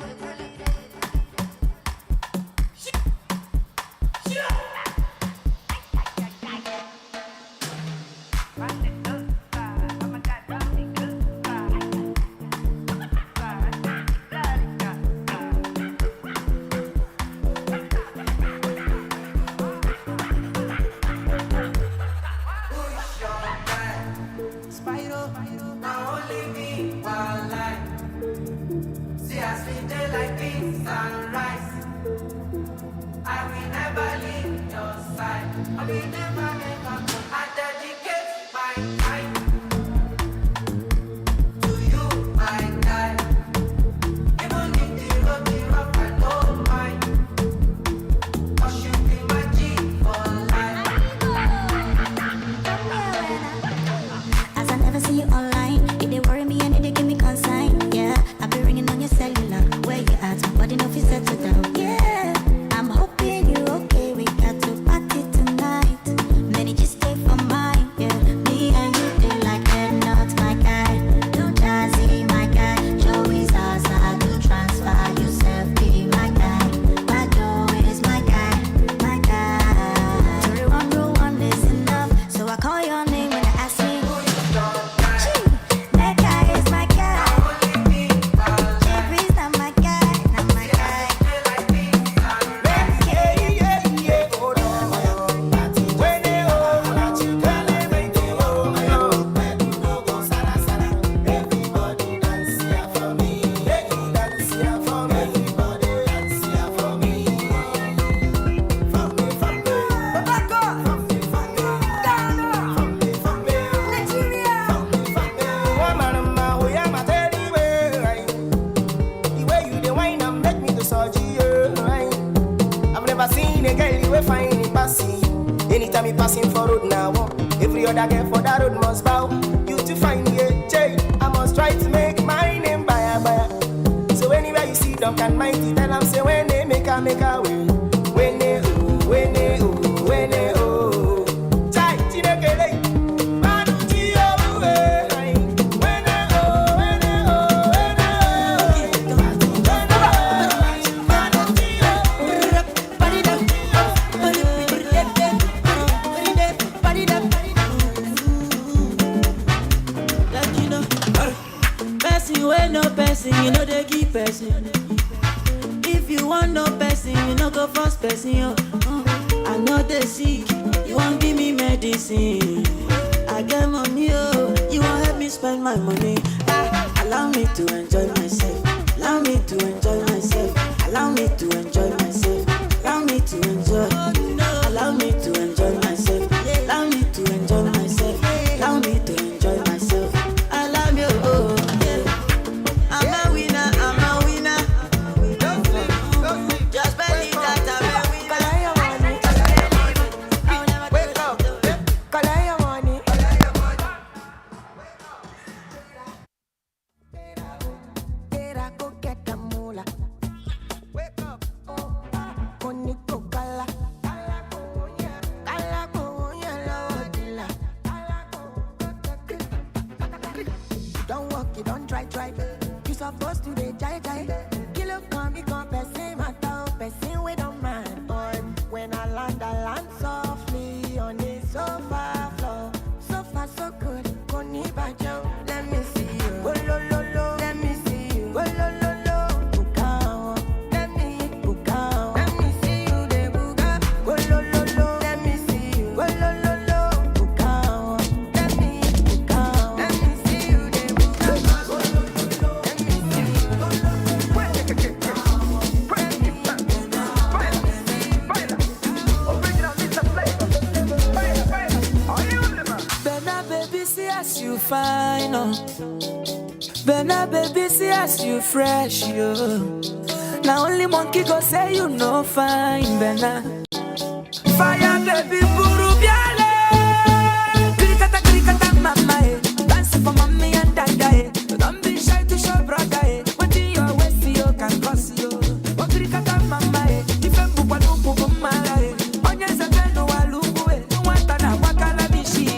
Anytime you passing for road now, every other girl for that road must bow. You to find me a J, I must try to make my name buyer. So anywhere you see them can mighty, tell them say when they make a way. When they Chai, Chinekele. You know they keep person. If you want no person, you know go first person. I know they sick, you won't give me medicine. I get money, you won't help me spend my money. Allow me to enjoy myself. Allow me to enjoy myself. Allow me to enjoy myself. Allow me to enjoy. Allow me to enjoy myself. Allow me to enjoy myself. Allow me to enjoy myself. I love you. I'm a winner. Just believe that I'm a winner. Wake up. Collect your money. Go get the moolah. Bena baby, see as you fresh, yo. Now only monkey go say you no fine, Bena. Fire baby, buru biale. Krikata mama, eh. Dance for mommy and dada, eh. Don't be shy to show brother, eh. What in your waist, you can cause you. Oh, krikata mama, eh. Different buba lupu bumara, eh. Onya zabeno walubu, eh. Watana wakala bishi, eh.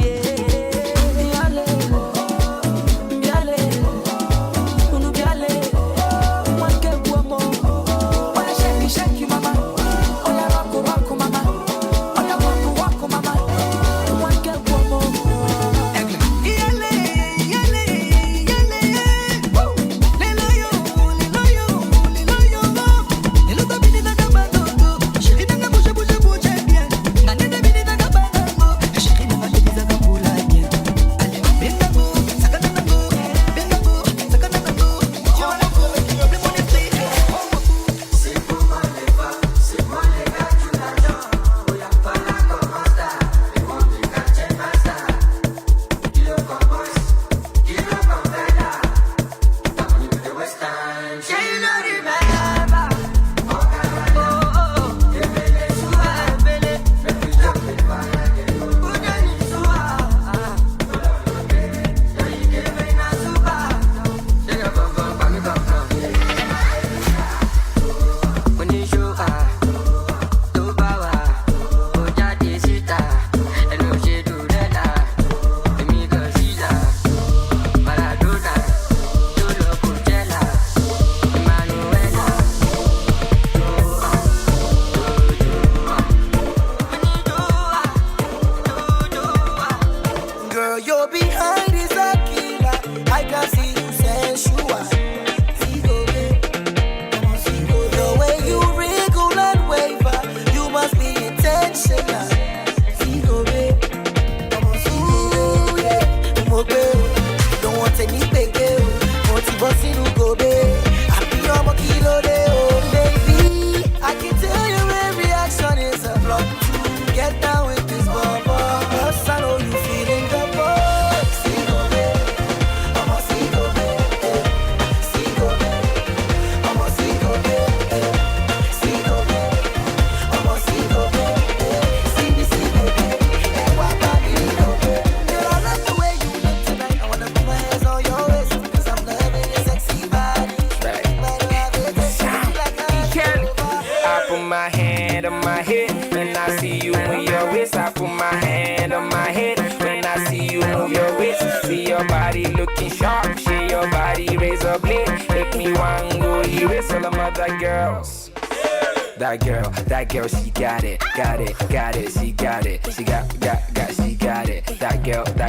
That girl, she got it, she got it, she got it. That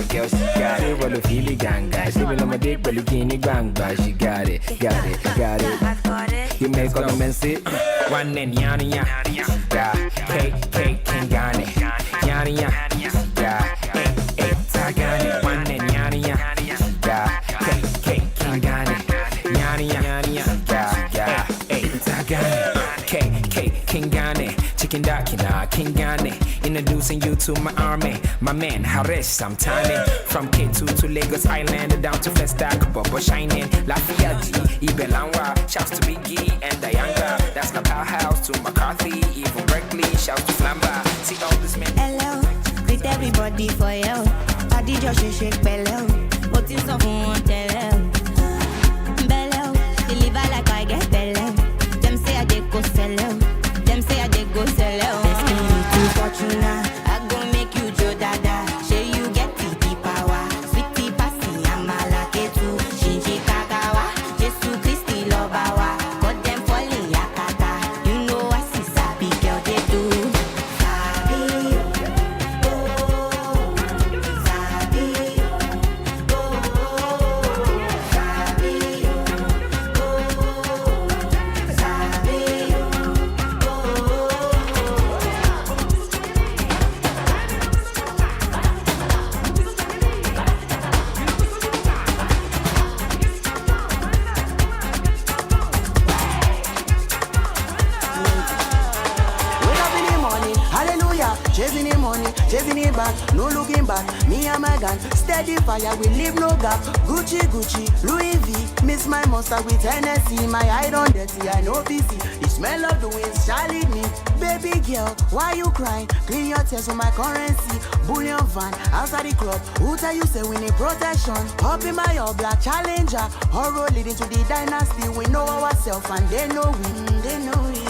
girl, she got it. Well, feel it, ganga. She will my dick, but you can't bang, she got it. You make all the men sit. One and yana, cake, and gane. Yana, tagane. One and yana, cake, and gane. Yana, tagane. King Gane, chicken dakina, King Gane, introducing you to my army, my man Haresh, I'm tiny, from K2 to Lagos Island, down to Festac, Bobo Shining, Lafayette, Ibelanwa, shouts to Biggie and Diana, that's my powerhouse to McCarthy, even Berkeley, shouts to Flamba, see all this men. Hello, greet everybody for you, Daddy Josh shake bello, what is up on bello, deliver like I get bello, them say I did go sell out. Say I did go sell out. Destiny to Fortuna. I go make you Joe Dada. Say you get the power. Sweetie Passy, Amala Ketu. Shinji Kagawa. Jesu Christi Lobawa. Got them falling Yakata. You know I see Sabi girl they do. Sabi, oh, Sabi, oh, chasing the money, chasing the back, no looking back. Me and my gang, steady fire, we leave no gap. Gucci, Gucci, Louis V, miss my monster with Hennessy. My eye on dirty, I know busy. The smell of the wind shall lead me. Baby girl, why you crying? Clean your tears for my currency. Bullion van, outside the club. Who tell you say we need protection? Up in my all black challenger. Horror leading to the dynasty. We know ourselves and they know we. They know we.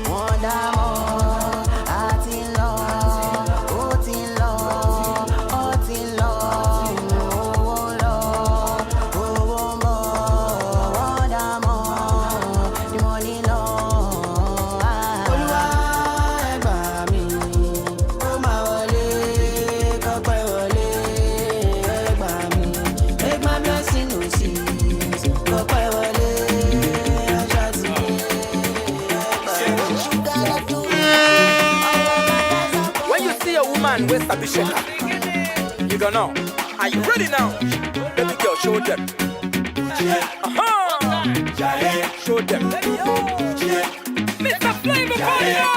Wonder more. Heart in love. Heart in love. Heart in love. Oh, Lord. Oh, more. Wonder more. The money love. Olúwa ẹ gbà mí. Ó máa wọlé. Kọ́pẹ́ wọlé. Ẹ gbà mí. Make my blessing no cease. Kọ́pẹ́ wọlé. Aṣá ti When you see a woman with a bishaka, you gonna know. Are you ready now? Baby girl, show them. Show them. Mr. Flavor Fire!